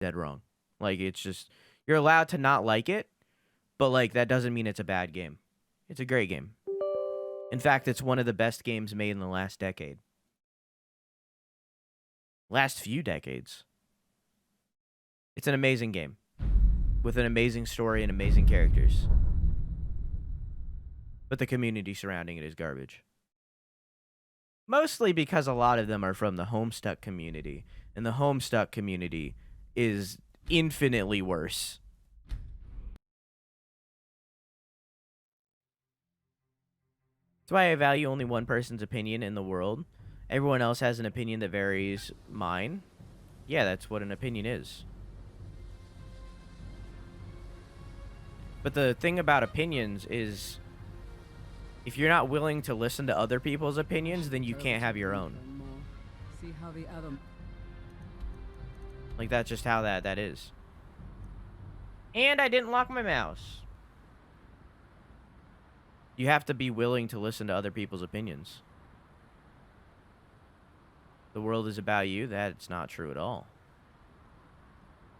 dead wrong. Like, it's just, you're allowed to not like it, but, like, that doesn't mean it's a bad game. It's a great game. In fact, it's one of the best games made in the last decade. Last few decades. It's an amazing game. With an amazing story and amazing characters. But the community surrounding it is garbage. Mostly because a lot of them are from the Homestuck community. And the Homestuck community is infinitely worse. That's why I value only one person's opinion in the world. Everyone else has an opinion that varies mine. Yeah, that's what an opinion is. But the thing about opinions is, if you're not willing to listen to other people's opinions, then you can't have your own. See how the other... Like, that's just how that is. And I didn't lock my mouse. You have to be willing to listen to other people's opinions. The world is about you. That's not true at all.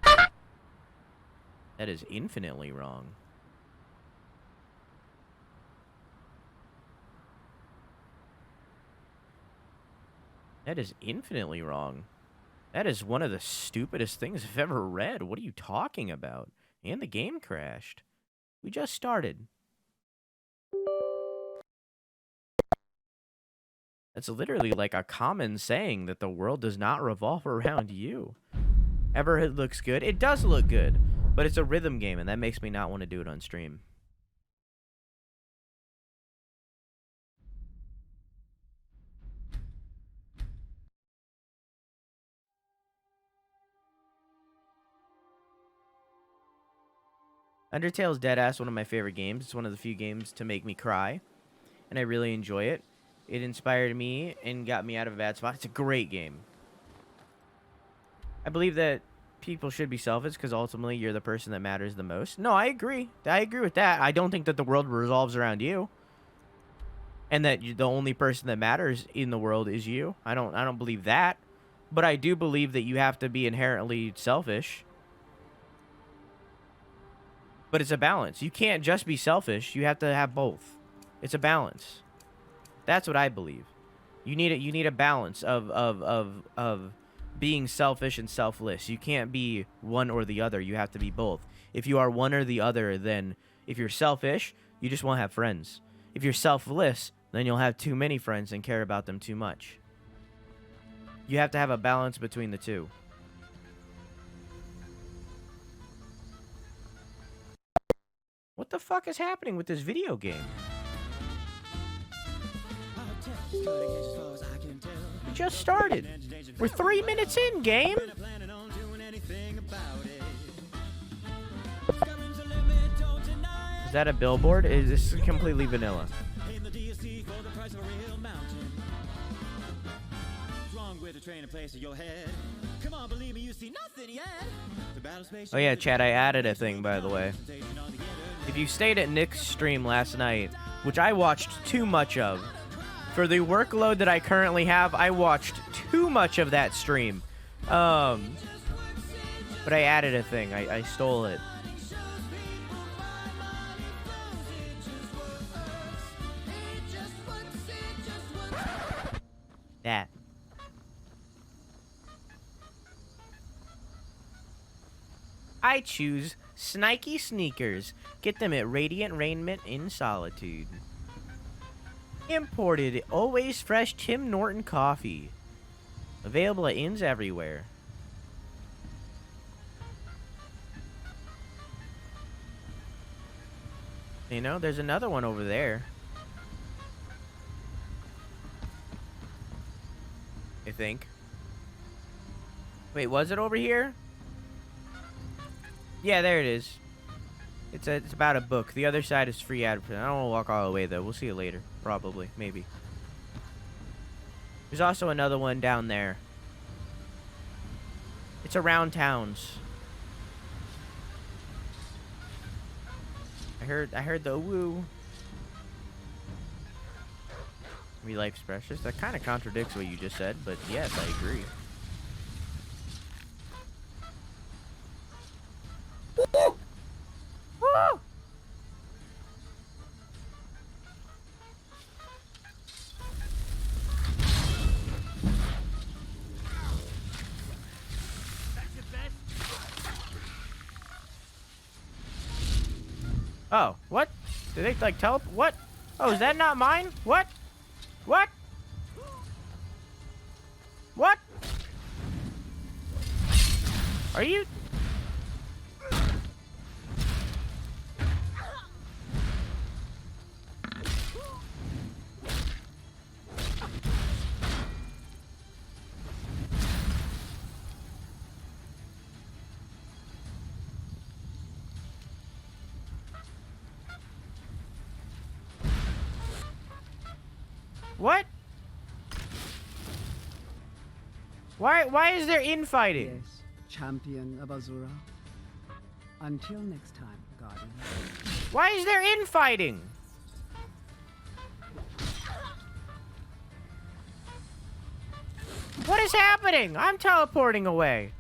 That is infinitely wrong. That is infinitely wrong. That is one of the stupidest things I've ever read. What are you talking about? And the game crashed. We just started. That's literally like a common saying that the world does not revolve around you. Ever it looks good? It does look good, but it's a rhythm game, and that makes me not want to do it on stream. Undertale's deadass one of my favorite games. It's one of the few games to make me cry, and I really enjoy it. It inspired me and got me out of a bad spot. It's a great game. I believe that people should be selfish because ultimately you're the person that matters the most. No, I agree. I agree with that. I don't think that the world revolves around you, and that the only person that matters in the world is you. I don't believe that, but I do believe that you have to be inherently selfish. But it's a balance. You can't just be selfish. You have to have both. It's a balance. That's what I believe. You need a balance of being selfish and selfless. You can't be one or the other. You have to be both. If you are one or the other, then if you're selfish, you just won't have friends. If you're selfless, then you'll have too many friends and care about them too much. You have to have a balance between the two. What the fuck is happening with this video game? We just started. We're 3 minutes in, game. Is that a billboard? Is this completely vanilla? Oh yeah, chat, I added a thing, by the way. If you stayed at Nick's stream last night, which I watched too much of, for the workload that I currently have, I watched too much of that stream. But I added a thing. I stole it. That. I choose Snikey Sneakers. Get them at Radiant Raiment in Solitude. Imported, always fresh Tim Norton coffee. Available at inns everywhere. You know, there's another one over there. I think. Wait, was it over here? Yeah, there it is. It's about a book. The other side is free advertising. I don't want to walk all the way, though. We'll see you later. Probably. Maybe. There's also another one down there. It's around towns. I heard the woo. Life's precious. That kind of contradicts what you just said, but yes, I agree. Oh, what? Did they, like, teleport? What? Oh, is that not mine? What? What? What? Are you... What? Why is there infighting? Yes, champion of Azura. Until next time, Guardian. Why is there infighting? What is happening? I'm teleporting away.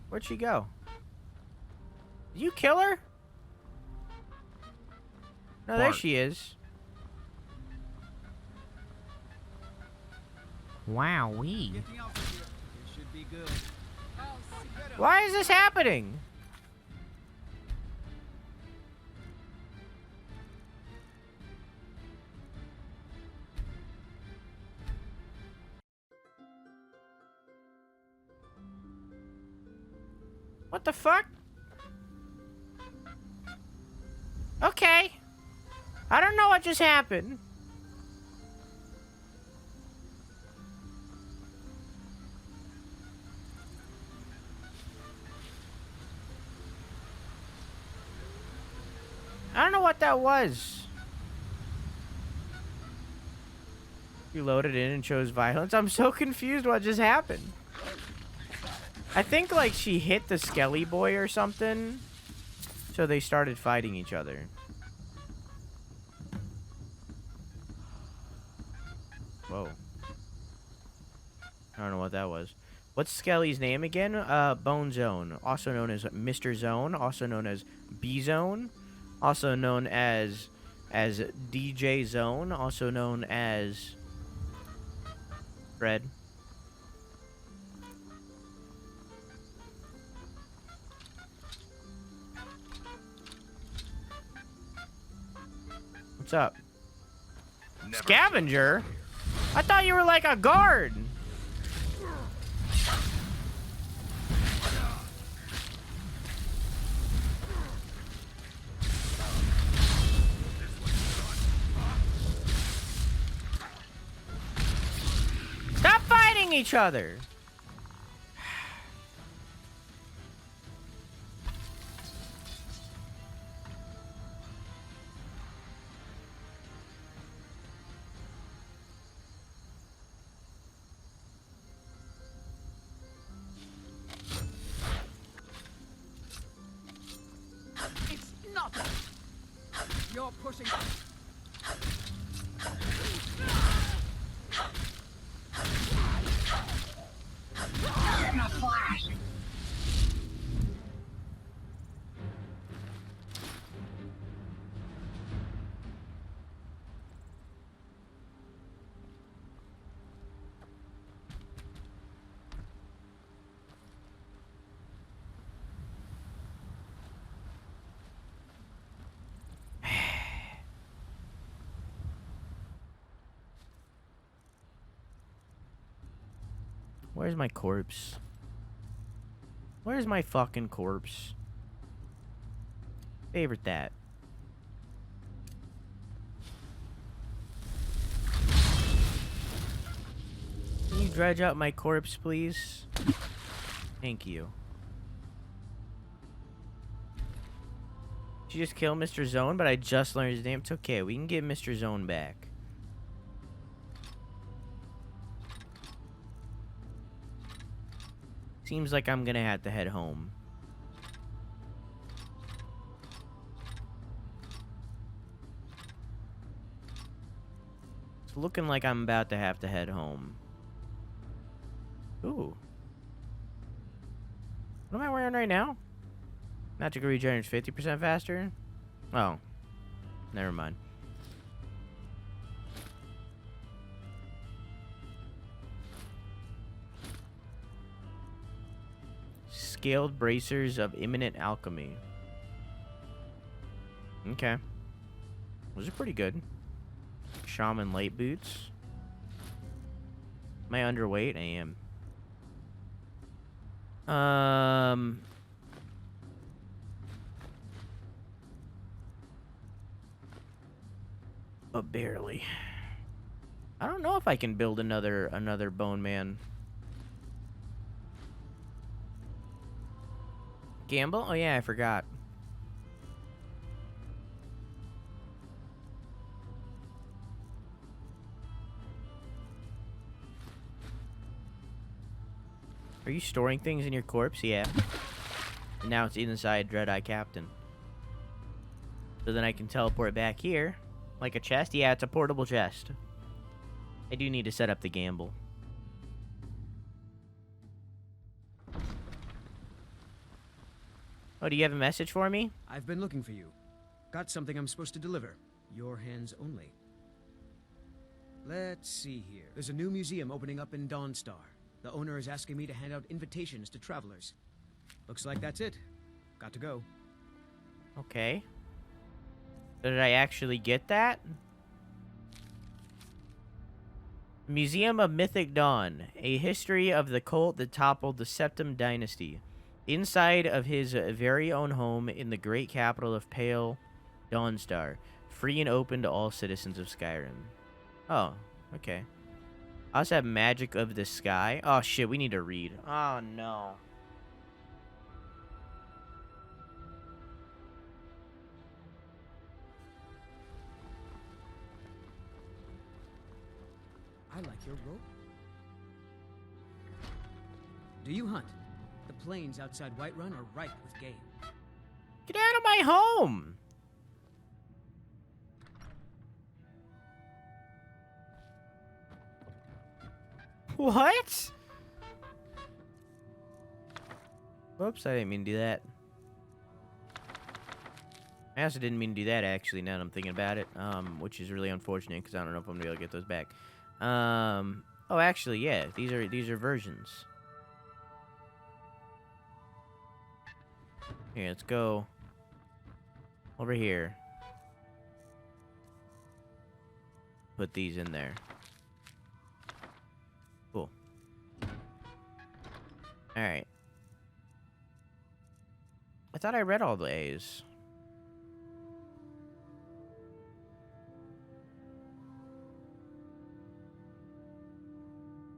Where'd she go? Did you kill her? No, there she is. Wowee. Why is this happening? What the fuck? Okay. I don't know what just happened. I don't know what that was. You loaded in and chose violence? I'm so confused what just happened. I think, like, she hit the Skelly boy or something. So they started fighting each other. Whoa. I don't know what that was. What's Skelly's name again? Bone Zone. Also known as Mr. Zone. Also known as B-Zone. Also known as DJ Zone. Also known as Fred. What's up? Never. Scavenger? I thought you were like a guard. Stop fighting each other. You're pushing. In a flash. Where's my corpse? Where's my fucking corpse? Favorite that. Can you dredge up my corpse, please? Thank you. Did you just kill Mr. Zone? But I just learned his name. It's okay. We can get Mr. Zone back. Seems like I'm gonna have to head home. It's looking like I'm about to have to head home. Ooh. What am I wearing right now? Magic regenerates 50% faster? Oh. Never mind. scaled bracers of imminent alchemy. Okay. Those are pretty good. Shaman light boots. Am I underweight? I am. But barely. I don't know if I can build another bone man. Gamble? Oh yeah, I forgot. Are you storing things in your corpse? Yeah. And now it's inside Dread-Eye Captain. So then I can teleport back here. Like a chest? Yeah, it's a portable chest. I do need to set up the gamble. Oh, do you have a message for me? I've been looking for you. Got something I'm supposed to deliver. Your hands only. Let's see here. There's a new museum opening up in Dawnstar. The owner is asking me to hand out invitations to travelers. Looks like that's it. Got to go. Okay. Did I actually get that? Museum of Mythic Dawn. A history of the cult that toppled the Septim Dynasty. Inside of his very own home in the great capital of Pale Dawnstar. Free and open to all citizens of Skyrim. Oh, okay. I also have Magic of the Sky. Oh, shit, we need to read. Oh, no. I like your rope. Do you hunt? The plains outside Whiterun are ripe with game. Get out of my home! What? Whoops, I didn't mean to do that. I also didn't mean to do that, actually, now that I'm thinking about it. Which is really unfortunate, because I don't know if I'm going to be able to get those back. Oh, actually, yeah. These are versions. Here, let's go over here. Put these in there. Cool. Alright. I thought I read all the A's.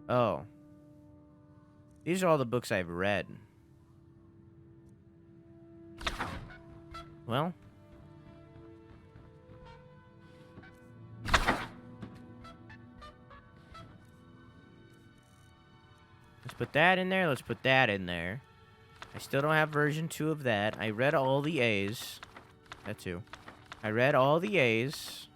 Oh. These are all the books I've read. Well. Let's put that in there. Let's put that in there. I still don't have version 2 of that. I read all the A's. That too. I read all the A's.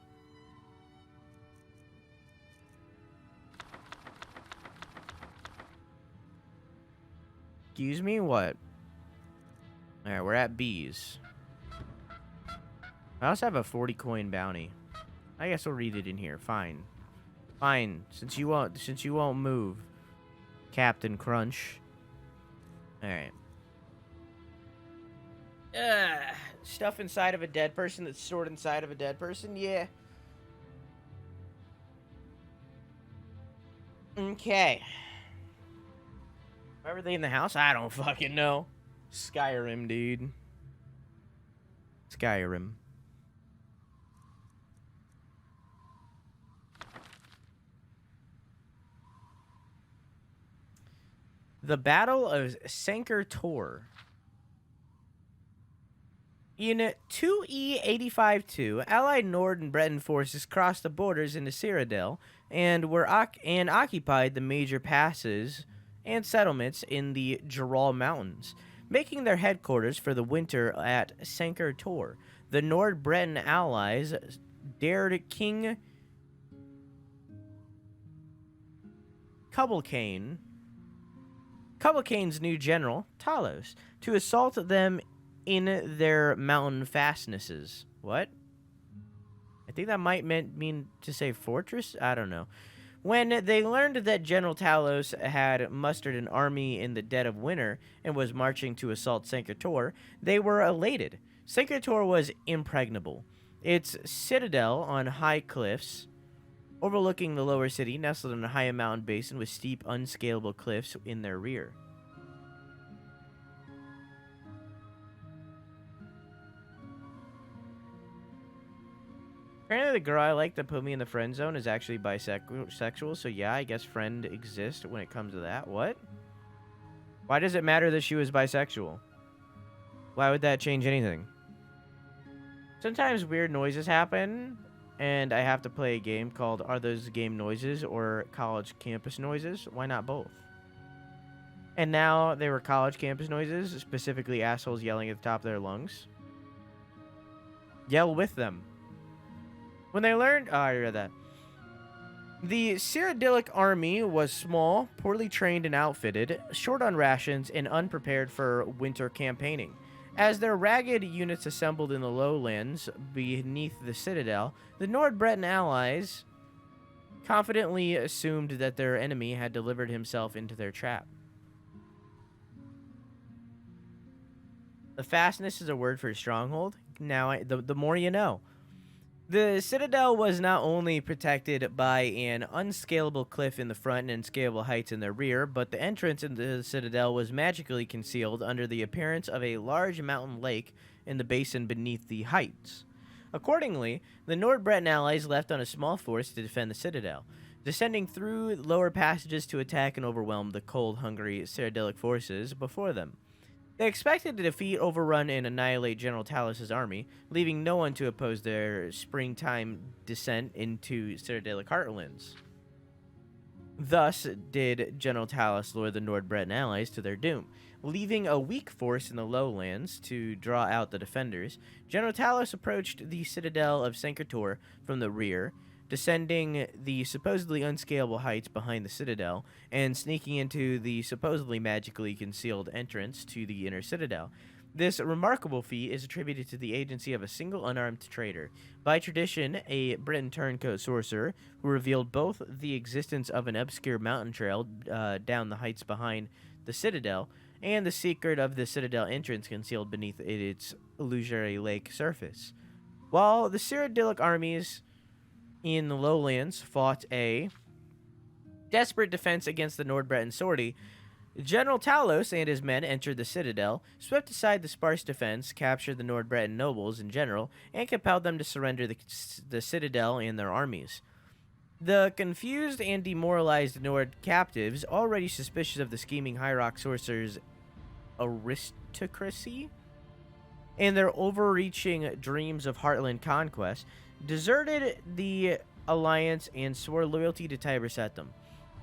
Excuse me? What? Alright, we're at B's. I also have a 40 coin bounty. I guess I'll read it in here. Fine. Fine. Since you won't move, Captain Crunch. Alright. Stuff inside of a dead person that's stored inside of a dead person? Yeah. Okay. Why were they in the house? I don't fucking know. Skyrim, dude. Skyrim. The Battle of Sanker Tor. In 2E85-2, Allied Nord and Breton forces crossed the borders into Cyrodiil and occupied the major passes and settlements in the Jural Mountains, making their headquarters for the winter at Sanker Tor. The Nord-Breton allies dared King Cubblecane's new general, Talos, to assault them in their mountain fastnesses. What? I think that might mean to say fortress? I don't know. When they learned that General Talos had mustered an army in the dead of winter and was marching to assault Senkator, they were elated. Senkator was impregnable. Its citadel on high cliffs, overlooking the lower city, nestled in a high mountain basin with steep, unscalable cliffs in their rear. Apparently the girl I like that put me in the friend zone is actually bisexual, so yeah, I guess friend exists when it comes to that. What? Why does it matter that she was bisexual? Why would that change anything? Sometimes weird noises happen, and I have to play a game called Are Those Game Noises or College Campus Noises? Why not both? And now they were college campus noises, specifically assholes yelling at the top of their lungs. Yell with them. When they learned... Oh, I read that. The Cyrodiilic army was small, poorly trained and outfitted, short on rations, and unprepared for winter campaigning. As their ragged units assembled in the lowlands beneath the citadel, the Nord Breton allies confidently assumed that their enemy had delivered himself into their trap. The fastness is a word for stronghold. Now, the more you know. The citadel was not only protected by an unscalable cliff in the front and unscalable heights in the rear, but the entrance into the citadel was magically concealed under the appearance of a large mountain lake in the basin beneath the heights. Accordingly, the Nord Breton allies left on a small force to defend the citadel, descending through lower passages to attack and overwhelm the cold, hungry Cyrodiilic forces before them. They expected to defeat, overrun, and annihilate General Talos' army, leaving no one to oppose their springtime descent into Cyrodiilic heartlands. Thus did General Talos lure the Nord Breton allies to their doom. Leaving a weak force in the lowlands to draw out the defenders, General Talos approached the citadel of Senkator from the rear, descending the supposedly unscalable heights behind the citadel and sneaking into the supposedly magically concealed entrance to the inner citadel. This remarkable feat is attributed to the agency of a single unarmed traitor. By tradition, a Briton turncoat sorcerer who revealed both the existence of an obscure mountain trail down the heights behind the citadel and the secret of the citadel entrance concealed beneath its illusory lake surface. While the Cyrodiilic armies in the lowlands fought a desperate defense against the Nord Breton sortie, General Talos and his men entered the citadel, swept aside the sparse defense, captured the Nord Breton nobles in general, and compelled them to surrender the citadel and their armies. The confused and demoralized Nord captives, already suspicious of the scheming High Rock sorcerer's aristocracy and their overreaching dreams of heartland conquest, deserted the alliance and swore loyalty to Tiber Septim.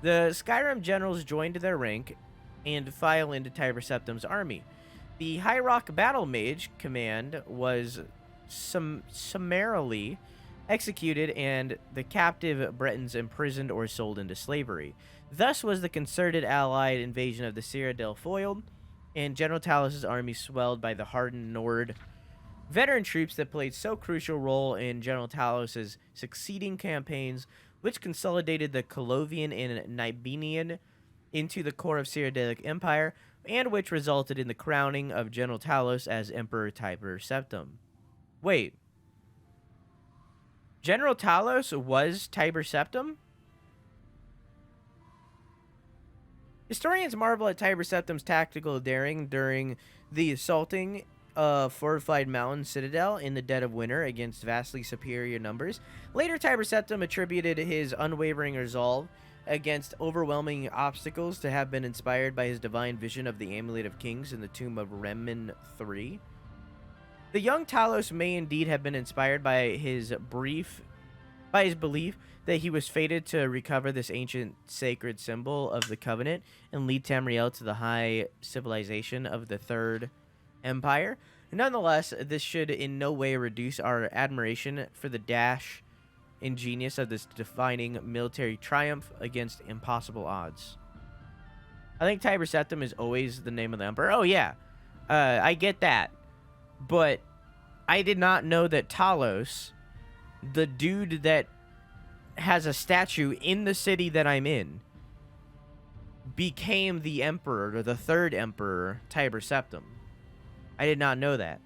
The Skyrim generals joined their rank and filed into Tiber Septim's army. The High Rock Battle Mage command was summarily executed and the captive Bretons imprisoned or sold into slavery. Thus was the concerted allied invasion of the Cyrodiil foiled, and General Talos' army swelled by the hardened Nord veteran troops that played so crucial role in General Talos' succeeding campaigns, which consolidated the Colovian and Nibenian into the core of Cyrodiilic Empire, and which resulted in the crowning of General Talos as Emperor Tiber Septim. Wait. General Talos was Tiber Septim? Historians marvel at Tiber Septim's tactical daring during the assaulting fortified mountain citadel in the dead of winter against vastly superior numbers. Later, Tiber Septim attributed his unwavering resolve against overwhelming obstacles to have been inspired by his divine vision of the Amulet of Kings in the tomb of Remen III. The young Talos may indeed have been inspired by his belief that he was fated to recover this ancient sacred symbol of the Covenant and lead Tamriel to the high civilization of the Third Empire. Nonetheless, this should in no way reduce our admiration for the dash and genius of this defining military triumph against impossible odds. I think Tiber Septim is always the name of the emperor. Oh yeah, I get that, but I did not know that Talos, the dude that has a statue in the city that I'm in became the emperor, or the third emperor, Tiber Septim. I did not know that.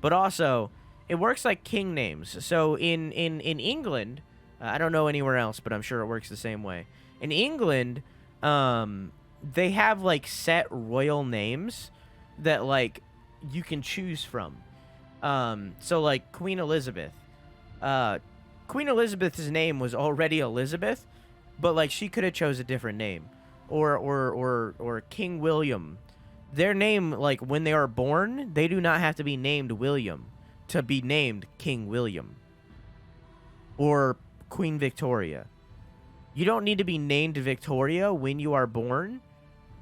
But also, it works like king names. So in England, I don't know anywhere else, but I'm sure it works the same way. In England, they have like set royal names that like you can choose from. So like Queen Elizabeth. Queen Elizabeth's name was already Elizabeth, but like she could have chose a different name. Or King William. Their name, like when they are born, they do not have to be named William to be named King William. Or Queen Victoria. You don't need to be named Victoria when you are born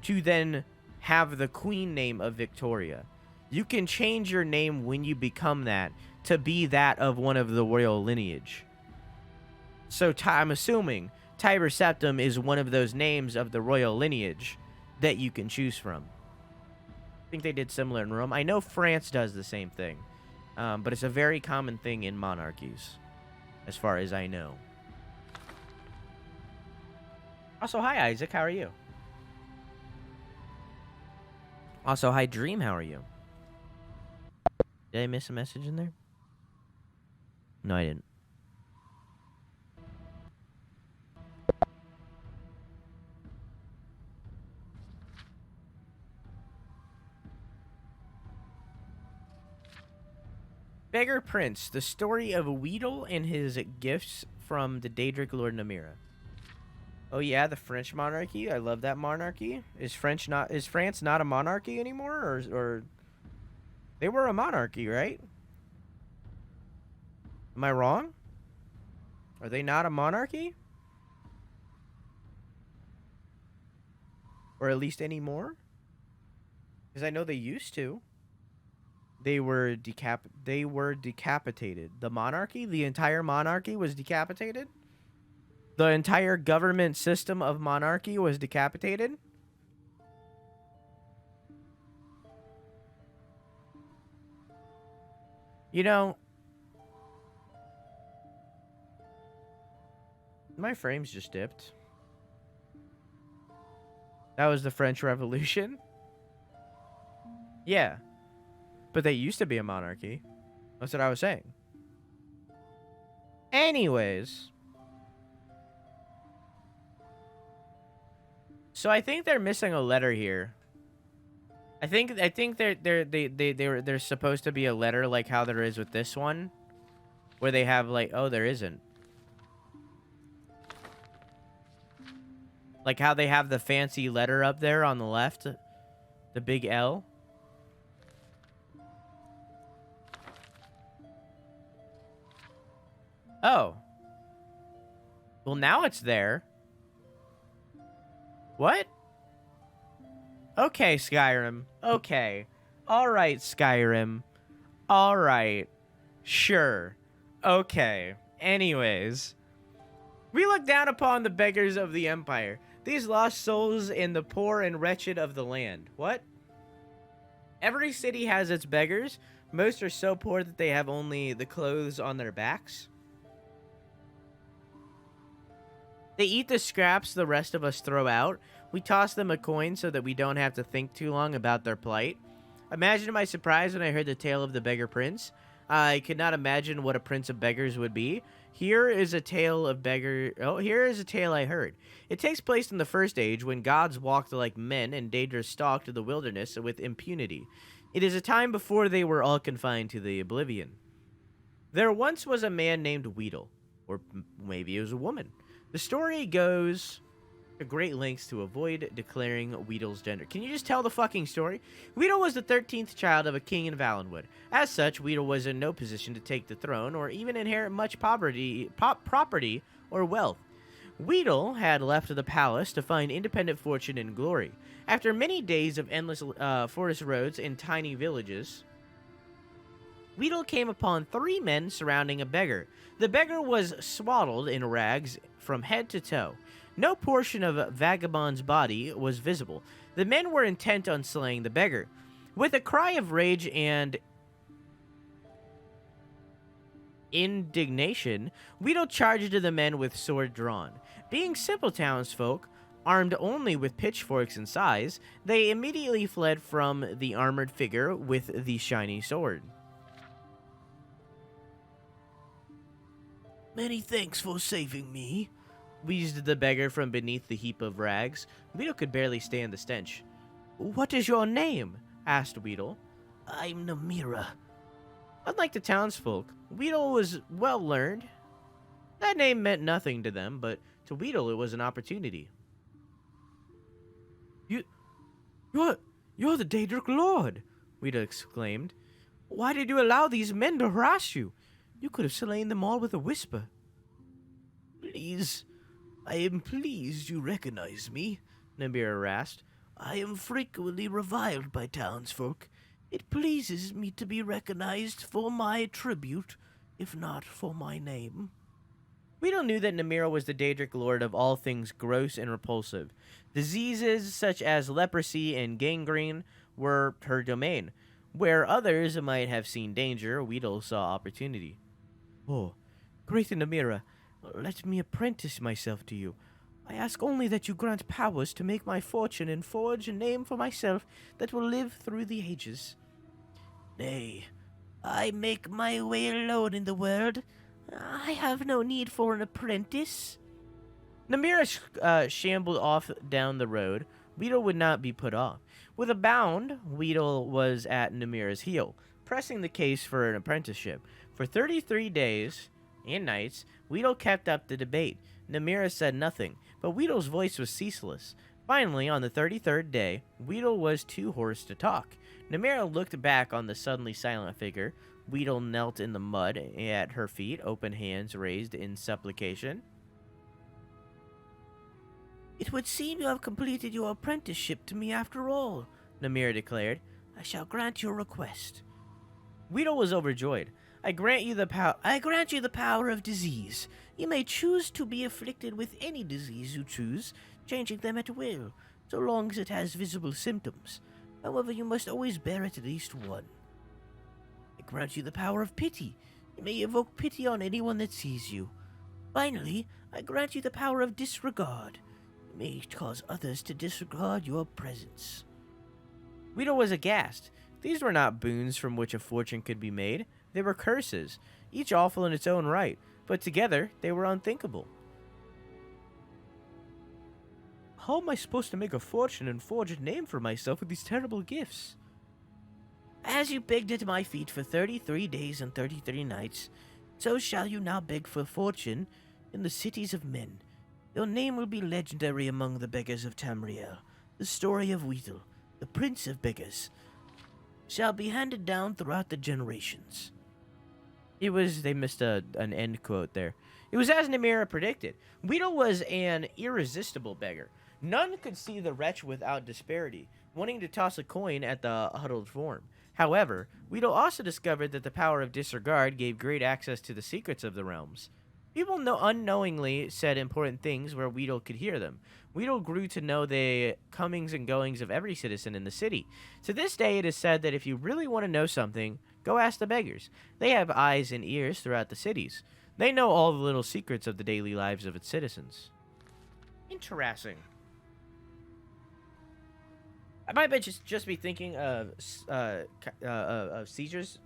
to then have the queen name of Victoria. You can change your name when you become that to be that of one of the royal lineage. So I'm assuming Tiber Septim is one of those names of the royal lineage that you can choose from. I think they did similar in Rome. I know France does the same thing, but it's a very common thing in monarchies, as far as I know. Also, hi Isaac, how are you? Also, hi Dream, how are you? Did I miss a message in there? No, I didn't. Beggar Prince, the story of Weedle and his gifts from the Daedric Lord Namira. Oh yeah, the French monarchy. I love that monarchy. Is France not a monarchy anymore, or they were a monarchy, right? Am I wrong? Are they not a monarchy? Or at least anymore? Because I know they used to. They were decapitated. The monarchy, the entire monarchy was decapitated? The entire government system of monarchy was decapitated? You know, my frames just dipped. That was the French Revolution? Yeah. But they used to be a monarchy. That's what I was saying. Anyways. So I think they're missing a letter here. I think there's supposed to be a letter like how there is with this one, where they have like, oh, there isn't. Like how they have the fancy letter up there on the left, the big L. Oh. Well, now it's there. What? Okay, Skyrim. Okay. Alright, Skyrim. Alright. Sure. Okay. Anyways. We look down upon the beggars of the Empire. These lost souls and the poor and wretched of the land. What? Every city has its beggars. Most are so poor that they have only the clothes on their backs. They eat the scraps the rest of us throw out. We toss them a coin so that we don't have to think too long about their plight. Imagine my surprise when I heard the tale of the beggar prince. I could not imagine what a prince of beggars would be. Here is a tale of beggar. Oh, here is a tale I heard. It takes place in the First Age when gods walked like men and Daedra stalked the wilderness with impunity. It is a time before they were all confined to the oblivion. There once was a man named Weedle, or maybe it was a woman. The story goes to great lengths to avoid declaring Weedle's gender. Can you just tell the fucking story? Weedle was the 13th child of a king in Valenwood. As such, Weedle was in no position to take the throne or even inherit much property or wealth. Weedle had left the palace to find independent fortune and glory. After many days of endless forest roads and tiny villages, Weedle came upon 3 men surrounding a beggar. The beggar was swaddled in rags from head to toe. No portion of Vagabond's body was visible. The men were intent on slaying the beggar. With a cry of rage and indignation, Weedle charged the men with sword drawn. Being simple townsfolk, armed only with pitchforks and scythes, they immediately fled from the armored figure with the shiny sword. "Many thanks for saving me," wheezed the beggar from beneath the heap of rags. Weedle could barely stand the stench. "What is your name?" asked Weedle. "I'm Namira." Unlike the townsfolk, Weedle was well learned. That name meant nothing to them, but to Weedle it was an opportunity. You're the Daedric Lord," Weedle exclaimed. "Why did you allow these men to harass you? You could have slain them all with a whisper." "Please, I am pleased you recognize me," Namira rasped. "I am frequently reviled by townsfolk. It pleases me to be recognized for my tribute, if not for my name." Weedle knew that Namira was the Daedric Lord of all things gross and repulsive. Diseases such as leprosy and gangrene were her domain. Where others might have seen danger, Weedle saw opportunity. "Oh, great Namira, let me apprentice myself to you. I ask only that you grant powers to make my fortune and forge a name for myself that will live through the ages." "Nay, I make my way alone in the world. I have no need for an apprentice." Namira shambled off down the road. Weedle would not be put off. With a bound, Weedle was at Namira's heel, pressing the case for an apprenticeship. For 33 days and nights, Weedle kept up the debate. Namira said nothing, but Weedle's voice was ceaseless. Finally, on the 33rd day, Weedle was too hoarse to talk. Namira looked back on the suddenly silent figure. Weedle knelt in the mud at her feet, open hands raised in supplication. "It would seem you have completed your apprenticeship to me after all," Namira declared. "I shall grant your request." Weedle was overjoyed. I grant you the power of disease. You may choose to be afflicted with any disease you choose, changing them at will, so long as it has visible symptoms. However, you must always bear at least one. I grant you the power of pity. You may evoke pity on anyone that sees you. Finally, I grant you the power of disregard. You may cause others to disregard your presence." Weedle was aghast. These were not boons from which a fortune could be made. They were curses, each awful in its own right, but together they were unthinkable. "How am I supposed to make a fortune and forge a name for myself with these terrible gifts?" "As you begged at my feet for 33 days and 33 nights, so shall you now beg for fortune in the cities of men. Your name will be legendary among the beggars of Tamriel. The story of Weedle, the prince of beggars, shall be handed down throughout the generations." They missed an end quote there. It was as Namira predicted. Weedle was an irresistible beggar. None could see the wretch without disparity, wanting to toss a coin at the huddled form. However, Weedle also discovered that the power of disregard gave great access to the secrets of the realms. People unknowingly said important things where Weedle could hear them. Weedle grew to know the comings and goings of every citizen in the city. To this day, it is said that if you really want to know something, go ask the beggars. They have eyes and ears throughout the cities. They know all the little secrets of the daily lives of its citizens. Interesting. I might just be thinking of Caesar's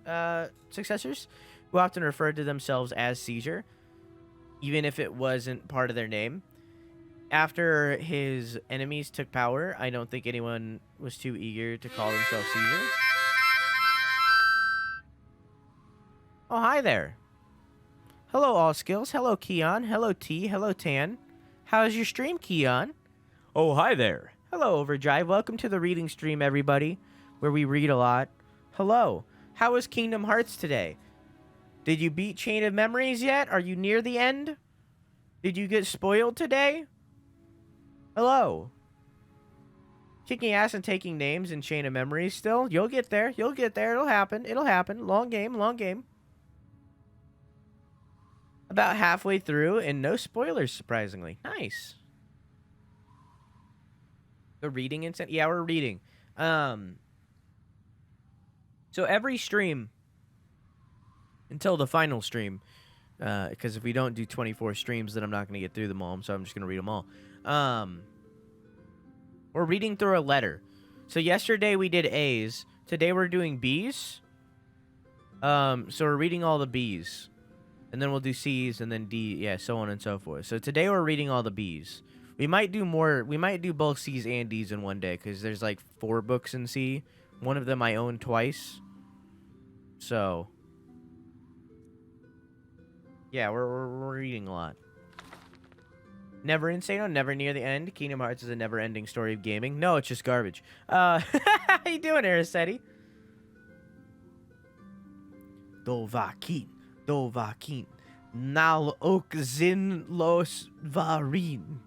successors, who often referred to themselves as Caesar, even if it wasn't part of their name. After his enemies took power, I don't think anyone was too eager to call themselves Caesar. Oh, hi there. Hello, All Skills. Hello, Keon. Hello, T. Hello, Tan. How's your stream, Keon? Oh, hi there. Hello, Overdrive. Welcome to the reading stream, everybody, where we read a lot. Hello. How was Kingdom Hearts today? Did you beat Chain of Memories yet? Are you near the end? Did you get spoiled today? Hello. Kicking ass and taking names in Chain of Memories still? You'll get there. You'll get there. It'll happen. It'll happen. Long game. Long game. About halfway through and no spoilers, surprisingly. Nice. The reading incentive? Yeah, we're reading. So every stream, until the final stream, Because if we don't do 24 streams, then I'm not going to get through them all. So I'm just going to read them all. We're reading through a letter. So yesterday we did A's. Today we're doing B's. So we're reading all the B's. And then we'll do C's and then D. Yeah, so on and so forth. So today we're reading all the B's. We might do more. We might do both C's and D's in one day. Because there's like 4 books in C. One of them I own twice. So... yeah, we're reading a lot. Never Insano, never near the end. Kingdom Hearts is a never-ending story of gaming. No, it's just garbage. How you doing, Arisetti? Dovahkiin, Nal Ok Zin Los Varin.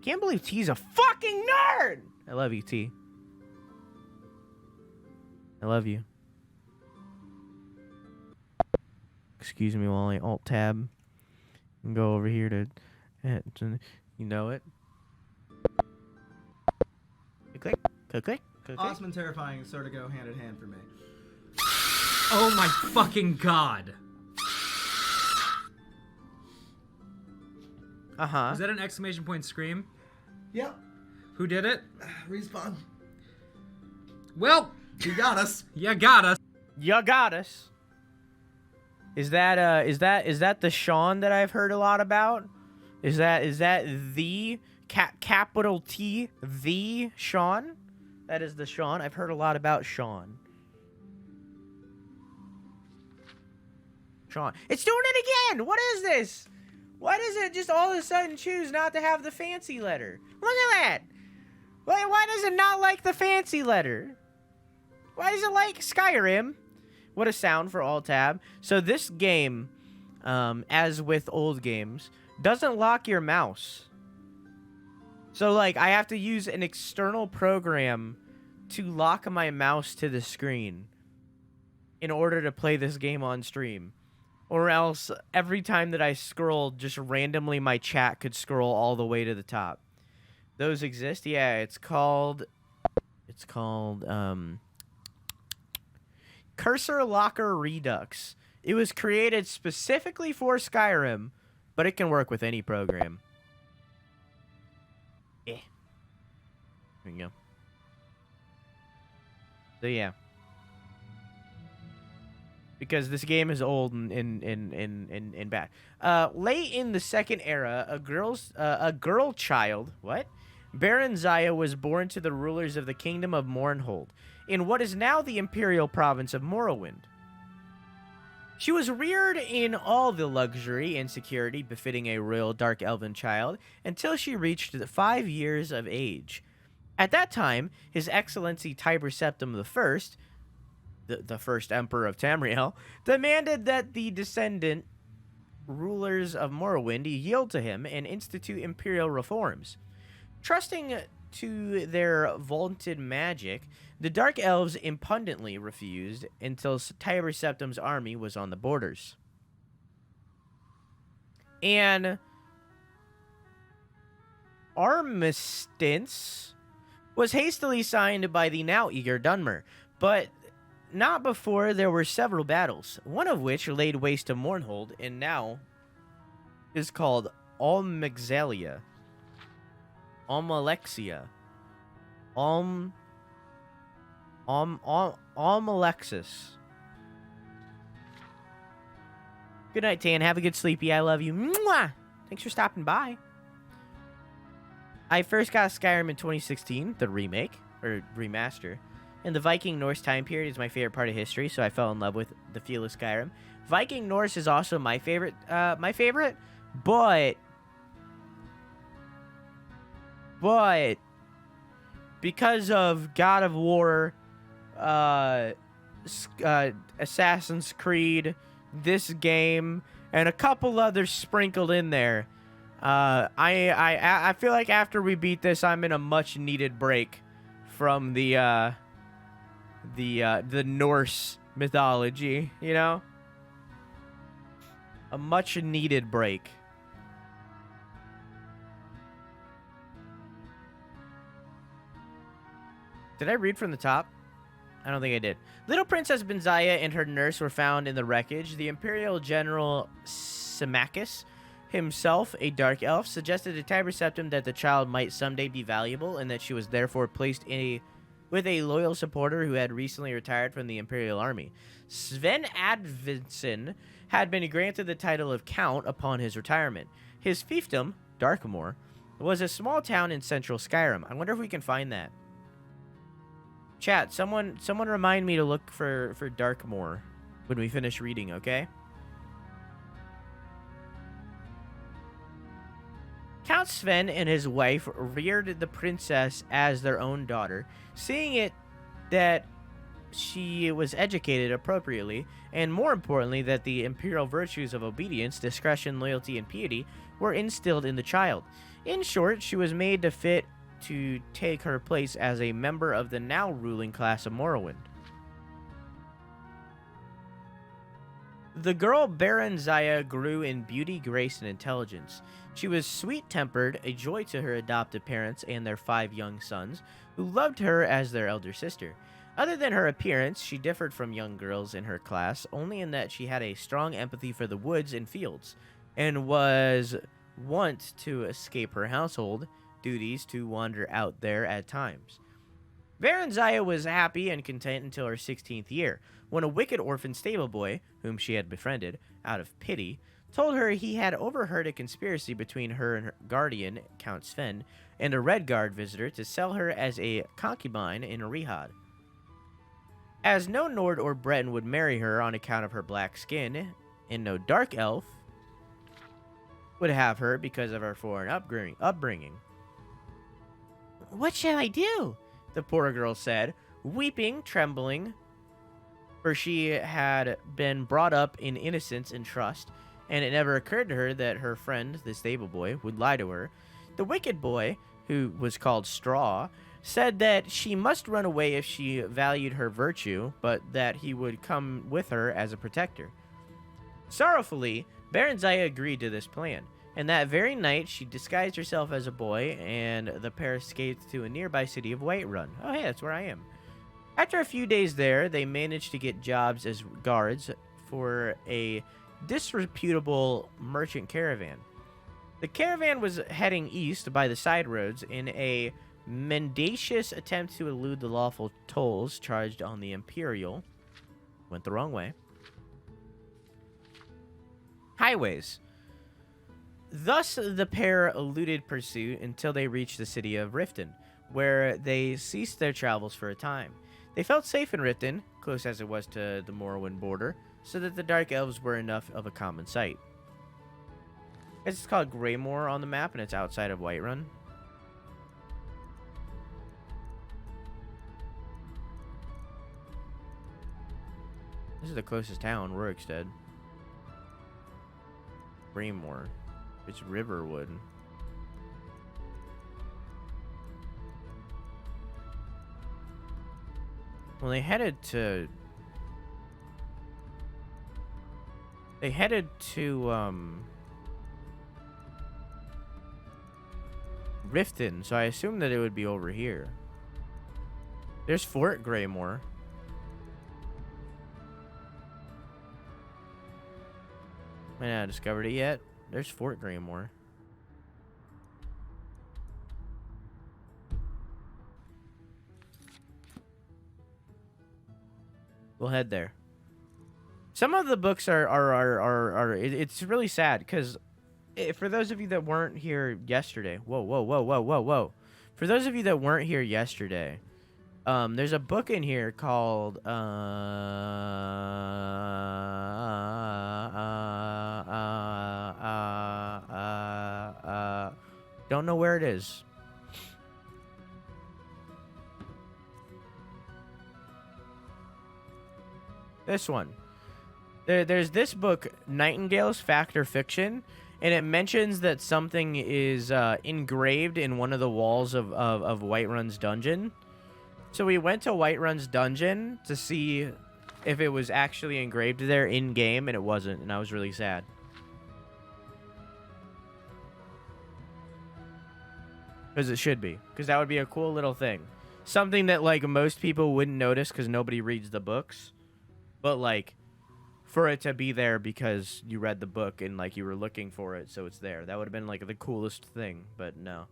Can't believe T's a fucking nerd! I love you, T. I love you. Excuse me while I alt-tab and go over here to... you know it. Click, click, click, click. Awesome and terrifying sort of go hand in hand for me. Oh my fucking god. Uh-huh. Is that an exclamation point scream? Yep. Who did it? Respawn. Well, You got us. you got us. You got us. Is that the Sean that I've heard a lot about? Is that the capital T, the Sean? That is the Sean. I've heard a lot about Sean. Sean. It's doing it again. What is this? Why does it just all of a sudden choose not to have the fancy letter? Look at that. Why does it not like the fancy letter? Why does it like Skyrim? What a sound for Alt-Tab. So this game, as with old games, doesn't lock your mouse. So, like, I have to use an external program to lock my mouse to the screen in order to play this game on stream. Or else, every time that I scroll, just randomly my chat could scroll all the way to the top. Those exist? Yeah, it's called... Cursor Locker Redux. It was created specifically for Skyrim, but it can work with any program. There you go. So yeah. Because this game is old and bad. Late in the Second Era, a girl child, Baron Zaya was born to the rulers of the Kingdom of Mournhold, in what is now the Imperial province of Morrowind. She was reared in all the luxury and security befitting a royal dark elven child until she reached 5 years of age. At that time, His Excellency Tiber Septim I, the first emperor of Tamriel, demanded that the descendant rulers of Morrowind yield to him and institute imperial reforms. Trusting to their vaunted magic, the Dark Elves impudently refused until Tiber Septim's army was on the borders. An armistice was hastily signed by the now eager Dunmer, but not before there were several battles, one of which laid waste to Mournhold and now is called Almexalia. Almalexia. Almalexis. Good night, Tan. Have a good sleepy. I love you. Mwah! Thanks for stopping by. I first got Skyrim in 2016, the remake, or remaster. And the Viking Norse time period is my favorite part of history, so I fell in love with the feel of Skyrim. Viking Norse is also my favorite, but because of God of War, Assassin's Creed, this game, and a couple others sprinkled in there, I feel like after we beat this, I'm in a much needed break from the Norse mythology, you know? A much needed break. Did I read from the top? I don't think I did. Little Princess Benzaya and her nurse were found in the wreckage. The Imperial General Symmachus himself, a dark elf, suggested to Tiber Septim that the child might someday be valuable and that she was therefore placed with a loyal supporter who had recently retired from the Imperial Army. Sven Advinson had been granted the title of Count upon his retirement. His fiefdom, Darkmoor, was a small town in central Skyrim. I wonder if we can find that. Chat, someone remind me to look for Darkmoor when we finish reading, okay? Count Sven and his wife reared the princess as their own daughter, seeing it that she was educated appropriately, and more importantly, that the imperial virtues of obedience, discretion, loyalty, and piety were instilled in the child. In short, she was made to fit to take her place as a member of the now ruling class of Morrowind. The girl Baranzaya grew in beauty, grace, and intelligence. She was sweet-tempered, a joy to her adopted parents and their 5 young sons, who loved her as their elder sister. Other than her appearance, she differed from young girls in her class only in that she had a strong empathy for the woods and fields, and was wont to escape her household duties to wander out there at times. Baranzaya was happy and content until her 16th year, when a wicked orphan stable boy, whom she had befriended out of pity, told her he had overheard a conspiracy between her and her guardian, Count Sven, and a Redguard visitor to sell her as a concubine in Rihad. As no Nord or Breton would marry her on account of her black skin, and no Dark Elf would have her because of her foreign upbringing. "What shall I do?" the poor girl said, weeping, trembling, for she had been brought up in innocence and trust, and it never occurred to her that her friend, the stable boy, would lie to her. The wicked boy, who was called Straw, said that she must run away if she valued her virtue, but that he would come with her as a protector. Sorrowfully, Baranzaya agreed to this plan, and that very night she disguised herself as a boy, and the pair escaped to a nearby city of Whiterun. Oh, hey, that's where I am. After a few days there, they managed to get jobs as guards for a disreputable merchant caravan. The caravan was heading east by the side roads in a mendacious attempt to elude the lawful tolls charged on the Imperial. Went the wrong way. Highways. Thus, the pair eluded pursuit until they reached the city of Riften, where they ceased their travels for a time. They felt safe in Riften, close as it was to the Morrowind border, so that the Dark Elves were enough of a common sight. It's called Greymoor on the map, and it's outside of Whiterun. This is the closest town, Rorikstead. Greymoor. It's Riverwood. Well, they headed to Riften, so I assume that it would be over here. There's Fort Greymoor. Might not have discovered it yet. There's Fort Greymoor. We'll head there. Some of the books it's really sad because for those of you that weren't here yesterday, whoa. For those of you that weren't here yesterday, there's a book in here called don't know where it is. This one. There's this book, Nightingale's Fact or Fiction, and it mentions that something is engraved in one of the walls of Whiterun's dungeon. So we went to Whiterun's dungeon to see if it was actually engraved there in-game, and it wasn't, and I was really sad. Because it should be. Because that would be a cool little thing. something that like most people wouldn't notice because nobody reads the books, but like for it to be there because you read the book and like you were looking for it, so it's there. That would have been like the coolest thing, but no.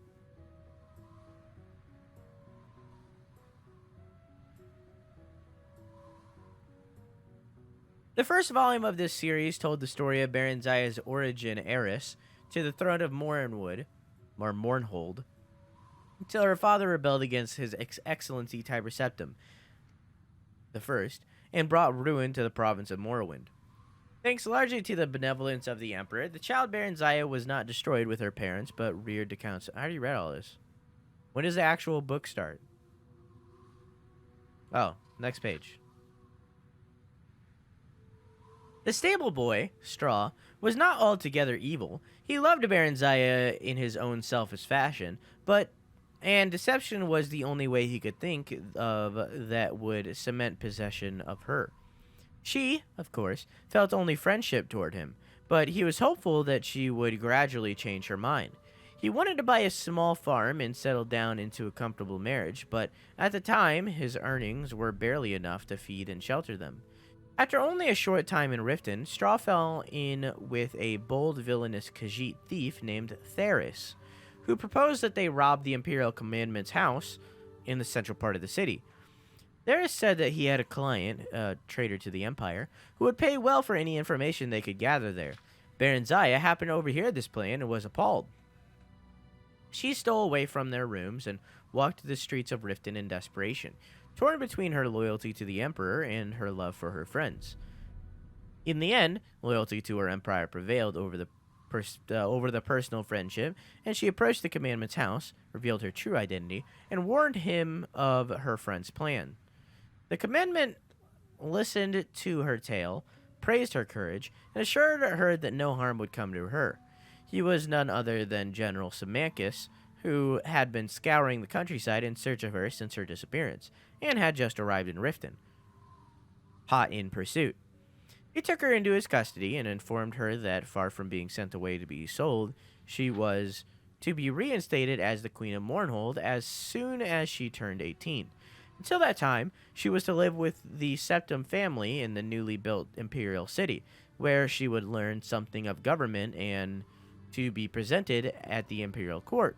The first volume of this series told the story of Baron Zaya's origin heiress to the throne of Mournhold, until her father rebelled against his excellency Tiber Septim the First, and brought ruin to the province of Morrowind. Thanks largely to the benevolence of the Emperor, the child Baron Zaya was not destroyed with her parents, but reared to counsel. I already read all this. When does the actual book start? Oh, next page. The stable boy, Straw, was not altogether evil. He loved Baron Zaya in his own selfish fashion, and deception was the only way he could think of that would cement possession of her. She, of course, felt only friendship toward him, but he was hopeful that she would gradually change her mind. He wanted to buy a small farm and settle down into a comfortable marriage, but at the time, his earnings were barely enough to feed and shelter them. After only a short time in Riften, Straw fell in with a bold, villainous Khajiit thief named Theris, who proposed that they rob the Imperial Commandment's house in the central part of the city. Theris said that he had a client, a traitor to the Empire, who would pay well for any information they could gather there. Baron Zaya happened to overhear this plan and was appalled. She stole away from their rooms and walked the streets of Riften in desperation, torn between her loyalty to the Emperor and her love for her friends. In the end, loyalty to her empire prevailed over the personal friendship, and she approached the Commandment's house, revealed her true identity, and warned him of her friend's plan. The Commandment listened to her tale, praised her courage, and assured her that no harm would come to her. He was none other than General Tullius, who had been scouring the countryside in search of her since her disappearance, and had just arrived in Riften, hot in pursuit. He took her into his custody and informed her that, far from being sent away to be sold, she was to be reinstated as the Queen of Mournhold as soon as she turned 18. Until that time, she was to live with the Septim family in the newly built Imperial city, where she would learn something of government and to be presented at the Imperial court.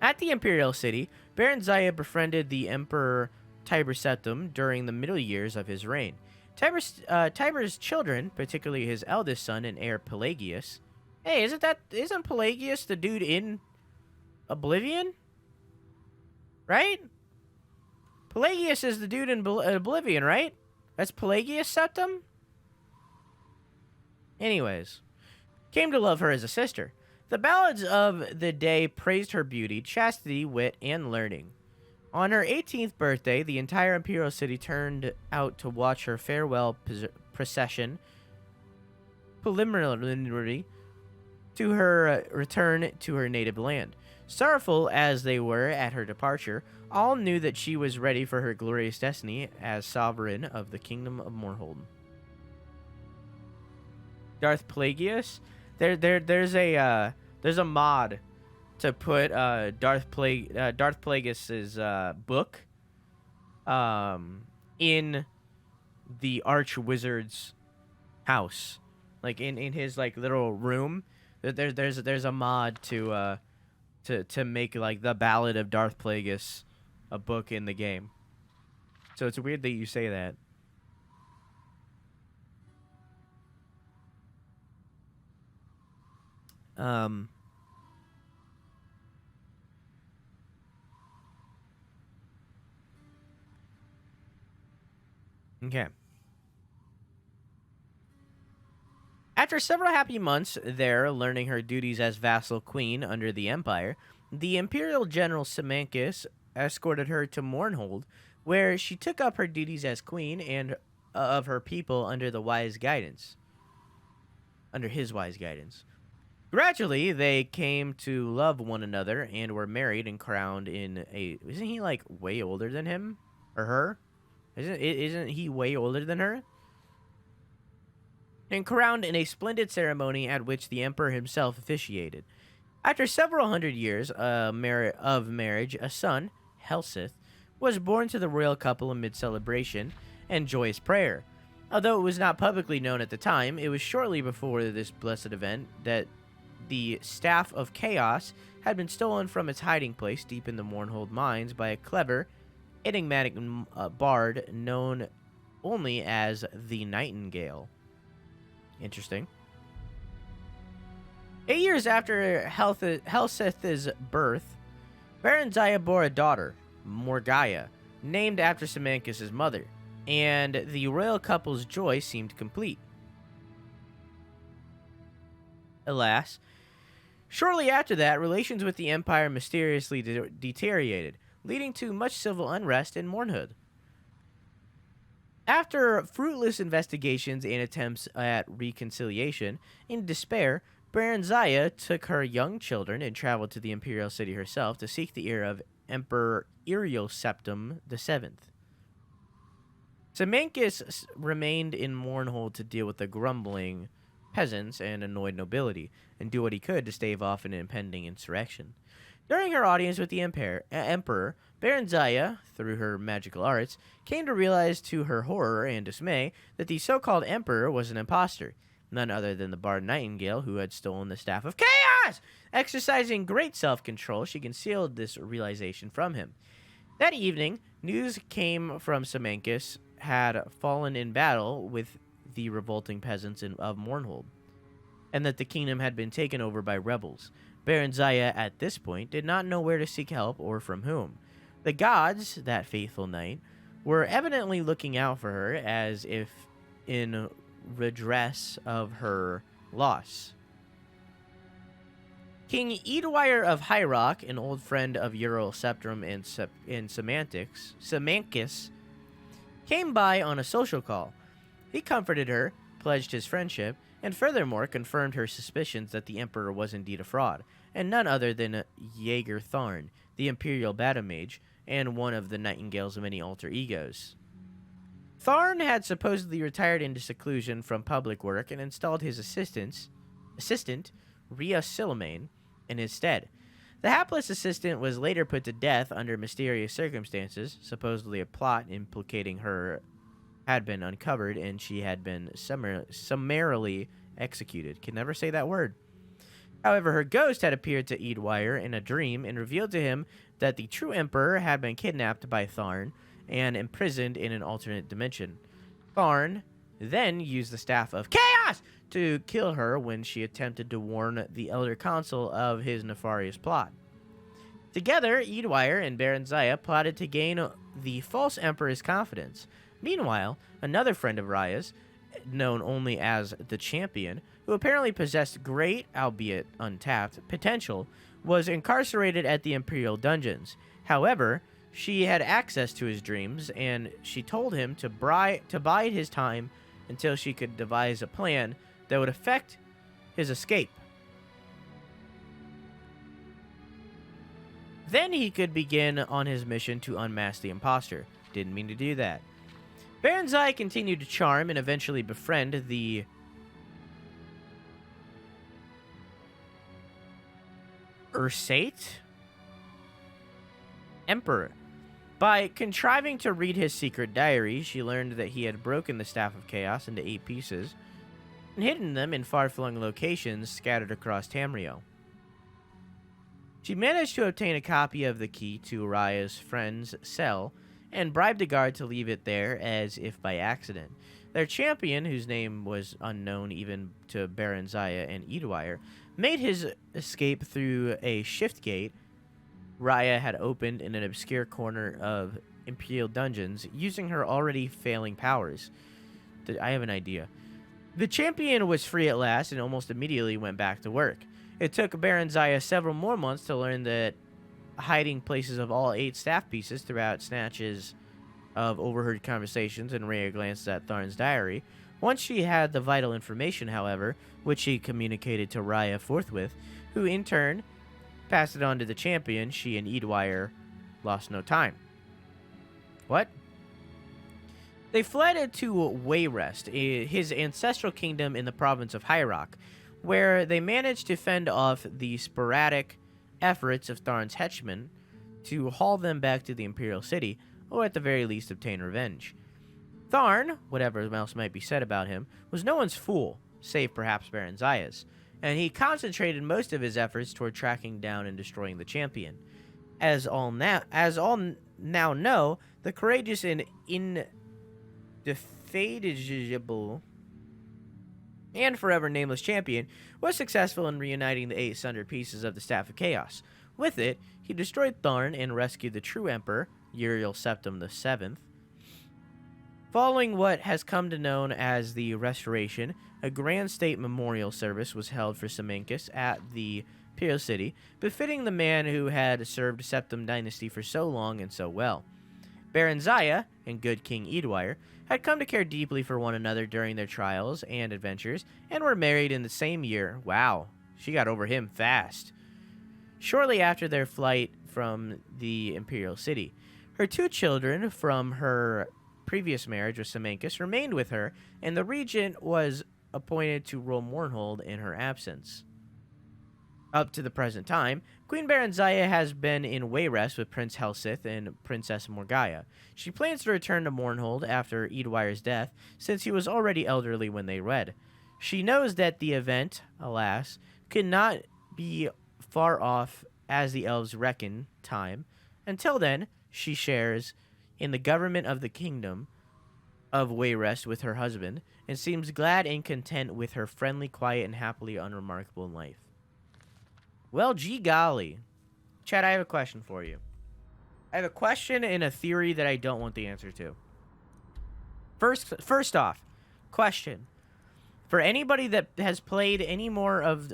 At the Imperial city, Baron Zaya befriended the Emperor Tiber Septim during the middle years of his reign. Tiber's children, particularly his eldest son and heir Pelagius. Hey, isn't Pelagius the dude in Oblivion? Right? Pelagius is the dude in Oblivion, right? That's Pelagius Septim? Anyways, came to love her as a sister. The ballads of the day praised her beauty, chastity, wit, and learning. On her 18th birthday, the entire Imperial city turned out to watch her farewell procession, preliminary to her return to her native land. Sorrowful as they were at her departure, all knew that she was ready for her glorious destiny as sovereign of the Kingdom of Mournhold. Darth Plagueis? There's a mod to put Darth Plagueis's book in the Archwizard's house, like in his like little room. There's a mod to make like the Ballad of Darth Plagueis a book in the game. So it's weird that you say that. Okay. After several happy months there, learning her duties as vassal queen under the Empire, the Imperial General Tullius escorted her to Mournhold, where she took up her duties as queen and of her people under his wise guidance. Gradually, they came to love one another and were married and crowned in a... Isn't he, like, way older than him? Or her? Isn't he way older than her? And crowned in a splendid ceremony at which the Emperor himself officiated. After several hundred years of marriage, a son, Helseth, was born to the royal couple amid celebration and joyous prayer. Although it was not publicly known at the time, it was shortly before this blessed event that the Staff of Chaos had been stolen from its hiding place deep in the Mournhold mines by a clever, enigmatic bard known only as the Nightingale. Interesting. 8 years after Helseth's birth, Berengaria bore a daughter, Morgaya, named after Samancus' mother, and the royal couple's joy seemed complete. Alas, shortly after that, relations with the Empire mysteriously deteriorated, leading to much civil unrest in Mournhold. After fruitless investigations and attempts at reconciliation, in despair, Berengaria took her young children and traveled to the imperial city herself to seek the ear of Emperor Irioseptum VII. Samancus remained in Mournhold to deal with the grumbling peasants and annoyed nobility, and do what he could to stave off an impending insurrection. During her audience with the Emperor, Berengaria, through her magical arts, came to realize to her horror and dismay that the so-called Emperor was an impostor, none other than the Bard Nightingale who had stolen the Staff of Chaos! Exercising great self-control, she concealed this realization from him. That evening, news came from Samancus had fallen in battle with the revolting peasants of Mournhold, and that the kingdom had been taken over by rebels. Berengaria, at this point, did not know where to seek help or from whom. The gods, that faithful night, were evidently looking out for her as if in redress of her loss. King Eadwire of High Rock, an old friend of Uriel-Septrum and Samancus, came by on a social call. He comforted her, pledged his friendship, and furthermore confirmed her suspicions that the Emperor was indeed a fraud, and none other than Jaeger Tharn, the Imperial Battle Mage, and one of the Nightingale's many alter egos. Tharn had supposedly retired into seclusion from public work and installed his assistant, Rhea Silamain, in his stead. The hapless assistant was later put to death under mysterious circumstances. Supposedly a plot implicating her had been uncovered, and she had been summarily executed. Can never say that word. However, her ghost had appeared to Eadwire in a dream and revealed to him that the true Emperor had been kidnapped by Tharn and imprisoned in an alternate dimension. Tharn then used the Staff of Chaos to kill her when she attempted to warn the Elder Council of his nefarious plot. Together, Eadwire and Berengaria plotted to gain the false Emperor's confidence. Meanwhile, another friend of Raya's, known only as the Champion, who apparently possessed great, albeit untapped, potential, was incarcerated at the Imperial dungeons. However, she had access to his dreams, and she told him to bide his time until she could devise a plan that would effect his escape. Then he could begin on his mission to unmask the imposter. Didn't mean to do that. Berengaria continued to charm and eventually befriend the Ursate Emperor. By contriving to read his secret diary, she learned that he had broken the Staff of Chaos into 8 pieces and hidden them in far-flung locations scattered across Tamriel. She managed to obtain a copy of the key to Raya's friend's cell and bribed a guard to leave it there as if by accident. Their champion, whose name was unknown even to Berengaria and Eadwire, made his escape through a shift gate Raya had opened in an obscure corner of Imperial dungeons using her already failing powers. I have an idea. The champion was free at last and almost immediately went back to work. It took Berengaria several more months to learn that hiding places of all 8 staff pieces throughout snatches of overheard conversations, and Rhea glanced at Tharn's diary. Once she had the vital information, however, which she communicated to Raya forthwith, who in turn passed it on to the champion, she and Eadwire lost no time. What? They fled to Wayrest, his ancestral kingdom in the province of High Rock, where they managed to fend off the sporadic efforts of Tharn's henchmen to haul them back to the Imperial City, or at the very least obtain revenge. Tharn, whatever else might be said about him, was no one's fool, save perhaps Baron Zaya's, and he concentrated most of his efforts toward tracking down and destroying the champion. As all now know, the courageous and indefatigable and forever nameless champion was successful in reuniting the 8 sundered pieces of the Staff of Chaos. With it, he destroyed Tharn and rescued the true Emperor, Uriel Septim VII. Following what has come to known as the Restoration, a grand state memorial service was held for Semenkus at the Imperial City, befitting the man who had served Septim Dynasty for so long and so well. Baron Zaya and good King Edwire had come to care deeply for one another during their trials and adventures, and were married in the same year. Wow, she got over him fast. Shortly after their flight from the Imperial City, her 2 children from her previous marriage with Semenkus remained with her, and the regent was appointed to rule Mournhold in her absence. Up to the present time, Queen Baron Zaya has been in Wayrest with Prince Helsith and Princess Morgaya. She plans to return to Mournhold after Edwire's death, since he was already elderly when they wed. She knows that the event, alas, could not be far off as the elves reckon time. Until then, she shares in the government of the kingdom of Wayrest with her husband, and seems glad and content with her friendly, quiet, and happily unremarkable life. Well, gee golly. Chad, I have a question for you. I have a question and a theory that I don't want the answer to. First off, question. For anybody that has played any more of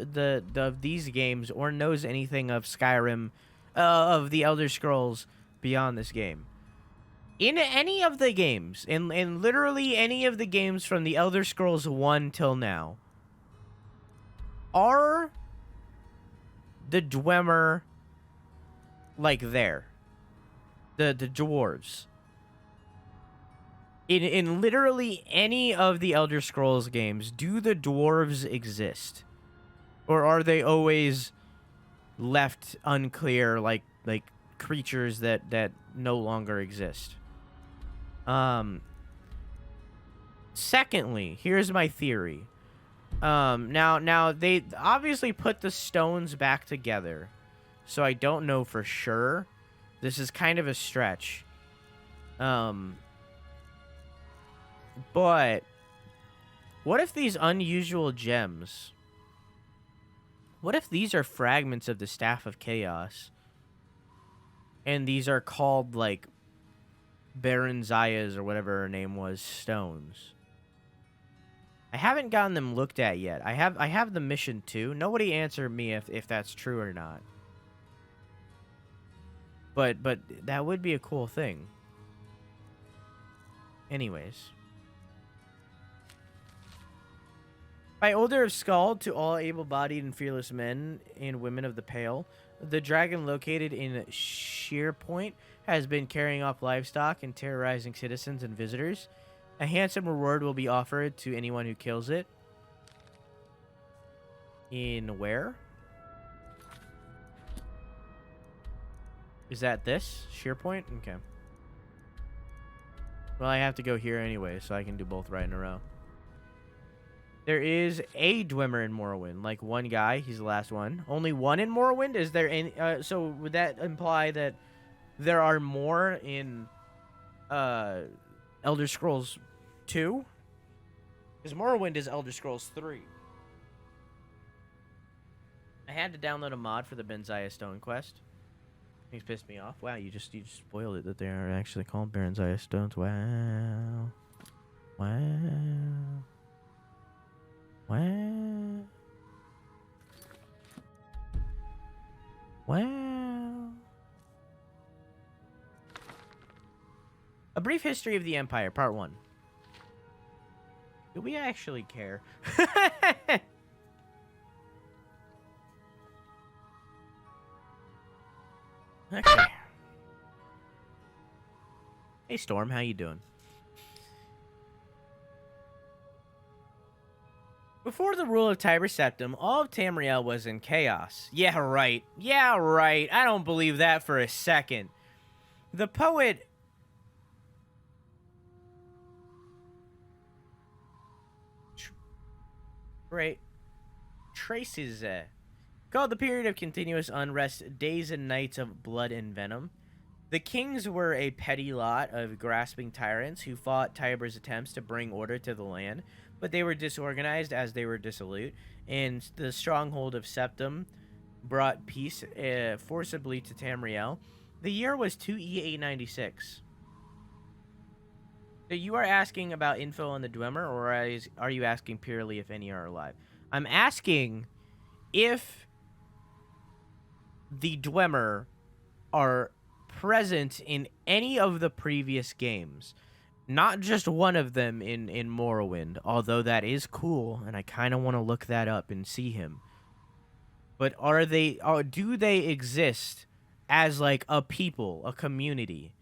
these games or knows anything of Skyrim, of the Elder Scrolls beyond this game, in any of the games, in literally any of the games from the Elder Scrolls 1 till now, are the Dwemer like there? The dwarves. In literally any of the Elder Scrolls games, do the dwarves exist? Or are they always left unclear, like creatures that no longer exist? Secondly, here's my theory. Now they obviously put the stones back together, so I don't know for sure. This is kind of a stretch. But what if these unusual gems, what if these are fragments of the Staff of Chaos, and these are called, like, Baron Zaya's, or whatever her name was, stones? I haven't gotten them looked at yet. I have the mission too. Nobody answered me if that's true or not. But that would be a cool thing. Anyways. By order of Skald to all able-bodied and fearless men and women of the Pale, the dragon located in Sheer Point has been carrying off livestock and terrorizing citizens and visitors. A handsome reward will be offered to anyone who kills it. In where? Is that this? Sheer Point? Okay. Well, I have to go here anyway, so I can do both right in a row. There is a Dwemer in Morrowind. Like, one guy. He's the last one. Only one in Morrowind? Is there any... so, would that imply that there are more in... Elder Scrolls 2? Because Morrowind is Elder Scrolls 3. I had to download a mod for the Benzaya Stone quest. He's pissed me off. Wow, you just spoiled it that they are actually called Benzaya Stones. Wow. Wow. Wow. Wow. A Brief History of the Empire, Part 1. Do we actually care? Okay. Hey, Storm, how you doing? Before the rule of Tiber Septim, all of Tamriel was in chaos. Yeah, right. Yeah, right. I don't believe that for a second. The poet... traces called the period of continuous unrest, days and nights of blood and venom. The kings were a petty lot of grasping tyrants who fought Tiber's attempts to bring order to the land, but they were disorganized as they were dissolute, and the stronghold of Septim brought peace forcibly to Tamriel. The year was 2E896. So you are asking about info on the Dwemer, or are you asking purely if any are alive? I'm asking if the Dwemer are present in any of the previous games. Not just one of them in Morrowind, although that is cool, and I kind of want to look that up and see him. But do they exist as like a people, a community,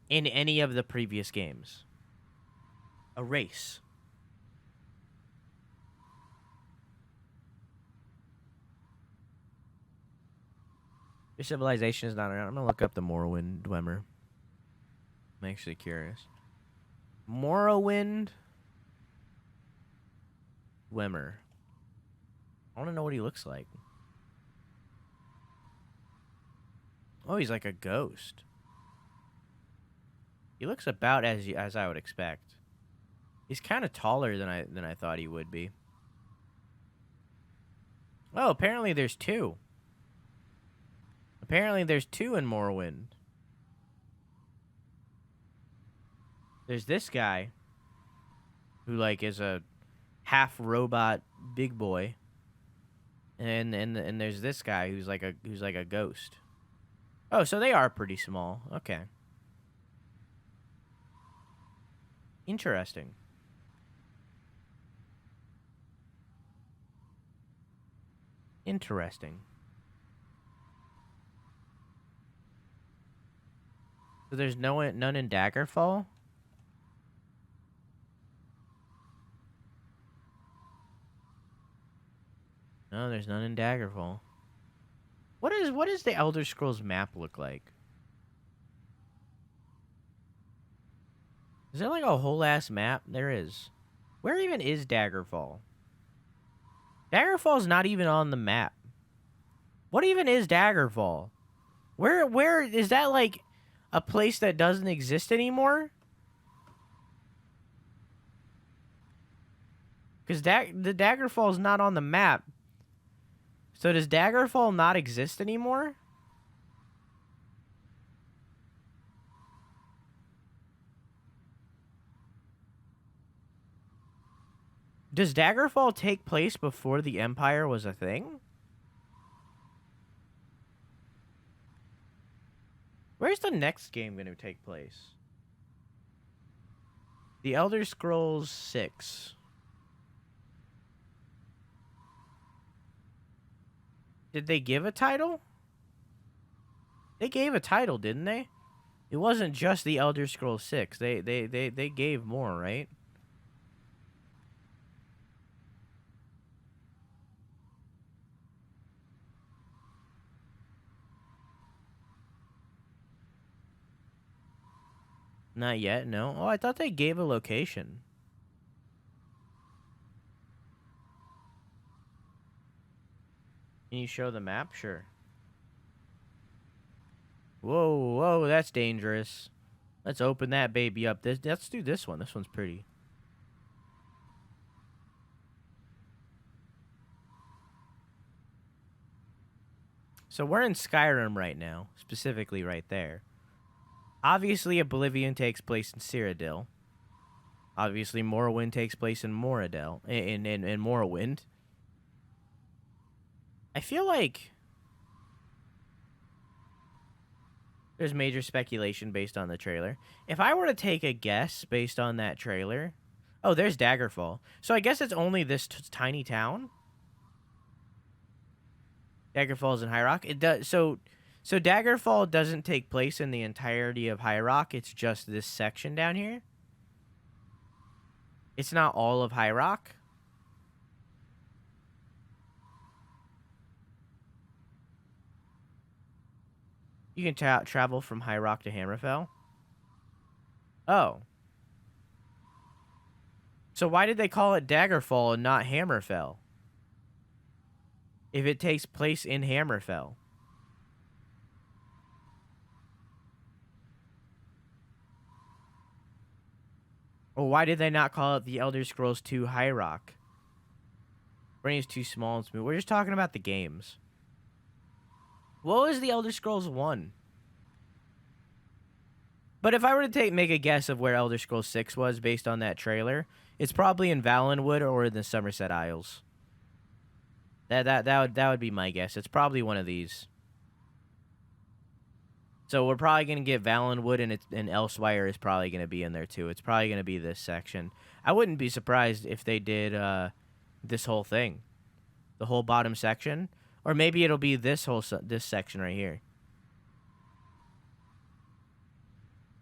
in any of the previous games? A race. Your civilization is not around. I'm gonna look up the Morrowind Dwemer. I'm actually curious. Morrowind Dwemer. I want to know what he looks like. Oh, he's like a ghost. He looks about as I would expect. He's kind of taller than I thought he would be. Oh, apparently there's two. Apparently there's two in Morrowind. There's this guy who like is a half robot big boy. And there's this guy who's like a ghost. Oh, so they are pretty small. Okay. Interesting. Interesting. So there's none in Daggerfall? No, there's none in Daggerfall. What does the Elder Scrolls map look like? Is there like a whole ass map? There is. Where even is Daggerfall? Daggerfall's not even on the map. What even is Daggerfall? Where is that, like a place that doesn't exist anymore? Because the Daggerfall's not on the map. So does Daggerfall not exist anymore? Does Daggerfall take place before the Empire was a thing? Where's the next game going to take place? The Elder Scrolls 6. Did they give a title? They gave a title, didn't they? It wasn't just the Elder Scrolls 6. They gave more, right? Not yet, no. Oh, I thought they gave a location. Can you show the map? Sure. Whoa, whoa, that's dangerous. Let's open that baby up. Let's do this one. This one's pretty. So we're in Skyrim right now, specifically right there. Obviously, Oblivion takes place in Cyrodiil. Obviously, Morrowind takes place in Morrowind. In Morrowind. I feel like there's major speculation based on the trailer. If I were to take a guess based on that trailer... Oh, there's Daggerfall. So I guess it's only this tiny town? Daggerfall's in High Rock? It does. So Daggerfall doesn't take place in the entirety of High Rock. It's just this section down here? It's not all of High Rock? You can travel from High Rock to Hammerfell. Oh. So why did they call it Daggerfall and not Hammerfell? If it takes place in Hammerfell. Or why did they not call it The Elder Scrolls 2 High Rock? Brain is too small and smooth. We're just talking about the games. What was The Elder Scrolls 1? But if I were to make a guess of where Elder Scrolls 6 was based on that trailer, it's probably in Valenwood or in the Somerset Isles. That would be my guess. It's probably one of these. So we're probably gonna get Valenwood, and Elsewhere is probably gonna be in there too. It's probably gonna be this section. I wouldn't be surprised if they did this whole thing, the whole bottom section, or maybe it'll be this section right here.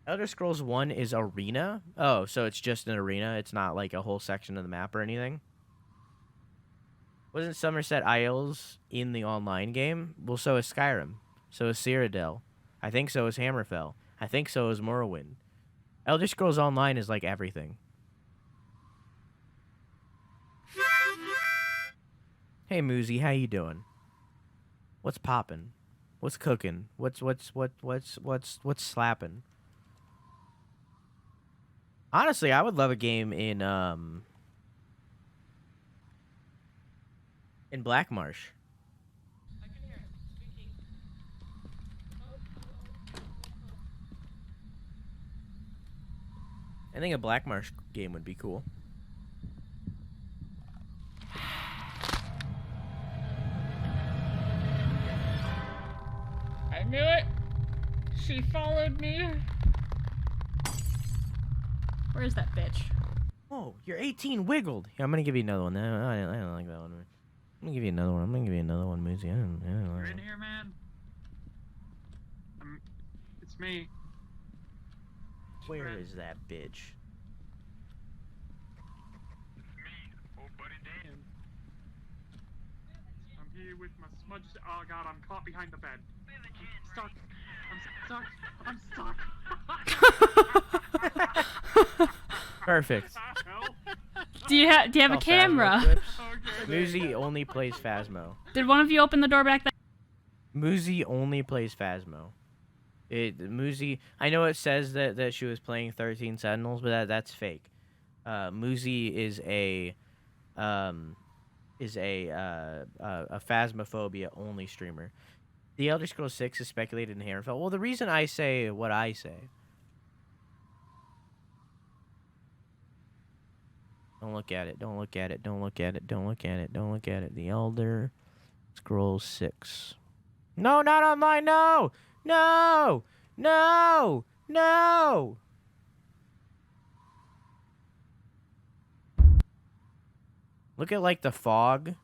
Elder Scrolls 1 is arena. Oh, so it's just an arena. It's not like a whole section of the map or anything. Wasn't Somerset Isles in the online game? Well, so is Skyrim. So is Cyrodiil. I think so is Hammerfell. I think so is Morrowind. Elder Scrolls Online is like everything. Hey Moozy, how you doing? What's poppin'? What's cooking? What's slapping? Honestly, I would love a game in Black Marsh. I think a Black Marsh game would be cool. I knew it. She followed me. Where's that bitch? Oh, you're 18 wiggled. Here, I'm gonna give you another one. I don't like that one. I'm gonna give you another one. Moozy. I don't You're like in it. here, man. It's me. Where is that bitch? It's me, old buddy Dan. I'm here with my smudge. Oh god, I'm caught behind the bed. I'm stuck. Perfect. Help. Do you have a Oh, Phasmo camera? clips. Okay. Moozy only plays Phasmo. Did one of you open the door back there? Moozy only plays Phasmo. Moozy. I know it says that she was playing 13 Sentinels, but that's fake. Moozy is a Phasmophobia only streamer. The Elder Scrolls 6 is speculated in Hammerfell. Well, the reason I say what I say. Don't look at it. Don't look at it. Don't look at it. Don't look at it. Don't look at it. The Elder Scrolls 6. No, not online. No. No. No. No. Look at like the fog.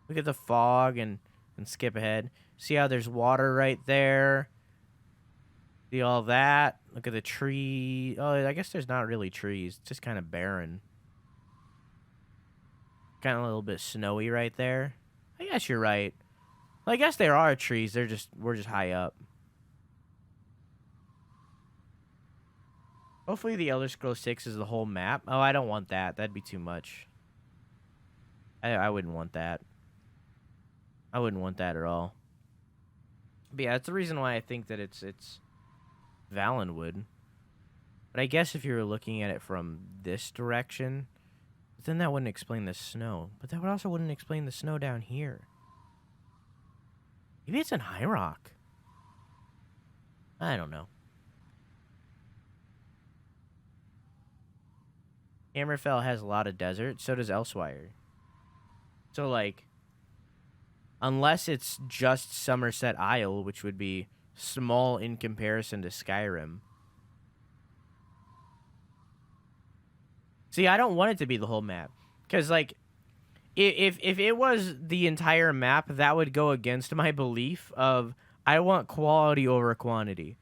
Look at the fog and skip ahead. See how there's water right there? See all that? Look at the tree. Oh, I guess there's not really trees. It's just kind of barren. Kind of a little bit snowy right there. I guess you're right. Well, I guess there are trees. We're just high up. Hopefully the Elder Scrolls 6 is the whole map. Oh, I don't want that. That'd be too much. I wouldn't want that. I wouldn't want that at all. But yeah, that's the reason why I think that it's Valenwood. But I guess if you were looking at it from this direction, then that wouldn't explain the snow. But that also wouldn't explain the snow down here. Maybe it's in High Rock. I don't know. Hammerfell has a lot of desert. So does Elsewhere. So, like, unless it's just Somerset Isle, which would be small in comparison to Skyrim. See, I don't want it to be the whole map. Because, like, if it was the entire map, that would go against my belief of I want quality over quantity.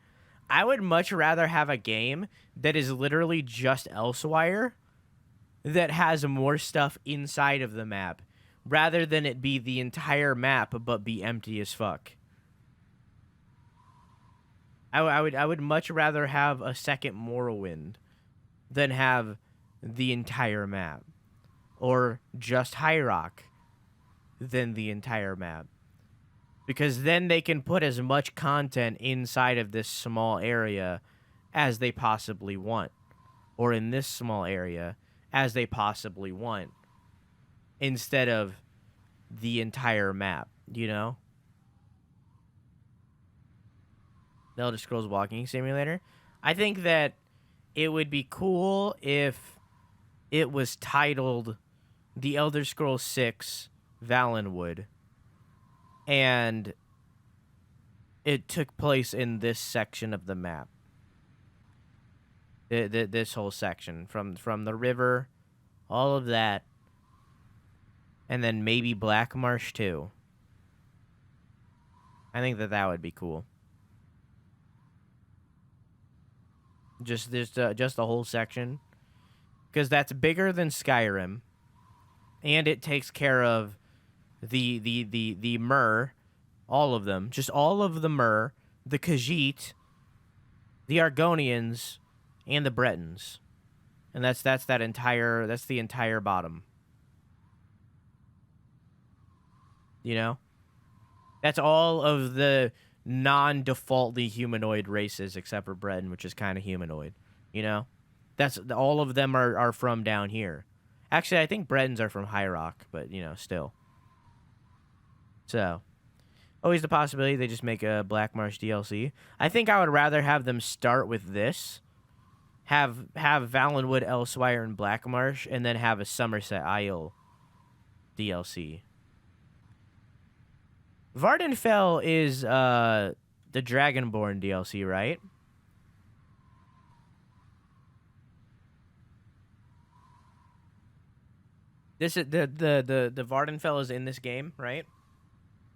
I would much rather have a game that is literally just Elsewhere that has more stuff inside of the map, rather than it be the entire map but be empty as fuck. I would much rather have a second Morrowind than have the entire map, or just High Rock than the entire map, because then they can put as much content inside of this small area as they possibly want, or in this small area as they possibly want, instead of the entire map, you know? The Elder Scrolls Walking Simulator. I think that it would be cool if it was titled The Elder Scrolls 6 Valenwood, and it took place in this section of the map. This whole section, from the river, all of that, and then maybe Black Marsh too. I think that would be cool. Just the whole section, because that's bigger than Skyrim, and it takes care of the Mer, all of them, just all of the Mer, the Khajiit, the Argonians, and the Bretons, and that's the entire bottom. You know, that's all of the non-defaultly humanoid races except for Breton, which is kind of humanoid. You know, that's all of them are from down here. Actually, I think Bretons are from High Rock, but you know, still. So, always the possibility they just make a Black Marsh DLC. I think I would rather have them start with this, have Valenwood, Elswire, and Black Marsh, and then have a Somerset Isle DLC. Vardenfell is the Dragonborn DLC, right? This is the Vardenfell is in this game, right?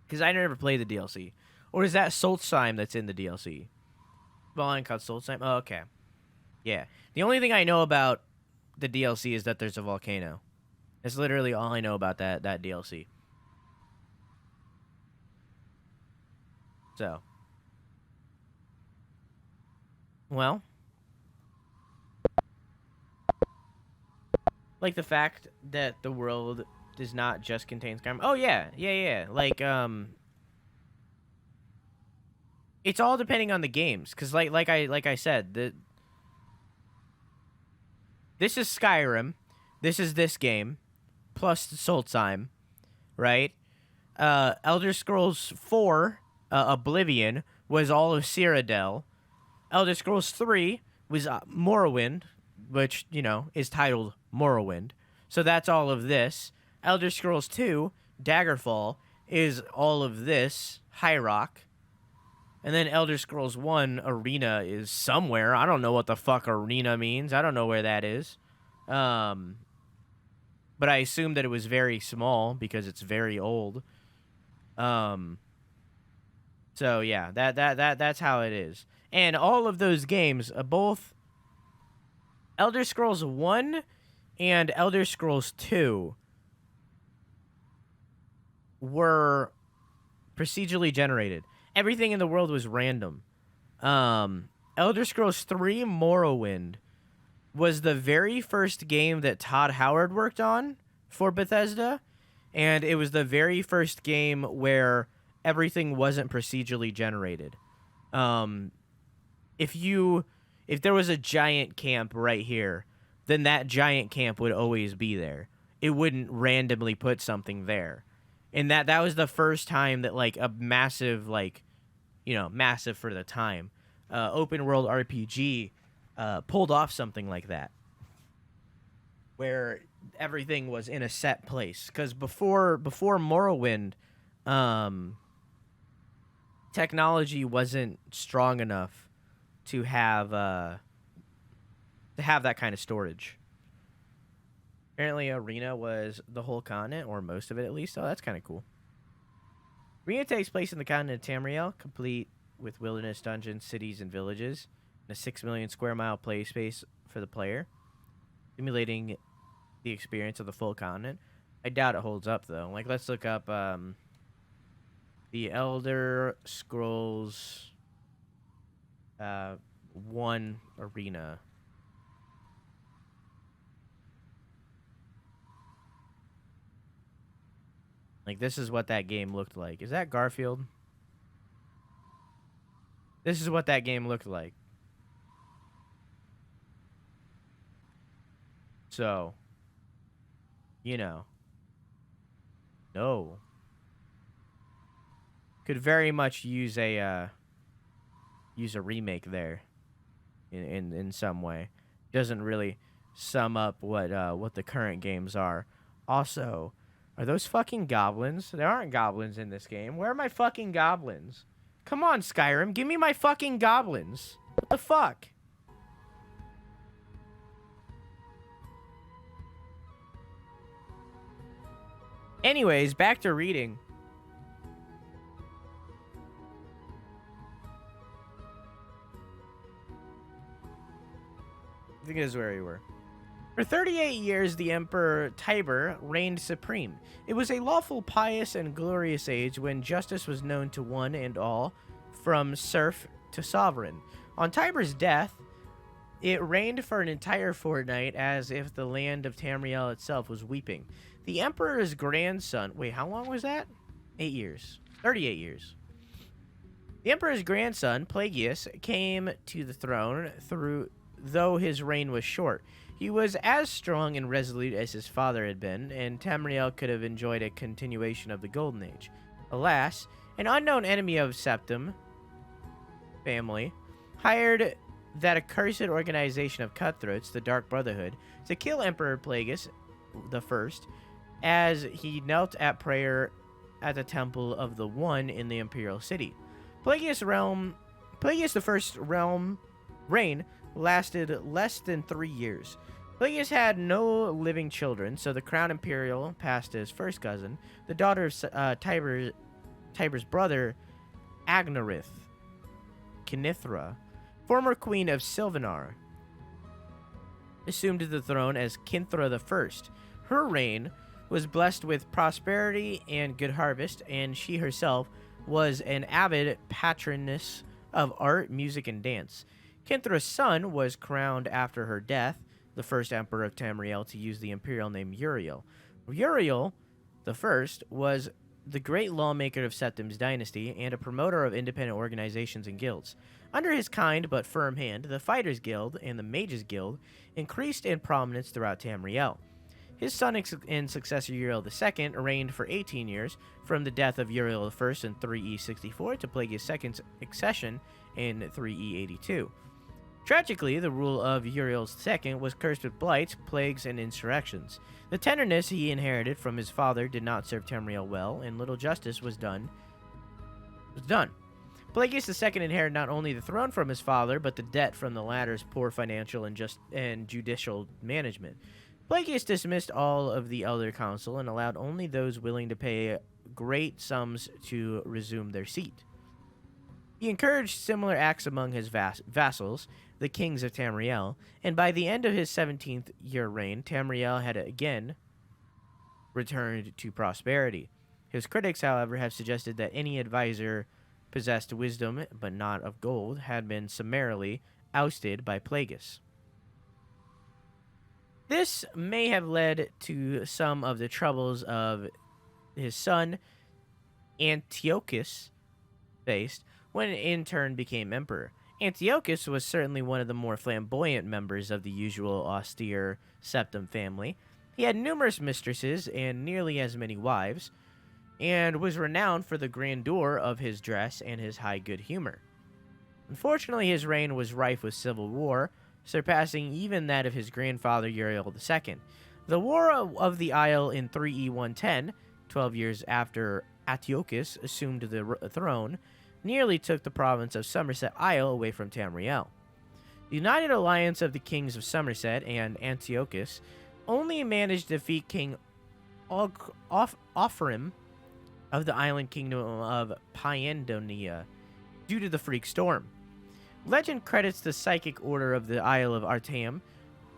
Because I never played the DLC. Or is that Solstheim that's in the DLC? Well, called Solstheim. Oh, okay. Yeah. The only thing I know about the DLC is that there's a volcano. That's literally all I know about that DLC. So. Well. Like the fact that the world does not just contain Skyrim. Oh, yeah. Yeah. Like, it's all depending on the games. Because, like I said, this is Skyrim. This is this game. Plus Solstheim. Right? Elder Scrolls 4... Oblivion was all of Cyrodiil. Elder Scrolls 3 was Morrowind, which, you know, is titled Morrowind. So that's all of this. Elder Scrolls 2, Daggerfall, is all of this, High Rock. And then Elder Scrolls 1, Arena, is somewhere. I don't know what the fuck Arena means. I don't know where that is. But I assume that it was very small because it's very old. So yeah, that's how it is. And all of those games, both Elder Scrolls 1 and Elder Scrolls 2 were procedurally generated. Everything in the world was random. Elder Scrolls 3 Morrowind was the very first game that Todd Howard worked on for Bethesda, and it was the very first game where everything wasn't procedurally generated. If there was a giant camp right here, then that giant camp would always be there. It wouldn't randomly put something there. And that was the first time that, like, a massive, like, you know, massive for the time, open world RPG pulled off something like that, where everything was in a set place. Because before Morrowind, technology wasn't strong enough to have that kind of storage. Apparently, Arena was the whole continent, or most of it at least. Oh, that's kind of cool. Arena takes place in the continent of Tamriel, complete with wilderness dungeons, cities, and villages, and a 6 million square mile play space for the player, simulating the experience of the full continent. I doubt it holds up, though. Like, let's look up the Elder Scrolls one arena. Like, this is what that game looked like. Is that Garfield? This is what that game looked like. So, you know. No. Could very much use a remake there in some way. Doesn't really sum up what the current games are. Also, are those fucking goblins? There aren't goblins in this game. Where are my fucking goblins? Come on, Skyrim, give me my fucking goblins. What the fuck? Anyways, back to reading. I think this is where we were. For 38 years, the Emperor Tiber reigned supreme. It was a lawful, pious, and glorious age when justice was known to one and all, from serf to sovereign. On Tiber's death, it reigned for an entire fortnight as if the land of Tamriel itself was weeping. The Emperor's grandson... Wait, how long was that? 8 years. 38 years. The Emperor's grandson, Plagueis, came to the throne though his reign was short. He was as strong and resolute as his father had been, and Tamriel could have enjoyed a continuation of the Golden Age. Alas, an unknown enemy of Septim family hired that accursed organization of cutthroats, the Dark Brotherhood, to kill Emperor Plagueis I as he knelt at prayer at the Temple of the One in the Imperial City. Plagueis I's reign lasted less than 3 years. Plagueis had no living children, so the Crown Imperial passed to his first cousin, the daughter of Tiber's brother, Agnarith Kinithra, former queen of Silvanar, assumed the throne as Kinthra I. Her reign was blessed with prosperity and good harvest, and she herself was an avid patroness of art, music, and dance. Kinthra's son was crowned after her death, the first emperor of Tamriel to use the imperial name Uriel. Uriel I was the great lawmaker of Septim's dynasty and a promoter of independent organizations and guilds. Under his kind but firm hand, the Fighters Guild and the Mages Guild increased in prominence throughout Tamriel. His son and successor Uriel II reigned for 18 years, from the death of Uriel I in 3E64 to Plagueis II's accession in 3E82. Tragically, the rule of Uriel II was cursed with blights, plagues, and insurrections. The tenderness he inherited from his father did not serve Tamriel well, and little justice was done. Plagueis II inherited not only the throne from his father, but the debt from the latter's poor financial and judicial management. Plagueis dismissed all of the elder council and allowed only those willing to pay great sums to resume their seat. He encouraged similar acts among his vassals, the kings of Tamriel, and by the end of his 17th year reign, Tamriel had again returned to prosperity. His critics, however, have suggested that any advisor possessed wisdom, but not of gold, had been summarily ousted by Plagueis. This may have led to some of the troubles of his son Antiochus faced when it in turn became emperor. Antiochus was certainly one of the more flamboyant members of the usual austere Septim family. He had numerous mistresses and nearly as many wives, and was renowned for the grandeur of his dress and his high good humor. Unfortunately, his reign was rife with civil war, surpassing even that of his grandfather Uriel II. The War of the Isle in 3E110, 12 years after Antiochus assumed the throne, nearly took the province of Somerset Isle away from Tamriel. The United Alliance of the Kings of Somerset and Antiochus only managed to defeat King Offarim of the island kingdom of Pyandonia due to the freak storm. Legend credits the psychic order of the Isle of Artaeum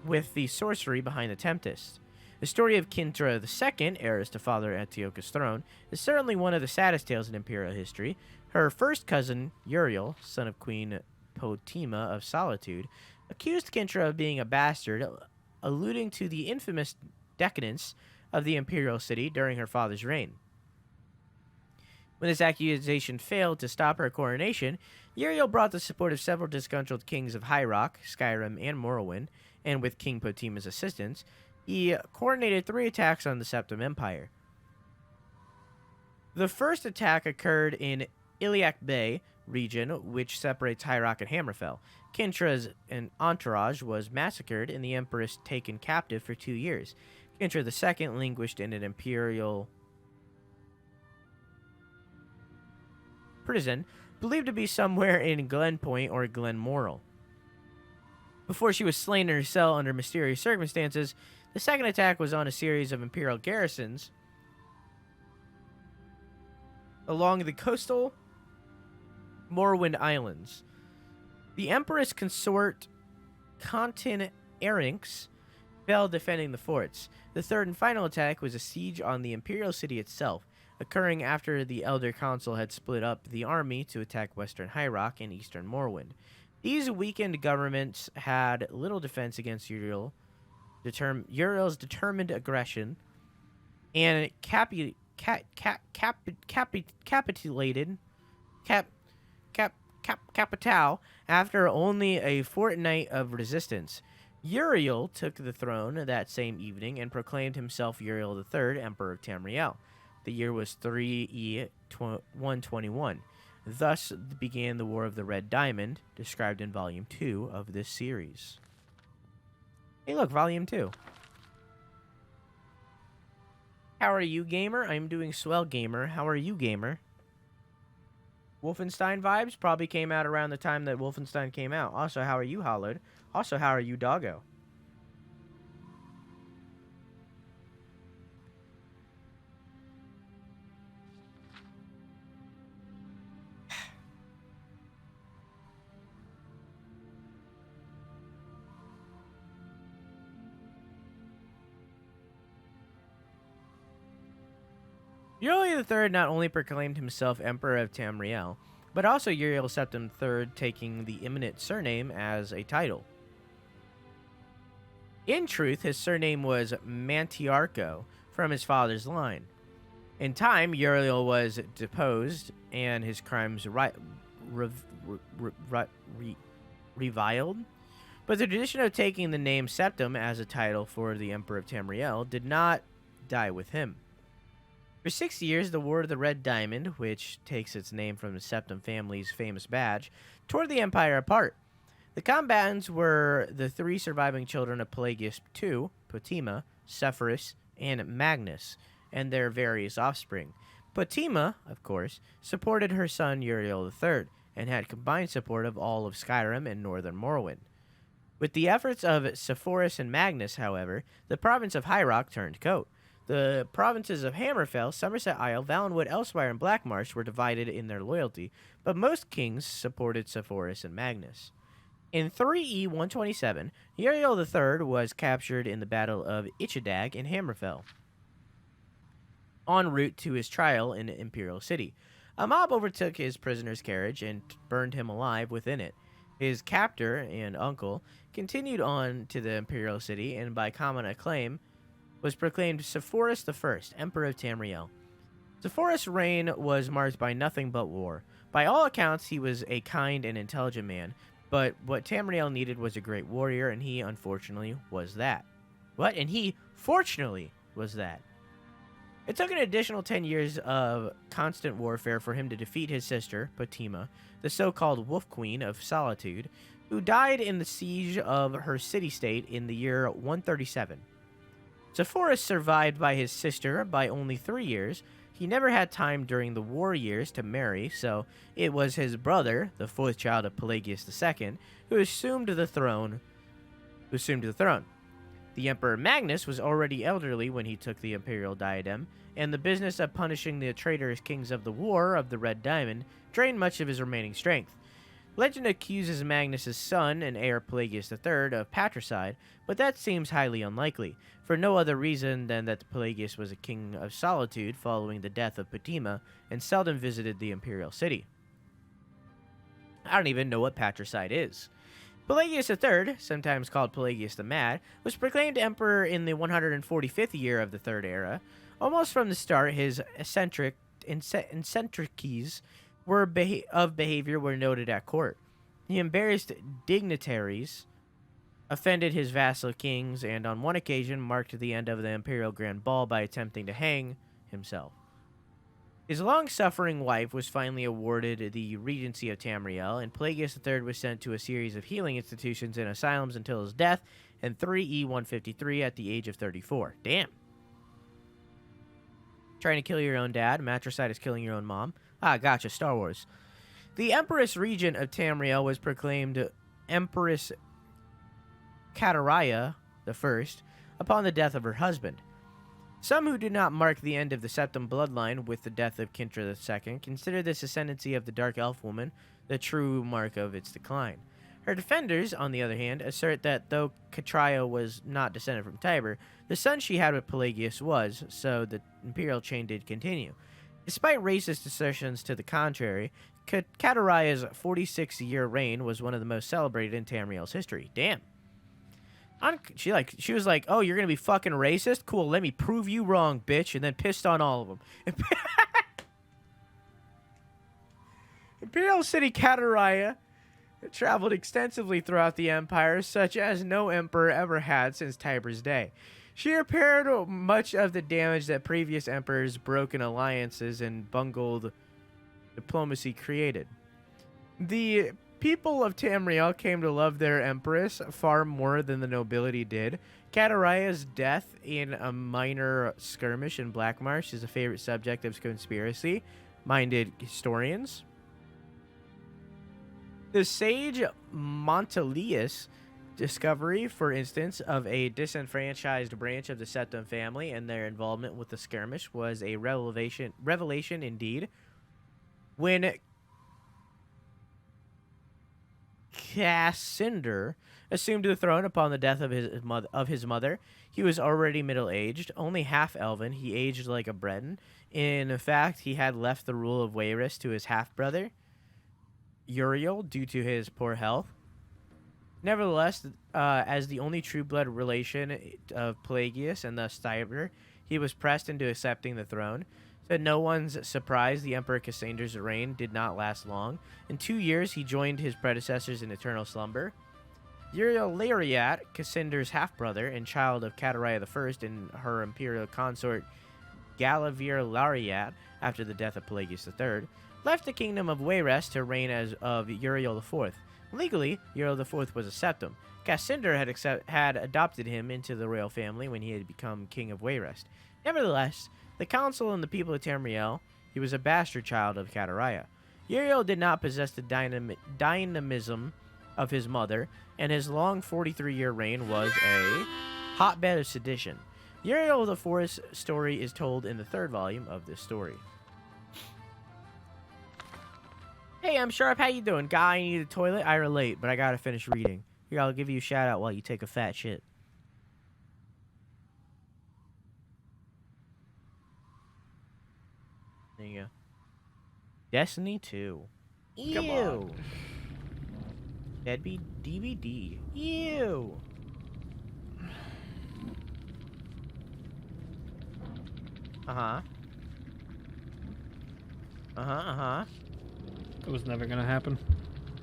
with the sorcery behind the Tempest. The story of Kinthra II, heiress to Father Antiochus' throne, is certainly one of the saddest tales in Imperial history. Her first cousin, Uriel, son of Queen Pahpter'a of Solitude, accused Kintra of being a bastard, alluding to the infamous decadence of the imperial city during her father's reign. When this accusation failed to stop her coronation, Uriel brought the support of several disgruntled kings of High Rock, Skyrim, and Morrowind, and with King Pahpter'a's assistance, he coordinated 3 attacks on the Septim Empire. The first attack occurred in Iliac Bay region, which separates High Rock and Hammerfell. Kintra's entourage was massacred and the Empress taken captive for 2 years. Kintra II languished in an imperial prison, believed to be somewhere in Glenpoint or Glenmoral. Before she was slain in her cell under mysterious circumstances, the second attack was on a series of imperial garrisons along the coastal Morrowind Islands. The Empress consort Contin Erinx fell defending the forts. The third and final attack was a siege on the imperial city itself, occurring after the Elder Council had split up the army to attack western High Rock and eastern Morrowind. These weakened governments had little defense against Uriel's determined aggression, and capitulated Capital after only a fortnight of resistance. Uriel took the throne that same evening and proclaimed himself Uriel III, Emperor of Tamriel. The year was 3E 121. Thus began the War of the Red Diamond, described in Volume 2 of this series. Hey look, Volume 2. How are you, gamer? I'm doing swell, gamer. How are you, gamer? Wolfenstein vibes probably came out around the time that Wolfenstein came out. Also, how are you, Hollowed? Also, how are you, Doggo? Uriel III not only proclaimed himself Emperor of Tamriel, but also Uriel Septim III taking the eminent surname as a title. In truth, his surname was Mantiarco, from his father's line. In time, Uriel was deposed and his crimes reviled, but the tradition of taking the name Septim as a title for the Emperor of Tamriel did not die with him. For 6 years, the War of the Red Diamond, which takes its name from the Septim family's famous badge, tore the Empire apart. The combatants were the 3 surviving children of Pelagius II, Pahpter'a, Sepphoris, and Magnus, and their various offspring. Pahpter'a, of course, supported her son Uriel III, and had combined support of all of Skyrim and northern Morrowind. With the efforts of Sepphoris and Magnus, however, the province of High Rock turned coat. The provinces of Hammerfell, Somerset Isle, Valenwood, Elsewhere, and Blackmarsh were divided in their loyalty, but most kings supported Sepphoris and Magnus. In 3E 127, Uriel III was captured in the Battle of Ichadag in Hammerfell, en route to his trial in the Imperial City. A mob overtook his prisoner's carriage and burned him alive within it. His captor and uncle continued on to the Imperial City, and by common acclaim, was proclaimed Sepphoris I, Emperor of Tamriel. Sepphoris' reign was marked by nothing but war. By all accounts, he was a kind and intelligent man, but what Tamriel needed was a great warrior, and he, unfortunately, was that. Fortunately, was that. It took an additional 10 years of constant warfare for him to defeat his sister, Pahpter'a, the so-called Wolf Queen of Solitude, who died in the siege of her city-state in the year 137. Sepphoris survived by his sister by only 3 years. He never had time during the war years to marry, so it was his brother, the 4th child of Pelagius II, who assumed the throne. The Emperor Magnus was already elderly when he took the imperial diadem, and the business of punishing the traitorous kings of the War of the Red Diamond drained much of his remaining strength. Legend accuses Magnus' son and heir Pelagius III of patricide, but that seems highly unlikely, for no other reason than that Pelagius was a king of solitude following the death of Pahpter'a and seldom visited the imperial city. I don't even know what patricide is. Pelagius III, sometimes called Pelagius the Mad, was proclaimed emperor in the 145th year of the Third Era. Almost from the start, his eccentricities of behavior were noted at court. He embarrassed dignitaries, offended his vassal kings, and on one occasion marked the end of the imperial grand ball by attempting to hang himself. His long-suffering wife was finally awarded the regency of Tamriel, and Pelagius III was sent to a series of healing institutions and asylums until his death in 3E153 at the age of 34. Damn. Trying to kill your own dad. Matricide is killing your own mom. Ah, gotcha. Star Wars. The Empress Regent of Tamriel was proclaimed Empress Pahpter'a I upon the death of her husband. Some who do not mark the end of the Septim bloodline with the death of Kintra II consider this ascendancy of the Dark Elf woman the true mark of its decline. Her defenders, on the other hand, assert that though Catraia was not descended from Tiber, the son she had with Pelagius was, so the imperial chain did continue. Despite racist assertions to the contrary, Cataraia's 46-year reign was one of the most celebrated in Tamriel's history. Damn. She was like, oh, you're gonna be fucking racist? Cool, let me prove you wrong, bitch, and then pissed on all of them. Imperial city Cataraia traveled extensively throughout the empire, such as no emperor ever had since Tiber's day. She repaired much of the damage that previous emperors' broken alliances and bungled diplomacy created. The people of Tamriel came to love their empress far more than the nobility did. Cataraia's death in a minor skirmish in Blackmarsh is a favorite subject of conspiracy-minded historians. The sage Montelius' discovery, for instance, of a disenfranchised branch of the Septim family and their involvement with the skirmish was a revelation indeed. When Cassinder assumed the throne upon the death of his mother, he was already middle-aged, only half-elven. He aged like a Breton. In fact, he had left the rule of Wayrest to his half-brother, Uriel, due to his poor health. Nevertheless, as the only true-blood relation of Pelagius and thus Tiber, he was pressed into accepting the throne. To no one's surprise, the Emperor Cassinder's reign did not last long. In 2 years, he joined his predecessors in eternal slumber. Uriel Lariat, Cassinder's half-brother and child of Cataraia I and her imperial consort Galavir Lariat, after the death of Pelagius III, left the kingdom of Wayrest to reign as of Uriel IV. Legally, Uriel IV was a septim. Cassinder had adopted him into the royal family when he had become king of Wayrest. Nevertheless, the council and the people of Tamriel, he was a bastard child of Cataraia. Uriel did not possess the dynamism of his mother, and his long 43-year reign was a hotbed of sedition. Uriel IV's story is told in the 3rd volume of this story. Hey, I'm Sharp. How you doing? Guy, I need a toilet? I relate, but I gotta finish reading. Here, I'll give you a shout-out while you take a fat shit. There you go. Destiny 2. Ew. Come on. Deadbeat DVD. Ew. Uh-huh. It was never gonna happen.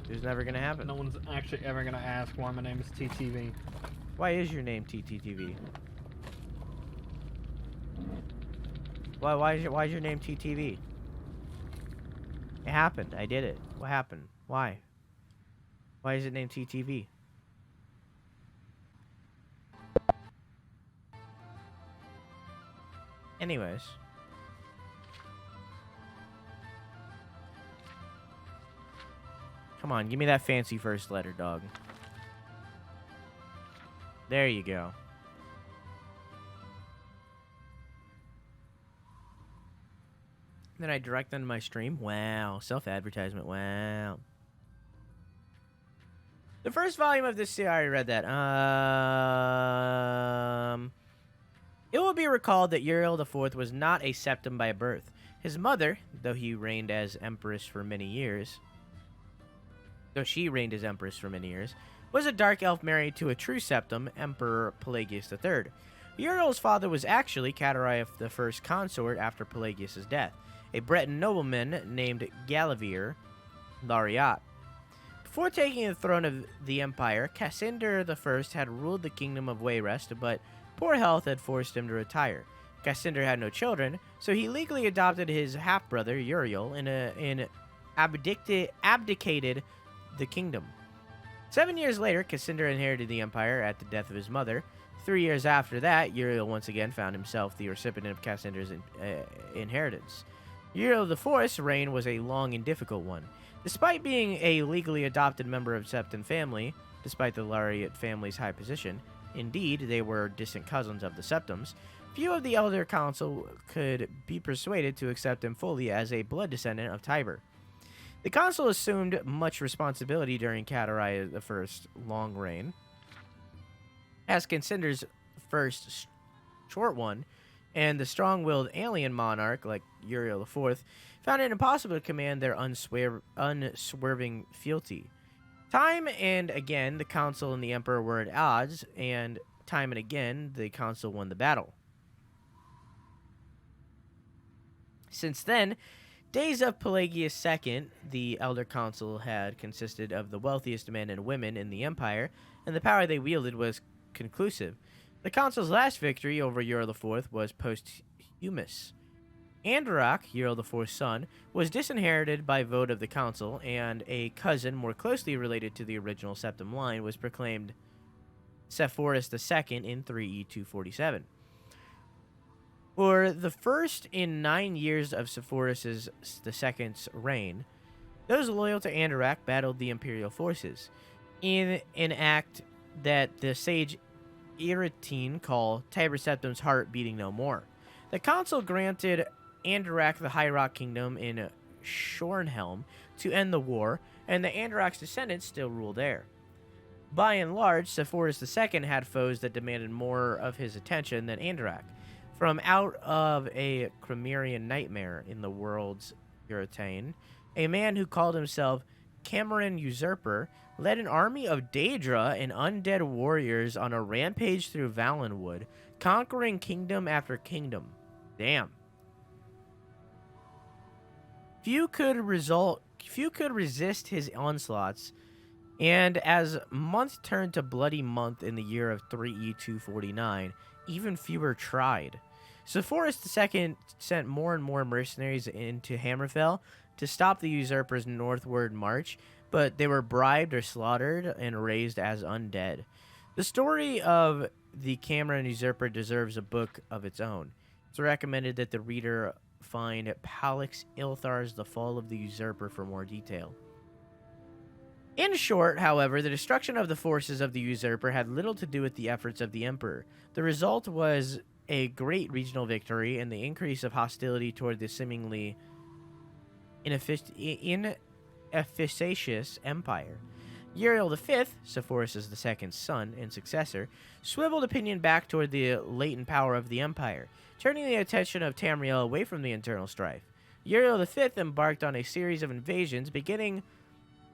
It was never gonna happen. No one's actually ever gonna ask why my name is TTV. Why is your name TTTV? Why is your name TTV? It happened. I did it. What happened? Why? Why is it named TTV? Anyways. Come on, give me that fancy first letter, dog. There you go. Then I direct them to my stream. Wow. Self-advertisement. Wow. The first volume of this series, I already read that. It will be recalled that Uriel IV was not a septim by birth. His mother, though he reigned as empress for many years, though she reigned as empress for many years, was a dark elf married to a true septum, Emperor Pelagius III. Uriel's father was actually Catariah I's consort after Pelagius' death, a Breton nobleman named Galavir Lariat. Before taking the throne of the empire, Cassander I had ruled the kingdom of Wayrest, but poor health had forced him to retire. Cassander had no children, so he legally adopted his half-brother Uriel and abdicated the kingdom. 7 years later, Cassander inherited the empire at the death of his mother. 3 years after that, Uriel once again found himself the recipient of Cassander's inheritance. Uriel IV's reign was a long and difficult one. Despite being a legally adopted member of Septon family, despite the Lariat family's high position, indeed, they were distant cousins of the Septums, few of the elder council could be persuaded to accept him fully as a blood descendant of Tiber. The council assumed much responsibility during Catariah I's long reign, as Cassander's first short one, and the strong-willed alien monarch, like Uriel IV, found it impossible to command their unswerving fealty. Time and again, the council and the emperor were at odds, and time and again, the council won the battle. Since then, days of Pelagius II, the elder council had consisted of the wealthiest men and women in the empire, and the power they wielded was conclusive. The council's last victory over Uriel IV was posthumous. Androrak, Uriel IV's son, was disinherited by vote of the council, and a cousin more closely related to the original septum line was proclaimed Sepphoris II in 3E247. For the first in 9 years of Sepphoris II's reign, those loyal to Androrak battled the Imperial forces, in an act that the sage Iritine call Tiber Septum's heart beating no more. The council granted Androrak the High Rock Kingdom in Shornhelm to end the war, and the Androrak's descendants still rule there. By and large, Sepphoris II had foes that demanded more of his attention than Androrak. From out of a Cimmerian nightmare in the world's Eurytane, a man who called himself Cameron Usurper led an army of Daedra and undead warriors on a rampage through Valenwood, conquering kingdom after kingdom. Damn. Few could resist his onslaughts, and as month turned to bloody month in the year of 3E249, even fewer tried. Sepphoris II sent more and more mercenaries into Hammerfell to stop the usurper's northward march, but they were bribed or slaughtered and raised as undead. The story of the Cameron usurper deserves a book of its own. It's recommended that the reader find Palix Ilthar's The Fall of the Usurper for more detail. In short, however, the destruction of the forces of the usurper had little to do with the efforts of the emperor. The result was a great regional victory and the increase of hostility toward the seemingly inefficacious empire. Uriel V, Sepphoris II's son and successor, swiveled opinion back toward the latent power of the empire, turning the attention of Tamriel away from the internal strife. Uriel V embarked on a series of invasions beginning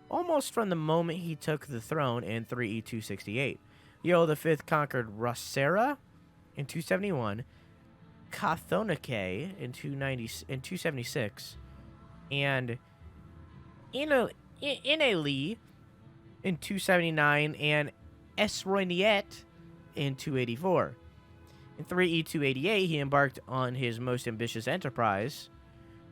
almost from the moment he took the throne in 3E268. Uriel V conquered Rossera in 271, Kathonike in 276, and Ineli in 279, and Esroiniet in 284. In 3E288, he embarked on his most ambitious enterprise,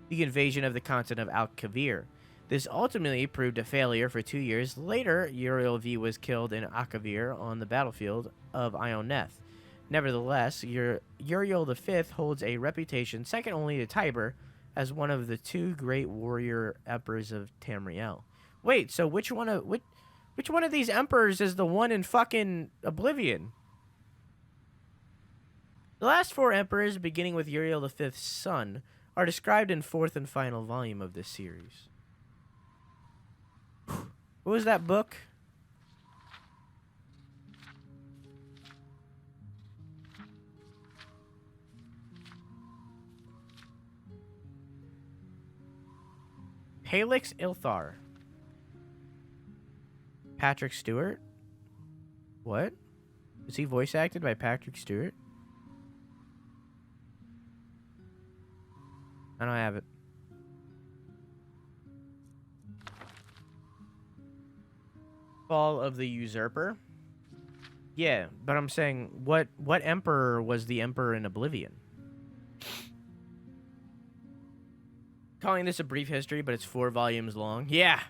the invasion of the continent of Al-Kavir. This ultimately proved a failure. For 2 years later, Uriel V was killed in Akavir on the battlefield of Ioneth. Nevertheless, Uriel V holds a reputation second only to Tiber as one of the two great warrior emperors of Tamriel. Wait, so which one of these emperors is the one in fucking Oblivion? The last four emperors, beginning with Uriel V's son, are described in fourth and final volume of this series. What was that book? Palix Ilthar. Patrick Stewart? What? Is he voice acted by Patrick Stewart? I don't have it. Fall of the Usurper? Yeah, but I'm saying, what emperor was the emperor in Oblivion? Calling this a brief history, but it's 4 volumes long. Yeah!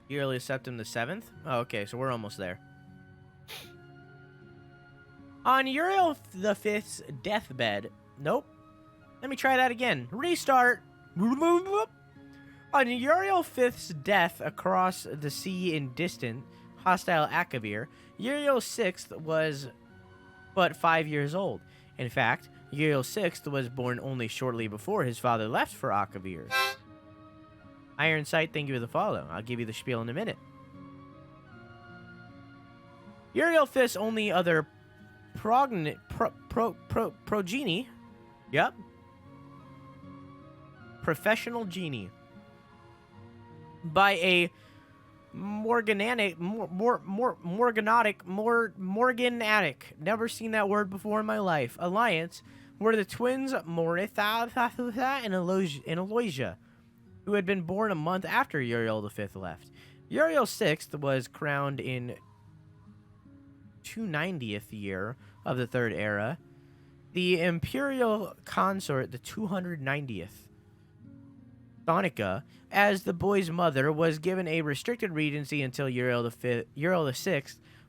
Yearly Septim the 7th? Oh, okay, so we're almost there. On Uriel the 5th's deathbed... Nope. Let me try that again. Restart. On Uriel 5th's death across the sea in distant, hostile Akavir, Uriel 6th was but 5 years old. In fact, Uriel 6th was born only shortly before his father left for Akavir. Iron Sight, thank you for the follow. I'll give you the spiel in a minute. Uriel 5th's only other progeny... Yep. Professional genie. By a morganatic... Morganatic. Never seen that word before in my life. Alliance, were the twins Moritha and Eloisia, who had been born a month after Uriel V left. Uriel VI was crowned in 290th year of the Third Era. The Imperial consort, the 290th. Thonica, as the boy's mother, was given a restricted regency until Uriel VI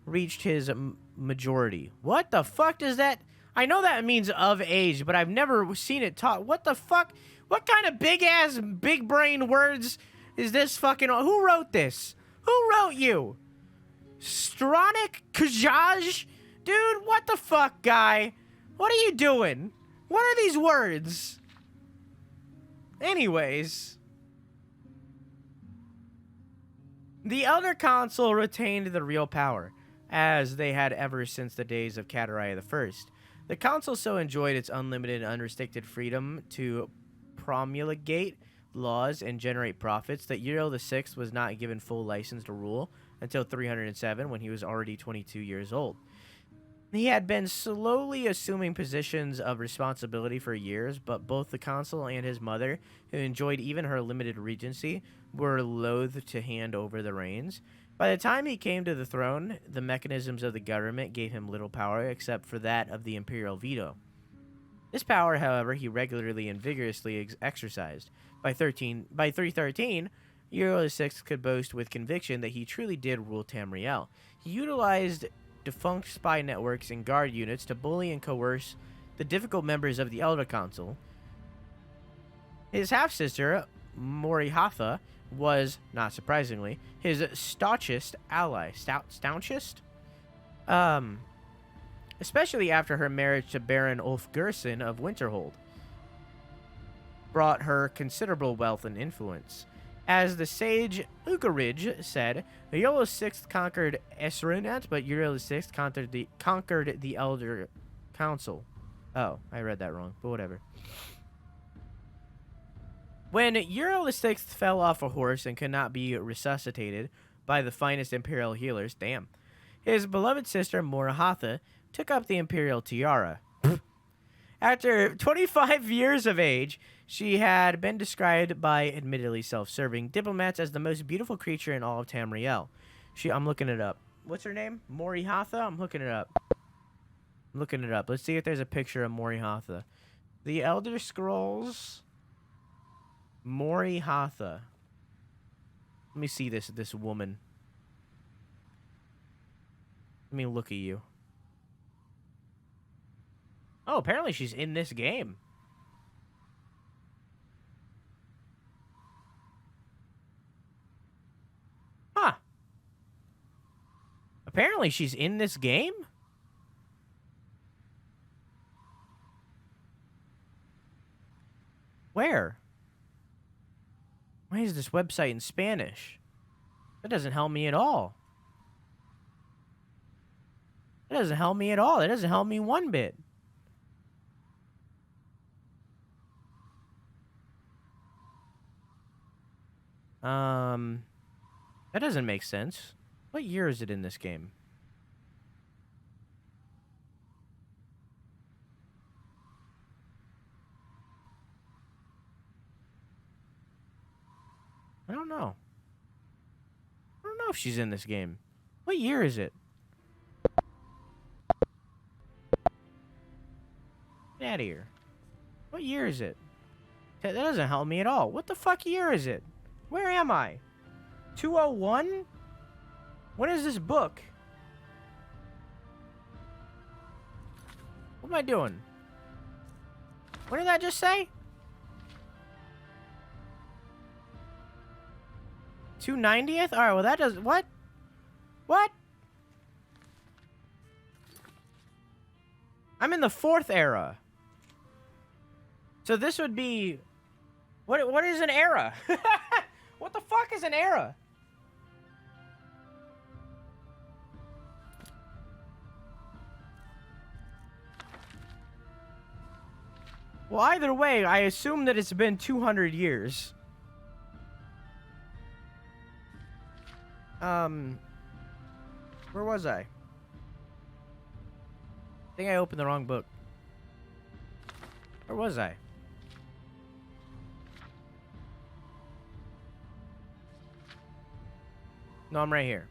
reached his majority. What the fuck does that... I know that means of age, but I've never seen it taught. What the fuck... What kind of big-ass, big-brain words is this fucking... Who wrote this? Who wrote you? Stronic Kajaj? Dude, what the fuck, guy? What are you doing? What are these words? Anyways. The Elder Council retained the real power, as they had ever since the days of Kataraya I. The Council so enjoyed its unlimited and unrestricted freedom to promulgate laws and generate profits that Uriel VI was not given full license to rule until 307, when he was already 22 years old. He had been slowly assuming positions of responsibility for years, but both the consul and his mother, who enjoyed even her limited regency, were loath to hand over the reins. By the time he came to the throne, the mechanisms of the government gave him little power except for that of the imperial veto. This power, however, he regularly and vigorously exercised. By 313, Uriel VI could boast with conviction that he truly did rule Tamriel. He utilized defunct spy networks and guard units to bully and coerce the difficult members of the Elder Council. His half-sister, Morihatha, was, not surprisingly, his staunchest ally. Staunchest? Especially after her marriage to Baron Ulfgerson of Winterhold, brought her considerable wealth and influence. As the sage Ugaridge said, Uriel VI conquered Esrunet, but Uriel VI conquered the Elder Council. Oh, I read that wrong, but whatever. When Uriel VI fell off a horse and could not be resuscitated by the finest imperial healers, damn, his beloved sister Morihatha took up the imperial tiara. After 25 years of age, she had been described by admittedly self-serving diplomats as the most beautiful creature in all of Tamriel. I'm looking it up. What's her name? Morihatha? I'm looking it up. Let's see if there's a picture of Morihatha. The Elder Scrolls. Morihatha. Let me see this woman. Let me look at you. Oh, apparently she's in this game. Huh. Apparently she's in this game? Where? Why is this website in Spanish? That doesn't help me at all. That doesn't help me at all. It doesn't help me one bit. That doesn't make sense. What year is it in this game? I don't know. I don't know if she's in this game. What year is it? Get out of here. What year is it? That doesn't help me at all. What the fuck year is it? Where am I? 201? What is this book? What am I doing? What did that just say? 290th? Alright, well that does... What? What? I'm in the 4th era. So this would be... What is an era? What the fuck is an era? Well, either way, I assume that it's been 200 years. Where was I? I think I opened the wrong book. Where was I? No, I'm right here.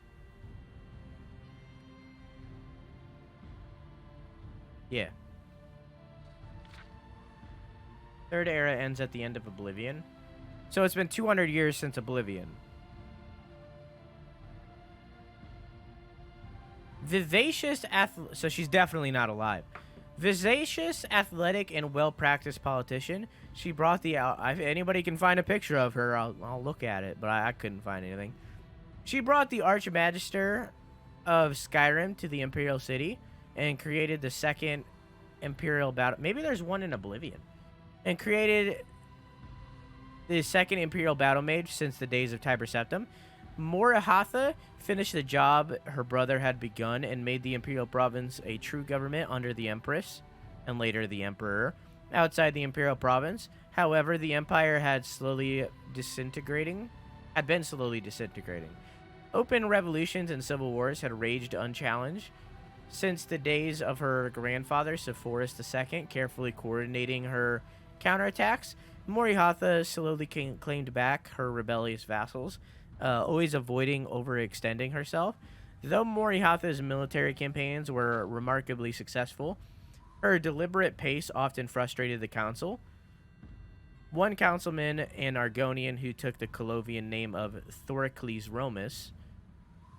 Yeah. Third era ends at the end of Oblivion. So it's been 200 years since Oblivion. Vivacious so she's definitely not alive. Vivacious, athletic, and well-practiced politician. She brought the if anybody can find a picture of her, I'll look at it, but I couldn't find anything. She brought the Archmagister of Skyrim to the Imperial City and created the second Imperial battle. Maybe there's one in Oblivion. And created the second Imperial battle mage since the days of Tiber Septim. Morihatha finished the job her brother had begun and made the Imperial province a true government under the Empress and later the Emperor outside the Imperial province. However, the Empire had been slowly disintegrating. Open revolutions and civil wars had raged unchallenged since the days of her grandfather, Sepphoris II, carefully coordinating her counterattacks. Morihatha slowly claimed back her rebellious vassals, always avoiding overextending herself. Though Morihatha's military campaigns were remarkably successful, her deliberate pace often frustrated the council. One councilman, an Argonian who took the Colovian name of Thoricles Romus,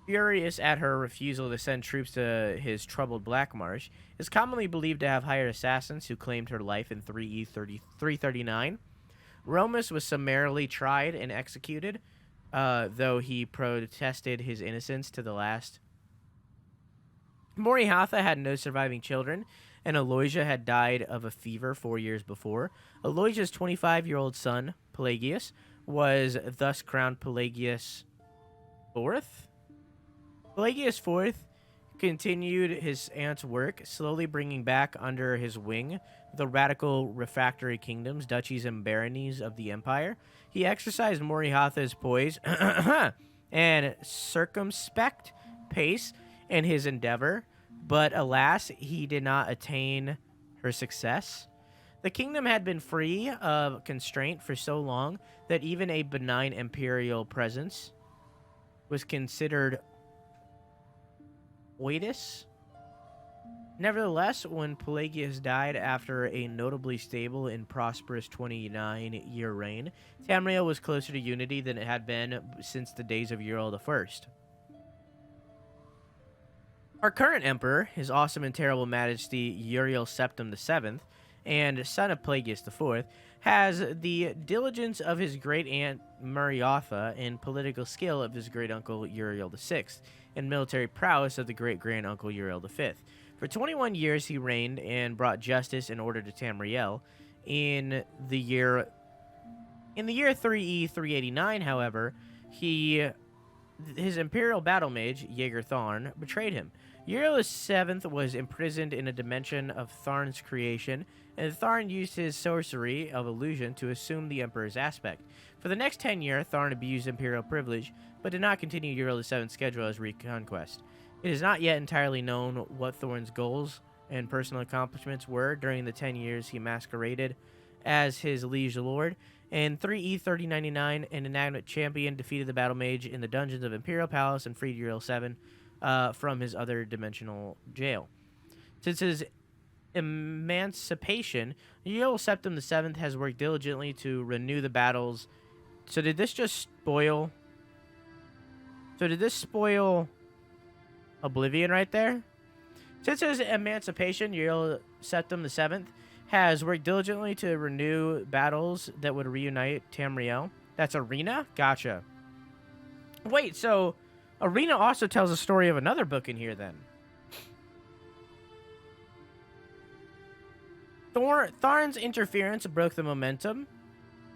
furious at her refusal to send troops to his troubled Black Marsh, is commonly believed to have hired assassins who claimed her life in 339. Romus was summarily tried and executed, though he protested his innocence to the last. Morihatha had no surviving children, and Aloysia had died of a fever 4 years before. Aloysia's 25-year-old son, Pelagius, was thus crowned Pelagius IV. Pelagius IV continued his aunt's work, slowly bringing back under his wing the radical refractory kingdoms, duchies, and baronies of the empire. He exercised Morihatha's poise and circumspect pace in his endeavor, but alas, he did not attain her success. The kingdom had been free of constraint for so long that even a benign imperial presence was considered oidous. Nevertheless, when Pelagius died after a notably stable and prosperous 29-year reign, Tamriel was closer to unity than it had been since the days of Uriel I. Our current emperor, His Awesome and Terrible Majesty Uriel Septim VII, and son of Pelagius IV, has the diligence of his great aunt Morihatha and political skill of his great uncle Uriel VI, and military prowess of the great grand uncle Uriel V. For 21 years he reigned and brought justice and order to Tamriel. In the year 3E 389, however, he his Imperial battle mage, Jaeger Tharn, betrayed him. Uriel VII was imprisoned in a dimension of Tharn's creation, and Tharn used his sorcery of illusion to assume the Emperor's aspect. For the next 10 years, Tharn abused Imperial privilege, but did not continue Uriel VII's schedule as reconquest. It is not yet entirely known what Thorn's goals and personal accomplishments were during the 10 years he masqueraded as his liege lord. In 3E3099, an inanimate champion defeated the battle mage in the dungeons of Imperial Palace and freed Uriel VII from his other dimensional jail. Since his emancipation, Uriel Septim VII has worked diligently to renew the battles. So did this just spoil? So did this spoil Oblivion right there? Since his emancipation, Uriel Septim VII has worked diligently to renew battles that would reunite Tamriel. That's Arena? Gotcha. Wait, so Arena also tells a story of another book in here then. Tharn's interference broke the momentum.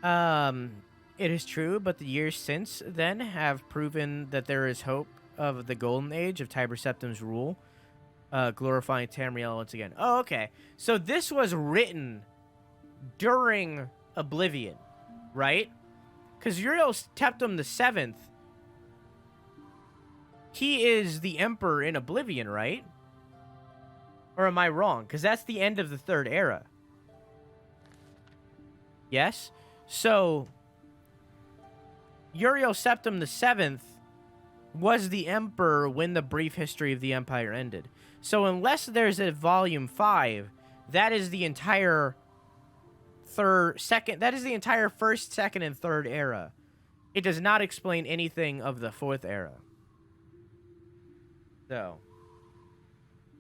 It is true, but the years since then have proven that there is hope of the golden age of Tiber Septim's rule, glorifying Tamriel once again. Oh, okay. So this was written during Oblivion, right? Because Uriel Septim VII, he is the Emperor in Oblivion, right? Or am I wrong? Because that's the end of the Third Era. Yes? So, Uriel Septim VII was the Emperor when the brief history of the Empire ended. So unless there's a Volume 5, that is the entire first, second, and third era. It does not explain anything of the fourth era. So,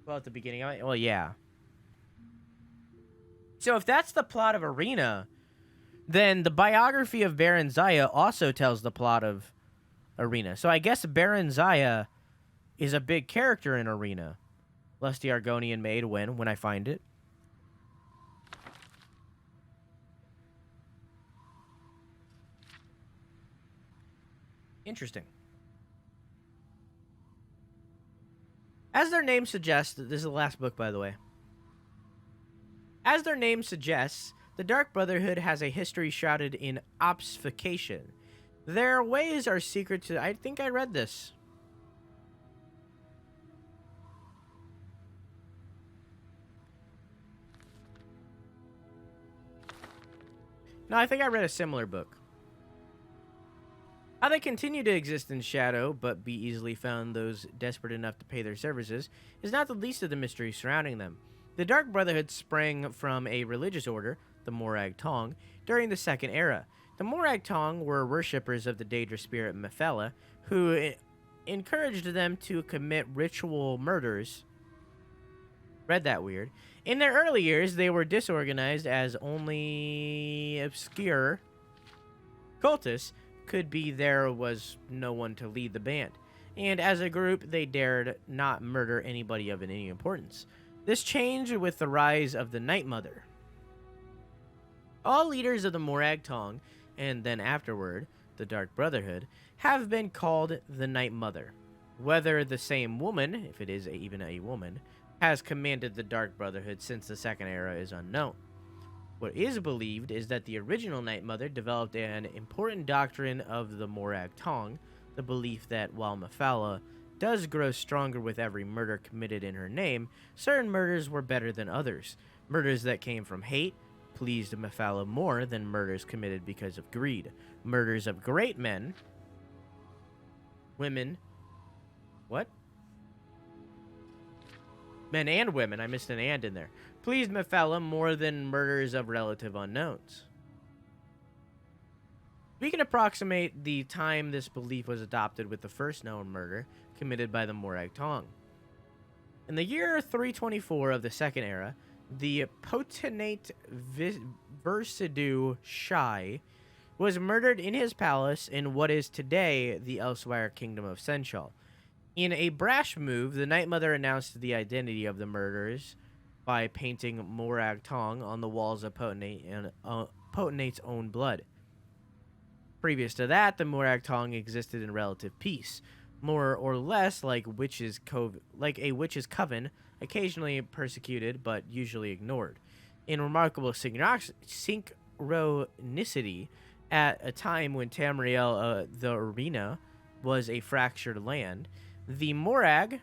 well, at the beginning, well, yeah. So if that's the plot of Arena, then the biography of Baron Zaya also tells the plot of Arena. So I guess Baron Zaya is a big character in Arena. Lusty Argonian Maid when I find it. Interesting. As their name suggests, this is the last book, by the way. As their name suggests, the Dark Brotherhood has a history shrouded in obfuscation. Their ways are secret to... I think I read this. No, I think I read a similar book. How they continue to exist in shadow, but be easily found those desperate enough to pay their services, is not the least of the mysteries surrounding them. The Dark Brotherhood sprang from a religious order, the Morag Tong, during the Second Era. The Morag Tong were worshippers of the Daedra spirit Mephala, who encouraged them to commit ritual murders. Read that weird. In their early years, they were disorganized as only obscure cultists could be. There was no one to lead the band. And as a group, they dared not murder anybody of any importance. This changed with the rise of the Night Mother. All leaders of the Morag Tong, and then afterward, the Dark Brotherhood, have been called the Night Mother. Whether the same woman, if it is even a woman, has commanded the Dark Brotherhood since the Second Era is unknown. What is believed is that the original Night Mother developed an important doctrine of the Morag Tong, the belief that while Mephala does grow stronger with every murder committed in her name, certain murders were better than others. Murders that came from hate pleased Mephala more than murders committed because of greed. Murders of great men, women, what? Men and women, I missed an and in there, pleased Mephala more than murders of relative unknowns. We can approximate the time this belief was adopted with the first known murder committed by the Morag Tong. In the year 324 of the Second Era, the potentate Versidu Shai was murdered in his palace in what is today the Elsewhere Kingdom of Senchal. In a brash move, the Night Mother announced the identity of the murderers by painting Morag Tong on the walls of Potentate's own blood. Previous to that, the Morag Tong existed in relative peace, more or less like a witch's coven, occasionally persecuted but usually ignored. In remarkable synchronicity, at a time when Tamriel, the arena, was a fractured land, the Morag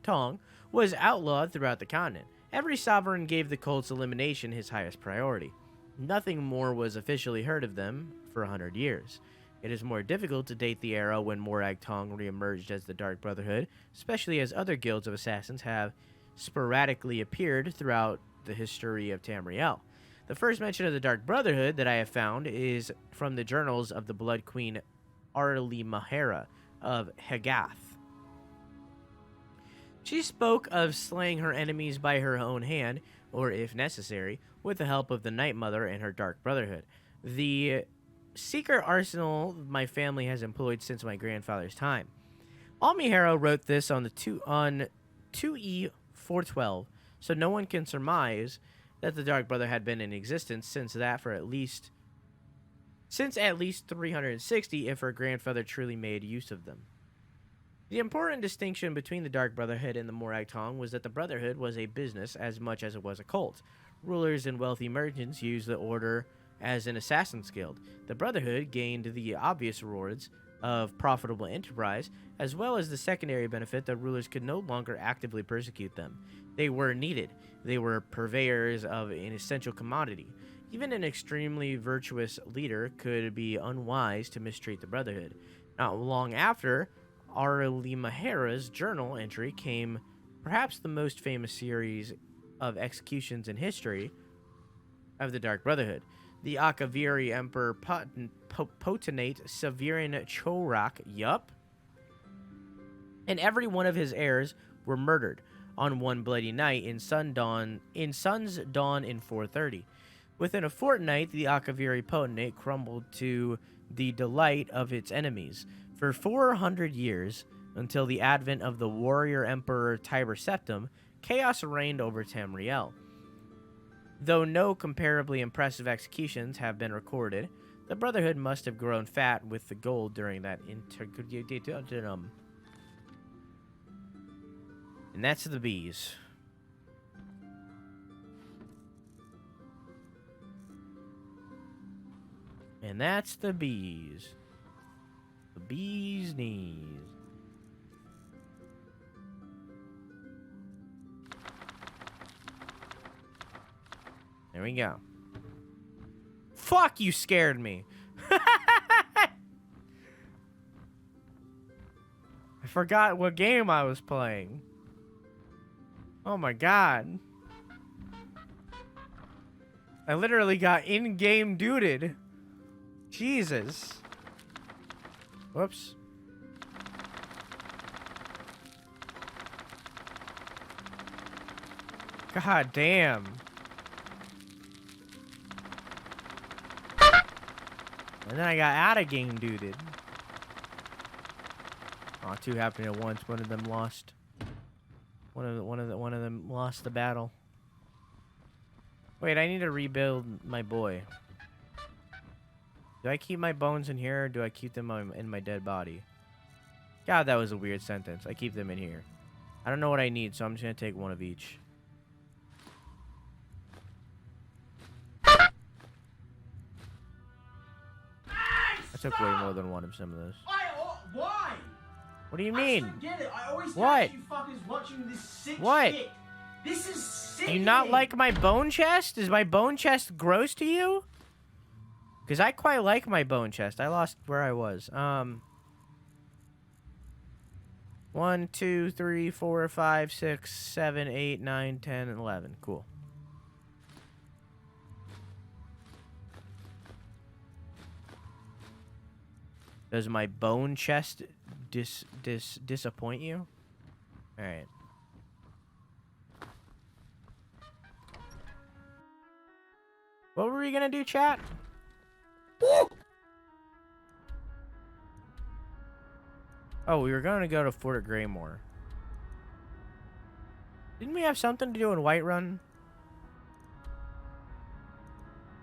Tong was outlawed throughout the continent. Every sovereign gave the cult's elimination his highest priority. Nothing more was officially heard of them for 100 years. It is more difficult to date the era when Morag Tong reemerged as the Dark Brotherhood, especially as other guilds of assassins have sporadically appeared throughout the history of Tamriel. The first mention of the Dark Brotherhood that I have found is from the journals of the Blood Queen Arlimahera of Hegath. She spoke of slaying her enemies by her own hand, or if necessary, with the help of the Night Mother and her Dark Brotherhood. The secret arsenal my family has employed since my grandfather's time. Almihero wrote this on 2E412, so no one can surmise that the Dark Brother had been in existence since at least 360 if her grandfather truly made use of them. The important distinction between the Dark Brotherhood and the Morag Tong was that the Brotherhood was a business as much as it was a cult. Rulers and wealthy merchants used the order as an assassin's guild. The Brotherhood gained the obvious rewards of profitable enterprise, as well as the secondary benefit that rulers could no longer actively persecute them. They were needed. They were purveyors of an essential commodity. Even an extremely virtuous leader could be unwise to mistreat the Brotherhood. Not long after Arlimahera's journal entry came perhaps the most famous series of executions in history of the Dark Brotherhood. The Akaviri Emperor Potenate Severin Chorak, and every one of his heirs were murdered on one bloody night in sun's dawn in 430. Within a fortnight, the Akaviri Potenate crumbled to the delight of its enemies. For 400 years, until the advent of the warrior emperor Tiber Septim, chaos reigned over Tamriel. Though no comparably impressive executions have been recorded, the Brotherhood must have grown fat with the gold during that interim. And that's the bees. And that's the bees. The bee's knees. There we go. Fuck, you scared me. I forgot what game I was playing. Oh my god. I literally got in-game duded. Jesus. Whoops. God damn. And then I got out of game duded. Oh, two happened at once. One of them lost. One of them lost the battle. Wait, I need to rebuild my boy. Do I keep my bones in here, or do I keep them in my dead body? God, that was a weird sentence. I keep them in here. I don't know what I need, so I'm just gonna take one of each. I took way more than one of some of those. Why? What do you mean? I just don't get it. I always What? catch you fuckers watching this sick What? shit. This is sick. Do you not like my bone chest? Is my bone chest gross to you? Because I quite like my bone chest. I lost where I was. 1, 2, 3, 4, 5, 6, 7, 8, 9, 10, and 11. Cool. Does my bone chest disappoint you? All right. What were we gonna do, chat? Oh, we were gonna go to Fort Greymore. Didn't we have something to do in Whiterun?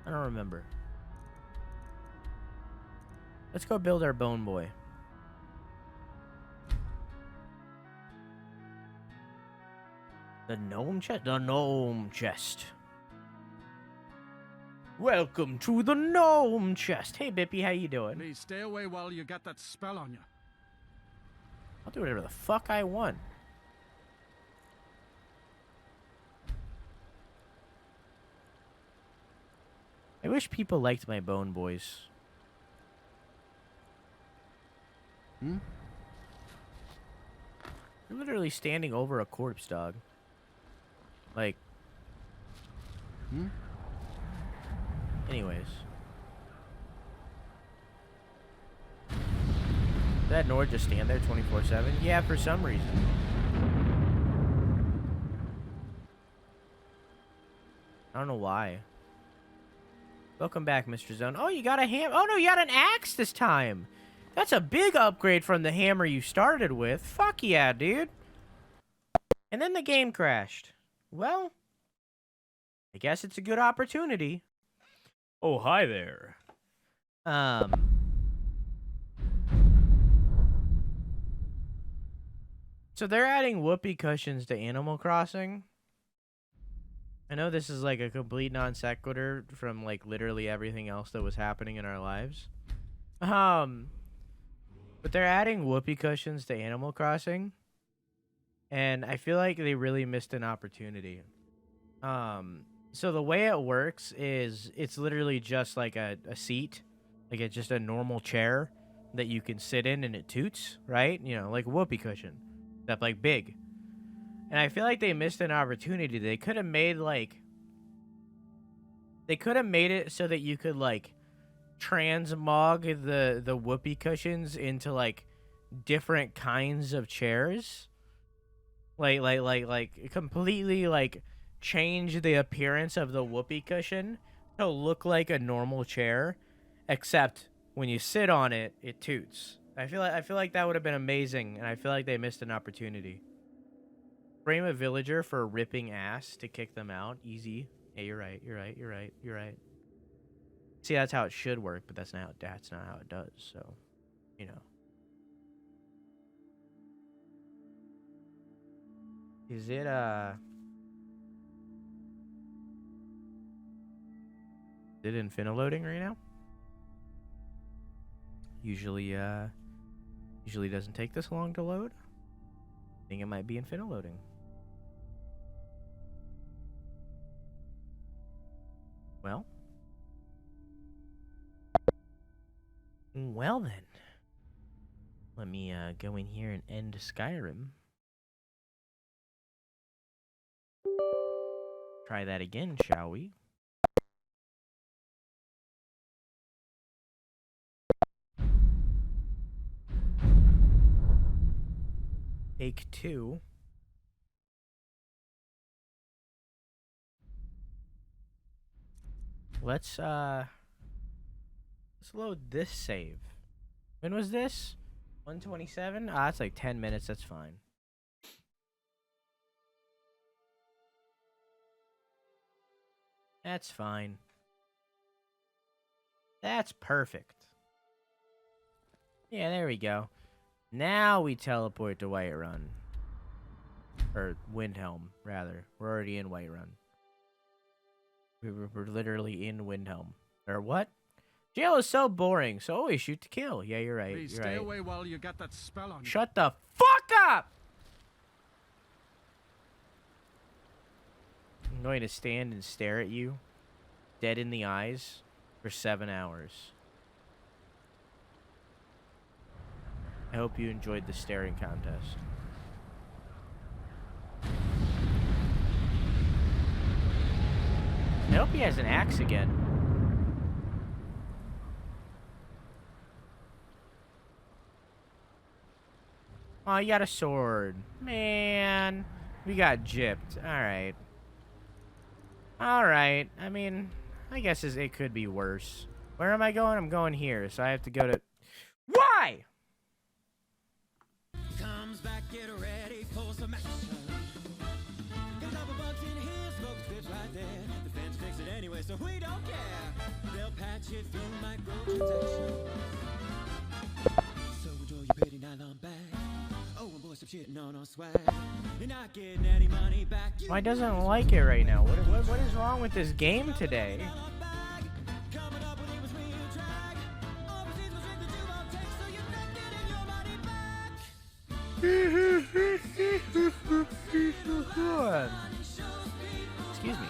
I don't remember. Let's go build our bone boy. The gnome chest? The gnome chest. Welcome to the gnome chest. Hey, Bippy, how you doing? Please stay away while you got that spell on you. I'll do whatever the fuck I want. I wish people liked my bone boys. Hmm? You're literally standing over a corpse, dog. Like... Hmm? Anyways. Did that Nord just stand there 24/7? Yeah, for some reason. I don't know why. Welcome back, Mr. Zone. Oh, you got a ham. Oh, no, you got an axe this time. That's a big upgrade from the hammer you started with. Fuck yeah, dude. And then the game crashed. Well, I guess it's a good opportunity. Oh, hi there. So they're adding whoopee cushions to Animal Crossing. I know this is like a complete non sequitur from like literally everything else that was happening in our lives. But they're adding whoopee cushions to Animal Crossing. And I feel like they really missed an opportunity. So the way it works is it's literally just like a seat. Like it's just a normal chair that you can sit in and it toots, right? You know, like a whoopee cushion. Except like big. And I feel like they missed an opportunity. They could have made like... They could have made it so that you could like transmog the whoopee cushions into like different kinds of chairs. Like completely like change the appearance of the whoopee cushion to look like a normal chair, except when you sit on it, it toots. I feel like that would have been amazing, and I feel like they missed an opportunity. Frame a villager for ripping ass to kick them out. Easy. Yeah, you're right. You're right. See, that's how it should work, but that's not how it does. So, you know. Is it infinite-loading right now? Usually doesn't take this long to load. I think it might be infinite-loading. Well then. Let me go in here and end Skyrim. Try that again, shall we? Take 2. Let's load this save. When was this? 127? Ah, that's like 10 minutes. That's fine. That's fine. That's perfect. Yeah, there we go. Now we teleport to Whiterun. Or Windhelm, rather. We're already in Whiterun. We're literally in Windhelm. Or what? Jail is so boring, so always shoot to kill. Yeah, you're right. Please You're stay right. away while you got that spell on you. Shut the fuck up! I'm going to stand and stare at you, dead in the eyes, for 7 hours. I hope you enjoyed the staring contest. I hope he has an axe again. Oh, you got a sword. Man, we got gypped. Alright. Alright. I mean, I guess it could be worse. Where am I going? I'm going here, so I have to go to... Why? Comes back, get ready for some action. Got a couple bucks in here, smoke strips right there. The fence fix it anyway, so we don't care. They'll patch it through microtransactions. nylon bag. Oh, and boy, some shit, no swag. You're not getting any money back. Why doesn't like it right now? What is wrong with this game today? Coming up when he was real drag. Overseas was strictly do all take, so you're not getting your money back. Excuse me.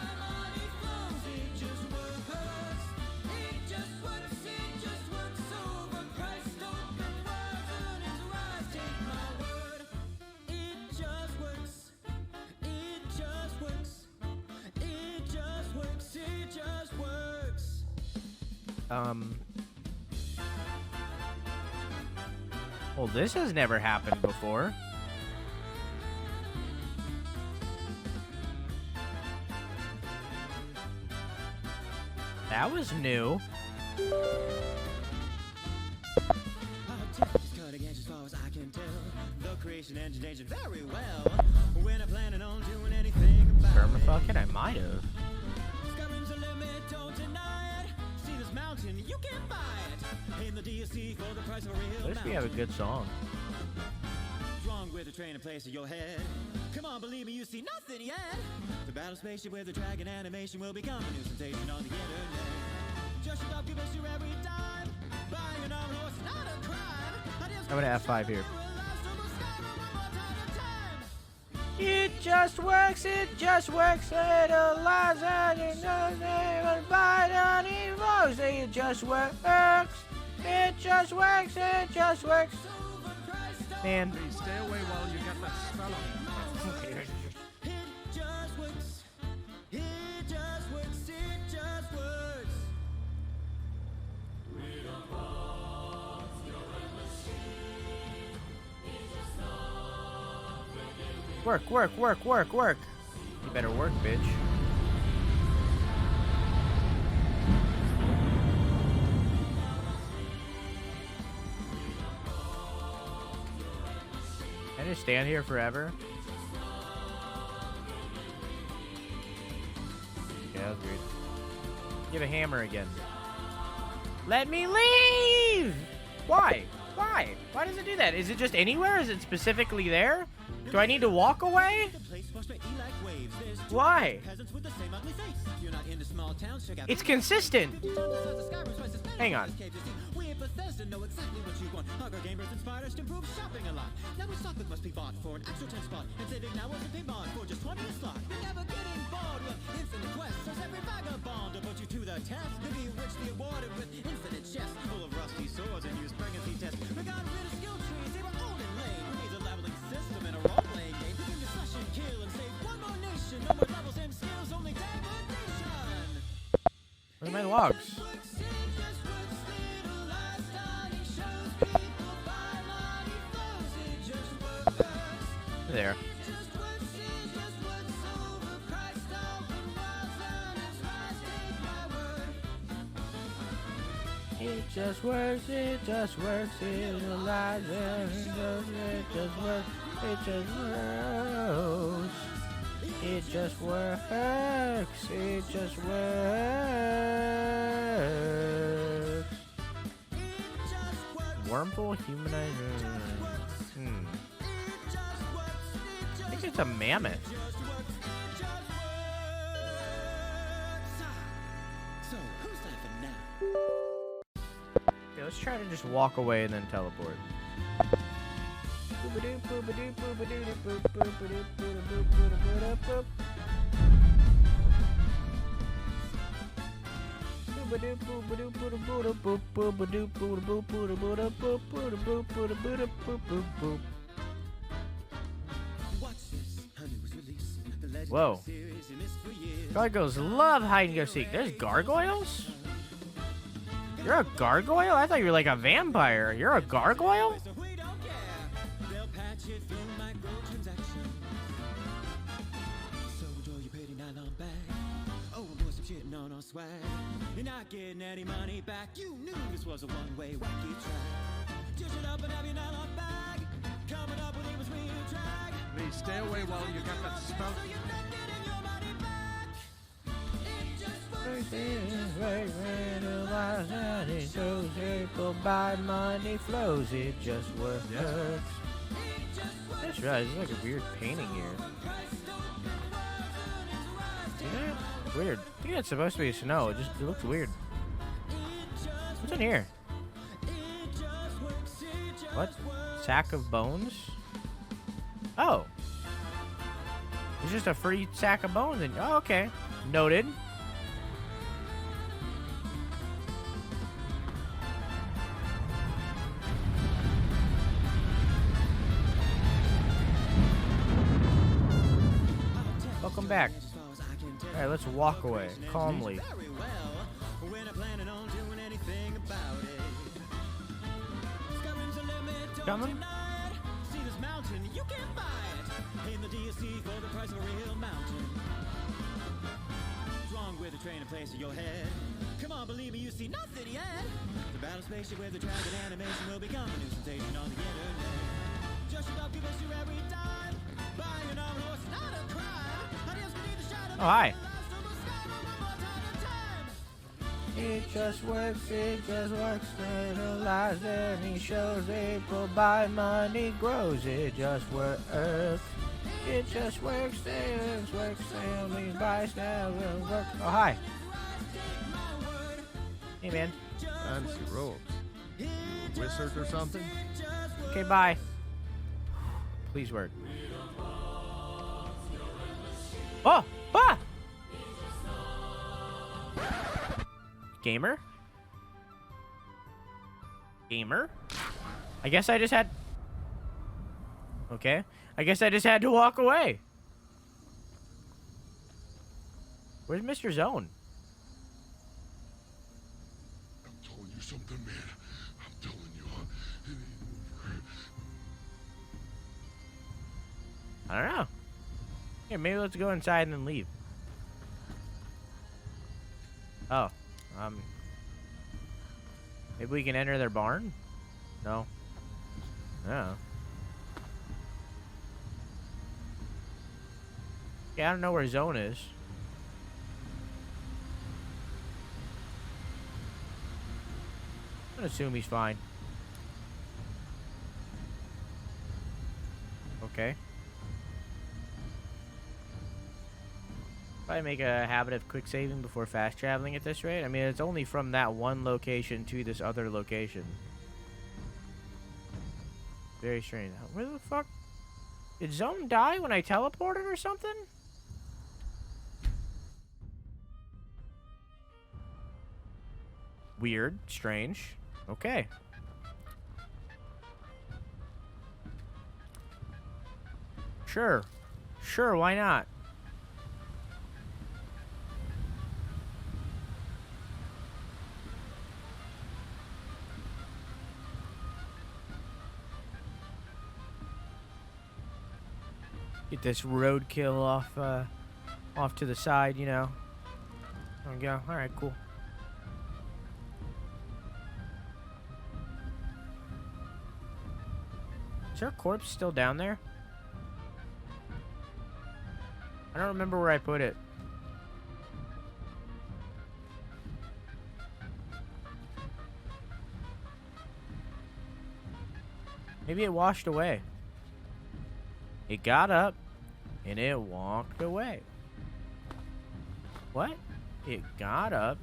Well, this has never happened before. That was new. Cutting edge as far as I can tell. The creation engine aged very well. We're not planning on doing anything about it. Fucking, I might have. Skyrim's a limit, don't deny it. See this mountain, you can buy it. In the DSC for the price of a real At least we have a good song. Wrong with the train in place of your head. Come on, believe me, you see nothing yet. The battle spaceship with the dragon animation will become a new sensation on the internet. Just shut up, give us your every dime. Buying an armored horse, not a crime. I'm gonna F5 here. It just works, it just works. Little lies and you know never buy any rose. It just works. It just works, it just works. Man. Please stay away while you get that spell on you. It just works. It just works. It just works. Work, work, work, work, work. You better work, bitch. Can I just stand here forever? Yeah, that's weird. Give a hammer again. Let me leave! Why? Why? Why does it do that? Is it just anywhere? Is it specifically there? Do I need to walk away? Why? It's consistent. Hang on. Where are my logs? There. It just works, it just works, it lies there, it just works, it just works. It just works, it just works. Wormful humanizer. I think it's a mammoth. Okay, let's try to just walk away and then teleport. Whoa. Gargoyles love hide and go seek. There's gargoyles? You're a gargoyle? I thought you were like a vampire. You're a gargoyle? You're not getting any money back. You knew this was a one-way wacky track. Dish it up and have your nylon bag. Coming up when he was real drag. Please stay away while you get that spell. So you're not getting your money back. It just works. By money flows, it just works. That's right, there's like a weird painting here. Yeah, it's weird. I think it's supposed to be snow, it looks weird. What's in here? What? Sack of bones? Oh. It's just a free sack of bones. And oh, okay. Noted. Welcome back. Alright, let's walk away calmly. Coming? See this mountain, you can buy it in the DSC for the price of a real mountain. Strong with a train and place in your head. Come on, believe me, you see nothing yet. The battle spaceship with the dragon animation will become a new sensation on the internet. Just about give us your every dime. Buying an armored horse, not a crime. Adios beneath the shadow. Oh, hi. It just works, fertilized, and he shows April by money grows, it just works. It just works, family buys now will work. Oh, hi. Hey, man. Fancy robes. You a wizard or something? Okay, bye. Please work. Oh! Ah! Gamer? Gamer? I guess I just had... Okay. I guess I just had to walk away. Where's Mr. Zone? I'm telling you something, man. I'm telling you. I don't know. Here, maybe let's go inside and then leave. Oh. Maybe we can enter their barn? No. No. Yeah, I don't know where Zone is. I'm gonna assume he's fine. Okay. Probably make a habit of quick saving before fast traveling at this rate. I mean, it's only from that one location to this other location. Very strange. Where the fuck? Did Zone die when I teleported or something? Weird. Strange. Okay. Sure. Sure, why not? Get this roadkill off to the side, you know. There we go. All right, cool. Is our corpse still down there? I don't remember where I put it. Maybe it washed away. It got up, and it walked away. What? It got up,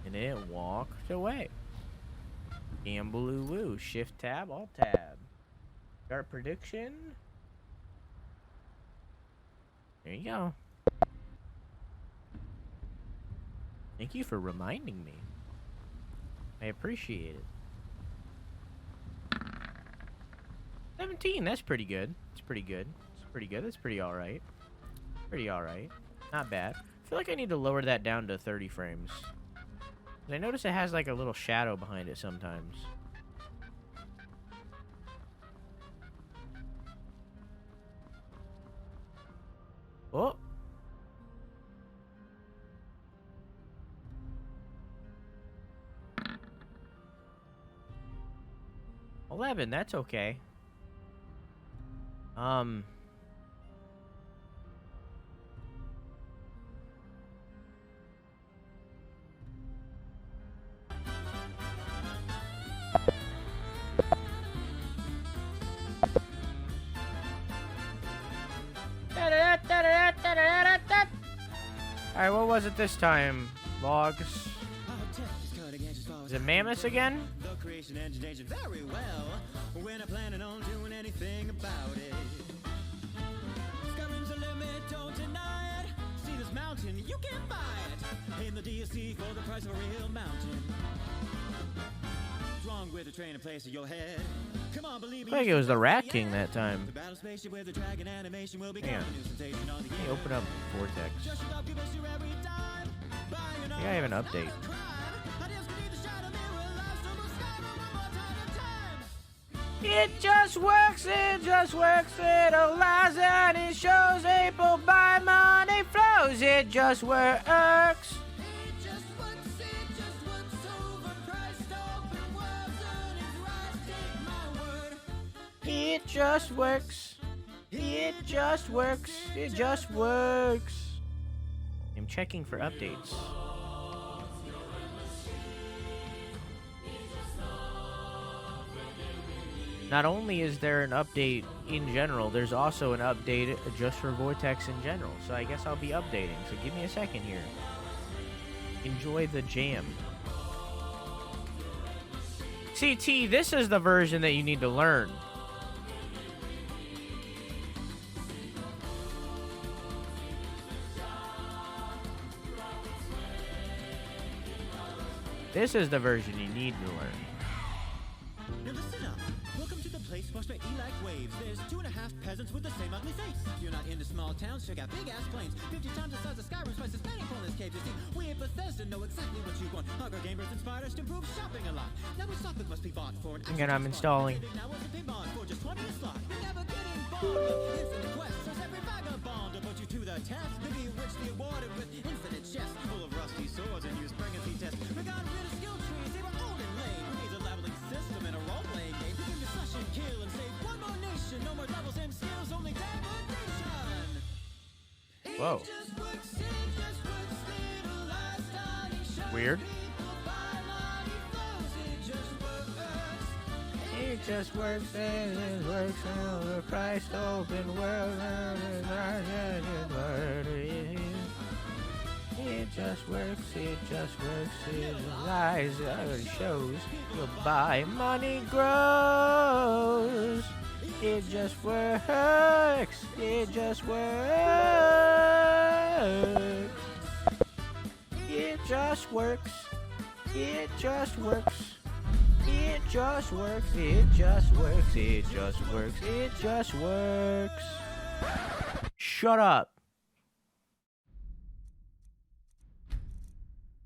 and it walked away. Gambaloo-woo. Shift tab, alt tab. Start prediction. There you go. Thank you for reminding me. I appreciate it. 17, that's pretty good. It's pretty good. It's pretty good. That's pretty alright. Pretty alright. Not bad. I feel like I need to lower that down to 30 frames. And I notice it has like a little shadow behind it sometimes. Oh! $11, that's okay. Alright, what was it this time? Logs. Is it mammoths again? The creation engine aged very well. We're not planning on doing anything about it. Skyrim's a limit, don't deny it. See this mountain, you can't buy it. In the DLC for the price of a real mountain. Wrong with the train and place of your head. Come on, believe me. I think it was the Rat King that time. The battle spaceship with the dragon animation will be Hang on. coming. New sensation on the Let me open up Vortex. Just about give us your every dime. Buying I think I have an update. It just works, it allows and it shows able by money flows, it just works. It just works. It just works. It just works. I'm checking for updates. Not only is there an update in general, there's also an update just for Vortex in general. So I guess I'll be updating. So give me a second here. Enjoy the jam. CT, this is the version that you need to learn. This is the version you need to learn. Now listen up. Welcome to the place washed by E-like waves. There's 2.5 peasants with the same ugly face. You're not into small towns, check out big-ass plains. 50 times the size of Skyrim, twice as many pointless caves. You see, we at Bethesda know exactly what you want. Hugger gamers and spiders to improve shopping a lot. Now we stop it must be bought for an Again, I'm installing. Now what's a pin bond for just 20 a slot? You're never getting bored with infinite quests. There's every vagabond to put you to the test. Maybe you wish the awarded with infinite chests full of rusty swords and use pregnancy tests. We got rid of skill trees, they were old and lame. We need a leveling system and a role-playing game. We can just slash and kill and save one more nation. No more levels and skills, only degradation. Whoa. Weird. It just works, it works on the Christ open world. It just works, it lies, it shows. You'll buy, money grows. It just works, it just works. It just works, it just works. It just works, it just works, it just works, it just works. Shut up.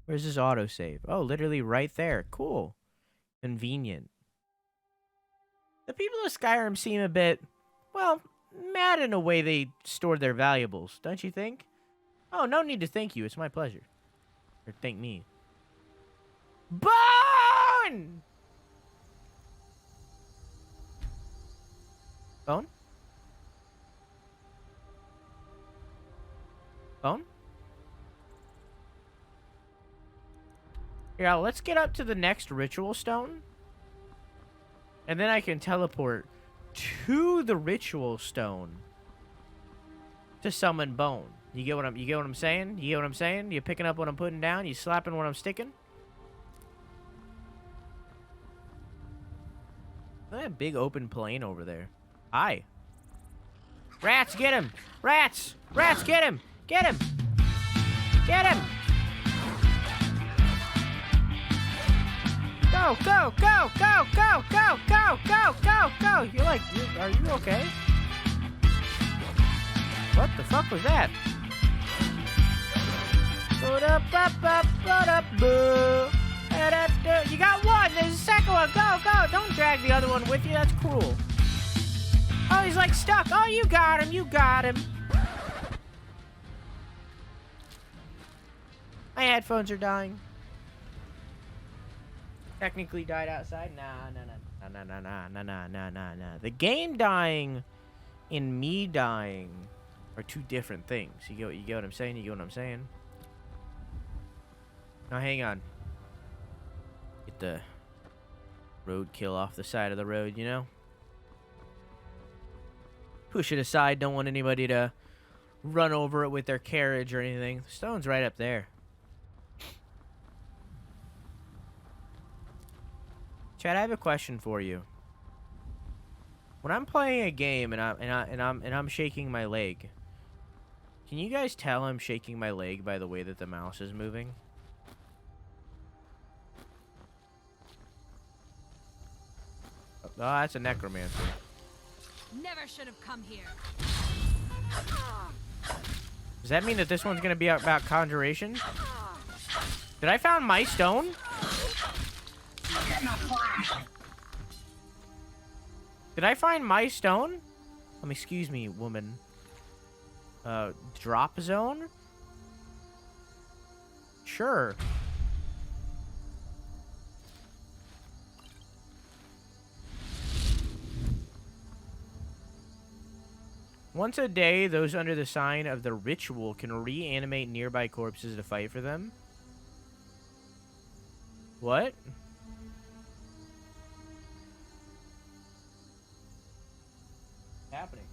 Where's this autosave? Oh, literally right there. Cool. Convenient. The people of Skyrim seem a bit, well, mad in a way they stored their valuables, don't you think? Oh, no need to thank you. It's my pleasure. Or thank me. Bone! Bone? Bone? Yeah, let's get up to the next ritual stone. And then I can teleport to the ritual stone to summon Bone. You get what I'm saying? You get what I'm saying? You picking up what I'm putting down? You slapping what I'm sticking? Look at that big open plain over there. Hi. Rats, get him! Rats! Rats, get him! Get him! Get him! Go, go, go, go, go, go, go, go, go, go! You're like, are you okay? What the fuck was that? You got one! There's a second one! Go, go! Don't drag the other one with you, that's cruel. Oh, he's like stuck. Oh, you got him, you got him. My headphones are dying. Technically died outside? Nah. The game dying and me dying are two different things. You get what I'm saying? You get what I'm saying? Now, hang on. Get the roadkill off the side of the road, you know? Push it aside. Don't want anybody to run over it with their carriage or anything. The stone's right up there. Chad, I have a question for you. When I'm playing a game and I'm shaking my leg, can you guys tell I'm shaking my leg by the way that the mouse is moving? Oh, that's a necromancer. Never should have come here. Does that mean that this one's gonna be about conjuration? Did I found my stone? Did I find my stone? Excuse me, woman. Drop zone? Sure. Once a day, those under the sign of the ritual can reanimate nearby corpses to fight for them. What? Happening.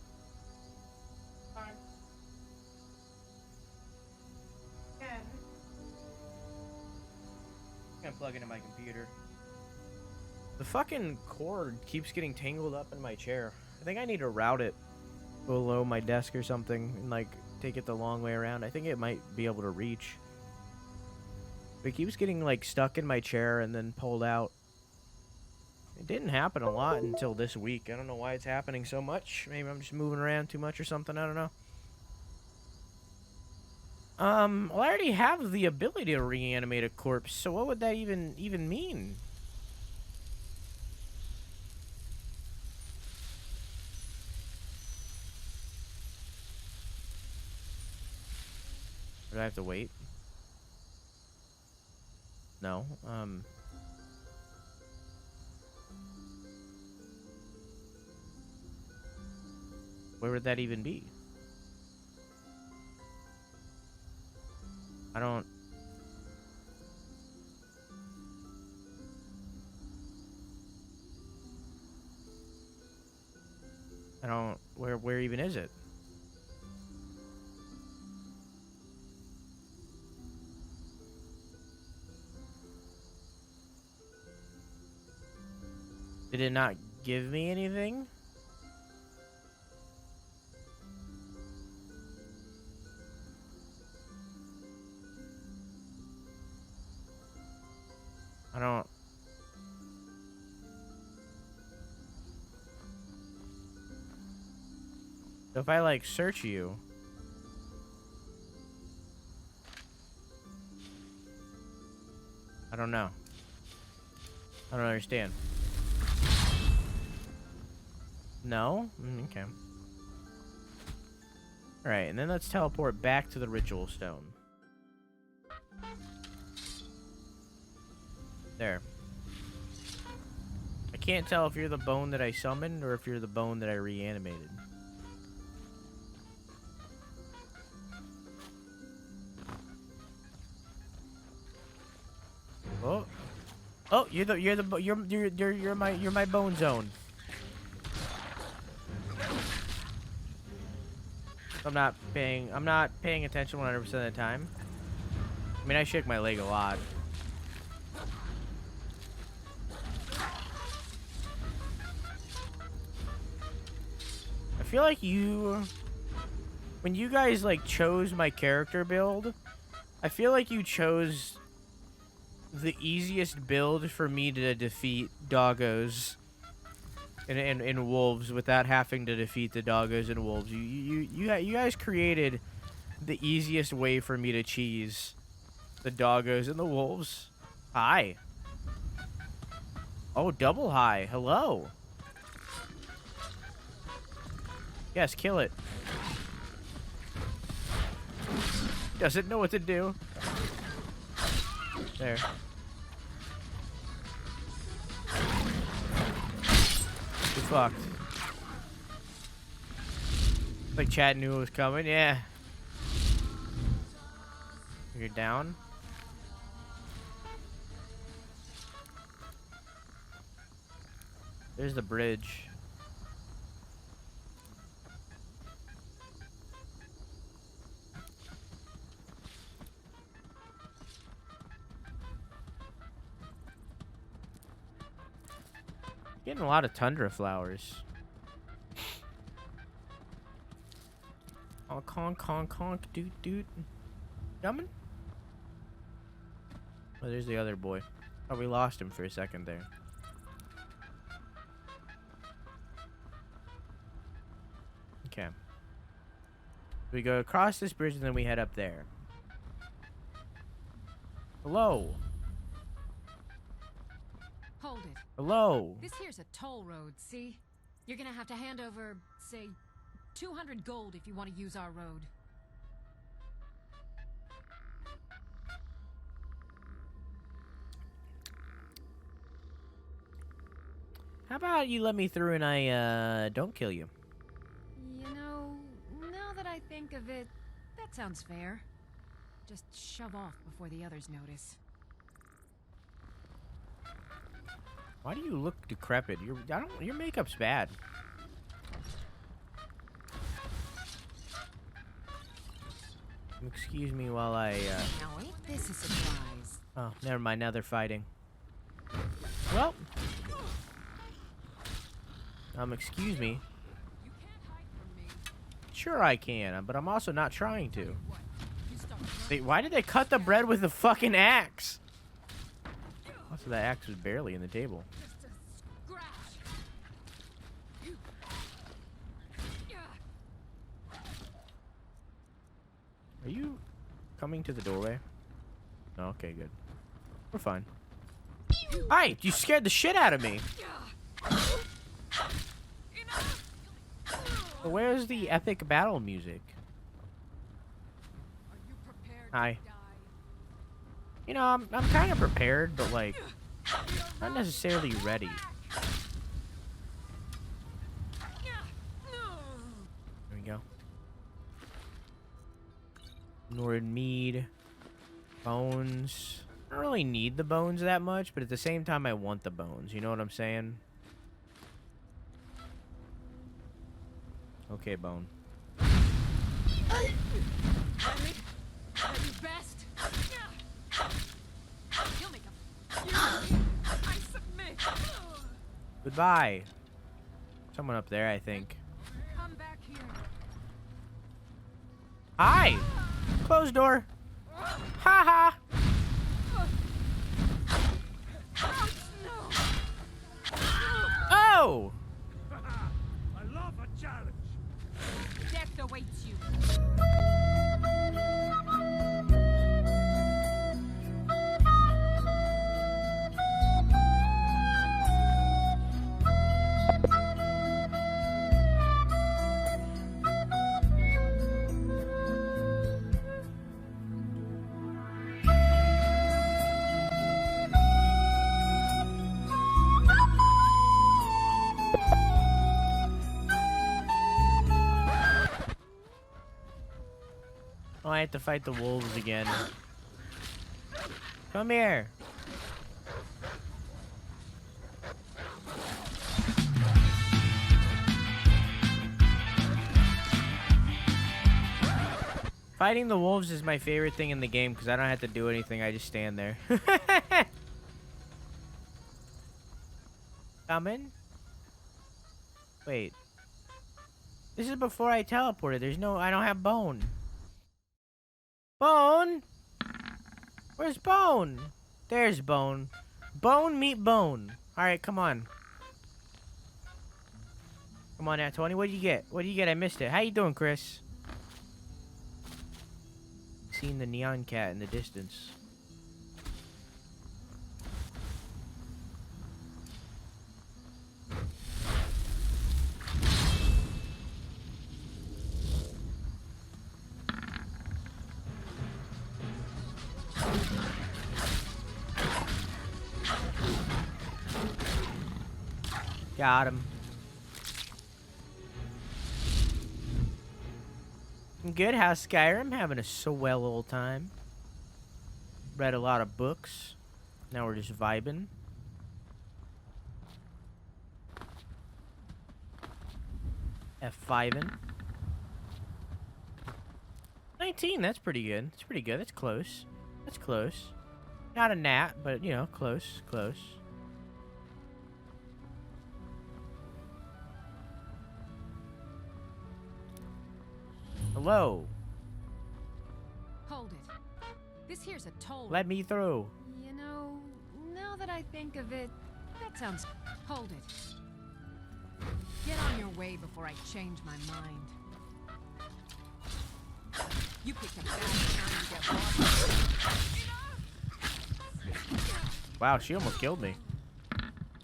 I'm gonna plug into my computer. The fucking cord keeps getting tangled up in my chair. I think I need to route it below my desk or something and like take it the long way around. I think it might be able to reach. But it keeps getting like stuck in my chair and then pulled out. It didn't happen a lot until this week. I don't know why it's happening so much. Maybe I'm just moving around too much or something. I don't know. Well, I already have the ability to reanimate a corpse, so what would that even mean? Do I have to wait? No. Where would that even be? I don't... Where even is it? Did it not give me anything? I don't... So if I, like, search you... I don't know. I don't understand. No? Okay. Alright, and then let's teleport back to the ritual stone. There. I can't tell if you're the bone that I summoned or if you're the bone that I reanimated. Oh. Oh, you're my bone zone. I'm not paying attention 100% of the time. I mean, I shake my leg a lot. I feel like when you guys like chose my character build, I feel like you chose the easiest build for me to defeat doggos and wolves without having to defeat the doggos and wolves. You guys created the easiest way for me to cheese the doggos and the wolves. Hi. Oh, double hi. Hello. Yes, kill it. Doesn't know what to do. There. You're fucked. Like Chad knew it was coming, yeah. You're down. There's the bridge. Getting a lot of tundra flowers. Oh, conk, conk, conk, doot, doot. Coming? Oh, there's the other boy. Oh, we lost him for a second there. Okay. We go across this bridge and then we head up there. Hello. Hold it. Hello. This here's a toll road, see? You're gonna have to hand over, say, 200 gold if you want to use our road. How about you let me through and I, don't kill you? You know, now that I think of it, that sounds fair. Just shove off before the others notice. Why do you look decrepit? Your makeup's bad. Excuse me while I, Now ain't this a surprise? Oh, never mind. Now they're fighting. Well. Excuse me. You can't hide from me. Sure I can, but I'm also not trying to. Why did they cut the bread with a fucking axe? Also, that axe was barely in the table. Are you coming to the doorway? Oh, okay, good. We're fine. Hi! You scared the shit out of me! So where's the epic battle music? Hi. You know, I'm kind of prepared, but like, not necessarily ready. There we go. Northern mead. Bones. I don't really need the bones that much, but at the same time, I want the bones. You know what I'm saying? Okay, bone. Best. You'll make a... I submit. Goodbye. Someone up there, I think. Come back here. Hi! Closed door. Ha ha! Oh! I love a challenge. Death awaits you. Oh, I have to fight the wolves again. Come here. Fighting the wolves is my favorite thing in the game because I don't have to do anything. I just stand there. Coming? Wait. This is before I teleported. I don't have bone. Bone? Where's Bone? There's Bone. Bone meet Bone. Alright, come on. Come on, Tony. What did you get? What did you get? I missed it. How you doing, Chris? Seen the neon cat in the distance. Got him. Good. How's Skyrim? Having a swell old time. Read a lot of books. Now we're just vibing. F5ing. 19, that's pretty good. That's pretty good. That's close. That's close. Not a gnat, but, you know, close. Close. Hello. Hold it. This here's a toll. Let me through. You know, now that I think of it, that sounds... Hold it. Get on your way before I change my mind. You picked a bad time to get lost. Wow, she almost killed me.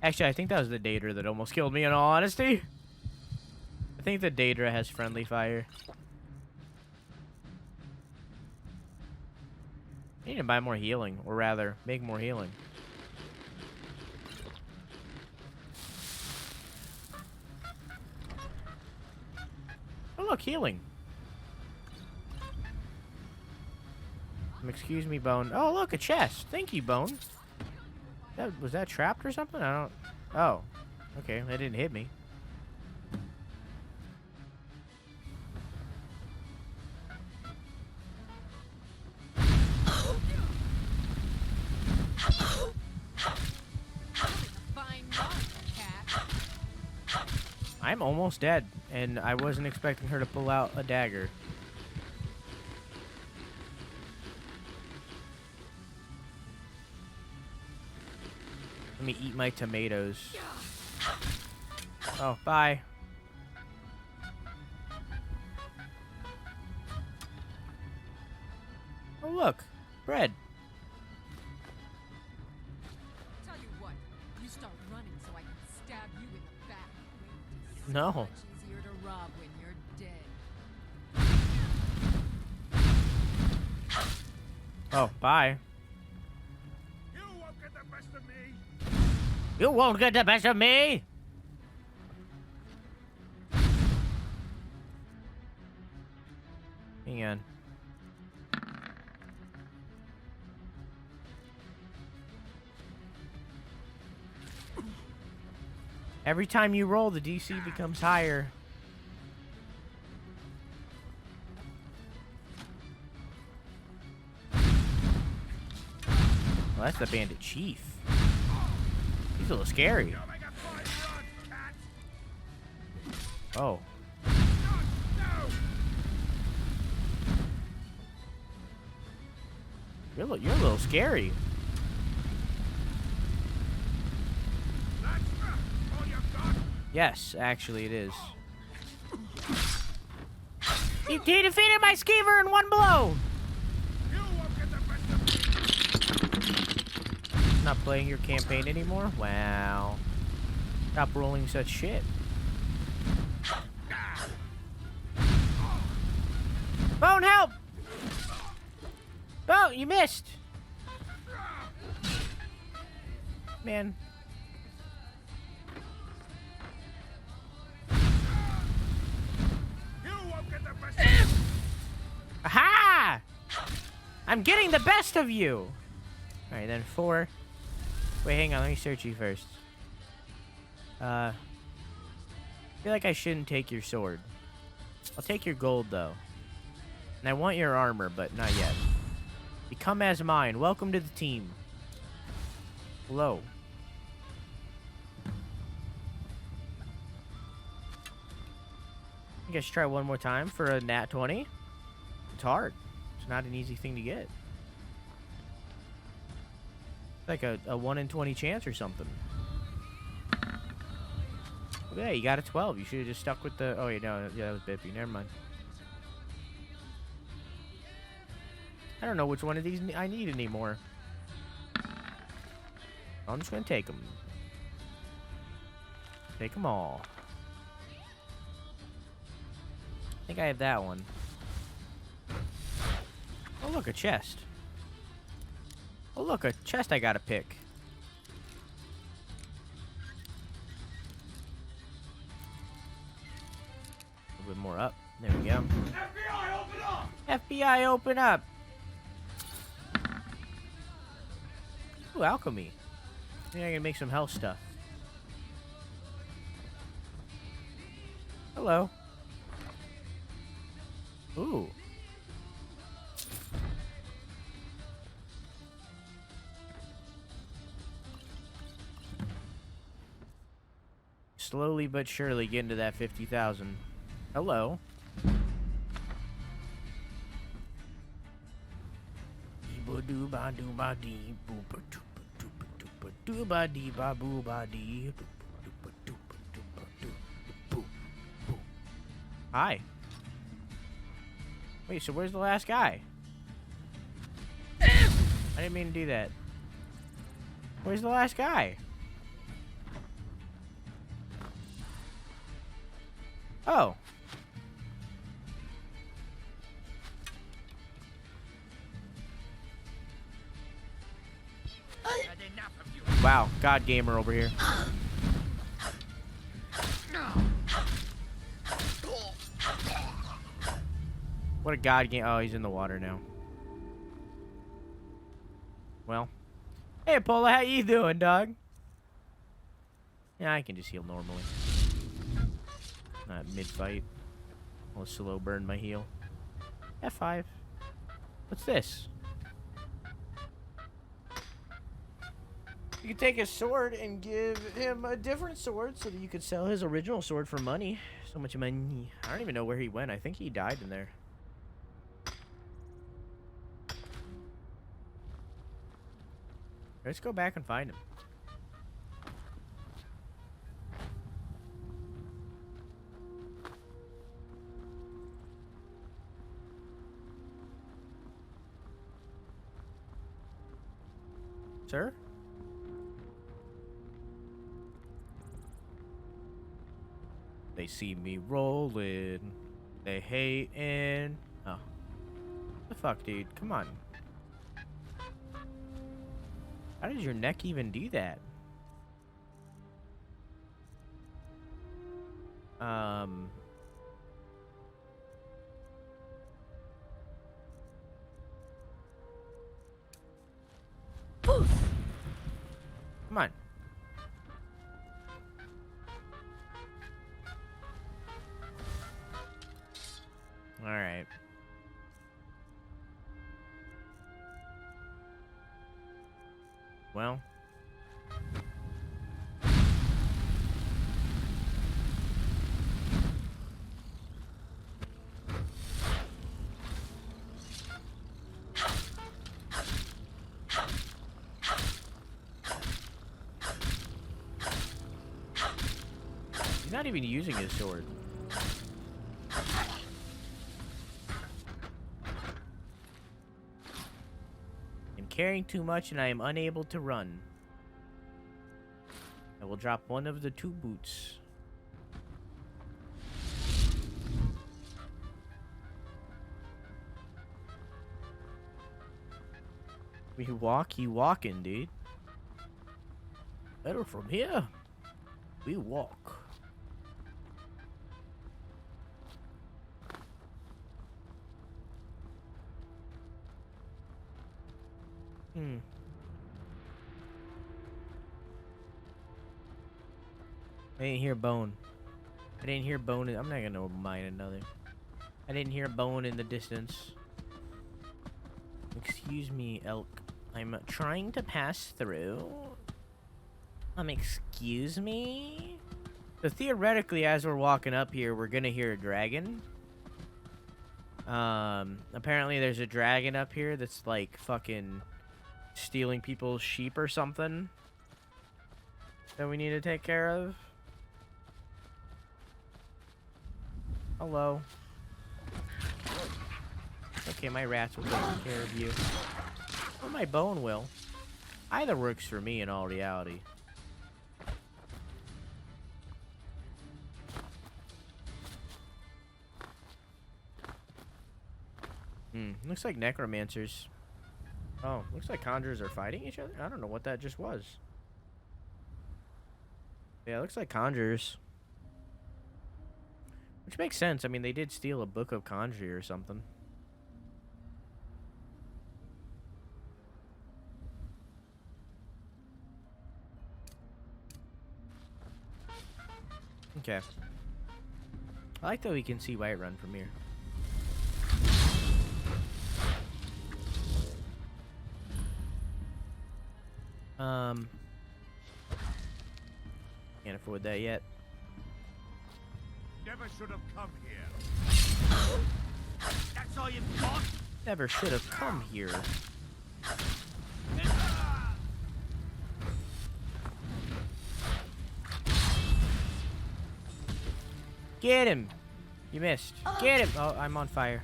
Actually, I think that was the Daedra that almost killed me, in all honesty. I think the Daedra has friendly fire. I need to buy more healing, or rather, make more healing. Oh, look, healing. Excuse me, Bone. Oh, look, a chest. Thank you, Bone. Was that trapped or something? I don't... Oh. Okay, that didn't hit me. I'm almost dead, and I wasn't expecting her to pull out a dagger. Let me eat my tomatoes. Oh, bye. Oh, look. Bread. Tell you what, you start running so I can stab you in the back. No. Much easier to rob when you're dead. Oh, bye. You won't get the best of me. You won't get the best of me! Hang on. Every time you roll, the DC becomes higher. Well, that's the bandit chief. He's a little scary. Oh. You're a little scary. Yes, actually it is. He defeated my skeever in one blow! Not playing your campaign anymore? Wow. Stop rolling such shit. Bone, help! Bone, you missed! Man. Aha! I'm getting the best of you! Alright, then 4. Wait, hang on, let me search you first. I feel like I shouldn't take your sword. I'll take your gold, though. And I want your armor, but not yet. Become as mine. Welcome to the team. Hello. I guess try one more time for a nat 20. It's hard. It's not an easy thing to get. It's like a 1 in 20 chance or something. Yeah, you got a 12. You should have just stuck with the... Oh, yeah, no. Yeah, that was Bippy. Never mind. I don't know which one of these I need anymore. I'm just going to take them. Take them all. I think I have that one. Oh, look, a chest. Oh, look, a chest I gotta pick. A little bit more up. There we go. FBI, open up! FBI, open up! Ooh, alchemy. Maybe I can make some health stuff. Hello. Ooh. Slowly but surely get into that 50,000. Hello. Booba dooba dooba dee. Booba dooba dooba dooba dee ba booba dee. Dooba dooba dooba dooba boo. Boo. Hi. Wait, so where's the last guy? I didn't mean to do that. Where's the last guy? Oh. Wow, God Gamer over here. What a God game. Oh, he's in the water now. Well. Hey, Pola, how you doing, dog? Yeah, I can just heal normally. Not mid-fight. I'll slow burn my heal. F5. What's this? You could take his sword and give him a different sword so that you could sell his original sword for money. So much money. I don't even know where he went. I think he died in there. Let's go back and find him. Sir? They see me rolling. They hating. Oh. What the fuck, dude? Come on. How did your neck even do that? Poof. Come on. All right. Well. He's not even using his sword. Carrying too much and I am unable to run. I will drop one of the 2 boots. We walk, you walking, dude. Better from here. We walk. I didn't hear bone. I didn't hear bone. I'm not gonna mine another. I didn't hear bone in the distance. Excuse me, elk. I'm trying to pass through. Excuse me? So theoretically, as we're walking up here, we're gonna hear a dragon. Apparently there's a dragon up here that's like fucking stealing people's sheep or something that we need to take care of. Hello. Okay, my rats will take care of you. Or my bone will. Either works for me in all reality. Looks like necromancers. Oh, looks like conjurers are fighting each other? I don't know what that just was. Yeah, it looks like conjurers. Which makes sense. I mean, they did steal a book of Conjury or something. Okay. I like that we can see Whiterun from here. Can't afford that yet. Never should have come here. That's all you've got? Never should have come here. Get him! You missed. Get him! Oh, I'm on fire.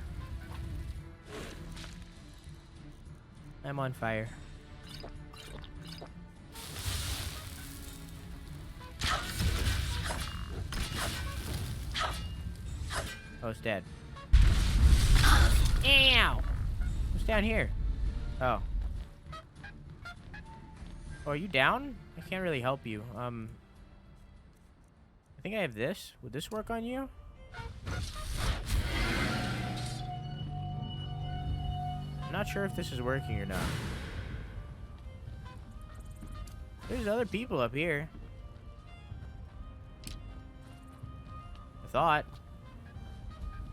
I'm on fire. Oh, it's dead. Ow! What's down here? Oh. Oh, are you down? I can't really help you. I think I have this. Would this work on you? I'm not sure if this is working or not. There's other people up here. I thought.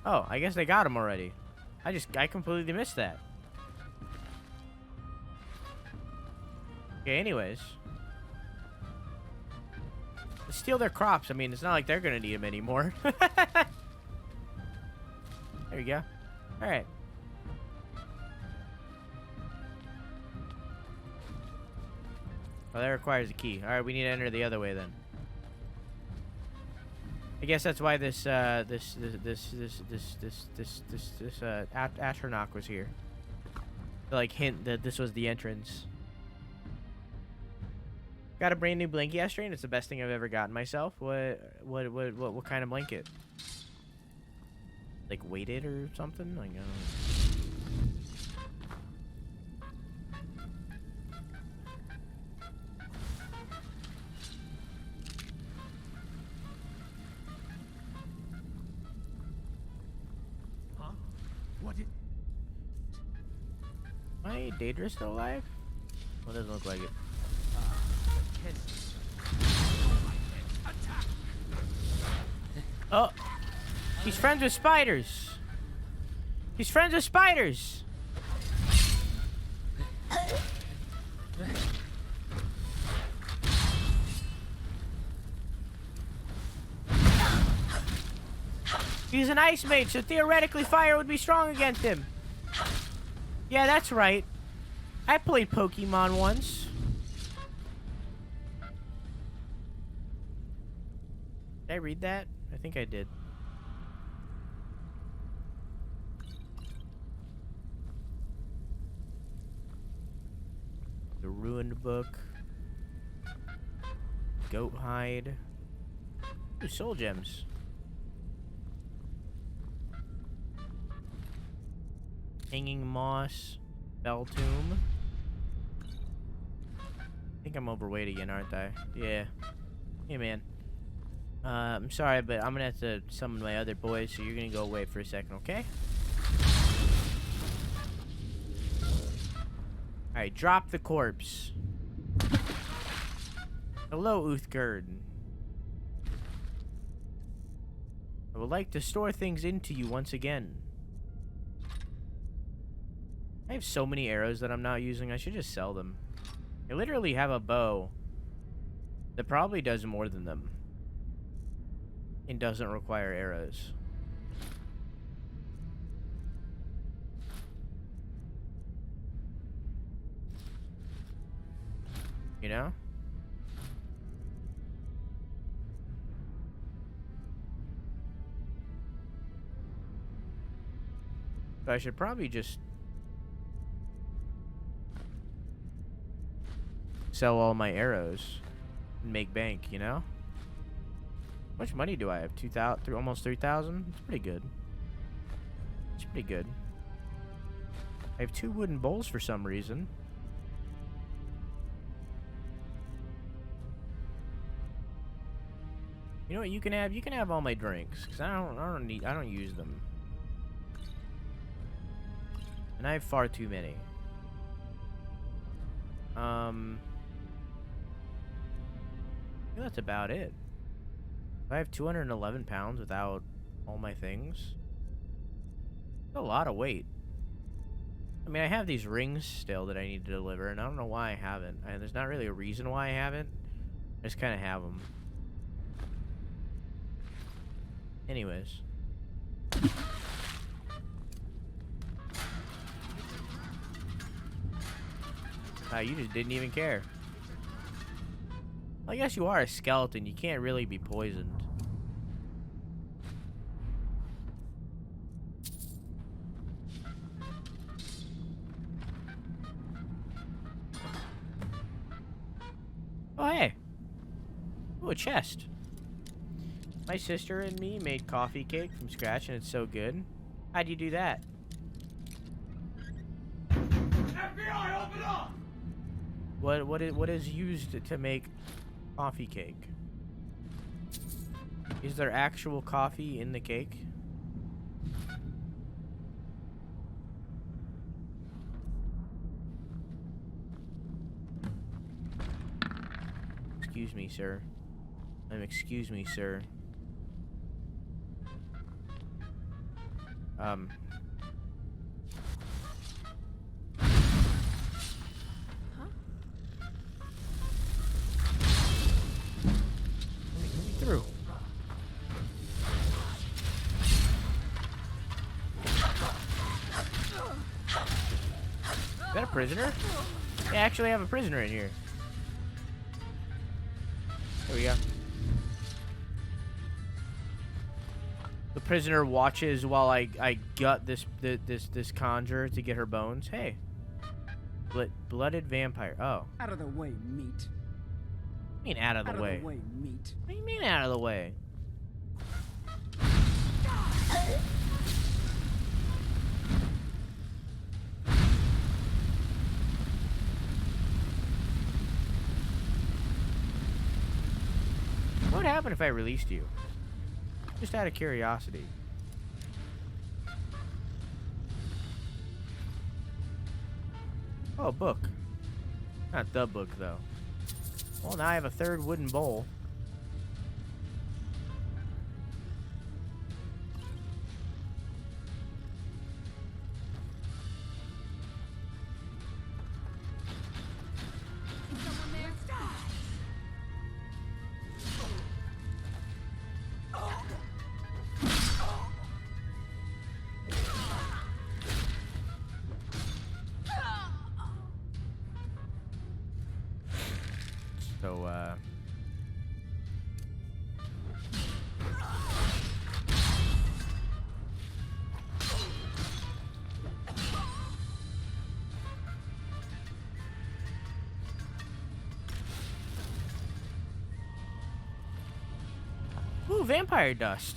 Oh, I guess they got him already. I completely missed that. Okay, anyways. Let's steal their crops. I mean, it's not like they're gonna need them anymore. There you go. Alright. Well, that requires a key. Alright, we need to enter the other way then. I guess that's why this Astronach was here. To, like, hint that this was the entrance. Got a brand new blankie strain. It's the best thing I've ever gotten myself. What kind of blanket? Like weighted or something? Like, Huh? What did... Am Daedra still alive? Well, it doesn't look like it. Oh! He's friends with spiders! He's friends with spiders! He's an ice mage, so theoretically fire would be strong against him. Yeah, that's right. I played Pokemon once. Did I read that? I think I did. The Ruined Book. Goat Hide. Ooh, soul gems. Hanging Moss. Bell Tomb. I think I'm overweight again, aren't I? Yeah. Hey, man. I'm sorry, but I'm gonna have to summon my other boys, so you're gonna go away for a second, okay? Alright, drop the corpse. Hello, Uthgerd. I would like to store things into you once again. I have so many arrows that I'm not using, I should just sell them. I literally have a bow that probably does more than them. And doesn't require arrows. You know? So I should probably just sell all my arrows and make bank, you know? How much money do I have? 2,000, almost 3,000? It's pretty good. It's pretty good. I have 2 wooden bowls for some reason. You know what you can have? You can have all my drinks, cause I don't use them. And I have far too many. I think that's about it. I have 211 pounds without all my things. That's a lot of weight. I mean, I have these rings still that I need to deliver, and I don't know why I haven't. There's not really a reason why I haven't. I just kind of have them. Anyways. You just didn't even care. I guess you are a skeleton. You can't really be poisoned. Oh, hey. Ooh, a chest. My sister and me made coffee cake from scratch, and it's so good. How'd you do that? FBI, open up! What is used to make coffee cake? Is there actual coffee in the cake? Excuse me, sir. Excuse me, sir. Huh? Let me through. Is that a prisoner? I actually have a prisoner in here. There we go. The prisoner watches while I gut this conjurer to get her bones. Hey, blooded vampire. Oh. Out of the way, meat. What do you mean out of the way? Meat. What do you mean out of the way? What would happen if I released you? Just out of curiosity. Oh, a book. Not the book, though. Well, now I have a third wooden bowl. So, ooh, vampire dust.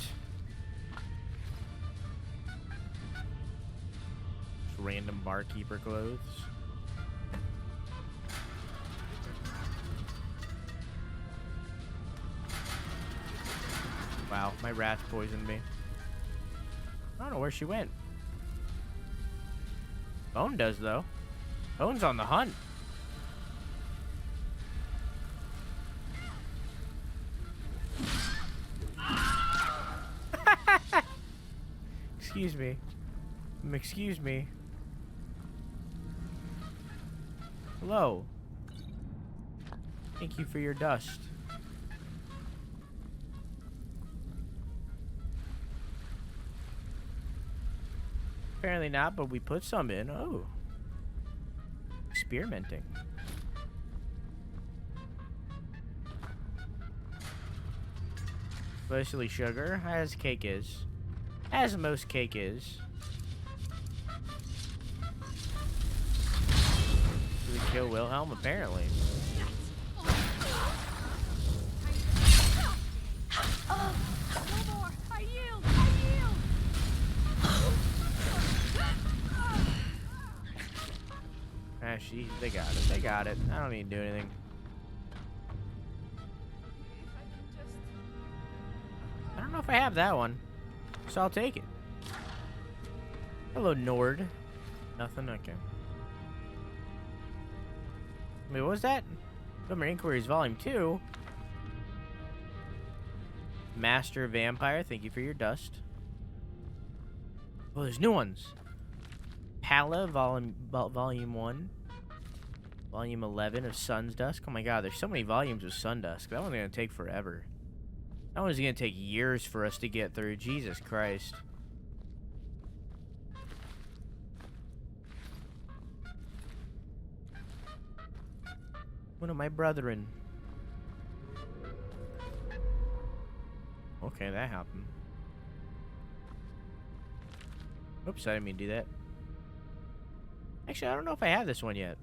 Just random barkeeper clothes. Wow, my rats poisoned me. I don't know where she went. Bone does, though. Bone's on the hunt. Excuse me. Excuse me. Hello. Thank you for your dust. Apparently not, but we put some in. Oh. Experimenting. Mostly sugar, as cake is. As most cake is. Did we kill Wilhelm? Apparently. They got it. They got it. I don't need to do anything. I don't know if I have that one, so I'll take it. Hello, Nord. Nothing? Okay. Wait, what was that? Summer Inquiries Volume 2. Master Vampire, thank you for your dust. Oh, there's new ones. Pala, Volume 1. Volume 11 of Sun's Dusk. Oh my god, there's so many volumes of Sun Dusk. That one's gonna take forever. That one's gonna take years for us to get through. Jesus Christ. One of my brethren. Okay, that happened. Oops, I didn't mean to do that. Actually, I don't know if I have this one yet.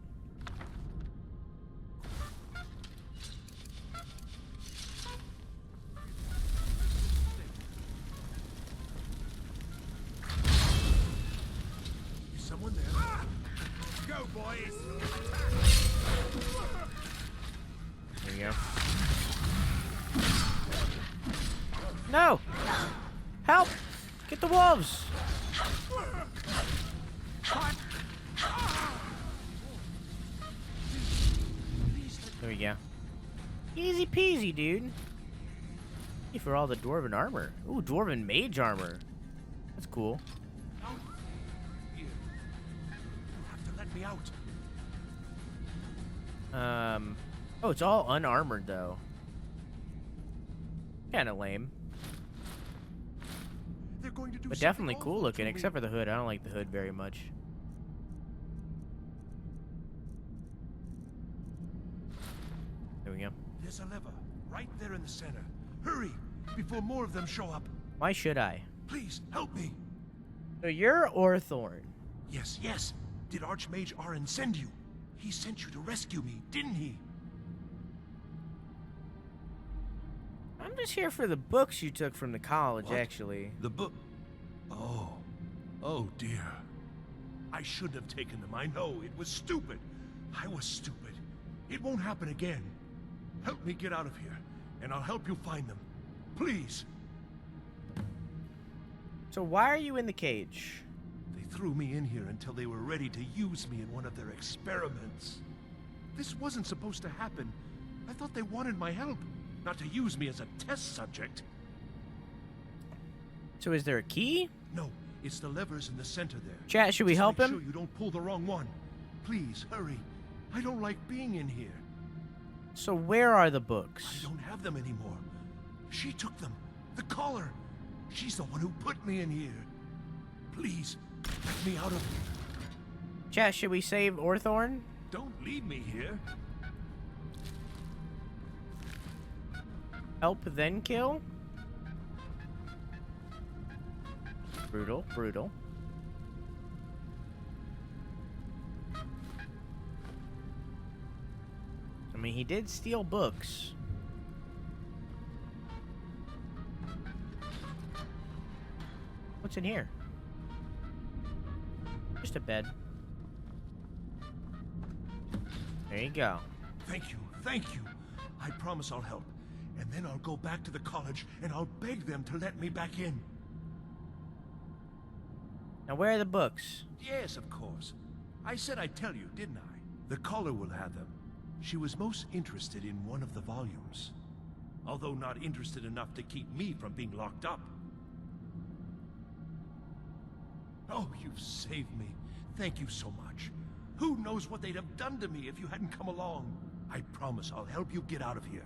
Is someone there? Go, boys! There you go. No! Help! Get the wolves! There we go. Easy peasy, dude. Hey, for all the dwarven armor. Ooh, dwarven mage armor. That's cool. Here. You have to let me out. Oh, it's all unarmored though. Kinda lame. They're going to do But something definitely cool awful looking, to me. except for the hood. I don't like the hood very much. There we go. There's a lever right there in the center. Hurry, before more of them show up. Why should I? Please, help me. So you're Orthorn. Yes, yes. Did Archmage Arin send you? He sent you to rescue me, didn't he? I'm just here for the books you took from the college, What? actually. The book. Oh. Oh, dear. I shouldn't have taken them. I know. It was stupid. I was stupid. It won't happen again. Help me get out of here, and I'll help you find them. Please. So why are you in the cage? They threw me in here until they were ready to use me in one of their experiments. This wasn't supposed to happen. I thought they wanted my help, not to use me as a test subject. So is there a key? No, it's the levers in the center there. Chat, should we Just help make him? sure you don't pull the wrong one. Please, hurry. I don't like being in here. So where are the I books? don't have them anymore. She took them. The collar. She's the one who put me in here. Please, let me out of here. Chat, should we save Orthorn? Don't leave me here. Help then kill? Brutal, brutal. I mean, he did steal books. What's in here? Just a bed. There you go. Thank you, thank you. I promise I'll help. And then I'll go back to the college and I'll beg them to let me back in. Now, where are the books? Yes, of course. I said I'd tell you, didn't I? The caller will have them. She was most interested in one of the volumes. Although not interested enough to keep me from being locked up. Oh, you've saved me. Thank you so much. Who knows what they'd have done to me if you hadn't come along? I promise I'll help you get out of here.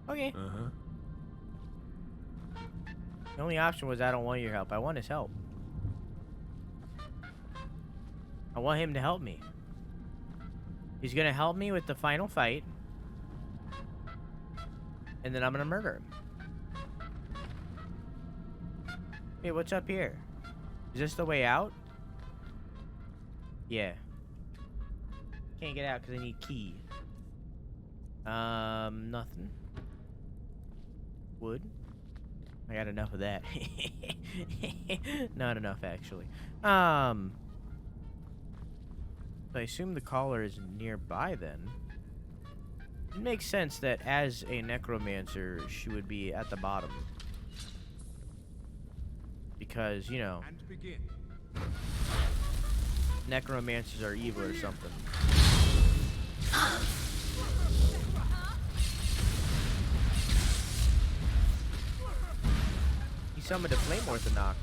Okay. Uh-huh. The only option was I don't want your help. I want his help. I want him to help me. He's gonna help me with the final fight. And then I'm gonna murder him. Hey, what's up here? Is this the way out? Yeah. Can't get out because I need key. Nothing. Wood. I got enough of that. Not enough, actually. I assume the collar is nearby then. It makes sense that as a necromancer, she would be at the bottom. Because, you know, And begin. necromancers are evil or something. He summoned a flame orthodox.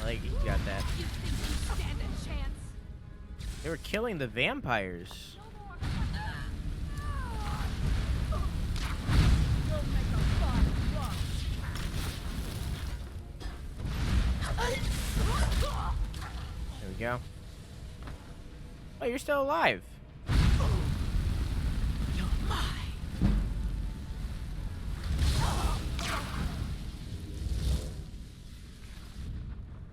I like you got that. You think you stand a chance? They were killing the vampires. You'll make a fun rush. you go. Oh, you're still alive. You're mine.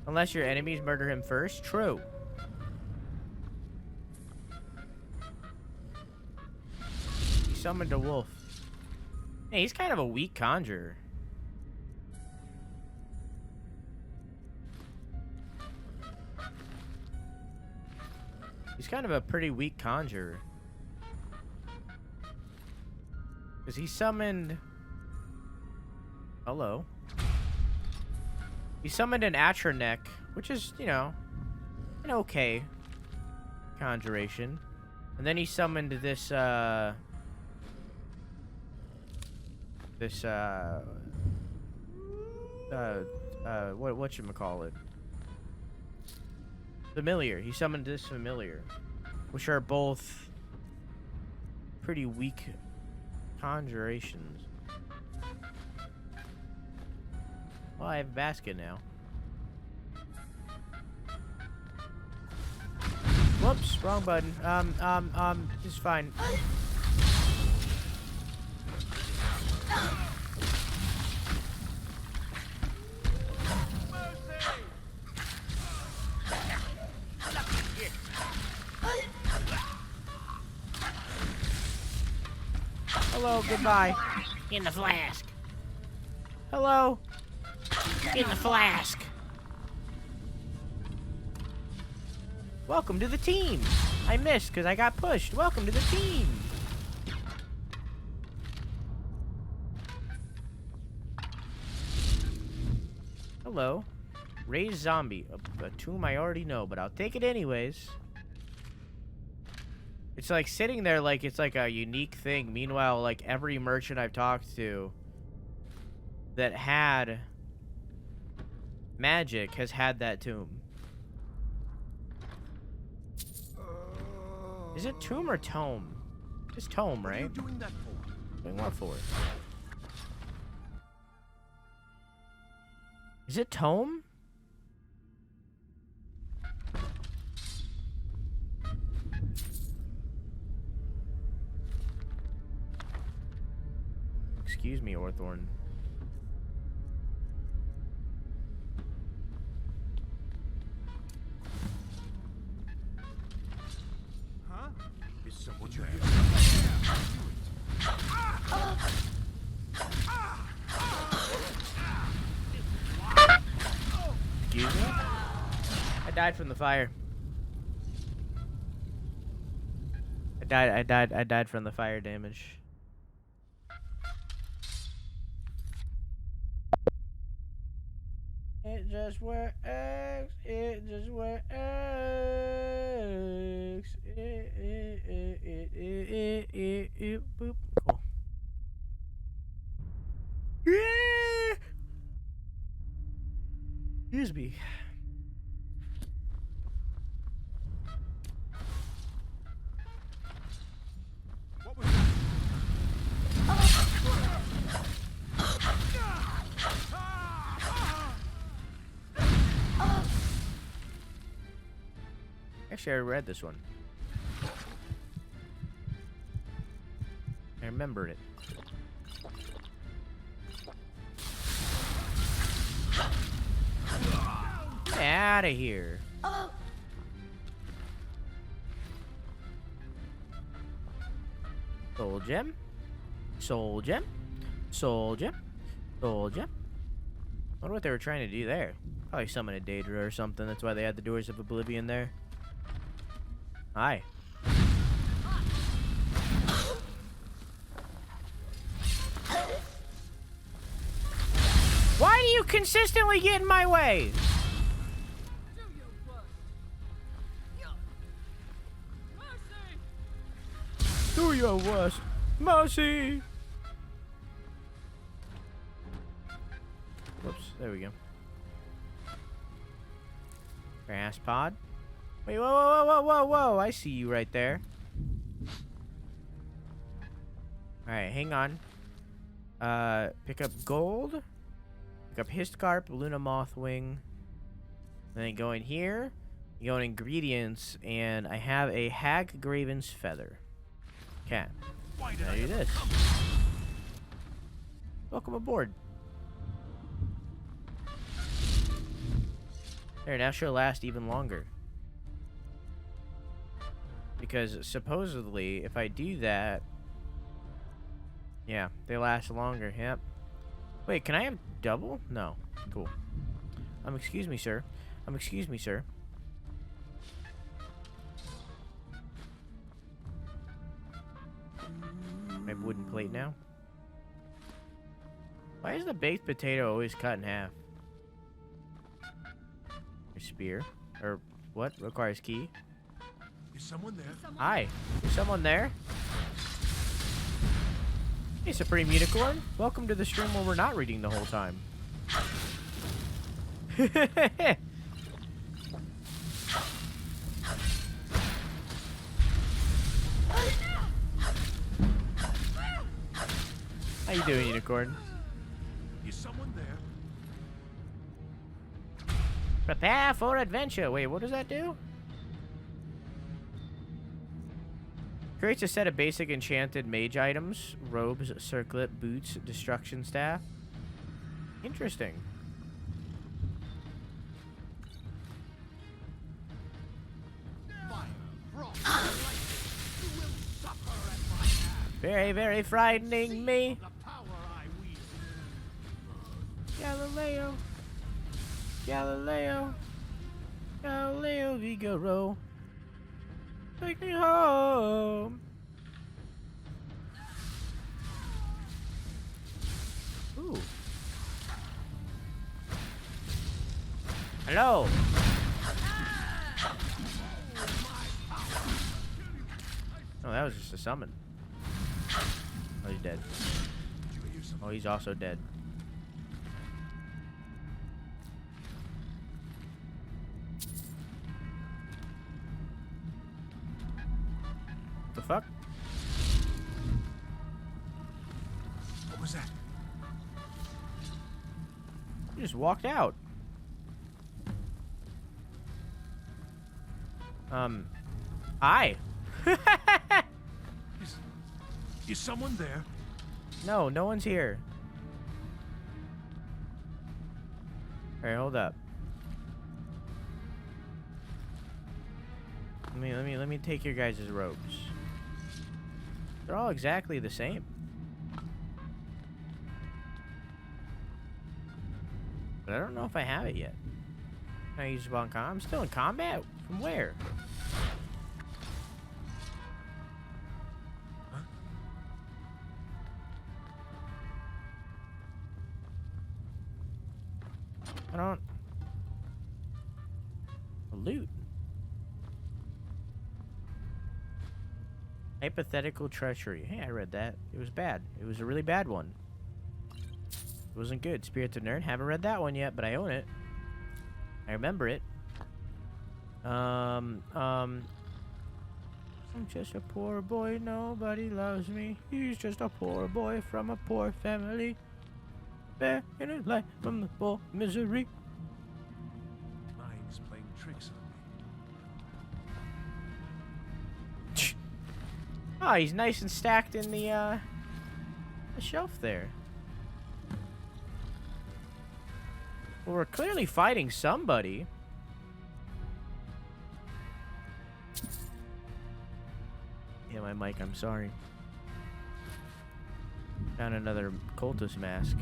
Unless your enemies murder him first. True. He summoned a wolf. Hey, he's kind of a weak conjurer. He's kind of a pretty weak conjurer. Because he summoned... Hello. He summoned an Atroneck, which is, you know, an okay conjuration. And then he summoned this, whatchamacallit? Familiar. He summoned this familiar, which are both pretty weak conjurations. Well, I have a basket now. Whoops, wrong button. It's fine. Hello, goodbye. In the flask. Hello. In the flask. Welcome to the team. I missed because I got pushed. Welcome to the team. Hello. Raised zombie. A tomb I already know, but I'll take it anyways. It's like sitting there like it's like a unique thing. Meanwhile, like every merchant I've talked to that had magic has had that tomb. Is it tomb or tome? It's tome, right? What are you doing that for? Doing what for? Is it tome? Excuse me, Orthorn. Huh? Is someone there? Excuse me? I died from the fire. I died from the fire damage. It just works. It just works. Boop. Cool. Yeah. Excuse me. What was that? Actually, I read this one. I remembered it. Get out of here. Soul gem. Soul gem. Soul gem. Soul gem. I wonder what they were trying to do there. Probably summon a Daedra or something. That's why they had the Doors of Oblivion there. Hi. Why do you consistently get in my way? Do your worst. Mercy. Whoops, there we go. Grass pod. Wait, whoa, I see you right there. Alright, hang on. Pick up gold. Pick up Histcarp, Luna Mothwing. And then go in here. You go in ingredients, and I have a Hag Graven's Feather. Okay. Now do this. Welcome aboard. There, now she'll last even longer. Because supposedly, if I do that... Yeah, they last longer. Yep. Wait, can I have double? No. Cool. Excuse me, sir. Excuse me, sir. My wooden plate now. Why is the baked potato always cut in half? Your spear. Or what? Requires key. Is someone there? Hi. Is someone there? Hey, Supreme Unicorn. Welcome to the stream where we're not reading the whole time. How you doing, Unicorn? Is someone there? Prepare for adventure. Wait, what does that do? Creates a set of basic enchanted mage items. Robes, circlet, boots, destruction staff. Interesting. Very, very frightening me. Galileo. Galileo. Galileo Figaro. Take me home. Ooh. Hello. Oh, that was just a summon. Oh, he's dead. Oh, he's also dead. The fuck? What was that? You just walked out. Hi. Is someone there? No, no one's here. Alright, hold up. Let me take your guys' robes. They're all exactly the same. But I don't know if I have it yet. Can I use it on combat? I'm still in combat? From where? Huh? I don't... Loot. Hypothetical treachery. Hey, I read that. It was bad. It was a really bad one. It wasn't good. Spirits of Nerd. Haven't read that one yet, but I own it. I remember it. I'm just a poor boy. Nobody loves me. He's just a poor boy from a poor family. Bear in his life from the poor misery. Mind's playing tricks on me. Oh, he's nice and stacked in the shelf there. Well, we're clearly fighting somebody. Yeah, my mic, I'm sorry. Found another cultist mask.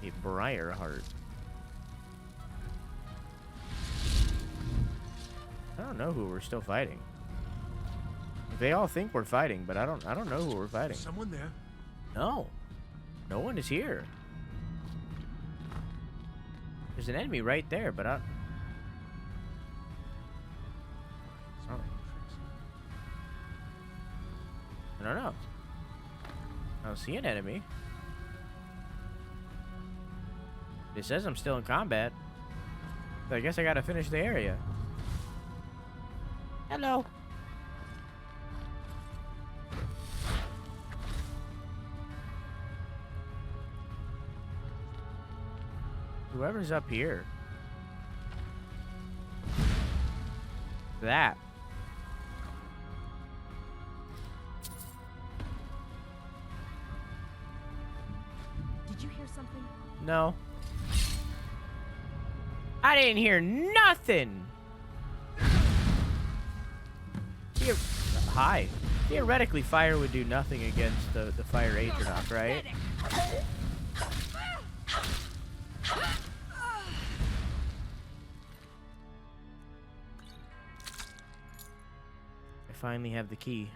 A briar heart. I don't know who we're still fighting. They all think we're fighting, but I don't know who we're fighting. Is someone there? No. No one is here. There's an enemy right there, but I don't know. I don't see an enemy. It says I'm still in combat. So I guess I gotta finish the area. Hello. Whoever's up here. That. Did you hear something? No. I didn't hear nothing. Hi. Theoretically, fire would do nothing against the fire Atronach, right? I finally have the key.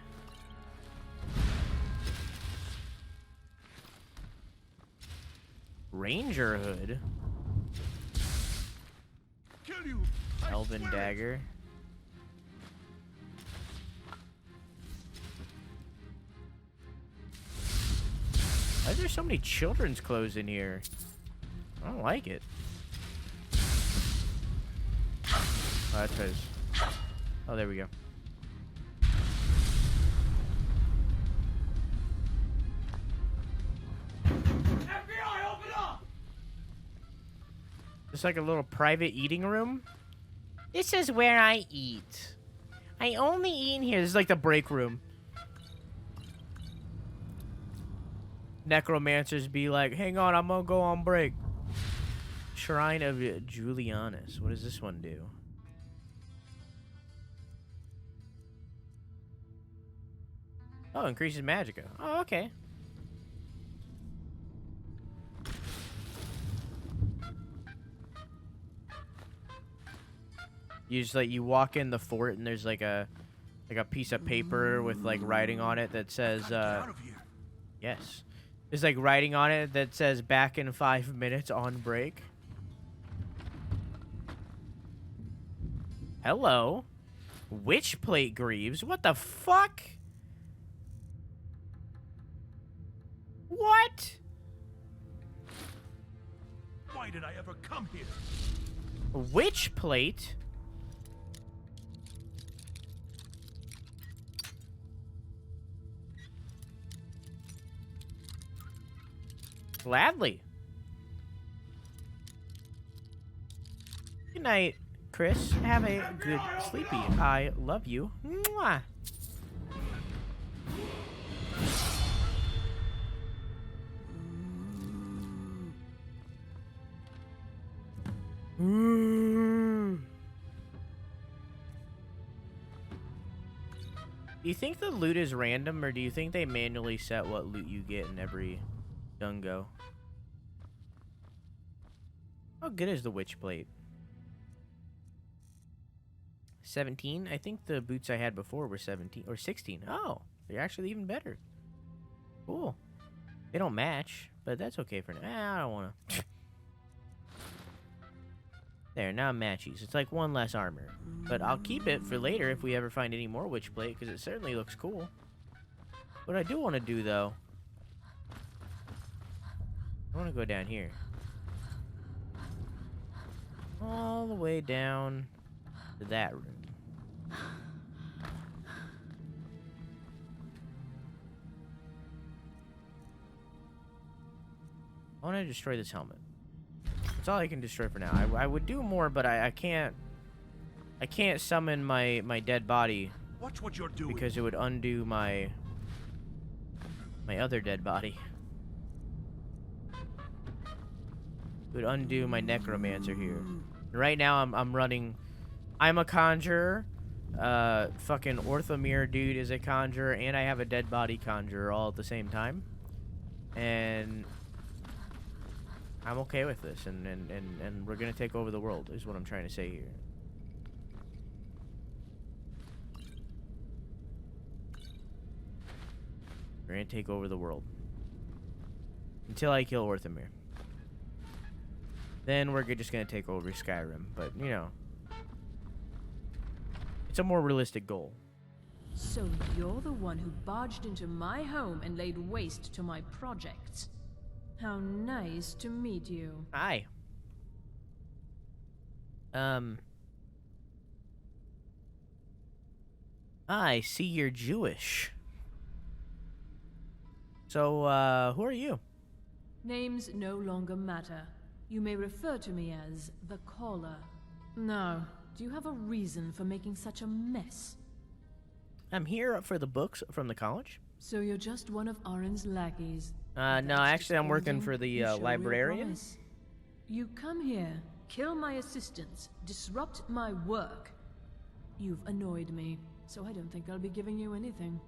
Ranger hood. Kill you! I Elven swear it. dagger. Why is there so many children's clothes in here? I don't like it. Oh, that's his. Oh, there we go. FBI, open up! It's like a little private eating room. This is where I eat. I only eat in here. This is like the break room. Necromancers be like, hang on, I'm gonna go on break. Shrine of Julianus. What does this one do? Oh, increases magicka. Oh, okay. You just like you walk in the fort and there's like a piece of paper with like writing on it that says Get out of here. yes. There's like writing on it that says back in 5 minutes on break. Hello. Witch plate Greaves. What the fuck? What? Why did I ever come here? Witch plate? Gladly. Good night, Chris. Have a good sleepy. I love you. Mwah. Do you think the loot is random, or do you think they manually set what loot you get in every dungo? How good is the witch plate? 17? I think the boots I had before were 17 or 16. Oh, they're actually even better. Cool. They don't match, but that's okay for now. I don't want to. There, now matchies. It's like one less armor. But I'll keep it for later if we ever find any more witch plate, because it certainly looks cool. What I do want to do, though, I want to go down here. All the way down to that room. I want to destroy this helmet. That's all I can destroy for now. I would do more, but I can't summon my dead body. Watch what you're doing. Because it would undo my other dead body. It would undo my necromancer here. Right now I'm running. I'm a conjurer. Fucking Orthamir dude is a conjurer, and I have a dead body conjurer all at the same time. And I'm okay with this, and we're gonna take over the world, is what I'm trying to say here. We're gonna take over the world. Until I kill Orthamir. Then we're just gonna take over Skyrim, but, you know. It's a more realistic goal. So you're the one who barged into my home and laid waste to my projects. How nice to meet you. Hi. I see you're Jewish. So, who are you? Names no longer matter. You may refer to me as the Caller. Now, do you have a reason for making such a mess? I'm here for the books from the college. So you're just one of Arin's lackeys? No, actually I'm working for the librarian. You come here, kill my assistants, disrupt my work. You've annoyed me, so I don't think I'll be giving you anything.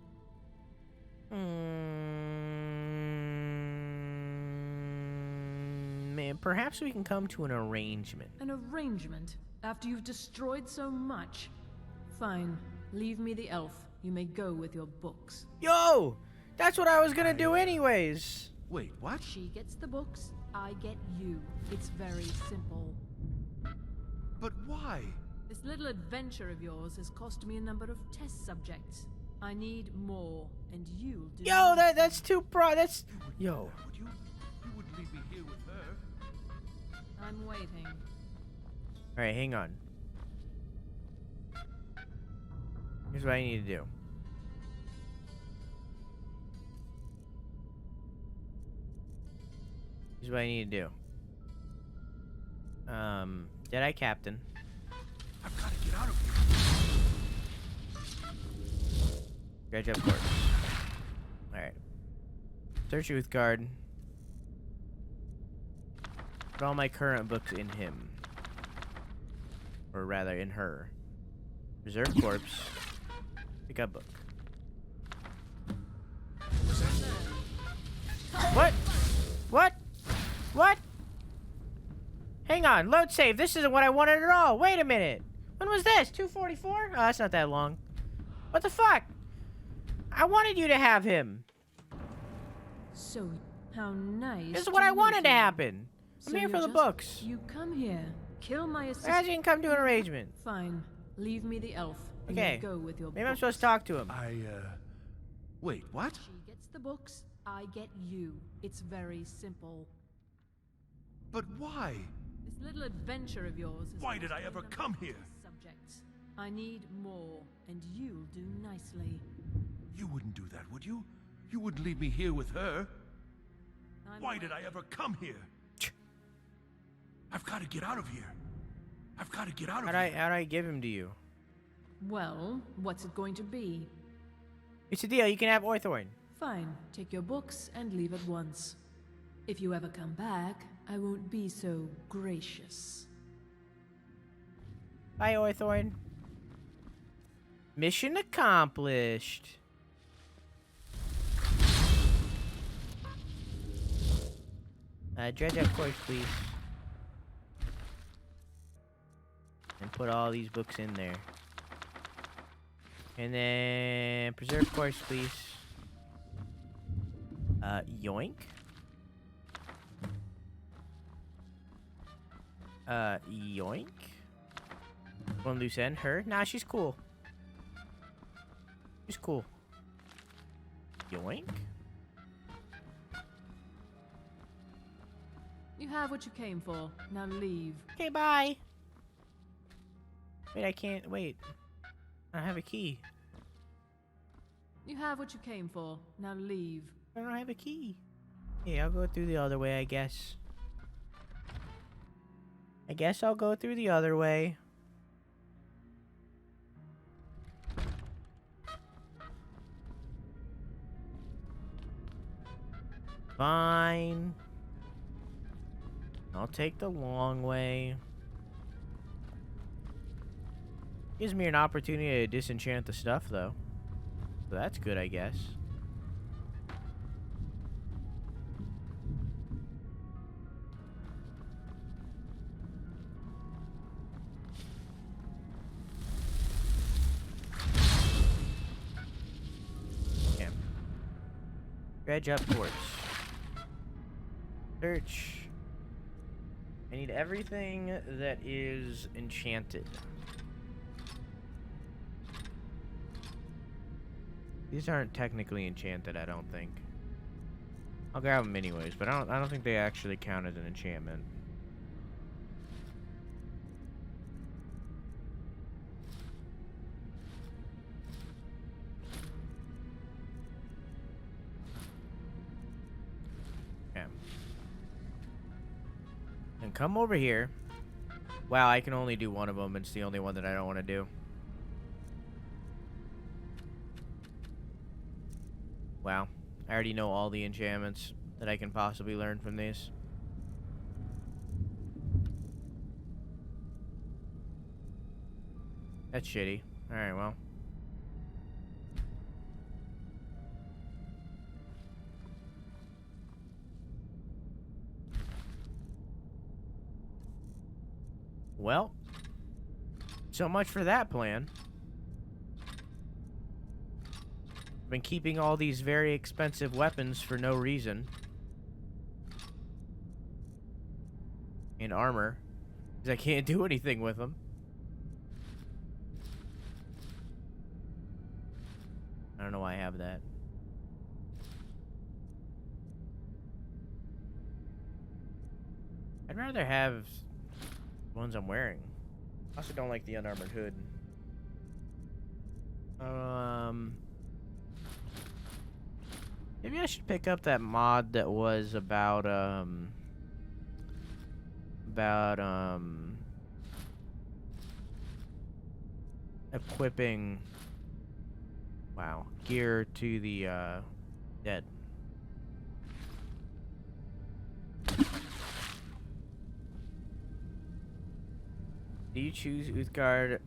Man, perhaps we can come to an arrangement. An arrangement? After you've destroyed so much? Fine. Leave me the elf. You may go with your books. Yo! That's what I was gonna do anyways. Wait, what? She gets the books, I get you. It's very simple. But why? This little adventure of yours has cost me a number of test subjects. I need more, and you'll do. Yo, that's too that's. Yo. Would you? You wouldn't leave me here with her. I'm waiting. All right, hang on. Here's what I need to do. Here's what I need to do. Jedi Captain. I've got to get out of here. Dredge up corpse. Alright. Search youth guard. Put all my current books in him. Or rather, in her. Reserve corpse. Pick up book. What? What? What? Hang on, load save. This isn't what I wanted at all. Wait a minute. When was this? 244? Oh, that's not that long. What the fuck? I wanted you to have him. So, how nice. This is what I wanted to happen. I'm So here for you're the just- books. You come here, kill my assistant. Why didn't come to an arrangement? Fine. Leave me the elf. You may Okay. go with your Maybe I'm books. supposed to talk to him. Wait, what? She gets the books, I get you. It's very simple. But why? This little adventure of yours is. Why did I ever come here? Subjects. I need more, and you'll do nicely. You wouldn't do that, would you? You wouldn't leave me here with her. I'm Why did I ever come here? I've got to get out of here. I've got to get out of here. How'd I give him to you? Well, what's it going to be? It's a deal. You can have Orthorn. Fine. Take your books and leave at once. If you ever come back, I won't be so gracious. Bye, Orthorn. Mission accomplished. Dredge up course, please. And put all these books in there. And then preserve course, please. Yoink. Yoink. One loose end. Her? Nah, she's cool. She's cool. Yoink. You have what you came for. Now leave. Okay, bye. Wait, I can't. Wait. I don't have a key. You have what you came for. Now leave. I don't have a key. Okay, I'll go through the other way, I guess. I guess I'll go through the other way. Fine. I'll take the long way. Gives me an opportunity to disenchant the stuff, though. So that's good, I guess. Okay. Dredge up towards. Search. I need everything that is enchanted. These aren't technically enchanted, I don't think. I'll grab them anyways, but I don't think they actually count as an enchantment. Okay. And come over here. Wow, I can only do one of them. It's the only one that I don't want to do. Wow. I already know all the enchantments that I can possibly learn from these. That's shitty. Alright, well. Well, so much for that plan. I've been keeping all these very expensive weapons for no reason. And armor. Because I can't do anything with them. I don't know why I have that. I'd rather have the ones I'm wearing. I also don't like the unarmored hood. Maybe I should pick up that mod that was about equipping, wow, gear to the dead. Do you choose Uthgard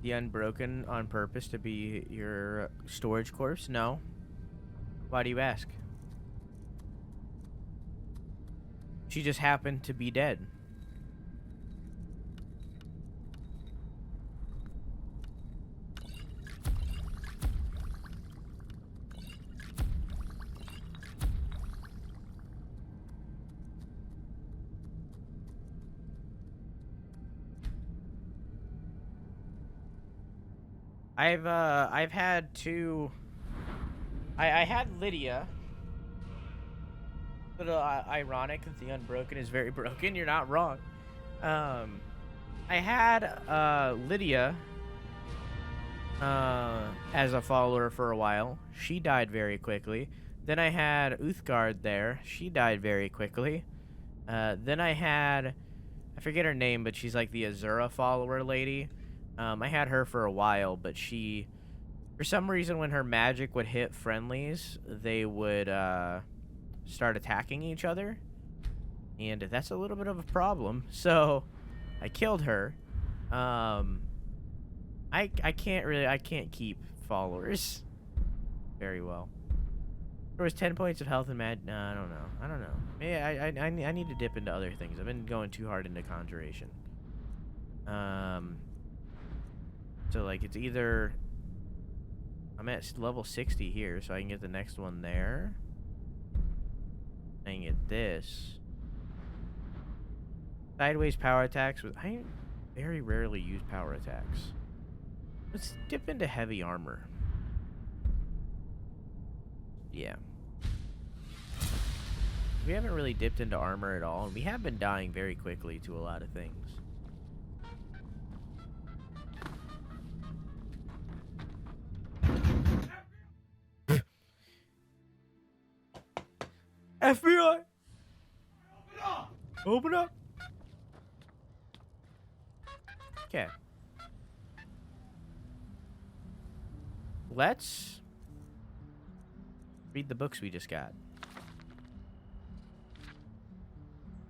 the Unbroken on purpose to be your storage corpse? No. Why do you ask? She just happened to be dead. I've had two. I had Lydia. A little ironic that the Unbroken is very broken. You're not wrong. I had Lydia as a follower for a while. She died very quickly. Then I had Uthgard there. She died very quickly. Then I had, I forget her name, but she's like the Azura follower lady. I had her for a while, but she, for some reason, when her magic would hit friendlies, they would start attacking each other, and that's a little bit of a problem. So I killed her. I can't keep followers very well. There was 10 points of health and I don't know. Maybe I need to dip into other things. I've been going too hard into conjuration. So, like, it's either... I'm at level 60 here, so I can get the next one there. I can get this. Sideways power attacks. I very rarely use power attacks. Let's dip into heavy armor. Yeah. We haven't really dipped into armor at all, and we have been dying very quickly to a lot of things. FBI! Open up! Open up! Okay. Let's read the books we just got.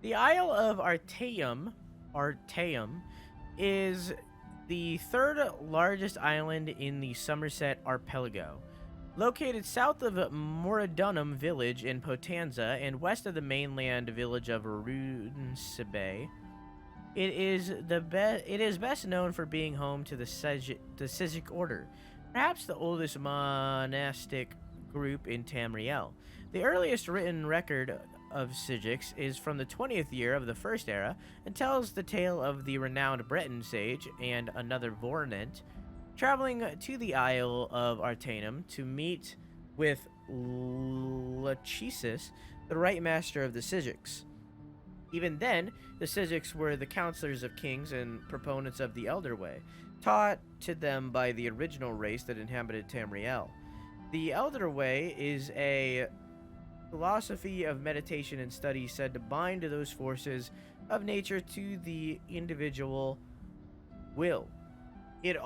The Isle of Artaeum is the third largest island in the Somerset Archipelago. Located south of Moradunum village in Potenza and west of the mainland village of Runsebay, it is best known for being home to the Sijic Order, perhaps the oldest monastic group in Tamriel. The earliest written record of Sijics is from the 20th year of the First Era and tells the tale of the renowned Breton sage and another Vornent traveling to the Isle of Artaeum to meet with Lachesis, the right master of the Sijics. Even then, the Sijics were the counselors of kings and proponents of the Elder Way, taught to them by the original race that inhabited Tamriel. The Elder Way is a philosophy of meditation and study said to bind those forces of nature to the individual will. It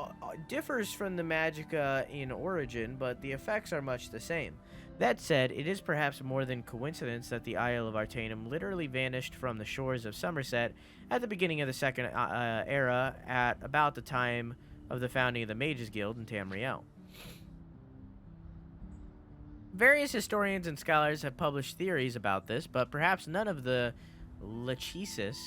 differs from the magicka in origin, but the effects are much the same. That said, it is perhaps more than coincidence that the Isle of Arcanum literally vanished from the shores of Somerset at the beginning of the Second Era at about the time of the founding of the Mages Guild in Tamriel. Various historians and scholars have published theories about this, but perhaps none of the Lachesis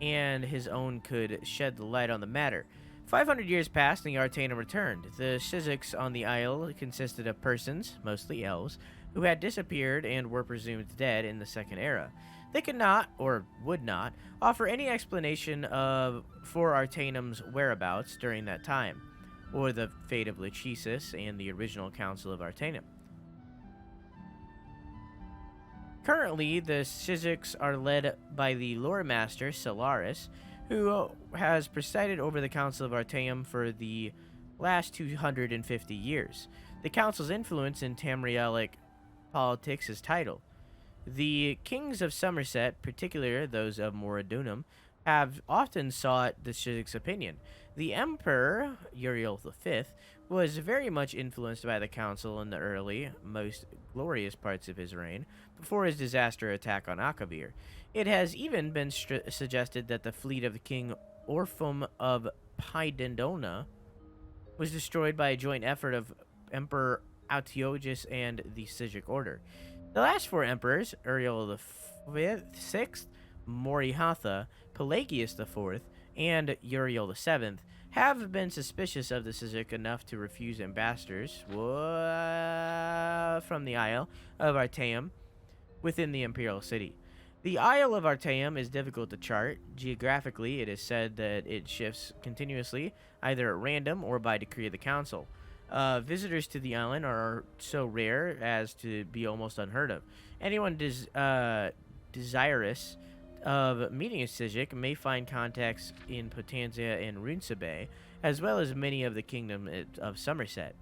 and his own could shed the light on the matter. 500 years passed and the Arcanum returned. The Sizzix on the isle consisted of persons, mostly elves, who had disappeared and were presumed dead in the Second Era. They could not, or would not, offer any explanation for Arcanum's whereabouts during that time, or the fate of Lachesis and the original Council of Arcanum. Currently, the Sizzix are led by the lore master, Solaris, who has presided over the Council of Arcanum for the last 250 years. The Council's influence in Tamrielic politics is tidal. The kings of Somerset, particularly those of Moradunum, have often sought the Sizzix opinion. The Emperor, Uriel V, was very much influenced by the Council in the early, most glorious parts of his reign, before his disaster attack on Akavir. It has even been suggested that the fleet of the King Orphum of Pydendona was destroyed by a joint effort of Emperor Autiogus and the Sigic Order. The last four emperors, Uriel VI, Morihatha, Pelagius IV, and Uriel VII, have been suspicious of the Sigic enough to refuse ambassadors from the Isle of Arcanum within the Imperial City. The Isle of Arcanum is difficult to chart. Geographically, it is said that it shifts continuously, either at random or by decree of the Council. Visitors to the island are so rare as to be almost unheard of. Anyone desirous of meeting a Sigic may find contacts in Potenza and Runesabay, as well as many of the kingdom of Somerset.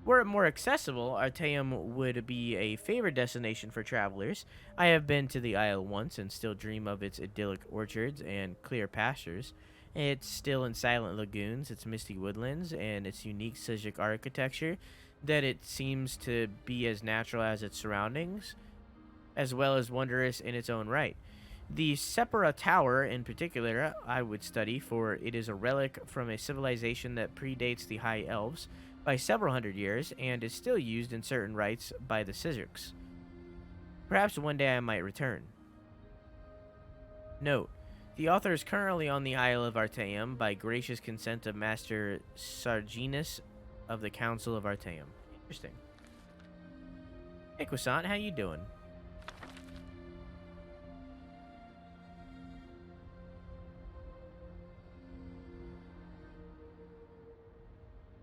Were it more accessible, Arcanum would be a favorite destination for travelers. I have been to the isle once and still dream of its idyllic orchards and clear pastures. Its still and silent lagoons, its misty woodlands, and its unique Sigic architecture, that it seems to be as natural as its surroundings, as well as wondrous in its own right. The Separa Tower, in particular, I would study, for it is a relic from a civilization that predates the High Elves by several hundred years, and is still used in certain rites by the Sizzix. Perhaps one day I might return. Note: the author is currently on the Isle of Arcanum by gracious consent of Master Sarginus of the Council of Arcanum. Interesting. Hey, Croissant, how you doing?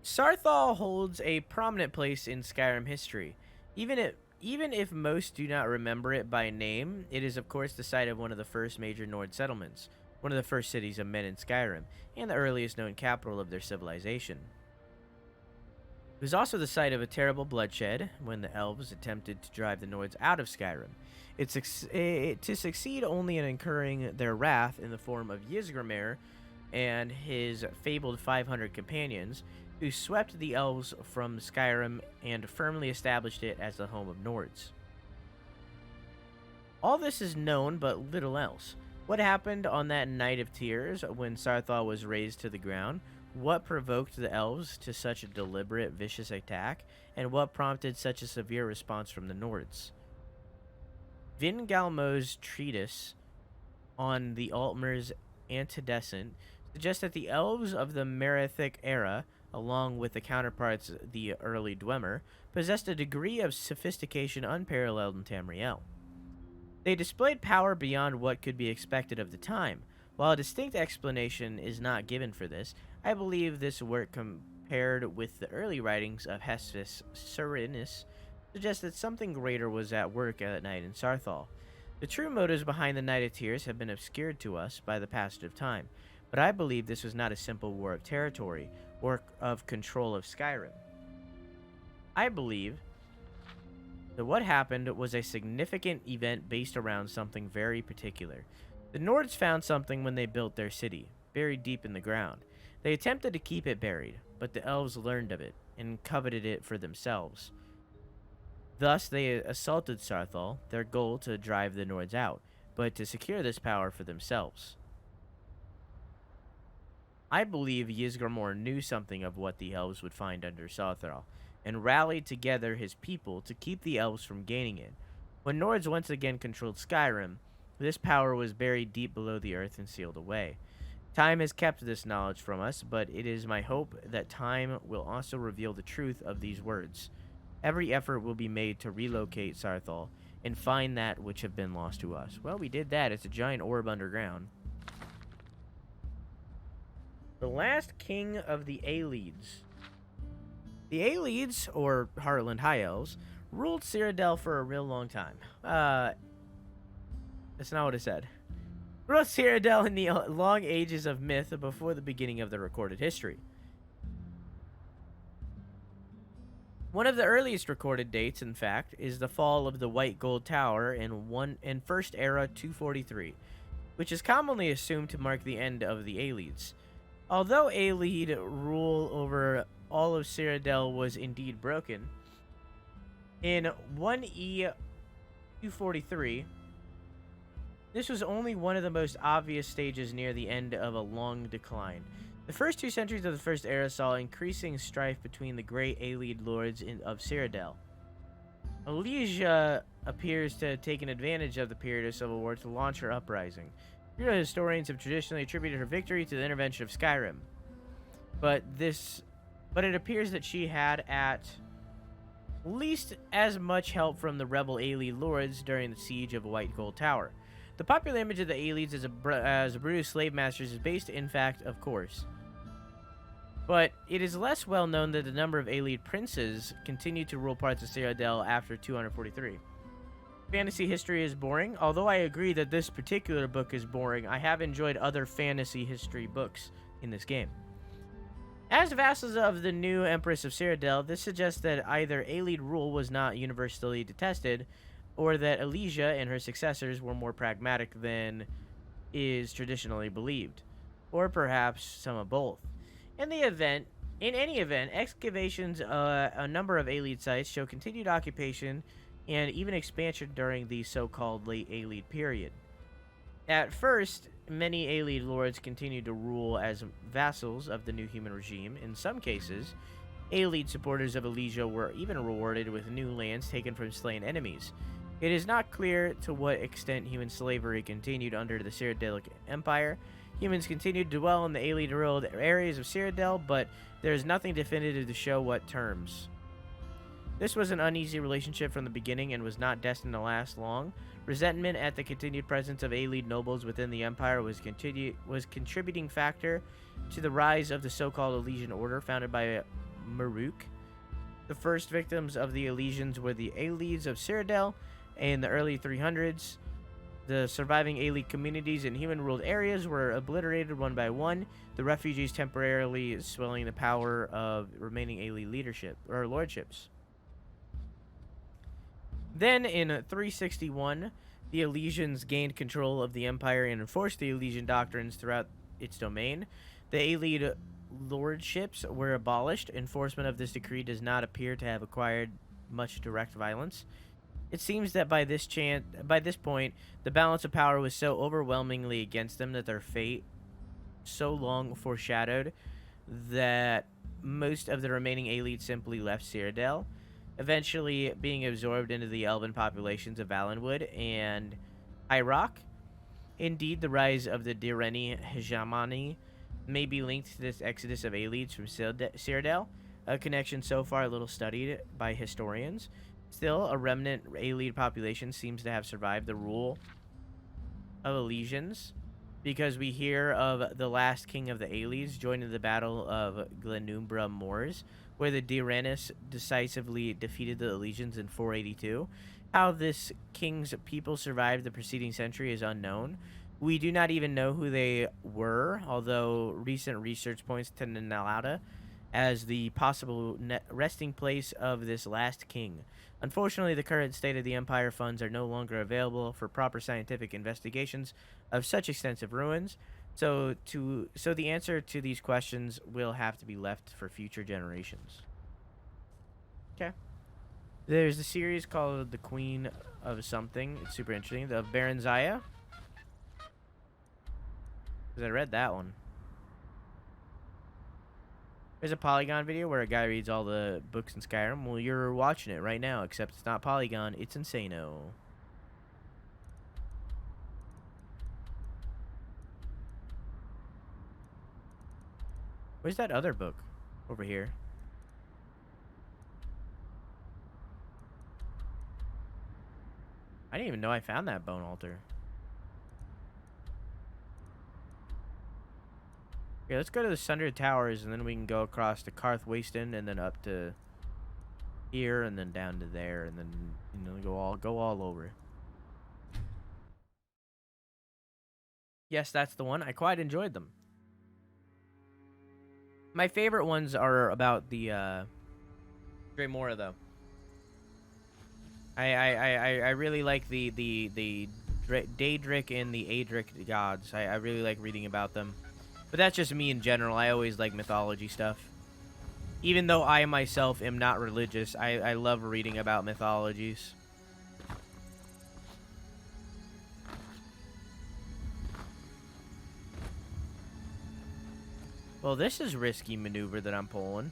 Sarthal holds a prominent place in Skyrim history. Even if most do not remember it by name, it is of course the site of one of the first major Nord settlements, one of the first cities of men in Skyrim, and the earliest known capital of their civilization. It was also the site of a terrible bloodshed when the elves attempted to drive the Nords out of Skyrim. To succeed only in incurring their wrath in the form of Ysgramir and his fabled 500 companions, who swept the elves from Skyrim and firmly established it as the home of Nords. All this is known, but little else. What happened on that Night of Tears when Sarthal was razed to the ground? What provoked the elves to such a deliberate, vicious attack? And what prompted such a severe response from the Nords? Vingalmo's treatise on the Altmer's antecedent suggests that the elves of the Merethic era, along with the counterparts, the early Dwemer, possessed a degree of sophistication unparalleled in Tamriel. They displayed power beyond what could be expected of the time. While a distinct explanation is not given for this, I believe this work, compared with the early writings of Hestus Serinus, suggests that something greater was at work that night in Sarthal. The true motives behind the Night of Tears have been obscured to us by the passage of time, but I believe this was not a simple war of territory, or of control of Skyrim. I believe So what happened was a significant event based around something very particular. The Nords found something when they built their city, buried deep in the ground. They attempted to keep it buried, but the elves learned of it and coveted it for themselves. Thus, they assaulted Sarthal, their goal to drive the Nords out, but to secure this power for themselves. I believe Ysgramor knew something of what the elves would find under Sarthal, and rallied together his people to keep the elves from gaining it. When Nords once again controlled Skyrim, this power was buried deep below the earth and sealed away. Time has kept this knowledge from us, but it is my hope that time will also reveal the truth of these words. Every effort will be made to relocate Sarthal and find that which have been lost to us. Well, we did that. It's a giant orb underground. The last king of the Aelids. The Aelids, or Heartland High Elves, ruled Cyrodiil for a real long time. That's not what it said. Ruled Cyrodiil in the long ages of myth before the beginning of the recorded history. One of the earliest recorded dates, in fact, is the fall of the White Gold Tower in First Era 243, which is commonly assumed to mark the end of the Aelids. Although Aelid rule over all of Cyrodiil was indeed broken, in 1E 243, this was only one of the most obvious stages near the end of a long decline. The first 2 centuries of the First Era saw increasing strife between the great Aelid lords of Cyrodiil. Elysia appears to have taken advantage of the period of civil war to launch her uprising. Imperial historians have traditionally attributed her victory to the intervention of Skyrim, but it appears that she had at least as much help from the rebel Aelid lords during the siege of White Gold Tower. The popular image of the Aelids as Brutus slave masters is based, in fact, of course. But it is less well known that the number of Aelid princes continued to rule parts of Cyrodiil after 243. Fantasy history is boring. Although I agree that this particular book is boring, I have enjoyed other fantasy history books in this game. As vassals of the new Empress of Cyrodiil, this suggests that either Aelid rule was not universally detested, or that Elysia and her successors were more pragmatic than is traditionally believed, or perhaps some of both. In any event, excavations a number of Aelid sites show continued occupation and even expansion during the so-called late Aelid period. At first, many Aelid lords continued to rule as vassals of the new human regime. In some cases, Aelid supporters of Elysia were even rewarded with new lands taken from slain enemies. It is not clear to what extent human slavery continued under the Cyrodiilic Empire. Humans continued to dwell in the Aelid-ruled areas of Cyrodiil, but there is nothing definitive to show what terms. This was an uneasy relationship from the beginning and was not destined to last long. Resentment at the continued presence of Aelid nobles within the Empire was contributing factor to the rise of the so-called Elysian Order founded by Maruk. The first victims of the Elysians were the Aelids of Cyrodiil in the early 300s. The surviving Aelid communities in human-ruled areas were obliterated one by one, the refugees temporarily swelling the power of remaining Aelid leadership or lordships. Then, in 361, the Elysians gained control of the empire and enforced the Elysian doctrines throughout its domain. The Aelid lordships were abolished. Enforcement of this decree does not appear to have acquired much direct violence. It seems that by this point, the balance of power was so overwhelmingly against them that their fate, so long foreshadowed, that most of the remaining Aelid simply left Cyrodiil, eventually being absorbed into the elven populations of Valenwood and High Rock. Indeed, the rise of the Direni hegemony may be linked to this exodus of Aelids from Cyrodiil, a connection so far little studied by historians. Still, a remnant Aelid population seems to have survived the rule of Elysians, because we hear of the last king of the Aelids joining the Battle of Glenumbra Moors, where the Direnis decisively defeated the Elysians in 482. How this king's people survived the preceding century is unknown. We do not even know who they were, although recent research points to Nanalata as the possible resting place of this last king. Unfortunately, the current state of the Empire funds are no longer available for proper scientific investigations of such extensive ruins, so the answer to these questions will have to be left for future generations. Okay. There's a series called The Queen of Something. It's super interesting. The Baron Zaya. Because I read that one. There's a Polygon video where a guy reads all the books in Skyrim. Well, you're watching it right now, except it's not Polygon, it's Insano. Where's that other book? Over here. I didn't even know I found that bone altar. Okay, let's go to the Sundered Towers, and then we can go across to Karth Wasteland, and then up to here, and then down to there, and then, you know, go all over. Yes, that's the one. I quite enjoyed them. My favorite ones are about the Dremora, though. I really like the Daedric and the Aedric gods. I really like reading about them. But that's just me in general. I always like mythology stuff. Even though I myself am not religious, I love reading about mythologies. Well, this is risky maneuver that I'm pulling.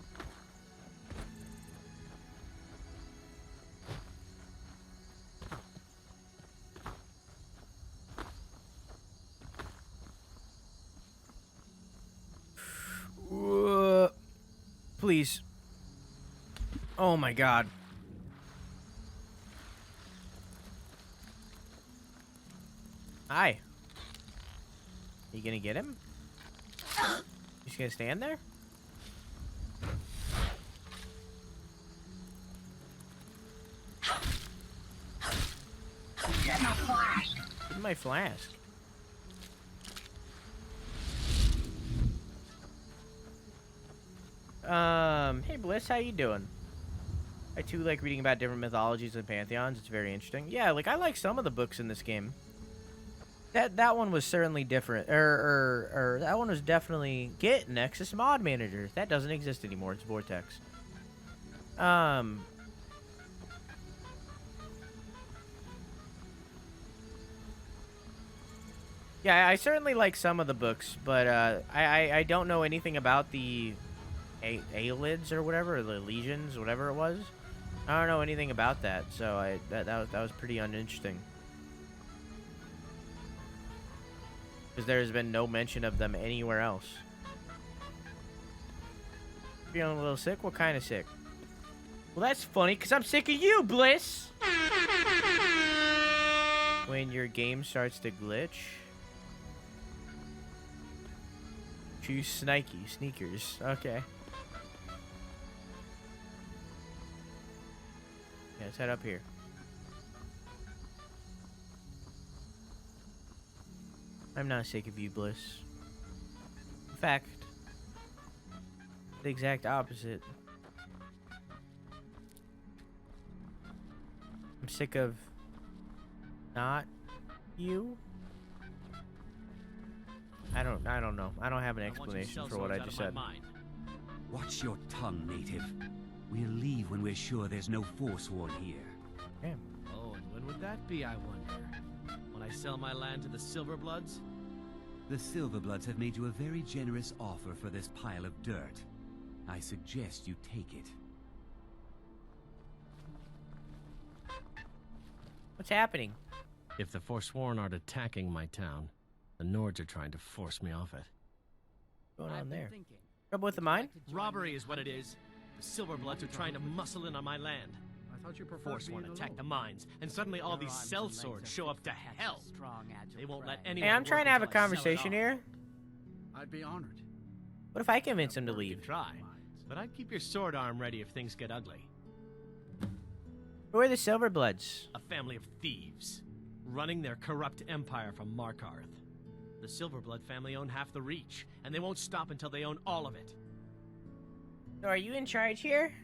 Please. Oh my god. Hi. You gonna get him? You just gonna stand there? Get my flask. Get my flask. Hey Bliss, how you doing? I too like reading about different mythologies and pantheons. It's very interesting. Yeah, like I like some of the books in this game. That one was certainly different. That one was definitely get Nexus Mod Manager. That doesn't exist anymore. It's Vortex. Yeah, I certainly like some of the books, but I don't know anything about the Aelids or whatever, or the Legions, whatever it was. I don't know anything about that, so that was pretty uninteresting. Because there's been no mention of them anywhere else. Feeling a little sick? What kind of sick? Well, that's funny, because I'm sick of you, Bliss! When your game starts to glitch. Choose sneakers. Okay. Yeah, let's head up here. I'm not sick of you, Bliss. In fact, the exact opposite. I'm sick of not you. I don't know. I don't have an explanation for what I just said. Watch your tongue, native. We'll leave when we're sure there's no Forsworn here. Yeah. Oh, and when would that be, I wonder? When I sell my land to the Silverbloods? The Silverbloods have made you a very generous offer for this pile of dirt. I suggest you take it. What's happening? If the Forsworn aren't attacking my town, the Nords are trying to force me off it. What's going on there? Trouble with the mine? Robbery is what it is. The Silverbloods are trying to muscle in on my land. I thought you preferred Forsworn being attack alone. the mines, and suddenly all these sellswords show up to hell. They won't let anyone. Hey, I'm work trying to have a until I sell it conversation all. here. I'd be honored. What if I convince him to leave? Try, but I'd keep your sword arm ready if things get ugly. Who are the Silverbloods? A family of thieves, running their corrupt empire from Markarth. The Silverblood family own half the Reach, and they won't stop until they own all of it. So are you in charge here?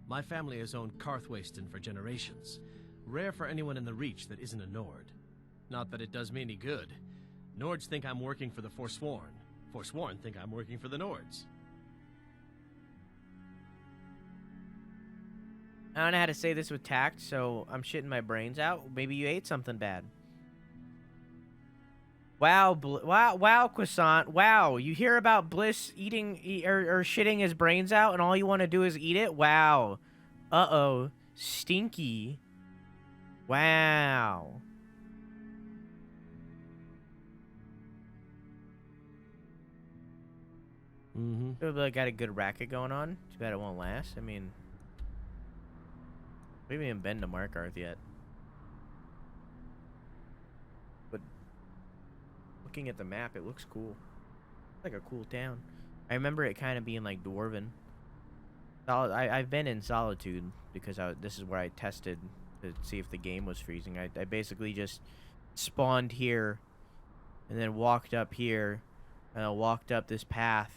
My family has owned Karthwasten for generations. Rare for anyone in the Reach that isn't a Nord. Not that it does me any good. Nords think I'm working for the Forsworn. Forsworn think I'm working for the Nords. I don't know how to say this with tact, so I'm shitting my brains out. Maybe you ate something bad. Wow, wow, Croissant. Wow, you hear about Bliss eating or shitting his brains out, and all you want to do is eat it? Wow. Uh-oh. Stinky. Wow. Mm-hmm. Got a good racket going on. Too bad it won't last. I mean, we haven't even been to Markarth yet. But looking at the map, it looks cool. It's like a cool town. I remember it kind of being like Dwarven. I've been in Solitude because this is where I tested to see if the game was freezing. I basically just spawned here and then walked up here and I walked up this path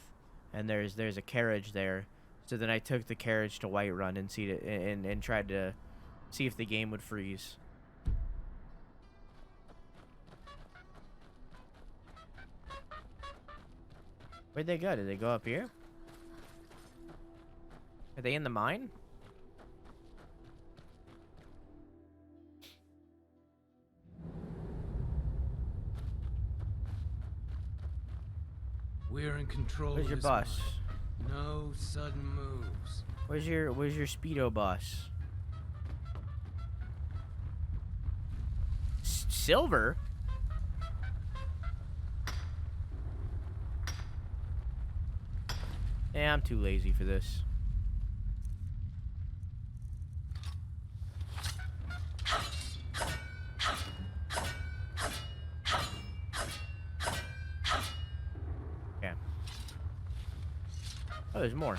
and there's a carriage there. So then I took the carriage to Whiterun and tried to see if the game would freeze. Where'd they go? Did they go up here? Are they in the mine? We're in control. Where's your of this boss? mine. No sudden moves. Where's your speedo boss? Silver? Yeah, I'm too lazy for this. Okay. Oh, there's more.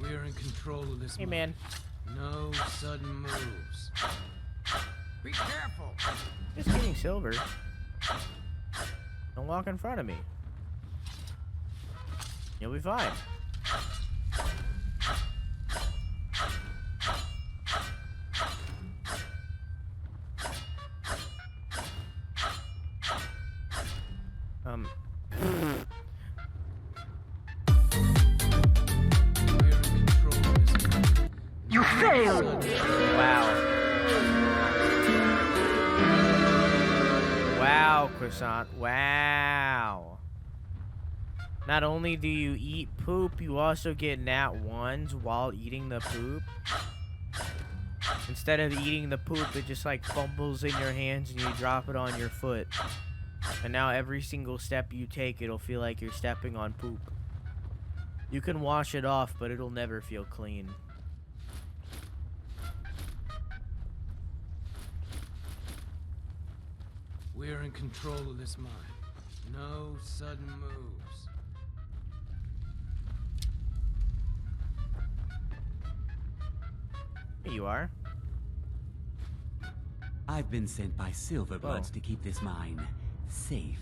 We're in control of this. Hey, man. No sudden moves. Be careful. Just getting silver. Don't walk in front of me. You'll be fine. You failed. Wow. Wow, Croissant. Wow. Not only do you eat poop, you also get nat 1s while eating the poop. Instead of eating the poop, it just like fumbles in your hands and you drop it on your foot. And now every single step you take, it'll feel like you're stepping on poop. You can wash it off, but it'll never feel clean. We're in control of this mine. No sudden moves. Here you are. I've been sent by Silverbloods to keep this mine safe.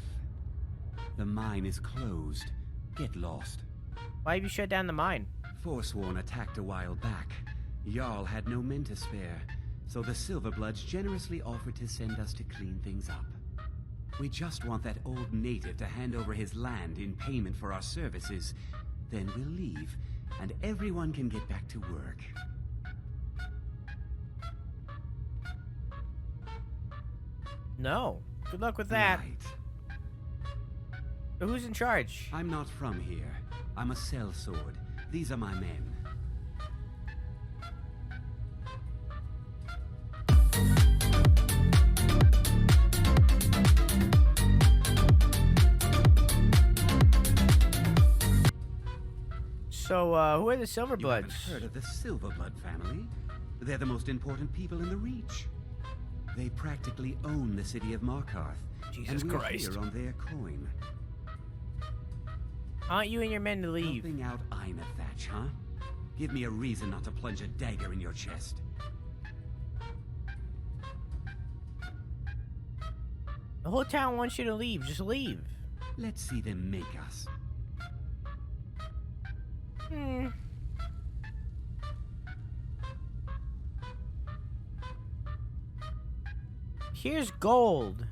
The mine is closed. Get lost. Why have you shut down the mine? Forsworn attacked a while back. Jarl had no men to spare, so the Silverbloods generously offered to send us to clean things up. We just want that old native to hand over his land in payment for our services. Then we'll leave, and everyone can get back to work. No. Good luck with that. Right. So who's in charge? I'm not from here. I'm a sellsword. These are my men. So, who are the You Silverbloods? haven't heard of the Silverblood family? They're the most important people in the Reach. They practically own the city of Markarth. Jesus and we're Christ. here on their coin. Aren't you and your men to leave? Helping out Ainethach, huh? Give me a reason not to plunge a dagger in your chest. The whole town wants you to leave. Just leave. Let's see them make us. Here's gold.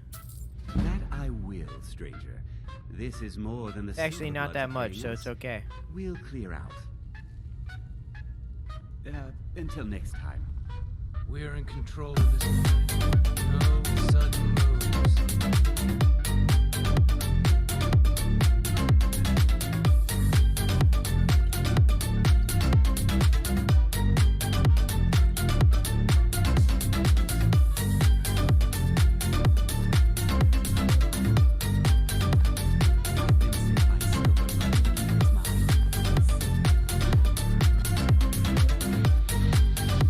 That I will, stranger. This is more than the Actually, not Silverbloods that are much, paying so us. it's okay. We'll clear out. Until next time. We're in control of this moment. No sudden moves.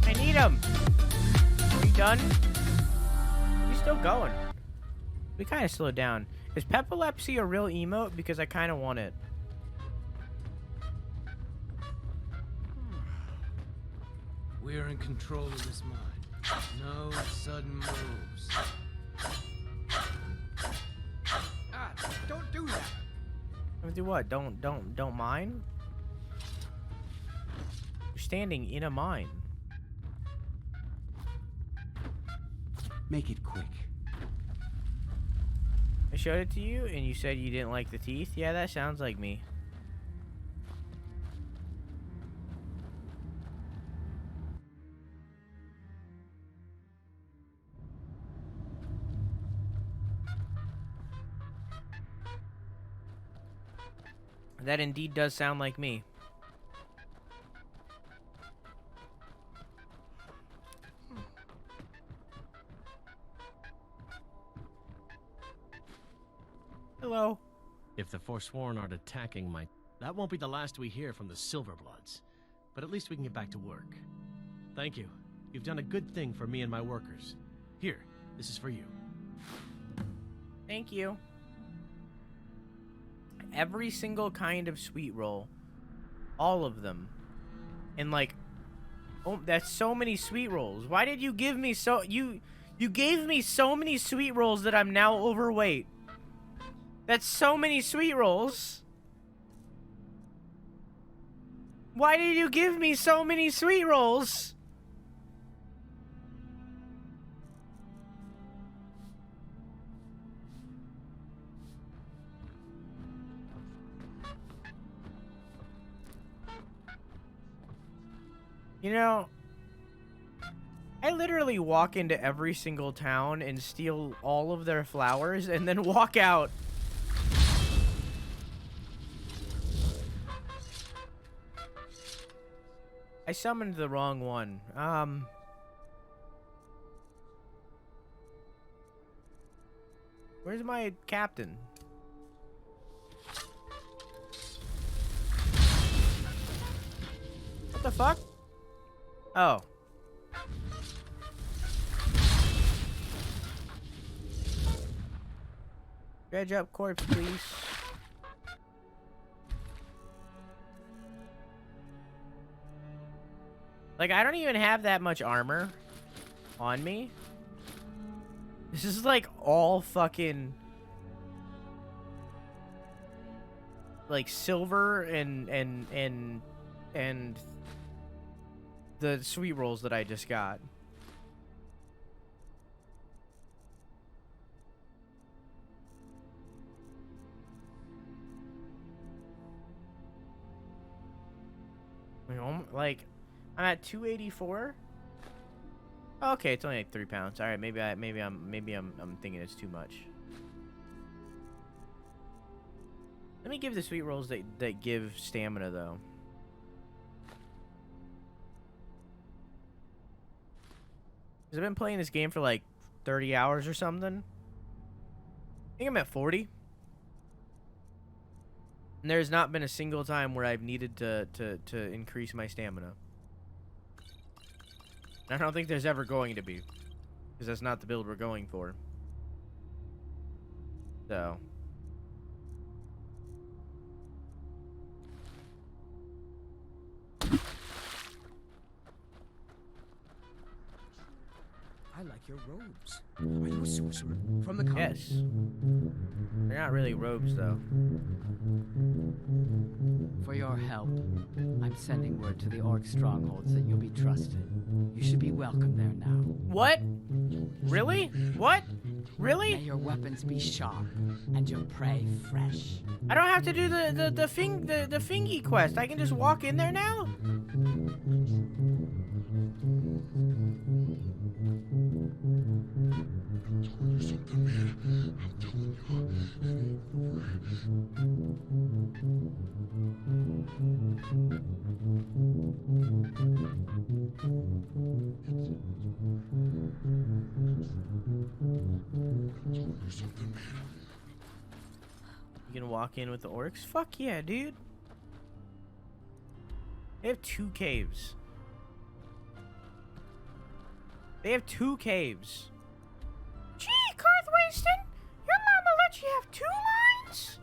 I need him. Are you done? He's still going. We kind of slowed down. Is Pepilepsy a real emote? Because I kind of want it. We're in control of this mind. No sudden moves. Ah, don't do that. Do what? Don't mine? You're standing in a mine. Make it quick. I showed it to you, and you said you didn't like the teeth? Yeah, that sounds like me. That indeed does sound like me. Hello. If the Forsworn aren't attacking my... That won't be the last we hear from the Silverbloods. But at least we can get back to work. Thank you. You've done a good thing for me and my workers. Here, this is for you. Thank you. Every single kind of sweet roll. All of them. And like... Oh, that's so many sweet rolls. Why did you give me so... You gave me so many sweet rolls that I'm now overweight. That's so many sweet rolls. Why did you give me so many sweet rolls? You know, I literally walk into every single town and steal all of their flowers and then walk out. I summoned the wrong one. Where's my captain? What the fuck? Oh. Dredge up corpse, please. Like, I don't even have that much armor on me. This is like all fucking like silver and the sweet rolls that I just got. Like, I'm at 284. Okay, it's only like 3 pounds. All right, maybe I'm thinking it's too much. Let me give the sweet rolls that give stamina though. Cause I've been playing this game for like 30 hours or something. I think I'm at 40. And there's not been a single time where I've needed to increase my stamina. I don't think there's ever going to be. Because that's not the build we're going for. So. I like your robes. Are you a sorcerer from the colonies? Yes. They're not really robes, though. For your help, I'm sending word to the orc strongholds that you'll be trusted. You should be welcome there now. What? Really? What? Really? May your weapons be sharp and your prey fresh. I don't have to do the fingy quest. I can just walk in there now? You can walk in with the orcs? Fuck yeah, dude. They have 2 caves. They have 2 caves. Gee, Karthwasten, your mama let you have 2 lines?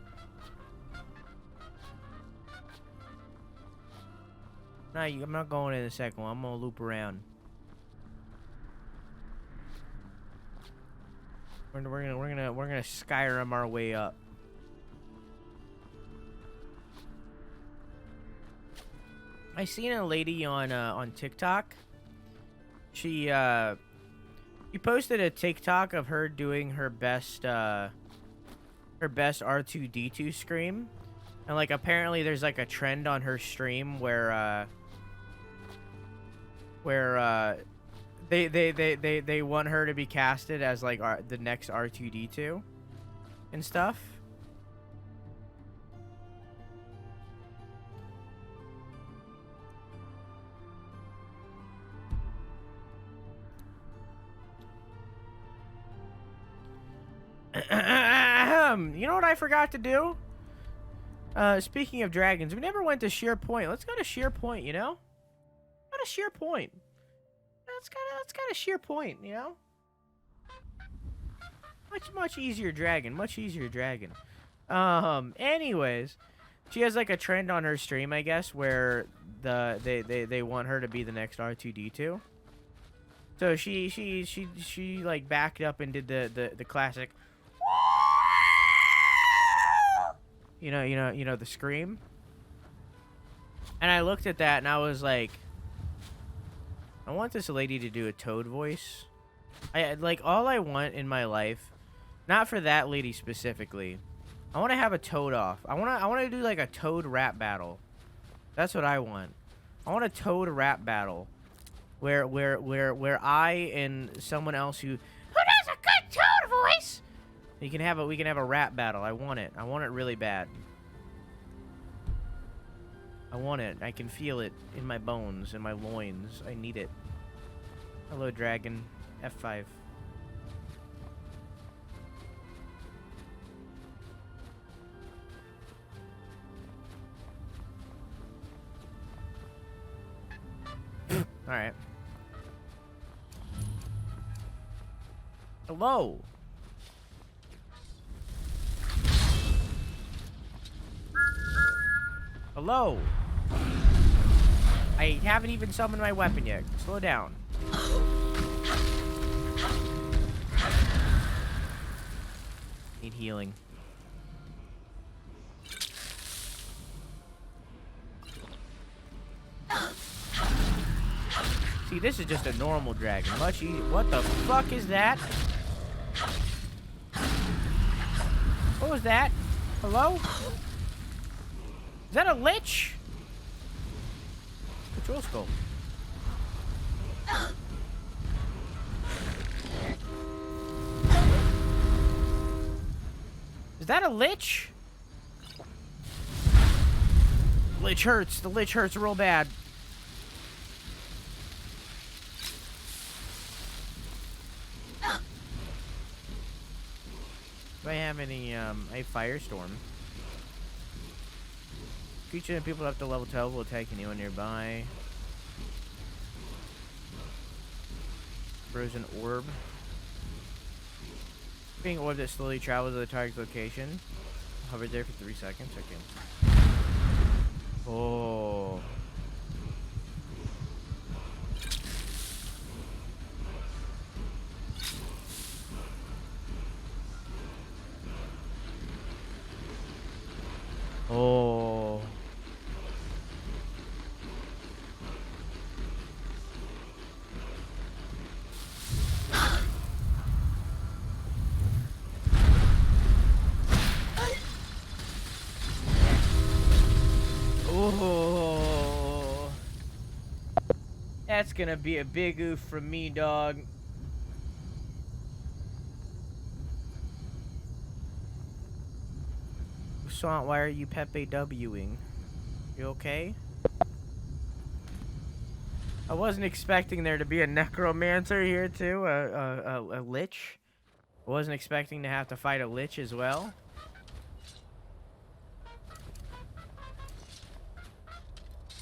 Nah, I'm not going in the second one. I'm gonna loop around. We're gonna Skyrim our way up. I seen a lady on TikTok. She posted a TikTok of her doing her best R2-D2 scream, and like apparently there's like a trend on her stream where they want her to be casted as like the next R2-D2 and stuff. You know what I forgot to do? Speaking of dragons, we never went to Sheer Point. Let's go to Sheer Point, you know? Go to Sheer Point. Let's go to Sheer Point, you know? Much easier dragon. Much easier dragon. Anyways, she has like a trend on her stream, I guess, where they want her to be the next R2-D2. So she like backed up and did the classic, you know the scream. And I looked at that and I was like, I want this lady to do a toad voice. All I want in my life, not for that lady specifically, I want to have a toad off. I want to do like a toad rap battle. That's what I want. I want a toad rap battle where I and someone else who does a good toad voice, we can have a rap battle. I want it. I want it really bad. I want it. I can feel it in my bones, in my loins. I need it. Hello, dragon. F5. Alright. Hello. Hello. I haven't even summoned my weapon yet. Slow down. Need healing. See, this is just a normal dragon. Much easier. What the fuck is that? What was that? Hello? Is that a lich? Patrol skull. Is that a lich? Lich hurts. The lich hurts real bad. Do I have any, a firestorm? Creature and people up to level 12 will attack anyone nearby. Frozen orb. Being orb that slowly travels to the target's location. Hover there for 3 seconds. Okay. Oh. That's gonna be a big oof from me, dog. Swamp, why are you Pepe Wing? You okay? I wasn't expecting there to be a necromancer here too, a lich. I wasn't expecting to have to fight a lich as well.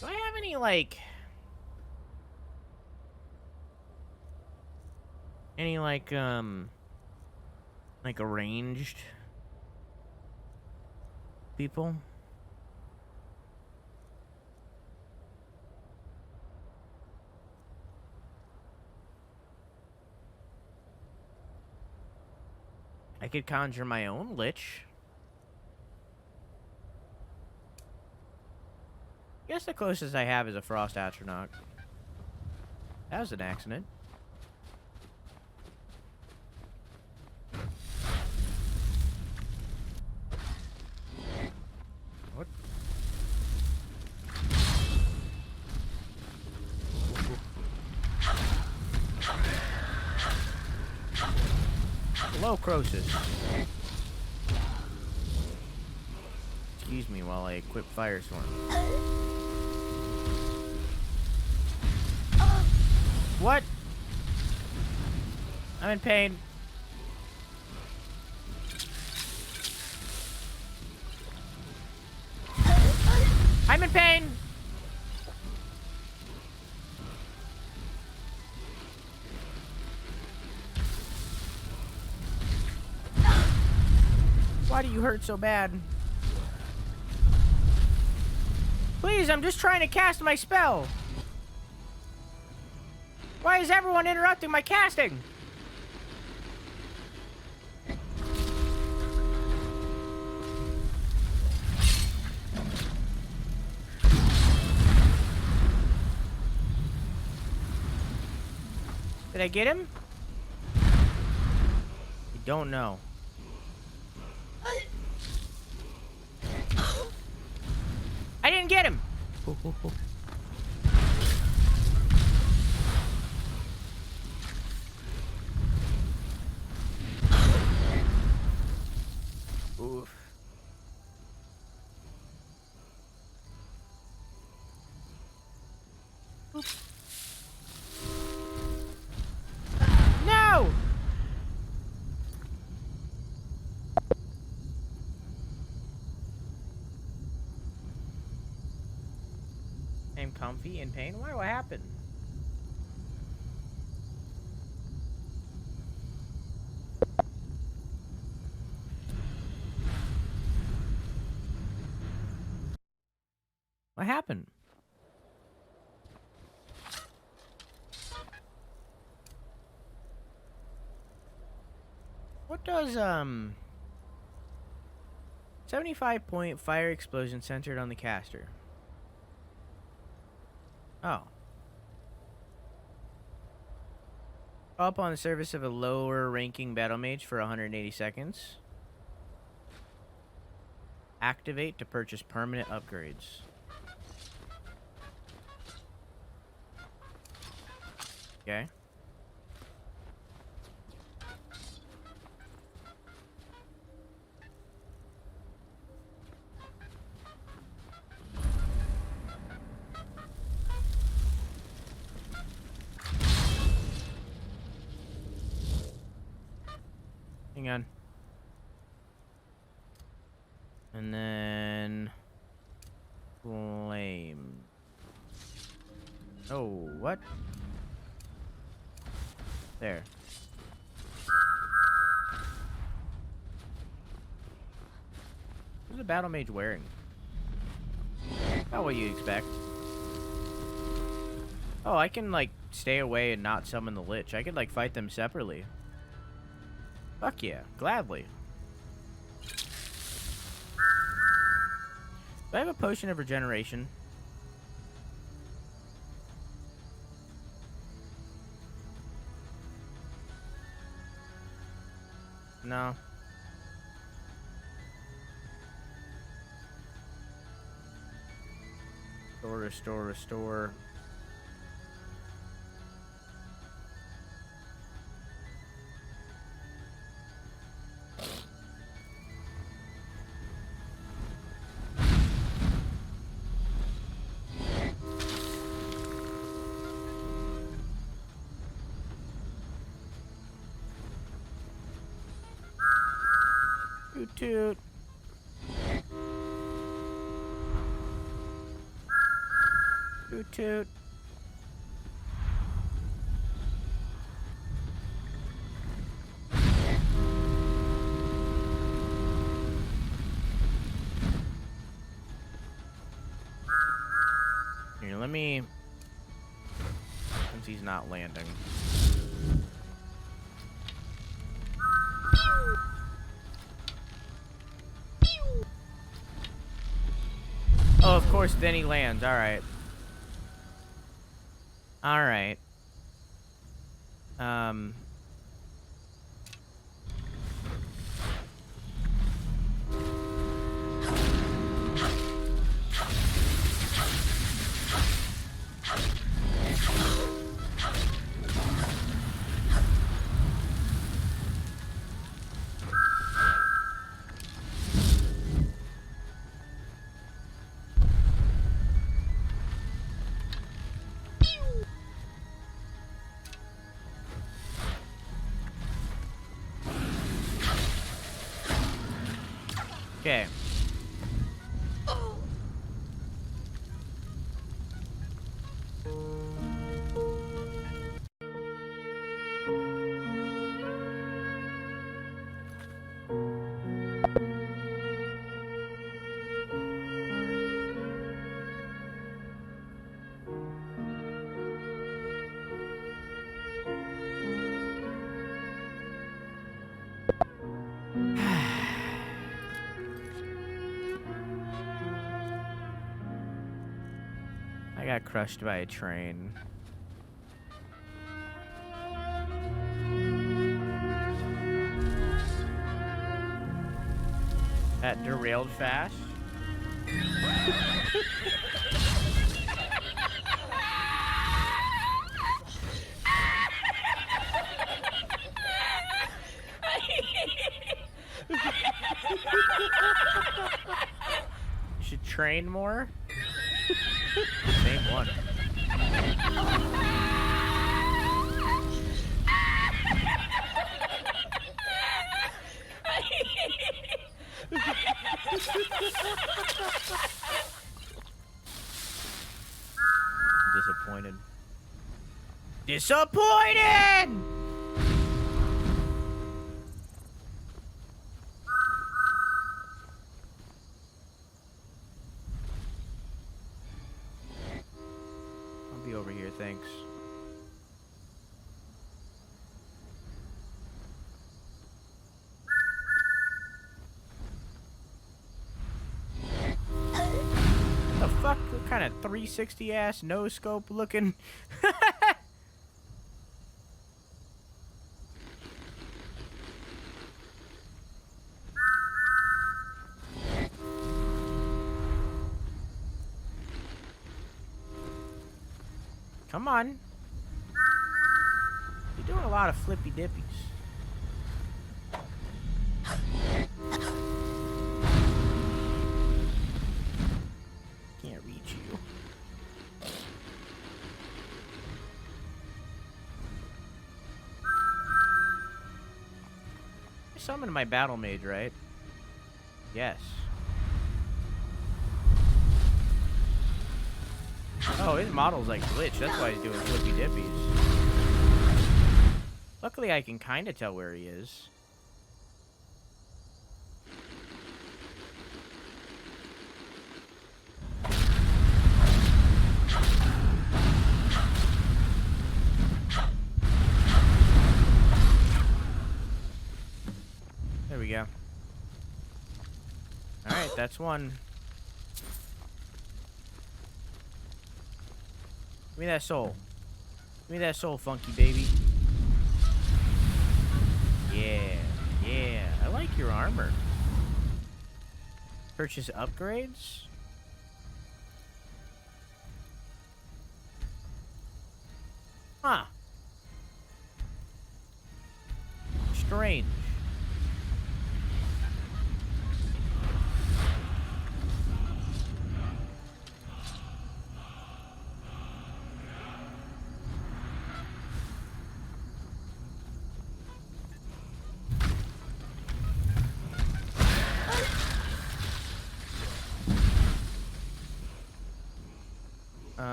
Do I have any, like... Any, like arranged people? I could conjure my own lich. I guess the closest I have is a frost astronaut. That was an accident. What? Hello, Croesus. Excuse me while I equip Firestorm. What? I'm in pain. I'm in pain! Why do you hurt so bad? Please, I'm just trying to cast my spell. Why is everyone interrupting my casting? Did I get him? I don't know. I didn't get him. Oof. No! I'm comfy in pain. Why? What happened? What happened? What does 75-point fire explosion centered on the caster? Oh. Up on the surface of a lower ranking battle mage for 180 seconds. Activate to purchase permanent upgrades. Okay. Hang on. And then... Flame. Oh, what? There. What's the battle mage wearing? Not what you expect. Oh, I can, like, stay away and not summon the lich. I could, like, fight them separately. Fuck yeah, gladly. Do I have a potion of regeneration? No. Restore. Toot toot. Toot toot. Here, let me... Since he's not landing. Oh, of course, then he lands. Alright. Alright. Okay. I got crushed by a train. That derailed fast. You should train more. Same one. Disappointed. Disappointed! I'll be over here, thanks. The fuck? What kind of 360 ass no scope looking? Come on. You're doing a lot of flippy dippies. Can't reach you. I summoned my battle mage, right? Yes. Oh, his model's like glitched. That's why he's doing flippy dippies. Luckily, I can kind of tell where he is. There we go. Alright, that's one. Give me that soul. Give me that soul, funky baby. Yeah, yeah. I like your armor. Purchase upgrades? Huh. Strange.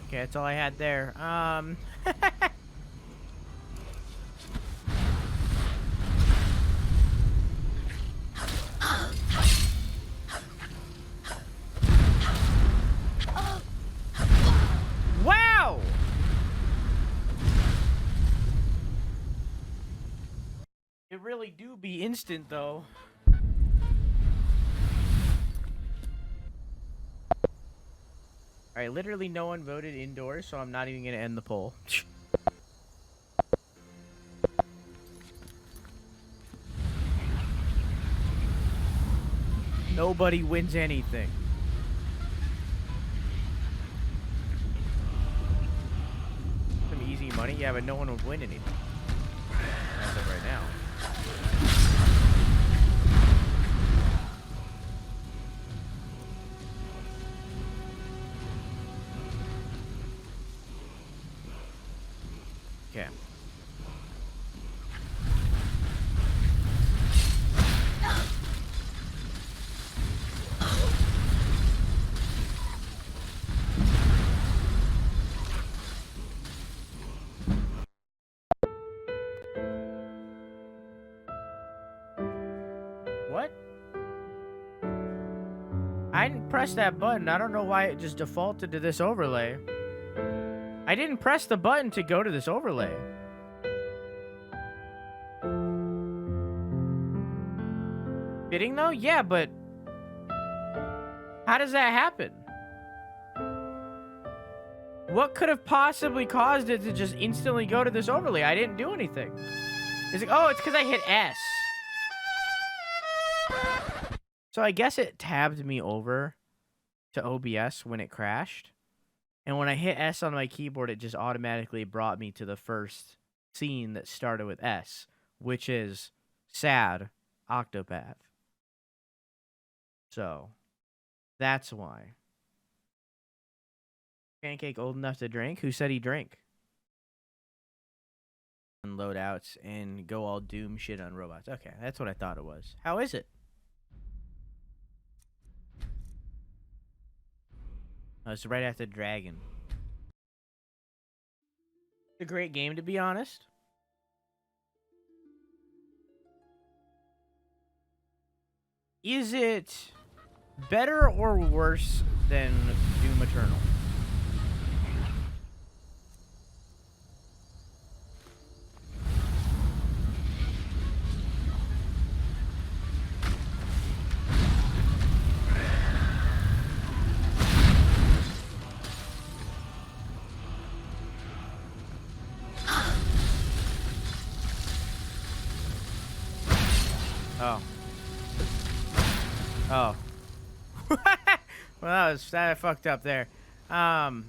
Okay, that's all I had there. Wow! It really do be instant, though. Alright, literally no one voted indoors, so I'm not even gonna end the poll. Nobody wins anything. Some easy money, yeah, but no one would win anything. As of right now. Okay. What? I didn't press that button. I don't know why it just defaulted to this overlay. I didn't press the button to go to this overlay. Fitting though? Yeah, but how does that happen? What could have possibly caused it to just instantly go to this overlay? I didn't do anything. It's like, oh, it's because I hit S. So I guess it tabbed me over to OBS when it crashed. And when I hit S on my keyboard, it just automatically brought me to the first scene that started with S, which is sad Octopath. So, that's why. Pancake old enough to drink? Who said he drank? And loadouts and go all Doom shit on robots. Okay, that's what I thought it was. How is it? Oh, it's right after Dragon. It's a great game, to be honest. Is it better or worse than Doom Eternal? Oh. Oh. Well, that I fucked up there. No!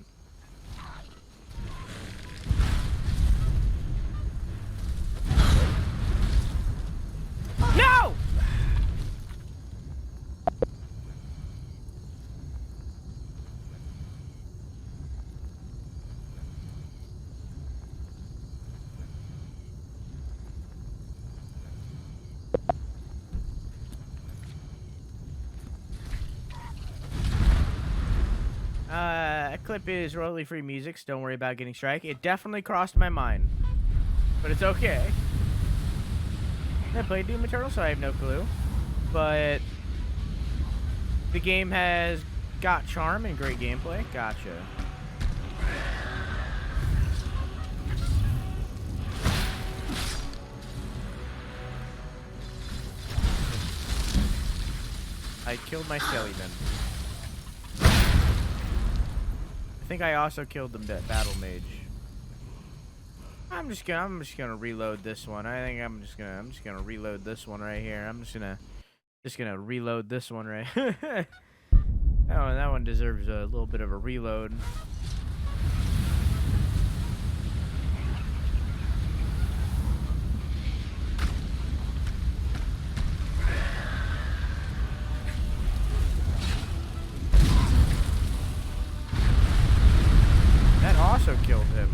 That clip is royalty free music, so don't worry about getting strike. It definitely crossed my mind, but it's okay. I played Doom Eternal, so I have no clue. But the game has got charm and great gameplay. Gotcha. I killed my skeleton. I think I also killed the battle mage. I'm just gonna reload this one. I think I'm just gonna reload this one right here. I'm just gonna reload this one right. That one deserves a little bit of a reload. Also killed him.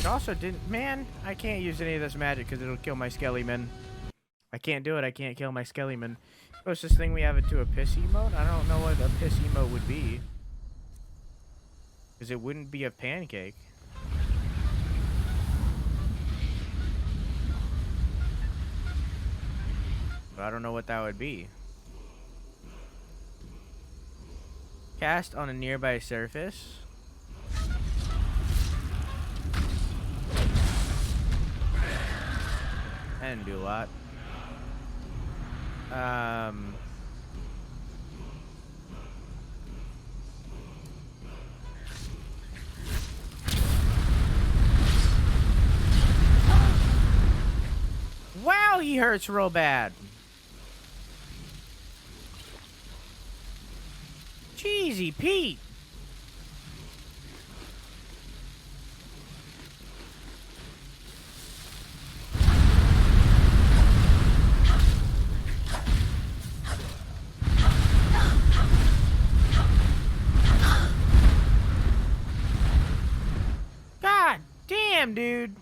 It also didn't. Man, I can't use any of this magic because it'll kill my Skellyman. I can't do it. I can't kill my Skellyman. Closest thing we have it to a piss emote? I don't know what a piss emote would be. Because it wouldn't be a pancake. But I don't know what that would be. Cast on a nearby surface. That didn't do a lot. Wow, he hurts real bad. Cheesy Pete. God damn, dude.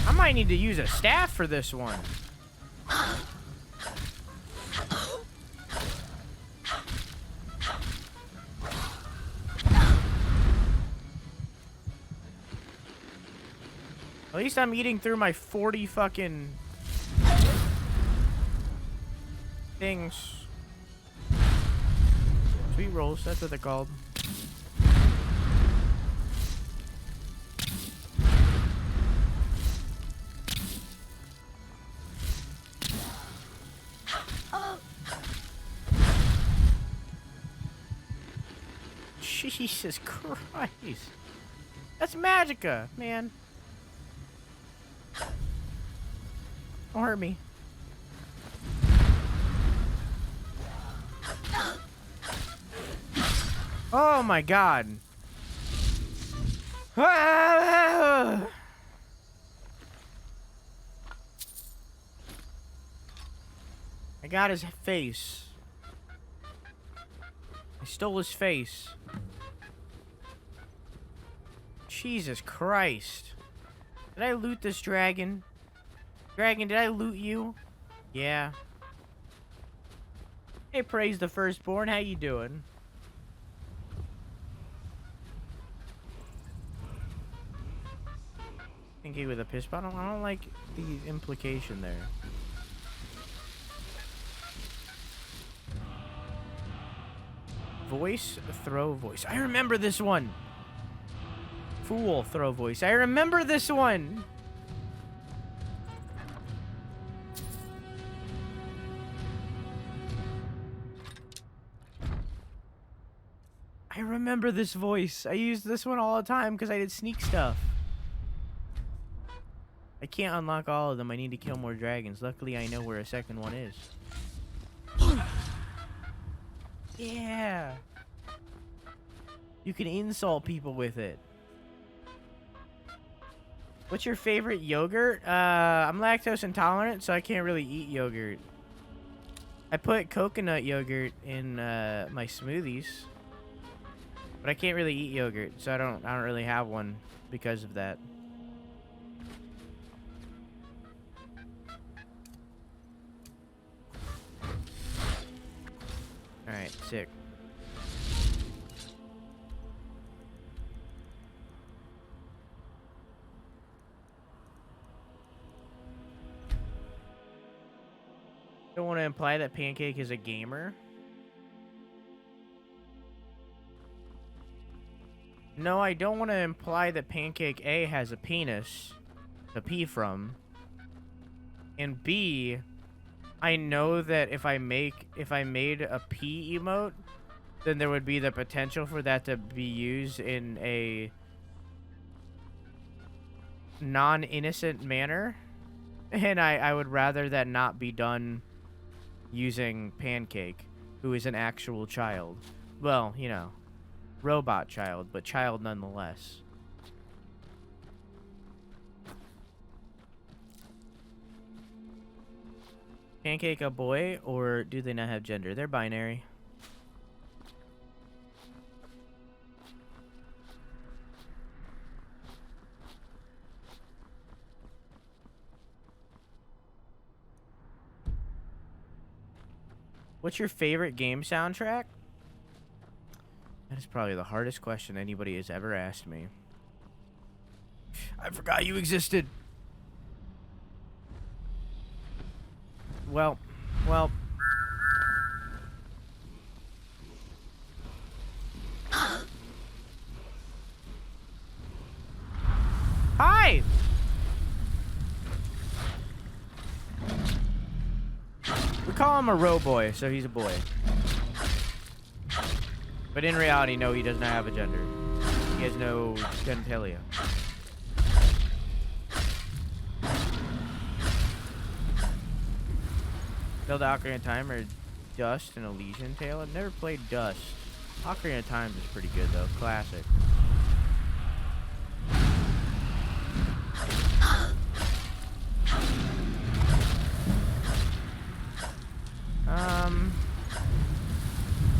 I might need to use a staff for this one. At least I'm eating through my 40 fucking things. Sweet rolls, that's what they're called. Jesus Christ. That's Magica, man. Don't hurt me. Oh my god. I got his face. I stole his face. Jesus Christ. Did I loot this dragon? Dragon, did I loot you? Yeah. Hey, praise the firstborn. How you doing? Thinking with a piss bottle? I don't like the implication there. Voice, throw voice. I remember this one. Fool, throw voice. I remember this one. I remember this voice. I used this one all the time because I did sneak stuff. I can't unlock all of them. I need to kill more dragons. Luckily, I know where a second one is. Yeah. You can insult people with it. What's your favorite yogurt? I'm lactose intolerant, so I can't really eat yogurt. I put coconut yogurt in my smoothies, but I can't really eat yogurt, so I don't really have one because of that. All right, sick. Don't want to imply that Pancake is a gamer. No, I don't want to imply that Pancake A has a penis to pee from. And B, I know that if I made a pee emote, then there would be the potential for that to be used in a non-innocent manner. And I would rather that not be done using Pancake, who is an actual child. Well, you know, robot child, but child nonetheless. Pancake a boy, or do they not have gender? They're binary. What's your favorite game soundtrack? That is probably the hardest question anybody has ever asked me. I forgot you existed. Well. Hi! We call him a boy, so he's a boy. But in reality, no, he does not have a gender. He has no genitalia. Zelda Ocarina of Time or Dust and Elysian Tale? I've never played Dust. Ocarina of Time is pretty good though, classic.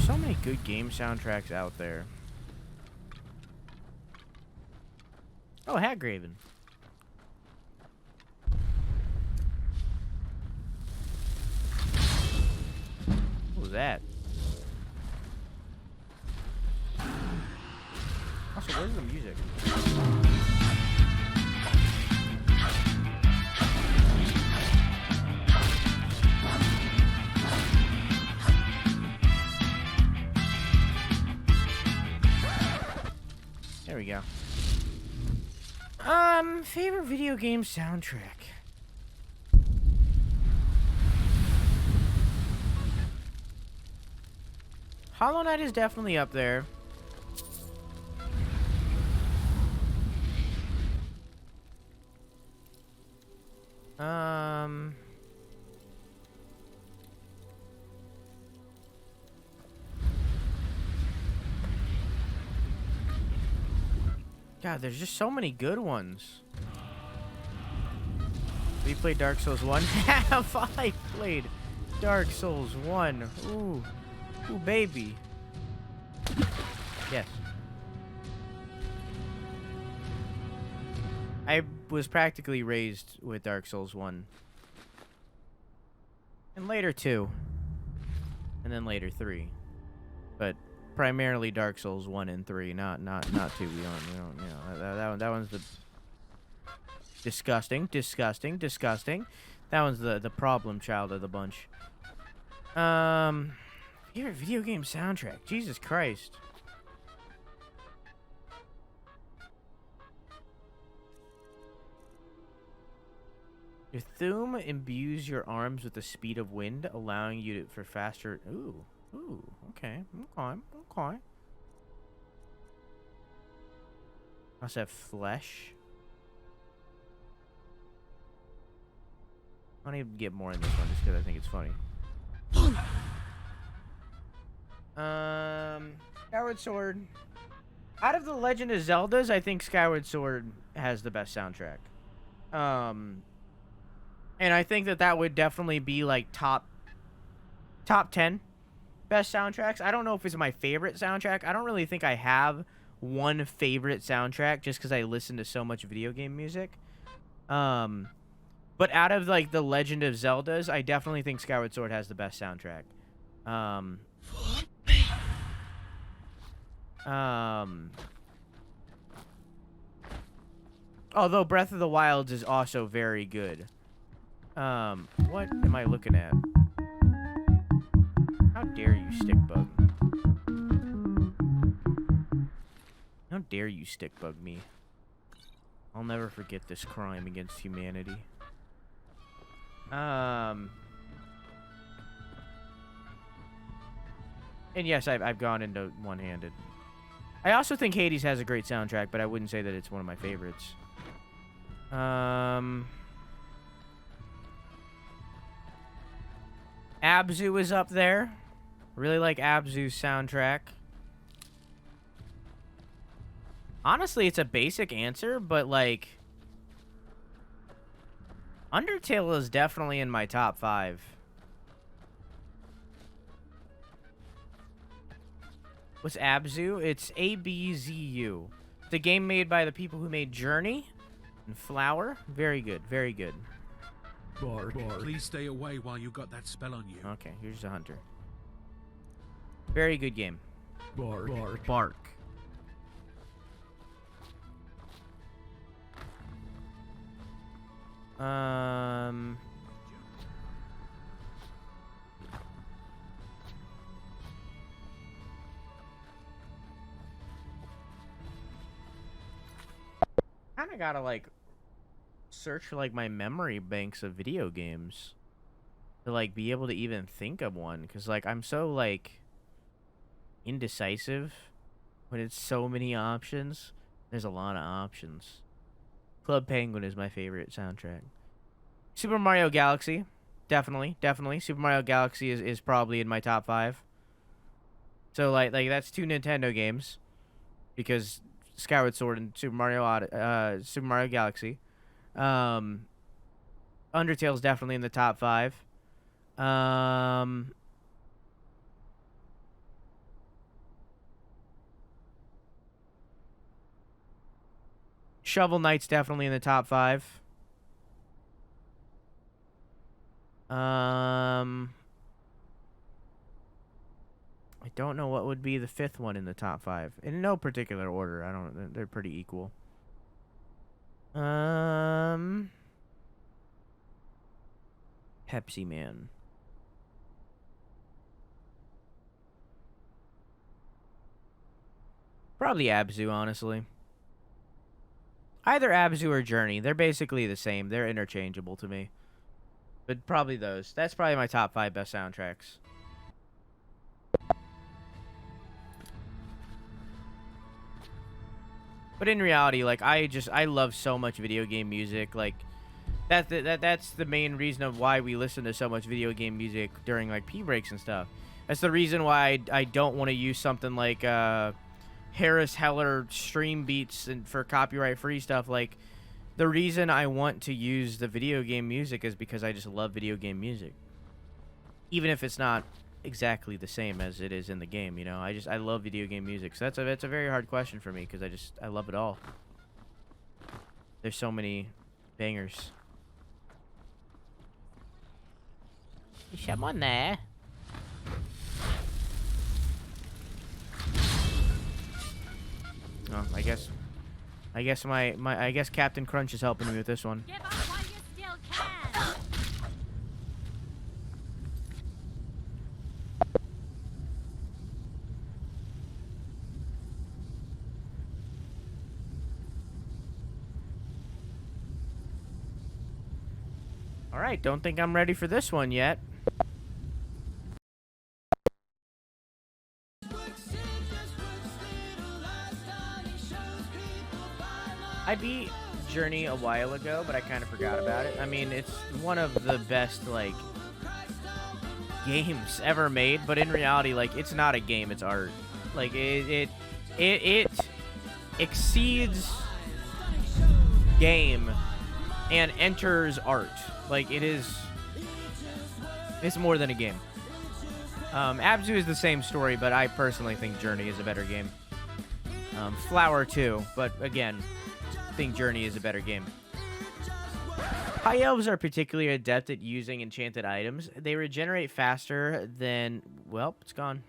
So many good game soundtracks out there. Oh, Haggraven. What was that? Also, where's the music? There we go. Favorite video game soundtrack. Hollow Knight is definitely up there. God, there's just so many good ones. We played Dark Souls 1. Have I played Dark Souls 1? Ooh. Ooh, baby. Yes. I was practically raised with Dark Souls 1. And later 2. And then later 3. But primarily Dark Souls 1 and 3, not 2. We don't you know, that one's the disgusting. That one's the problem child of the bunch. Favorite video game soundtrack. Jesus Christ. Your thumb imbues your arms with the speed of wind, allowing you to, for faster. Ooh, okay. Also have flesh. I don't even get more in this one just because I think it's funny. Skyward Sword. Out of the Legend of Zeldas, I think Skyward Sword has the best soundtrack. And I think that would definitely be like top 10 best soundtracks. I don't know if it's my favorite soundtrack. I don't really think I have one favorite soundtrack just because I listen to so much video game music. But out of like the Legend of Zeldas, I definitely think Skyward Sword has the best soundtrack. Although Breath of the Wild is also very good. What am I looking at? How dare you, stick bug? How dare you stick bug me? I'll never forget this crime against humanity. And yes, I've gone into one-handed. I also think Hades has a great soundtrack, but I wouldn't say that it's one of my favorites. Abzu is up there. Really like Abzu's soundtrack. Honestly, it's a basic answer, but like Undertale is definitely in my top 5. What's Abzu? It's ABZU. It's a game made by the people who made Journey and Flower. Very good, very good. Please stay away while you got that spell on you. Okay, here's the hunter. Very good game. Bark. Bark. Kind of gotta like search for like my memory banks of video games to like be able to even think of one, because like I'm so like indecisive when it's so many options. There's a lot of options. Club Penguin is my favorite soundtrack. Super Mario Galaxy, definitely. Super Mario Galaxy is probably in my top 5. So like that's 2 Nintendo games, because Skyward Sword and Super Mario Galaxy. Undertale's definitely in the top 5. Shovel Knight's definitely in the top 5. I don't know what would be the 5th one in the top 5. In no particular order. They're pretty equal. Pepsi Man. Probably Abzu, honestly. Either Abzu or Journey. They're basically the same. They're interchangeable to me. But probably those. That's probably my top 5 best soundtracks. But in reality, like, I love so much video game music. Like, that's the main reason of why we listen to so much video game music during, like, pee breaks and stuff. That's the reason why I don't want to use something like, Harris Heller stream beats and for copyright-free stuff. Like, the reason I want to use the video game music is because I just love video game music. Even if it's not exactly the same as it is in the game, you know? I love video game music. So that's a very hard question for me, because I love it all. There's so many bangers. Is someone there? Oh, I guess Captain Crunch is helping me with this one. Give up while you still can. All right, don't think I'm ready for this one yet. I beat Journey a while ago, but I kind of forgot about it. I mean, it's one of the best, like, games ever made, but in reality, like, it's not a game, it's art. Like, it exceeds game and enters art. Like, it's more than a game. Abzu is the same story, but I personally think Journey is a better game. Flower too, but again, I think Journey is a better game. High elves are particularly adept at using enchanted items. They regenerate faster than... Well, it's gone.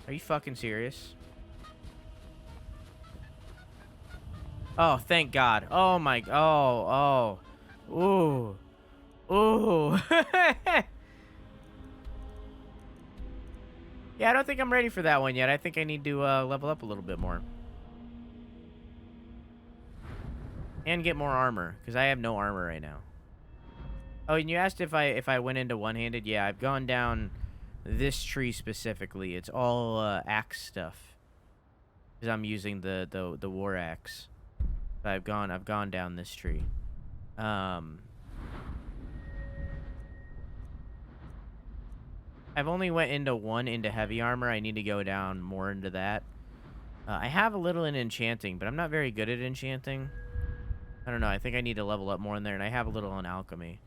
Are you fucking serious? Oh, thank God. Oh my... Oh. Ooh. Ooh. Yeah, I don't think I'm ready for that one yet. I think I need to level up a little bit more. And get more armor, because I have no armor right now. Oh, and you asked if I went into one-handed. Yeah, I've gone down this tree specifically. It's all axe stuff. Because I'm using the war axe. So I've gone down this tree. I've only went into heavy armor. I need to go down more into that. I have a little in enchanting, but I'm not very good at enchanting. I don't know. I think I need to level up more in there, and I have a little on alchemy.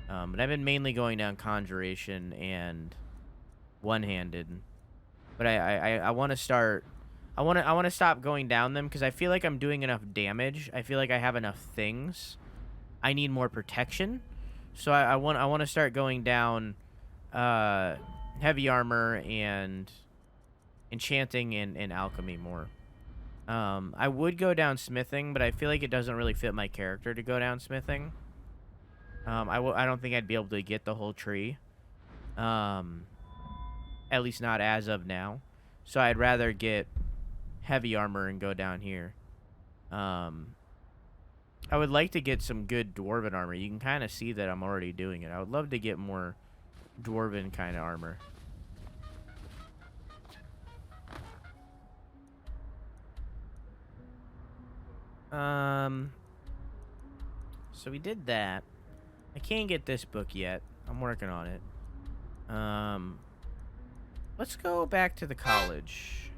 But I've been mainly going down conjuration and one-handed. But I want to start. I want to stop going down them, because I feel like I'm doing enough damage. I feel like I have enough things. I need more protection. So I want to start going down heavy armor and enchanting and alchemy more. I would go down smithing, but I feel like it doesn't really fit my character to go down smithing. I don't think I'd be able to get the whole tree. At least not as of now. So I'd rather get heavy armor and go down here. I would like to get some good dwarven armor. You can kind of see that I'm already doing it. I would love to get more dwarven kind of armor. So we did that. I can't get this book yet. I'm working on it. Let's go back to the college.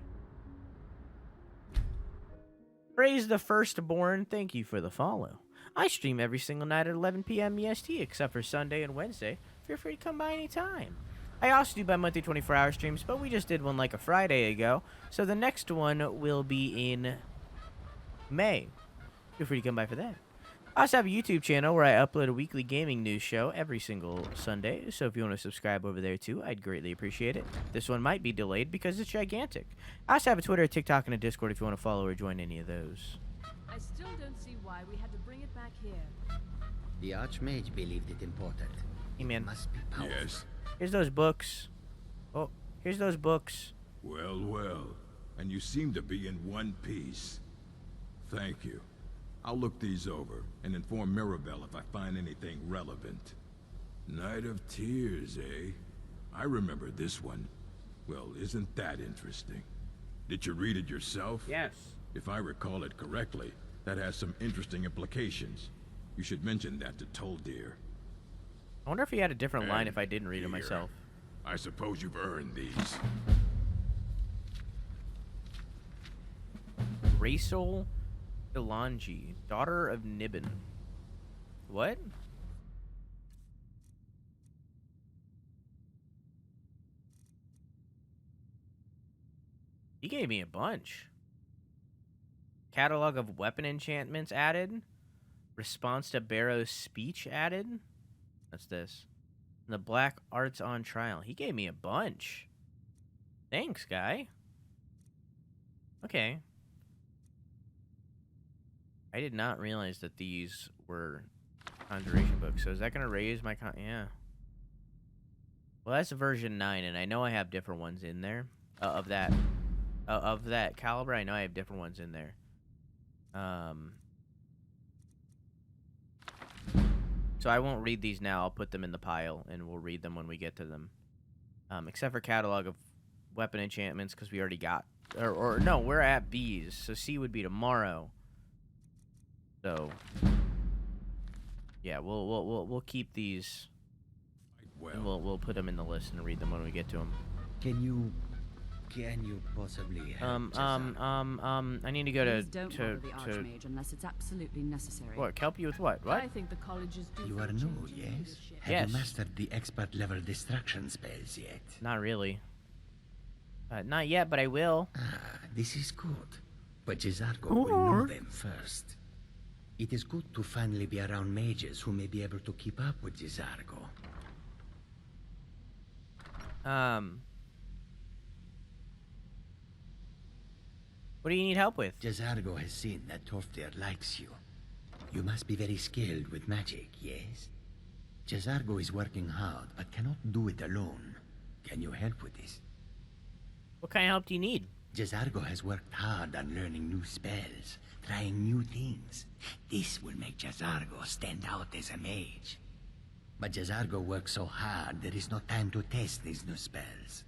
Praise the Firstborn. Thank you for the follow. I stream every single night at 11 p.m. EST, except for Sunday and Wednesday. Feel free to come by anytime. I also do bi-monthly 24-hour streams, but we just did one like a Friday ago. So the next one will be in May. Feel free to come by for that. I also have a YouTube channel where I upload a weekly gaming news show every single Sunday, so if you want to subscribe over there too, I'd greatly appreciate it. This one might be delayed because it's gigantic. I also have a Twitter, a TikTok, and a Discord if you want to follow or join any of those. I still don't see why we had to bring it back here. The Archmage believed it important. Hey, man. It must be powerful. Yes. Here's those books. Oh, here's those books. Well, well. And you seem to be in one piece. Thank you. I'll look these over and inform Mirabelle if I find anything relevant. Night of Tears, eh? I remember this one. Well, isn't that interesting? Did you read it yourself? Yes. If I recall it correctly, that has some interesting implications. You should mention that to Toldir. I wonder if he had a different line if I didn't read it myself. I suppose you've earned these. Raisel Ilanji, daughter of Nibbin. What? He gave me a bunch. Catalog of weapon enchantments added. Response to Barrow's speech added. What's this? And the Black Arts on Trial. He gave me a bunch. Thanks, guy. Okay. I did not realize that these were Conjuration books. So is that going to raise my yeah. Well, that's version 9, and I know I have different ones in there. Of that caliber, I know I have different ones in there. So I won't read these now. I'll put them in the pile, and we'll read them when we get to them. Except for Catalog of Weapon Enchantments, because we already got... Or no, we're at B's, so C would be tomorrow. So... Yeah, we'll keep these... Well. And we'll put them in the list and read them when we get to them. Can you possibly help I need to go Please don't bother the Archmage unless it's absolutely necessary. What, help you with what? What? I think the college is due You for are a new, change in yes? leadership. Have Yes. you mastered the expert level destruction spells yet? Not really. Not yet, but I will. This is good. But Jezargo will know them first. It is good to finally be around mages who may be able to keep up with Jezargo. What do you need help with? Jezargo has seen that Pahpter'a likes you. You must be very skilled with magic, yes? Jezargo is working hard, but cannot do it alone. Can you help with this? What kind of help do you need? Jezargo has worked hard on learning new spells, trying new things. This will make Jezargo stand out as a mage. But Jezargo works so hard, there is no time to test these new spells.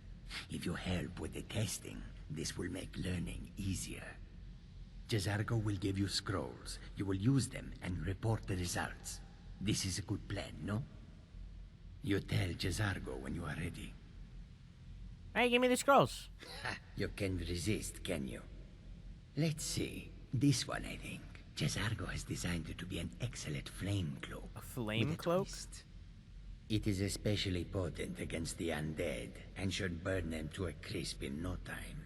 If you help with the testing, this will make learning easier. Jezargo will give you scrolls. You will use them and report the results. This is a good plan, no? You tell Jezargo when you are ready. Hey, give me the scrolls. You can't resist, can you? Let's see. This one, I think. Jezargo has designed it to be an excellent flame cloak. A flame cloak? It is especially potent against the undead, and should burn them to a crisp in no time.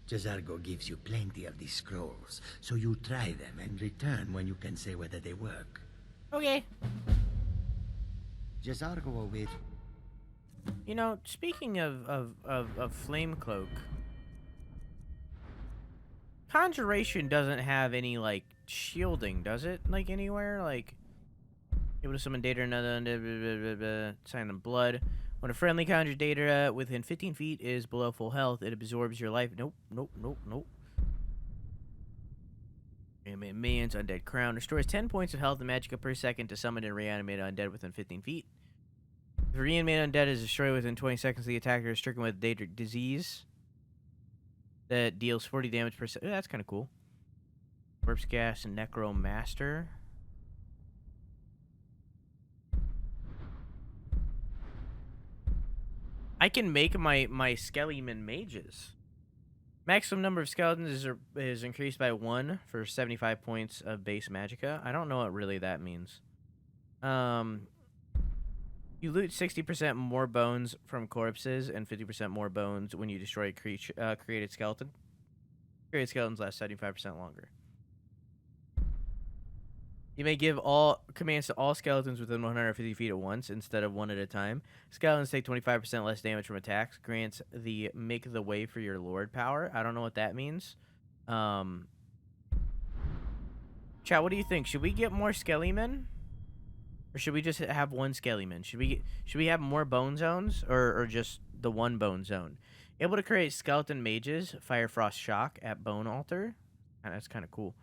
Jezargo gives you plenty of these scrolls, so you try them and return when you can say whether they work. Okay. Jazargo await. You know, speaking of flame cloak, conjuration doesn't have any like shielding, does it? Like anywhere, like able to summon data or another sign of blood. When a friendly conjures data within 15 feet is below full health, it absorbs your life. Nope. Minions, undead crown. Restores 10 points of health and magicka per second to summon and reanimate an undead within 15 feet. If a reanimated undead is destroyed within 20 seconds, the attacker is stricken with Daedric disease that deals 40 damage per second. That's kind of cool. Corpse gas and necromaster. I can make my Skellyman mages. Maximum number of skeletons is increased by 1 for 75 points of base magicka. I don't know what really that means. You loot 60% more bones from corpses and 50% more bones when you destroy a created skeleton. Created skeletons last 75% longer. You may give all commands to all skeletons within 150 feet at once instead of one at a time. Skeletons take 25% less damage from attacks. Grants the make the way for your lord power. I don't know what that means. Chat, what do you think? Should we get more Skellymen? Or should we just have one Skellyman? Should we have more bone zones or just the one bone zone? Able to create skeleton mages, Fire Frost Shock at Bone Altar. That's kind of cool.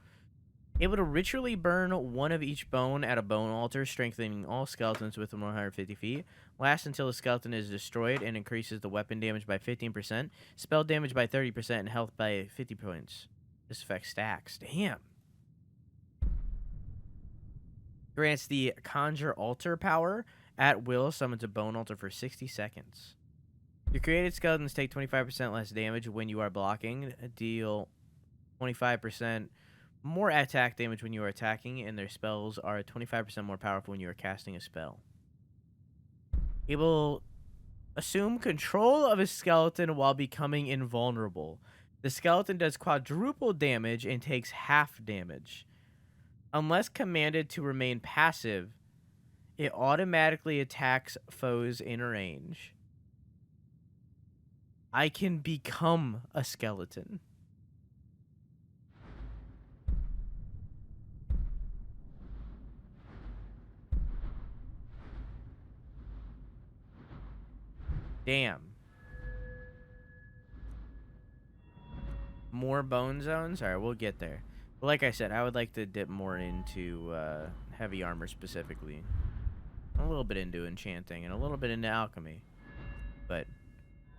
Able to ritually burn one of each bone at a bone altar, strengthening all skeletons within 150 feet. Lasts until the skeleton is destroyed and increases the weapon damage by 15%, spell damage by 30%, and health by 50 points. This effect stacks. Damn. Grants the Conjure Altar power. At will, summons a bone altar for 60 seconds. Your created skeletons take 25% less damage when you are blocking. Deal 25% more attack damage when you are attacking, and their spells are 25% more powerful when you are casting a spell. Able assume control of a skeleton while becoming invulnerable. The skeleton does quadruple damage and takes half damage. Unless commanded to remain passive, it automatically attacks foes in range. I can become a skeleton. Damn. More bone zones? Alright, we'll get there. But like I said, I would like to dip more into heavy armor specifically. A little bit into enchanting and a little bit into alchemy. But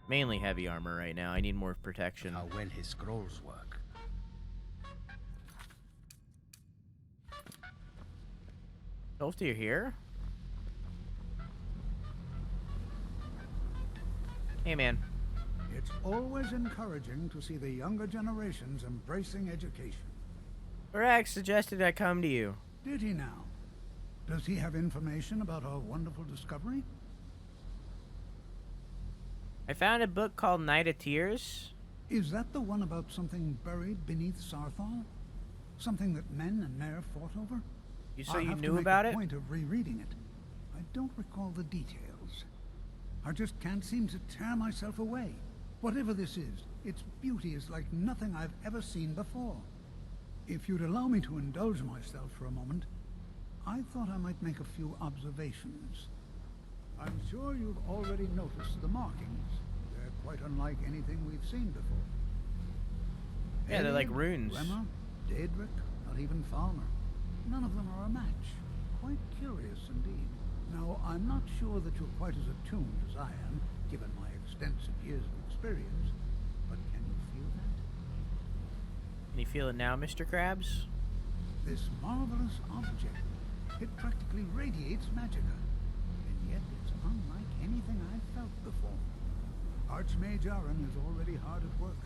mainly heavy armor right now. I need more protection. How well his scrolls work. Ulfric, you're here? Hey, man. It's always encouraging to see the younger generations embracing education. Rex suggested I come to you. Did he now? Does he have information about our wonderful discovery? I found a book called Night of Tears. Is that the one about something buried beneath Sarthal? Something that men and Mare fought over? So you knew about it? I'll have to make a point of rereading it. I don't recall the details. I just can't seem to tear myself away. Whatever this is, its beauty is like nothing I've ever seen before. If you'd allow me to indulge myself for a moment, I thought I might make a few observations. I'm sure you've already noticed the markings. They're quite unlike anything we've seen before. Yeah, they're like runes. Bremer, Daedric, not even Falmer. None of them are a match. Quite curious indeed. Now, I'm not sure that you're quite as attuned as I am, given my extensive years of experience, but can you feel that? Can you feel it now, Mr. Krabs? This marvelous object, it practically radiates magicka, and yet it's unlike anything I've felt before. Archmage Aaron is already hard at work,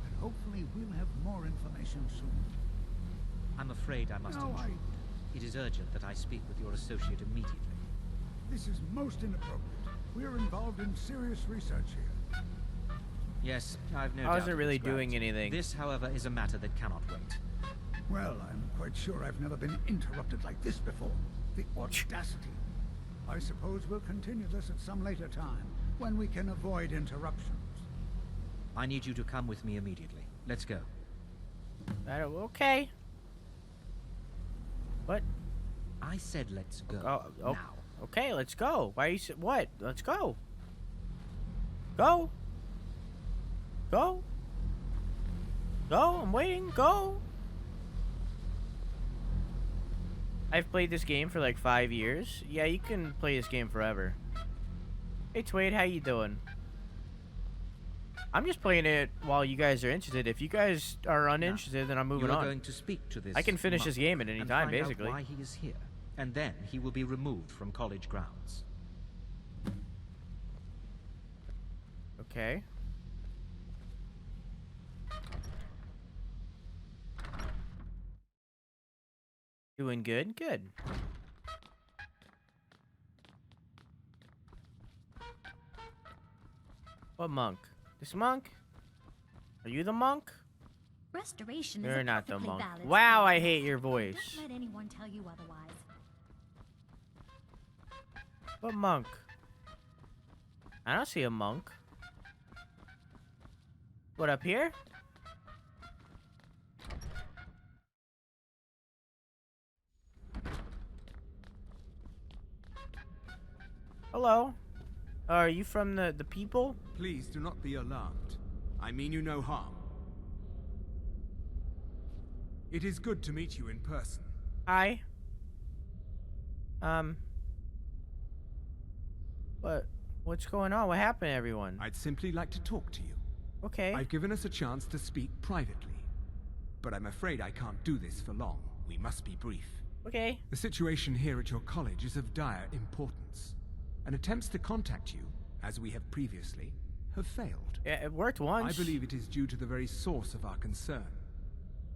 and hopefully we'll have more information soon. I'm afraid I must intrude. It is urgent that I speak with your associate immediately. This is most inappropriate. We're involved in serious research here. Yes, I've no doubt. I wasn't really of this, doing anything. This, however, is a matter that cannot wait. Well, I'm quite sure I've never been interrupted like this before. The audacity. I suppose we'll continue this at some later time, when we can avoid interruptions. I need you to come with me immediately. Let's go. Okay. What? I said let's go. Now. Okay, let's go. Why are you what? Let's go. Go. Go. Go. I'm waiting. Go. I've played this game for like 5 years. Yeah, you can play this game forever. Hey, Twade, how you doing? I'm just playing it while you guys are interested. If you guys are uninterested, then I'm moving on. You are going to speak to this I can finish this game at any time, find basically. Out why he is here, and then he will be removed from college grounds. Okay. Doing good? Good. What monk? This monk? Are you the monk? Restoration You're is not the perfectly monk. valid Wow, I strategy. hate your voice. Don't let anyone tell you otherwise. What monk? I don't see a monk. What, up here? Hello. Are you from the people? Please do not be alarmed. I mean you no harm. It is good to meet you in person. Hi. What's going on? What happened, everyone? I'd simply like to talk to you. Okay. I've given us a chance to speak privately, but I'm afraid I can't do this for long. We must be brief. Okay. The situation here at your college is of dire importance, and attempts to contact you, as we have previously, have failed. Yeah, it worked once. I believe it is due to the very source of our concern.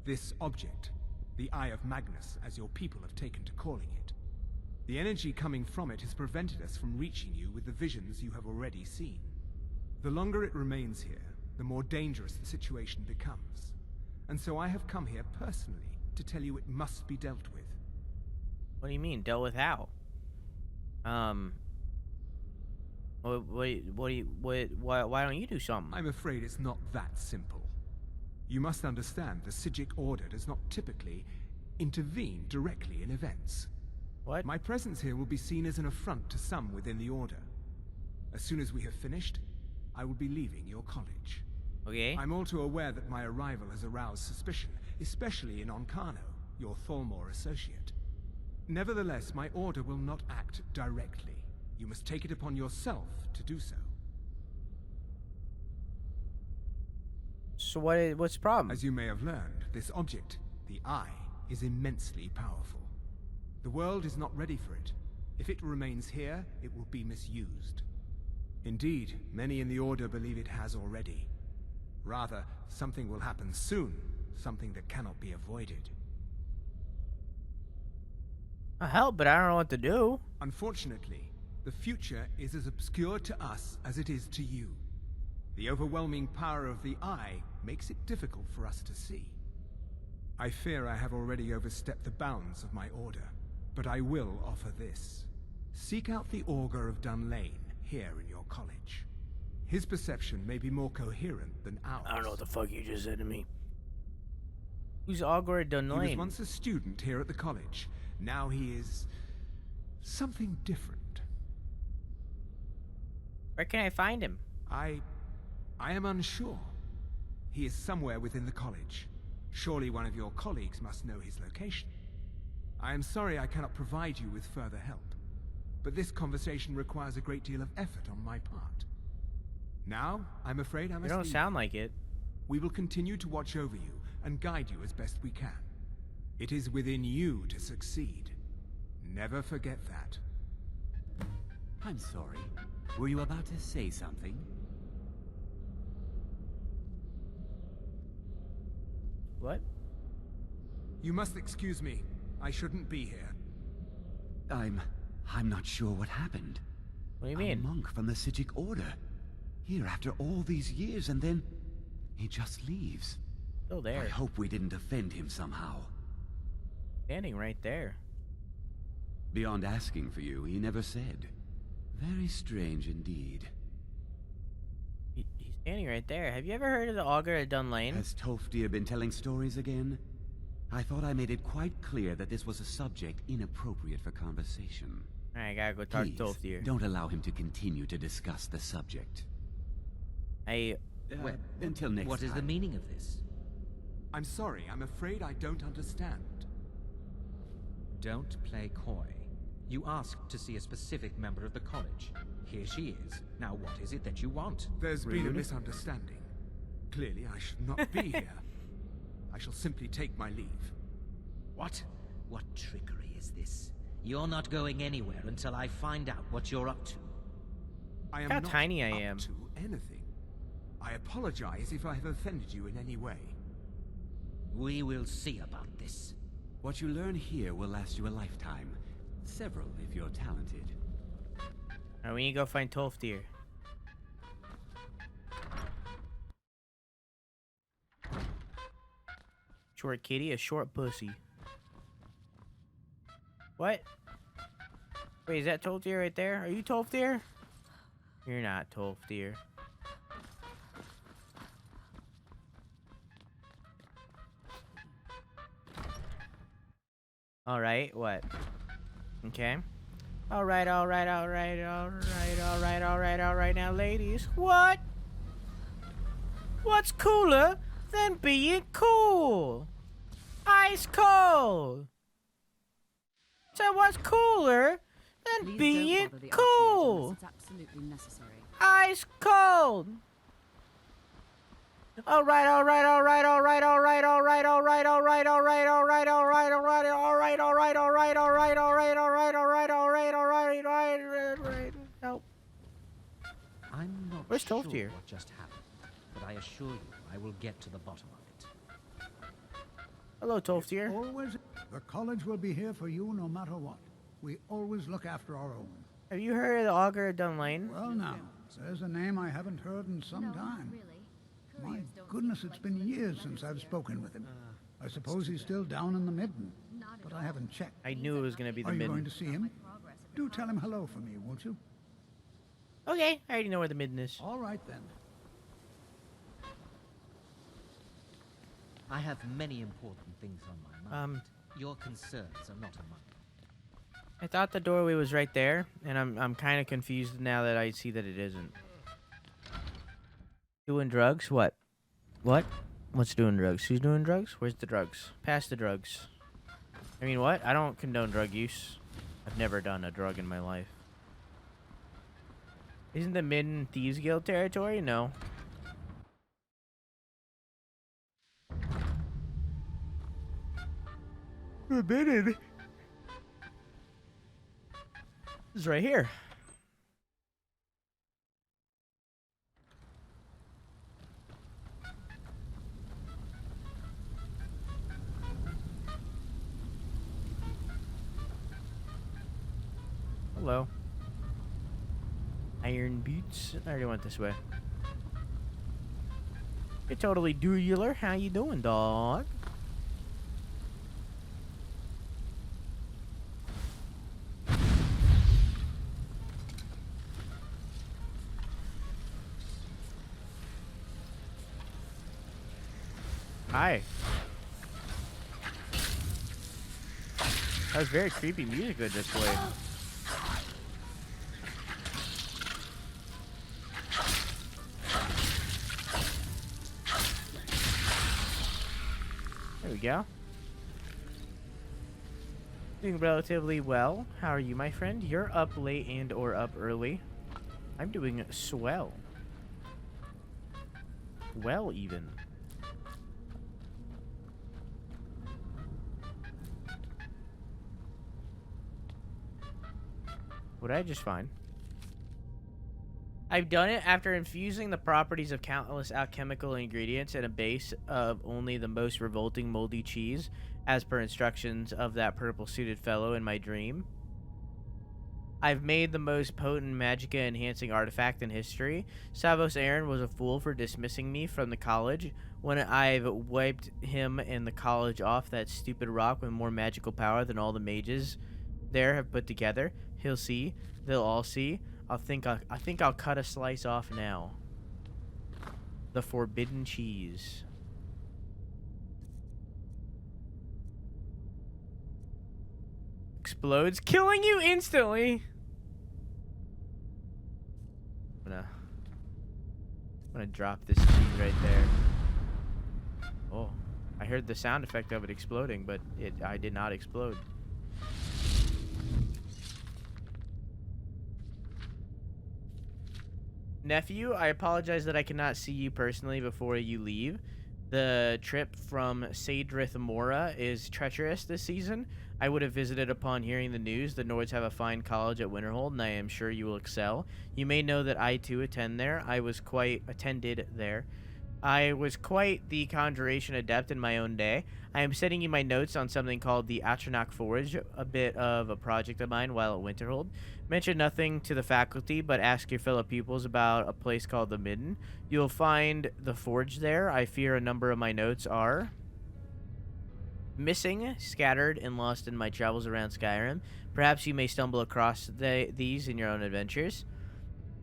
This object, the Eye of Magnus, as your people have taken to calling it. The energy coming from it has prevented us from reaching you with the visions you have already seen. The longer it remains here, the more dangerous the situation becomes. And so I have come here personally to tell you it must be dealt with. What do you mean, dealt with how? Why don't you do something? I'm afraid it's not that simple. You must understand the Psijic Order does not typically intervene directly in events. What? My presence here will be seen as an affront to some within the Order. As soon as we have finished, I will be leaving your college. Okay. I'm all too aware that my arrival has aroused suspicion, especially in Onkano, your Thormore associate. Nevertheless, my Order will not act directly. You must take it upon yourself to do so. So what's the problem? As you may have learned, this object, the Eye, is immensely powerful. The world is not ready for it. If it remains here, it will be misused. Indeed, many in the Order believe it has already. Rather, something will happen soon, something that cannot be avoided. I'll help, but I don't know what to do. Unfortunately, the future is as obscure to us as it is to you. The overwhelming power of the Eye makes it difficult for us to see. I fear I have already overstepped the bounds of my Order, but I will offer this. Seek out the Augur of Dunlane here in your college. His perception may be more coherent than ours. I don't know what the fuck you just said to me. Who's Augur Dunlane? He was once a student here at the college. Now he is something different. Where can I find him? I am unsure. He is somewhere within the college. Surely one of your colleagues must know his location. I am sorry I cannot provide you with further help, but this conversation requires a great deal of effort on my part. Now, I'm afraid I must You don't leave. sound like it. We will continue to watch over you and guide you as best we can. It is within you to succeed. Never forget that. I'm sorry. Were you about to say something? What? You must excuse me. I shouldn't be here. I'm not sure what happened. What do you mean? A monk from the Psijic Order. Here after all these years, and then he just leaves. Still there. I hope we didn't offend him somehow. Standing right there. Beyond asking for you, he never said. Very strange indeed. He's standing right there. Have you ever heard of the Augur at Dunlane? Has Tolfdir been telling stories again? I thought I made it quite clear that this was a subject inappropriate for conversation. Alright, I gotta go talk Please, to Tolfdir. don't allow him to continue to discuss the subject. Well, until next what is the time. meaning of this? I'm sorry, I'm afraid I don't understand. Don't play coy. You asked to see a specific member of the college. Here she is. Now what is it that you want? There's been a Rude. misunderstanding. Clearly, I should not be here. I shall simply take my leave. What? What trickery is this? You're not going anywhere until I find out what you're up to. I am How not tiny I up am. to anything. I apologize if I have offended you in any way. We will see about this. What you learn here will last you a lifetime. Several, if you're talented. Alright, we need to go find Tolfdir. Short kitty, a short pussy. What? Wait, is that Tolfdir right there? Are you Tolfdir? You're not Tolfdir. Alright, what? Okay. Alright now, ladies. What? What's cooler than being cool? Ice cold. So what's cooler than being cool? It's absolutely necessary. Ice cold. Alright. Nope. I'm not Where's sure Tolfdir? what just happened, but I assure you I will get to the bottom of it. Hello, Tolfdir. Always, the college will be here for you no matter what. We always look after our own. Have you heard of the Augur of Dunlane? Well now, there's a name I haven't heard in some time. My goodness, it's been years since I've spoken with him. I suppose he's still down in the Midden, but I haven't checked. I knew it was going to be the Are you Midden. going to see him? Do tell him hello for me, won't you? Okay, I already know where the Midden is. All right then. I have many important things on my mind. Your concerns are not among them. I thought the doorway was right there, and I'm kind of confused now that I see that it isn't. Doing drugs? What? What? What's doing drugs? Who's doing drugs? Where's the drugs? Pass the drugs. I mean, what? I don't condone drug use. I've never done a drug in my life. Isn't the Midden Thieves Guild territory? No. The Midden is right here. Hello. Iron boots. I already went this way. You're totally dueler. How you doing, dog? Hi. That was very creepy music that just played. There we go. Doing relatively well. How are you, my friend? You're up late and or up early. I'm doing swell. Well, even. Would I just fine? I've done it after infusing the properties of countless alchemical ingredients in a base of only the most revolting moldy cheese, as per instructions of that purple-suited fellow in my dream. I've made the most potent magicka-enhancing artifact in history. Savos Aaron was a fool for dismissing me from the college. When I've wiped him and the college off that stupid rock with more magical power than all the mages there have put together. He'll see. They'll all see. I think I'll cut a slice off now. The forbidden cheese. Explodes, killing you instantly. I'm gonna drop this cheese right there. Oh, I heard the sound effect of it exploding, but I did not explode. Nephew, I apologize that I cannot see you personally before you leave. The trip from Sadrith Mora is treacherous this season. I would have visited upon hearing the news. The Nords have a fine college at Winterhold, and I am sure you will excel. You may know that I too attended there. I was quite the conjuration adept in my own day. I am sending you my notes on something called the Atronach Forge, a bit of a project of mine while at Winterhold. Mention nothing to the faculty, but ask your fellow pupils about a place called the Midden. You'll find the forge there. I fear a number of my notes are missing, scattered, and lost in my travels around Skyrim. Perhaps you may stumble across these in your own adventures.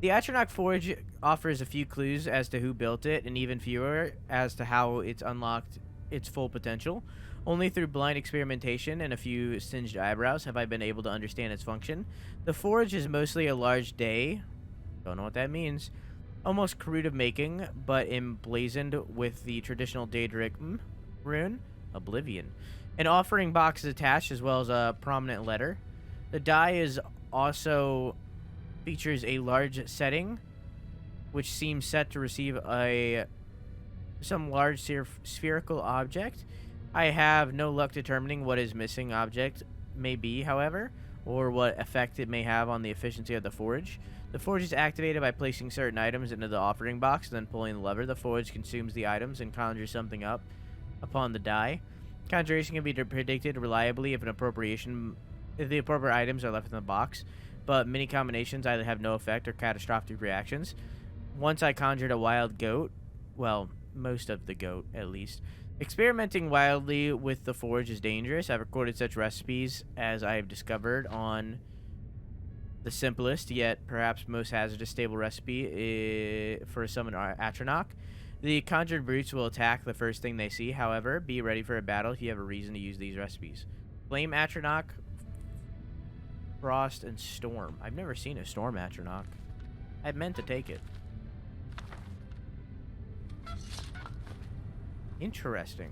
The Atronach Forge offers a few clues as to who built it, and even fewer as to how it's unlocked its full potential. Only through blind experimentation and a few singed eyebrows have I been able to understand its function. The forge is mostly a large day, don't know what that means, almost crude of making, but emblazoned with the traditional Daedric rune, Oblivion. An offering box is attached, as well as a prominent letter. The die is also features a large setting, which seems set to receive some large spherical object. I have no luck determining what his missing object may be, however, or what effect it may have on the efficiency of the forge. The forge is activated by placing certain items into the offering box, then pulling the lever. The forge consumes the items and conjures something up upon the die. Conjuration can be predicted reliably if the appropriate items are left in the box, but many combinations either have no effect or catastrophic reactions. Once I conjured a wild goat, well, most of the goat at least. Experimenting wildly with the forge is dangerous. I've recorded such recipes as I have discovered on the simplest yet perhaps most hazardous stable recipe for a summoned Atronach. The conjured brutes will attack the first thing they see. However, be ready for a battle if you have a reason to use these recipes. Flame Atronach, Frost, and Storm. I've never seen a Storm Atronach. I meant to take it. Interesting.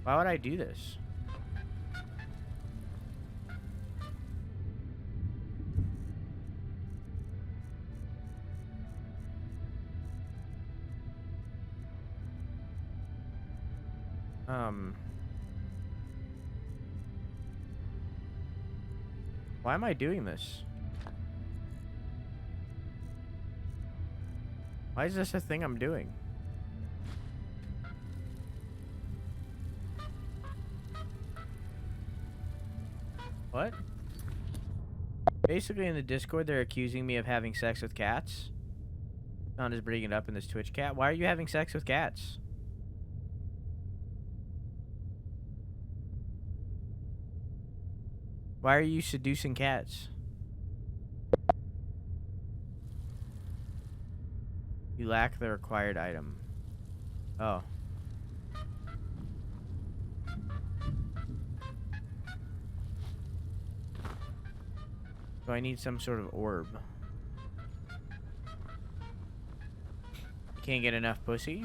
Why would I do this? Why am I doing this? Why is this a thing I'm doing? What? Basically in the Discord they're accusing me of having sex with cats. John is bringing it up in this Twitch cat. Why are you having sex with cats? Why are you seducing cats? You lack the required item. Oh. So I need some sort of orb. Can't get enough pussy?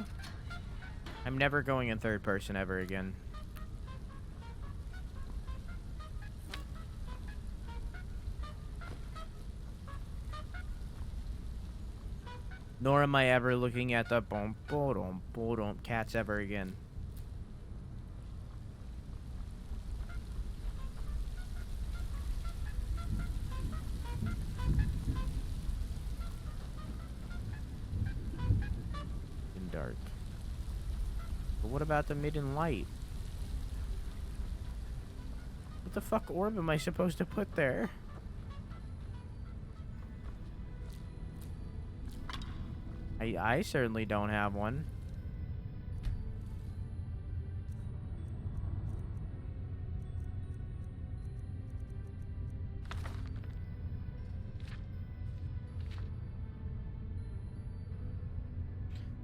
I'm never going in third person ever again. Nor am I ever looking at the cats ever again. In dark. But what about the midden light? What the fuck orb am I supposed to put there? I certainly don't have one.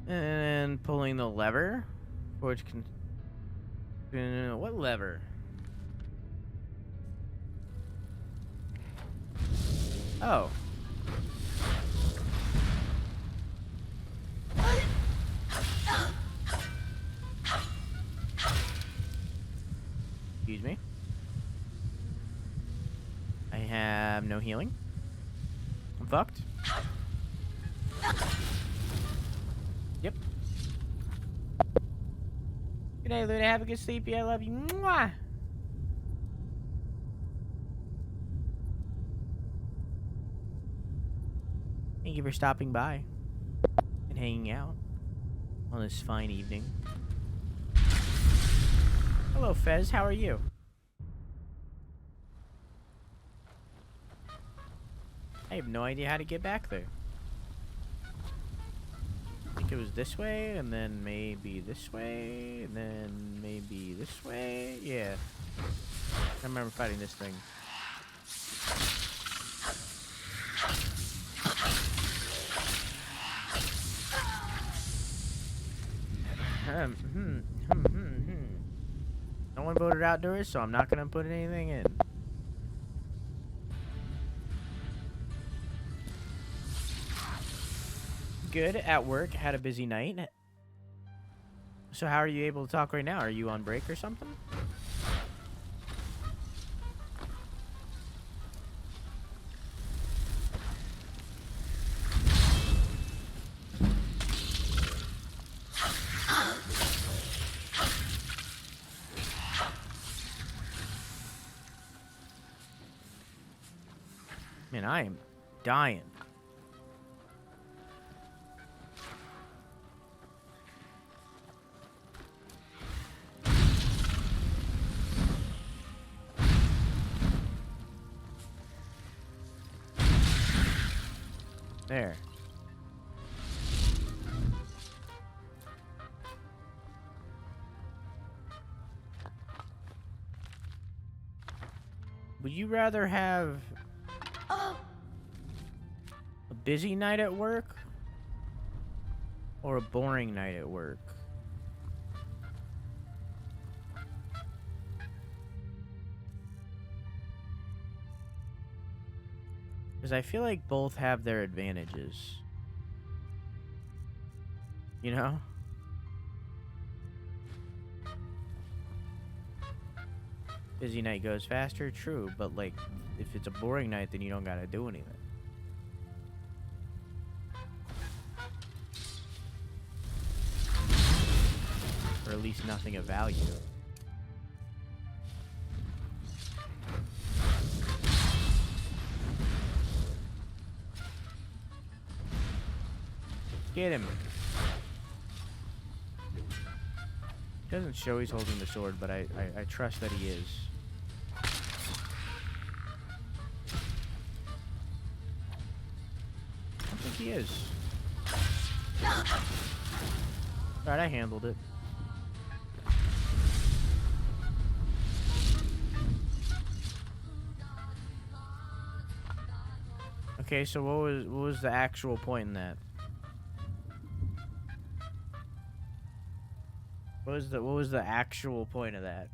And pulling the lever. Which can... what lever? Oh. Excuse me. I have no healing. I'm fucked. Yep. Good night, Luna. Have a good sleepy. I love you. Mwah! Thank you for stopping by and hanging out on this fine evening. Hello, Fez. How are you? I have no idea how to get back there. I think it was this way, and then maybe this way, and then maybe this way. Yeah. I remember fighting this thing. No one voted outdoors, so I'm not gonna put anything in. Good at work. Had a busy night. So how are you able to talk right now? Are you on break or something? Man, I am dying. There. Would you rather have a busy night at work or a boring night at work? Because I feel like both have their advantages. You know? Busy night goes faster, true, but like, if it's a boring night, then you don't gotta do anything. Or at least nothing of value. Get him. Doesn't show he's holding the sword, but I trust that he is. I don't think he is. Alright, I handled it. Okay, so what was the actual point in that? What was the actual point of that?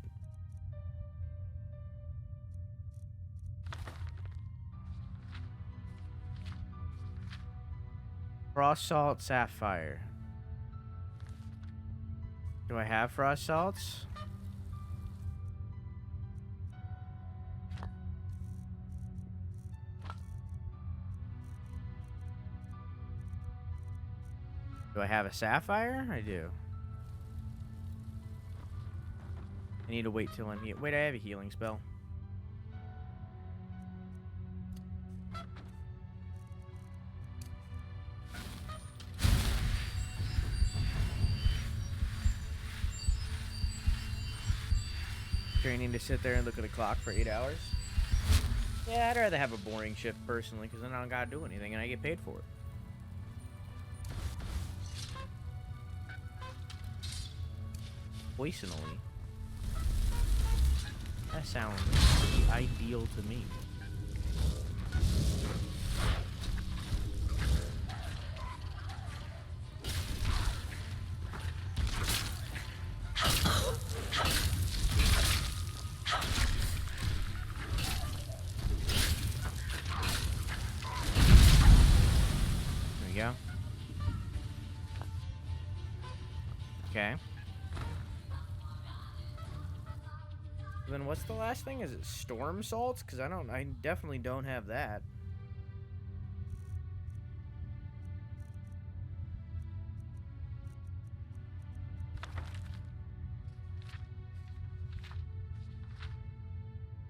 Frost salt, sapphire. Do I have frost salts? Do I have a sapphire? I do. I need to wait till I'm here. Wait, I have a healing spell. Training to sit there and look at a clock for 8 hours? Yeah, I'd rather have a boring shift personally, because then I don't gotta do anything and I get paid for it. Poisonally. That sounds ideal to me. go. Okay. Then what's the last thing? Is it storm salts? Because I definitely don't have that.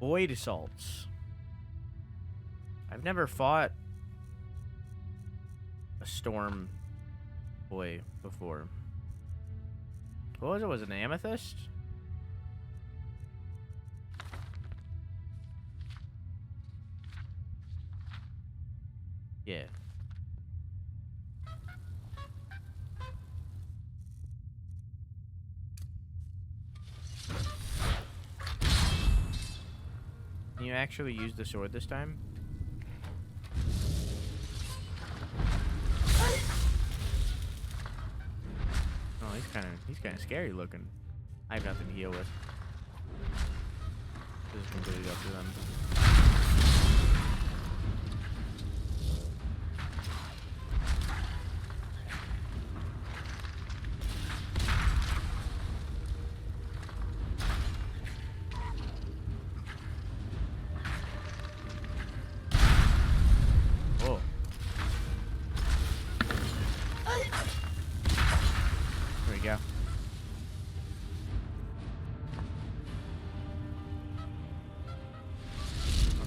Void salts. I've never fought a storm boy before. What was it? Was it an amethyst? Yeah. Can you actually use the sword this time? Oh, he's kind of scary looking. I have nothing to heal with. This is completely up to them.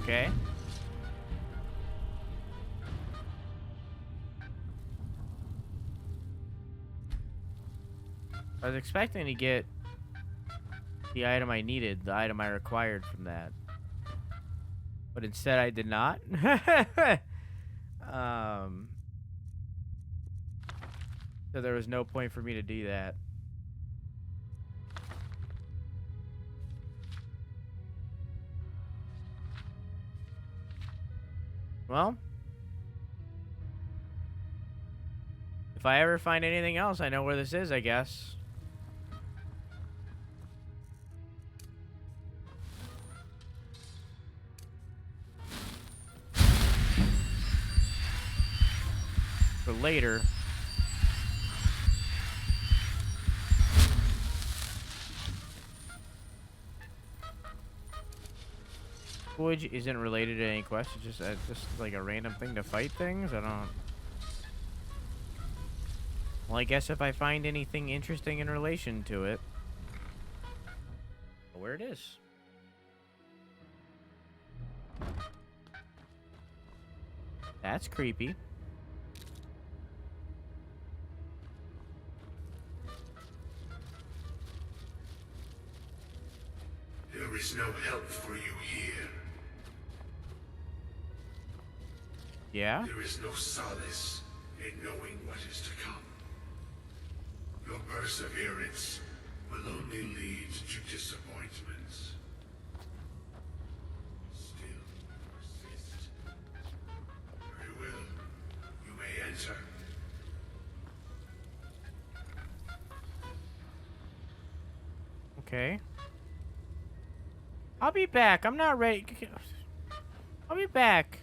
Okay. I was expecting to get the item I needed, the item I required from that. But instead I did not. So there was no point for me to do that. Well, if I ever find anything else, I know where this is, I guess. For later. Wood isn't related to any quest. It's just like a random thing to fight things. I don't. Well, I guess if I find anything interesting in relation to it, where it is. That's creepy. There is no help for you here. Yeah? There is no solace in knowing what is to come. Your perseverance will only lead to disappointments. Still persist. Very well. You may enter. Okay. I'll be back. I'm not ready. I'll be back.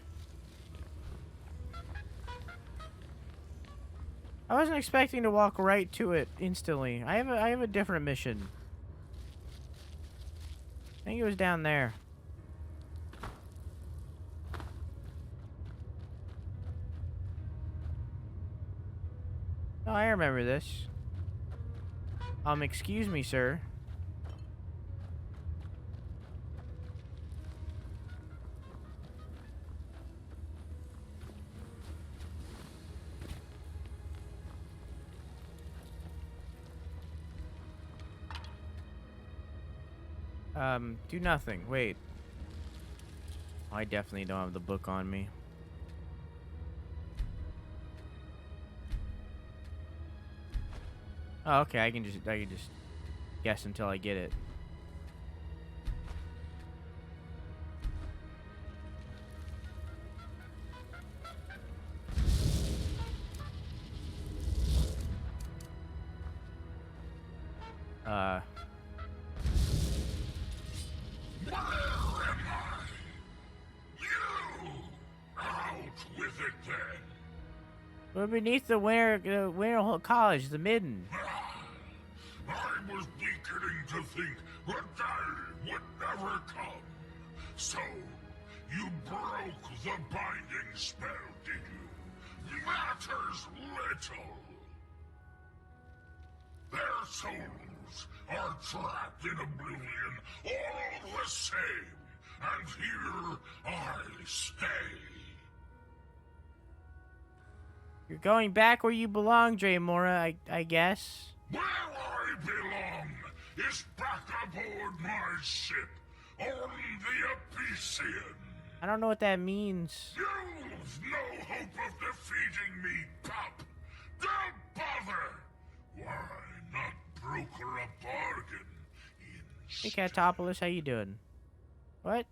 I wasn't expecting to walk right to it instantly. I have a different mission. I think it was down there. Oh, I remember this. Excuse me, sir. Do nothing. Wait. I definitely don't have the book on me. Oh, okay. I can just guess until I get it. We're beneath the Winter College, the midden. I was beginning to think the day would never come. So, you broke the binding spell, did you? Matters little. Their souls are trapped in oblivion, all the same. And here I stay. You're going back where you belong, Draymora, I guess. Where I belong is back aboard my ship on the Epician. I don't know what that means. You've no hope of defeating me, pup. Don't bother. Why not broker a bargain? Hey, Catopoulos, how you doing? What?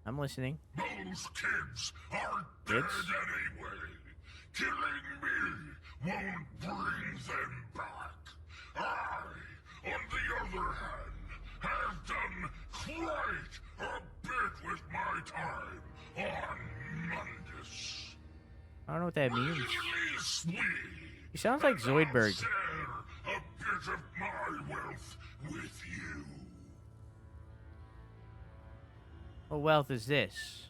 I'm listening. Those kids are Kids? dead anyway. Killing me won't bring them back. I, on the other hand, have done quite a bit with my time on Mundus. I don't know what that means. Release me, He sounds like Zoidberg. share a bit of my wealth with you. What wealth is this?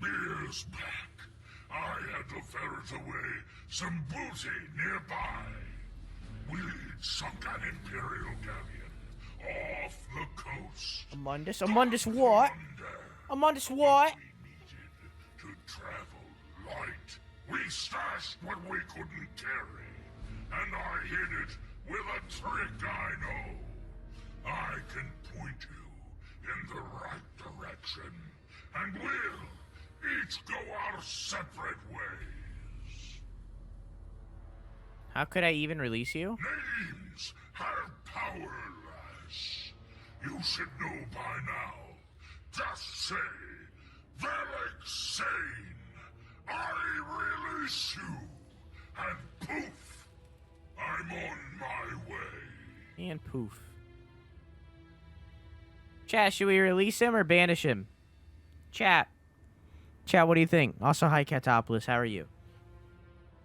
Years back, I had to ferret away some booty nearby. We'd sunk an Imperial galleon off the coast. Amundus what? Amundus what? To travel light. We stashed what we couldn't carry, and I hid it with a trick I know. I can point you in the right direction, and we'll each go our separate ways. How could I even release you? Names have power, lass. You should know by now. Just say, Velik Sane, I release you, and poof, I'm on my way. And poof. Chat, should we release him or banish him? Chat, what do you think? Also, hi, Catopoulos, how are you?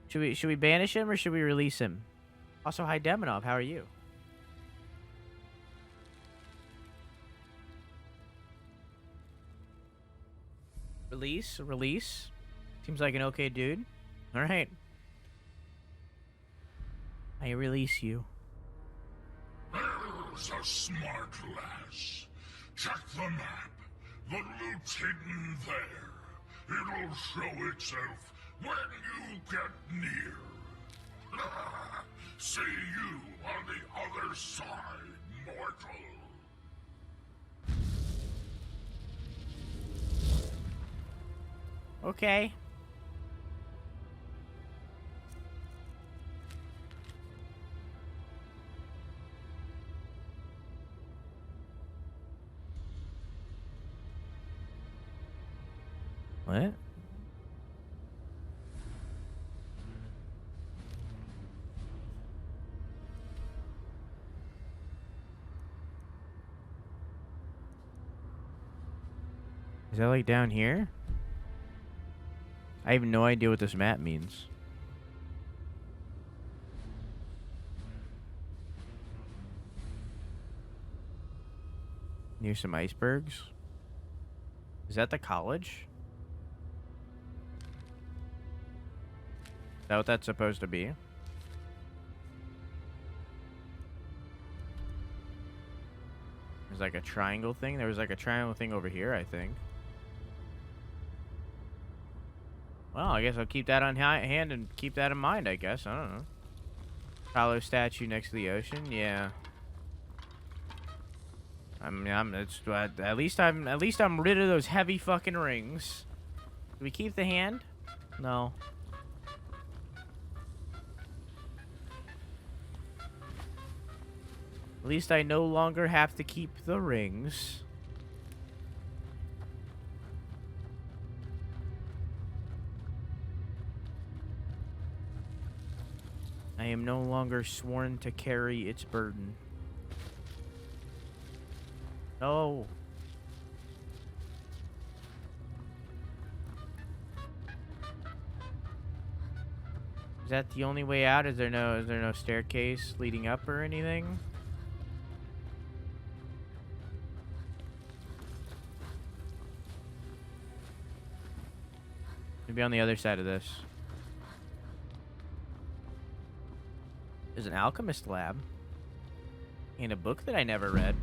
Should we banish him or should we release him? Also, hi, Demonov, how are you? Release. Seems like an okay dude. All right. I release you. There's a smart lass. Check the map. The loot's hidden there. It'll show itself when you get near. See you on the other side, mortal. Okay. What? Is that like down here? I have no idea what this map means. Near some icebergs? Is that the college? Is that what that's supposed to be? There's like a triangle thing. There was like a triangle thing over here, I think. Well, I guess I'll keep that on hand and keep that in mind, I guess. I don't know. Hollow statue next to the ocean? Yeah. I mean, at least I'm rid of those heavy fucking rings. Do we keep the hand? No. At least I no longer have to keep the rings. I am no longer sworn to carry its burden. No. Is that the only way out? Is there no staircase leading up or anything? Maybe on the other side of this. There's an alchemist lab. And a book that I never read.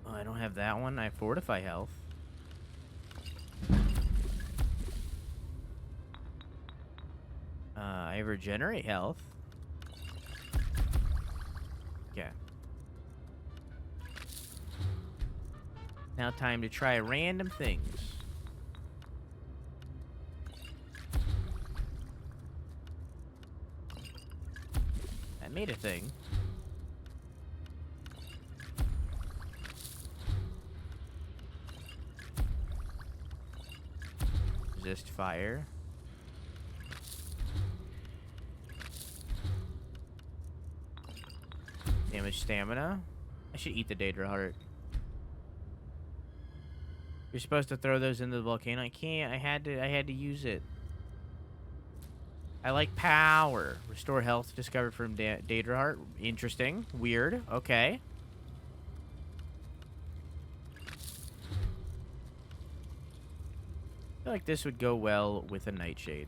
Oh, I don't have that one. I have Fortify Health. I have Regenerate Health. Okay. Now time to try random things. That made a thing. Resist fire. Damage stamina. I should eat the Daedra Heart. You're supposed to throw those into the volcano. I can't. I had to use it. I like power. Restore health discovered from Daedra Heart. Interesting. Weird. Okay. I feel like this would go well with a Nightshade.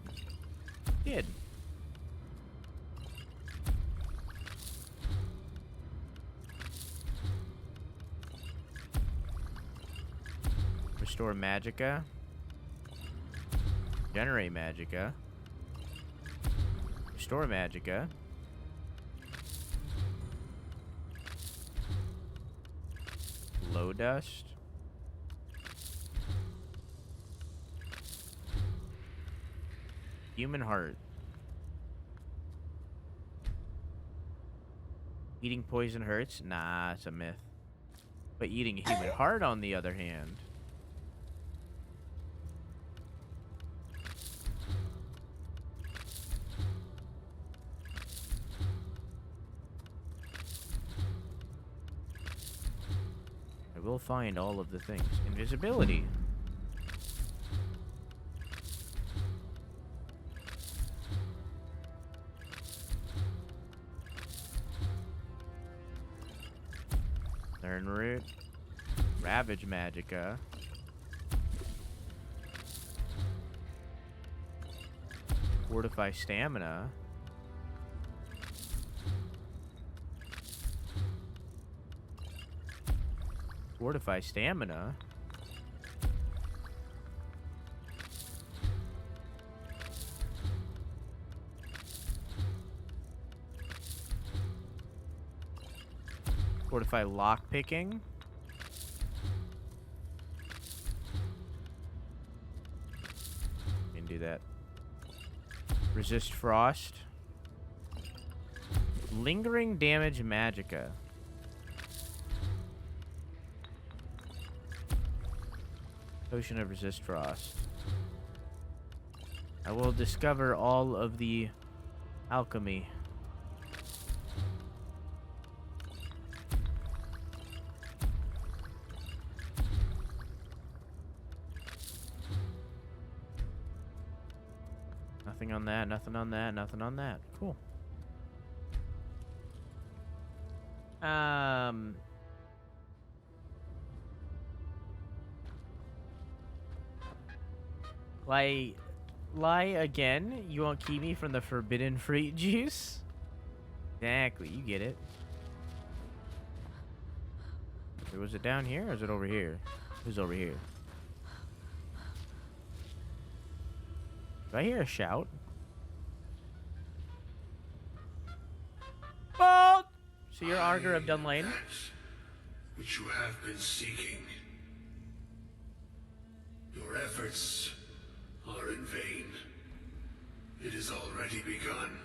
Did. Restore Magicka. Generate Magicka. Restore Magicka. Low Dust. Human Heart. Eating poison hurts? Nah, it's a myth. But eating a human heart, on the other hand. I will find all of the things. Invisibility. Learn Root. Ravage Magicka. Fortify Stamina. Fortify Stamina. Fortify Lockpicking. Can do that. Resist Frost. Lingering Damage Magicka. Potion of Resist Frost. I will discover all of the alchemy. Nothing on that, nothing on that, nothing on that. Cool. Lie again? You won't keep me from the forbidden fruit juice? Exactly, you get it. Was it down here or is it over here? It was over here. Do I hear a shout? Bolt! So you're Arger of Dunlane? Which you have been seeking. Your efforts are in vain. It has already begun.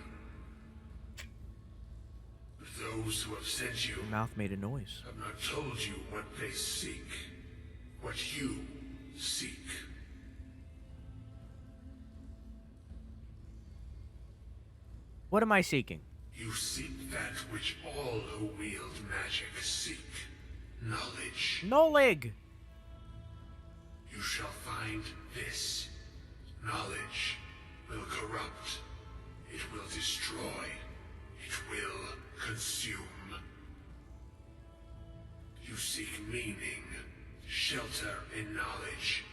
Those who have sent you Your mouth made a noise. have not told you what they seek. What you seek. What am I seeking? You seek that which all who wield magic seek. knowledge. Nolig! You shall find this. Knowledge will corrupt. It will destroy. It will consume. You seek meaning, shelter in knowledge.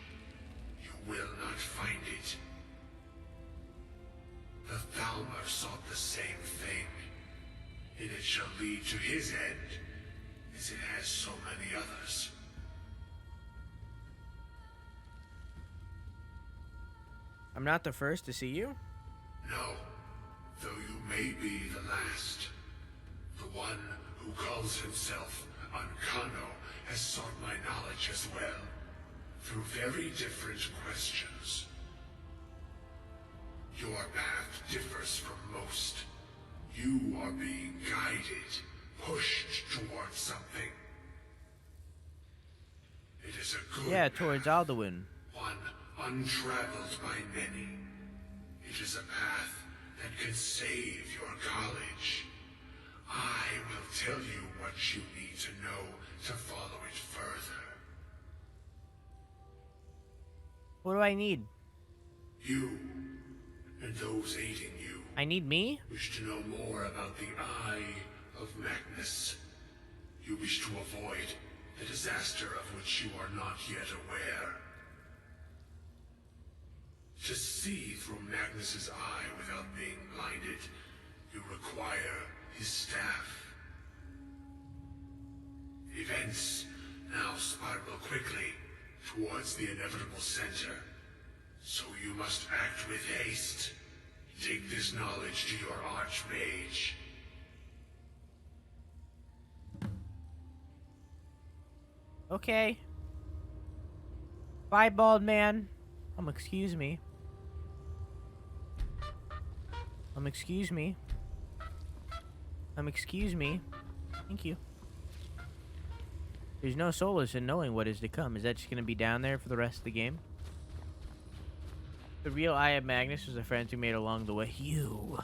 You will not find it. The Thalmor sought the same thing, and it shall lead to his end, as it has so many others. I'm not the first to see you? No, though you may be the last. The one who calls himself Ancano has sought my knowledge as well, through very different questions. Your path differs from most. You are being guided, pushed towards something. It is a good Yeah, towards Alduin. one untraveled by many. It is a path that can save your college. I will tell you what you need to know to follow it further. What do I need? You and those aiding you I need me? wish to know more about the Eye of Magnus. You wish to avoid the disaster of which you are not yet aware. To see through Magnus's eye without being blinded, you require his staff. Events now spiral quickly towards the inevitable center, so you must act with haste. Take this knowledge to your Archmage. Okay. Bye, bald man. Excuse me. Excuse me. Excuse me. Thank you. There's no solace in knowing what is to come. Is that just going to be down there for the rest of the game? The real Eye of Magnus was the friends we made along the way. You.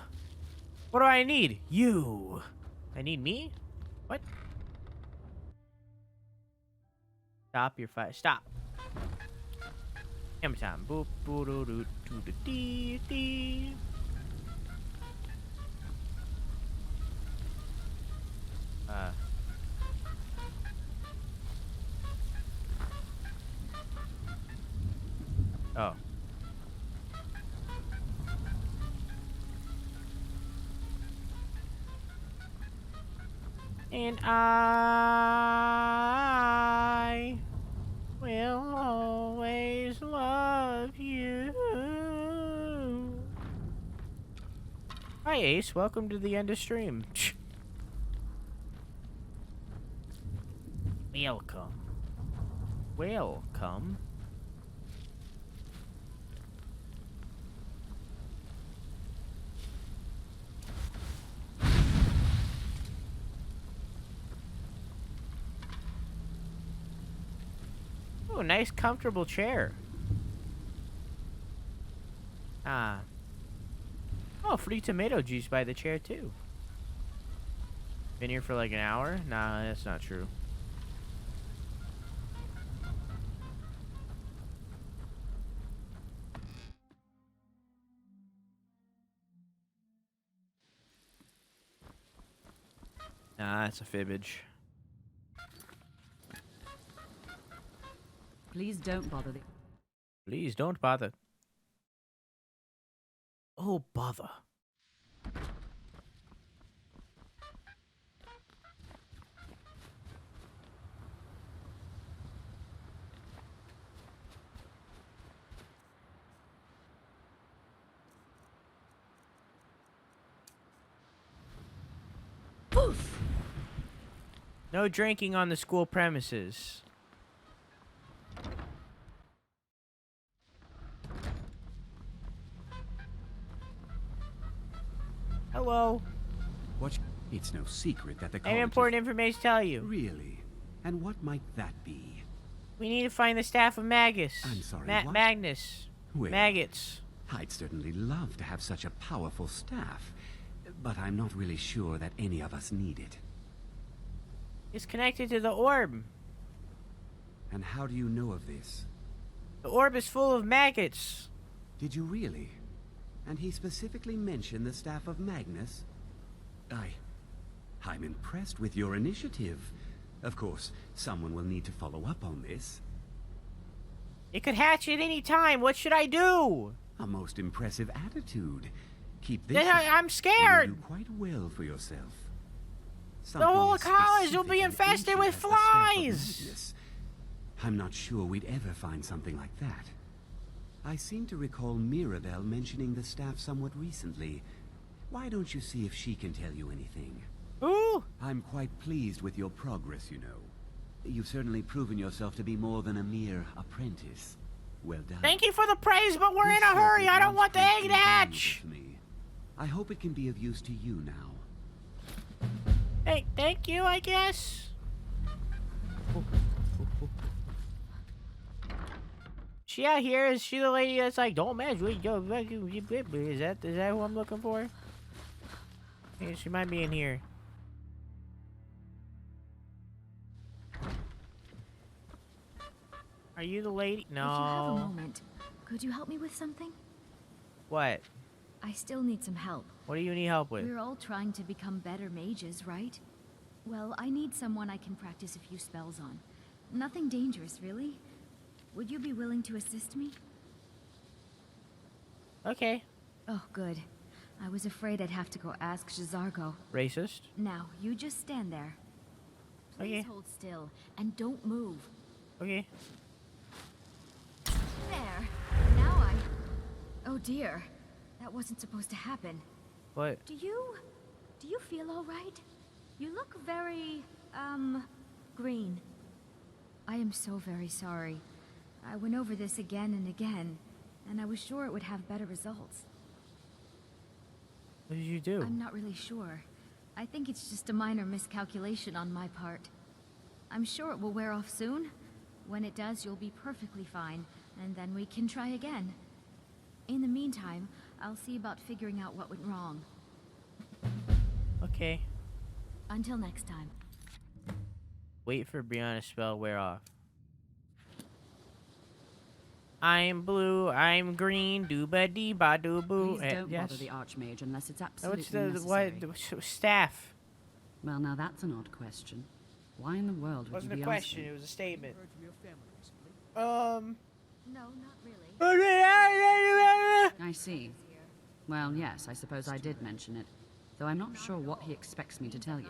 What do I need? You. I need me? What? Stop your fight. Stop. Hammer time. Boop, boo, doo, doo, doo, doo, dee, dee. Oh. And I will always love you. Hi, Ace. Welcome to the end of stream. Welcome. Welcome. Oh, nice comfortable chair. Ah. Oh, free tomato juice by the chair too. Been here for like an hour? Nah, that's not true. Nah, that's a fibbage. Please don't bother. Please don't bother. Oh, bother. Poof! No drinking on the school premises. Hello. What? It's no secret that the I college have important information to tell you. Really? And what might that be? We need to find the staff of Magus. I'm sorry, what? Magnus. Well, Maggots. I'd certainly love to have such a powerful staff, but I'm not really sure that any of us need it. It's connected to the orb. And how do you know of this? The orb is full of maggots. Did you really? And he specifically mentioned the staff of Magnus? I'm impressed with your initiative. Of course, someone will need to follow up on this. It could hatch at any time. What should I do? A most impressive attitude. Keep this. I'm scared. You do quite well for yourself. The whole college will be infested with flies. I'm not sure we'd ever find something like that. I seem to recall Mirabelle mentioning the staff somewhat recently. Why don't you see if she can tell you anything? Ooh! I'm quite pleased with your progress, you know. You've certainly proven yourself to be more than a mere apprentice. Well done. Thank you for the praise, but we're in a hurry. I don't want the egg to hatch. I hope it can be of use to you now. Hey, thank you, I guess. She out here? Is she the lady that's like, don't mess with yo? Is that who I'm looking for? Yeah, she might be in here. Are you the lady? No. If you have a moment, could you help me with something? What? I still need some help. What do you need help with? We're all trying to become better mages, right? Well, I need someone I can practice a few spells on. Nothing dangerous, really. Would you be willing to assist me? Okay. Oh, good. I was afraid I'd have to go ask J'zargo. Racist. Now, you just stand there. Please hold still, and don't move. Okay. There. Now I... Oh dear. That wasn't supposed to happen. What? Do you feel all right? You look very, green. I am so very sorry. I went over this again and again, and I was sure it would have better results. What did you do? I'm not really sure. I think it's just a minor miscalculation on my part. I'm sure it will wear off soon. When it does, you'll be perfectly fine, and then we can try again. In the meantime, I'll see about figuring out what went wrong. Okay. Until next time. Wait for Brianna's spell wear off. I'm blue, I'm green, doo-ba-dee-ba-doo-boo. Please don't bother the Archmage unless it's absolutely necessary. What? Staff. Well, now that's an odd question. Why in the world would Wasn't you be a question, asking? it was a statement. No, not really. I see. Well, yes, I suppose I did mention it, though I'm not sure what he expects me to tell you.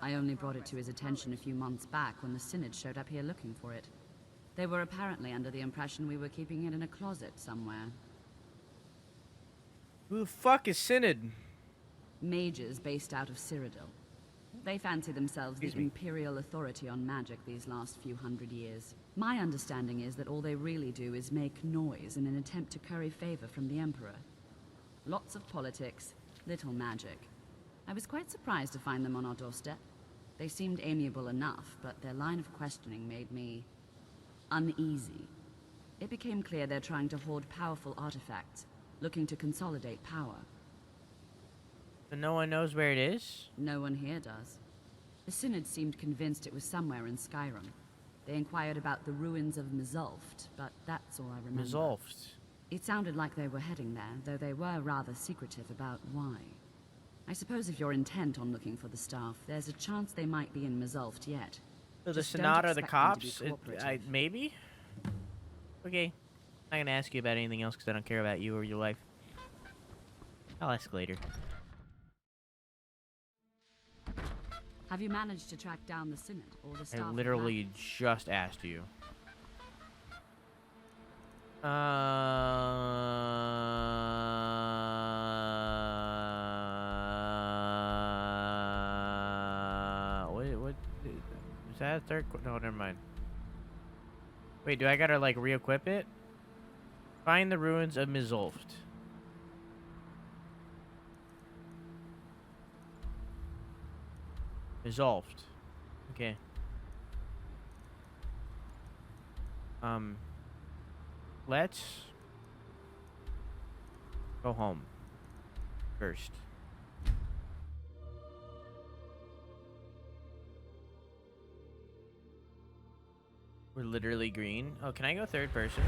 I only brought it to his attention a few months back when the Synod showed up here looking for it. They were apparently under the impression we were keeping it in a closet somewhere. Who the fuck is Synod? Mages based out of Cyrodiil. They fancy themselves the Imperial authority on magic these last few hundred years. My understanding is that all they really do is make noise in an attempt to curry favor from the Emperor. Lots of politics, little magic. I was quite surprised to find them on our doorstep. They seemed amiable enough, but their line of questioning made me uneasy. It became clear they're trying to hoard powerful artifacts, looking to consolidate power. But no one knows where it is? No one here does. The Synod seemed convinced it was somewhere in Skyrim. They inquired about the ruins of Mizulft, but that's all I remember. Mizulft? It sounded like they were heading there, though they were rather secretive about why. I suppose if you're intent on looking for the staff, there's a chance they might be in Mizulft yet. So the Just don't Senate or the expect them to be cops? cooperative. Maybe? Okay. I'm not gonna ask you about anything else because I don't care about you or your life. I'll ask later. Have you managed to track down the Synod or the staff? I literally just asked you. What? Is that a third? No, never mind. Wait, do I gotta like re-equip it? Find the ruins of Mizulft. Mizulft. Okay. Let's go home first. We're literally green. Oh, can I go third person?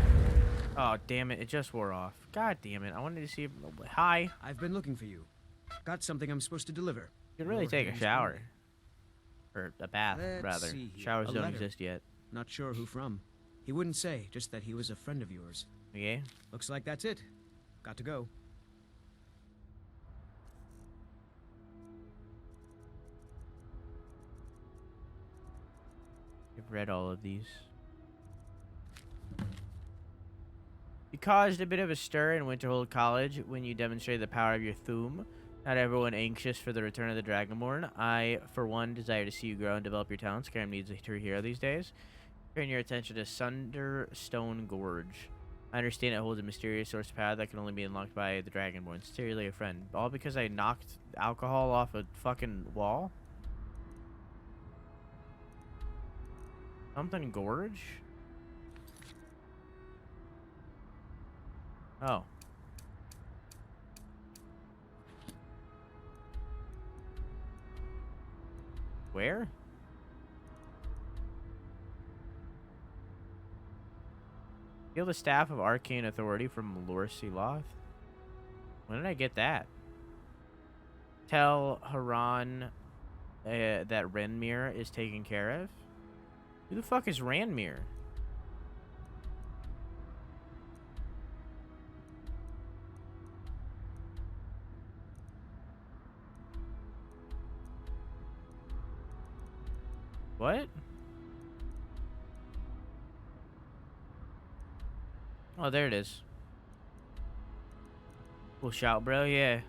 Oh, damn it. It just wore off. God damn it. I wanted to see... Hi. I've been looking for you. Got something I'm supposed to deliver. You could really take a shower. Or a bath, Let's rather. see here. Showers A don't letter. exist yet. Not sure who from. He wouldn't say, just that he was a friend of yours. Okay. Looks like that's it. Got to go. I've read all of these. You caused a bit of a stir in Winterhold College when you demonstrated the power of your Thum. Not everyone anxious for the return of the Dragonborn. I, for one, desire to see you grow and develop your talents. Skyrim needs a true hero these days. Turn your attention to Sunderstone Gorge. I understand it holds a mysterious source of power that can only be unlocked by the Dragonborn. Sincerely, a friend. All because I knocked alcohol off a fucking wall? Something Gorge? Oh. Where? Steal the Staff of Arcane Authority from Lorsiloth? When did I get that? Tell Haran that Renmir is taken care of? Who the fuck is Ranmir? What? Oh, there it is. Cool shout, bro. Yeah.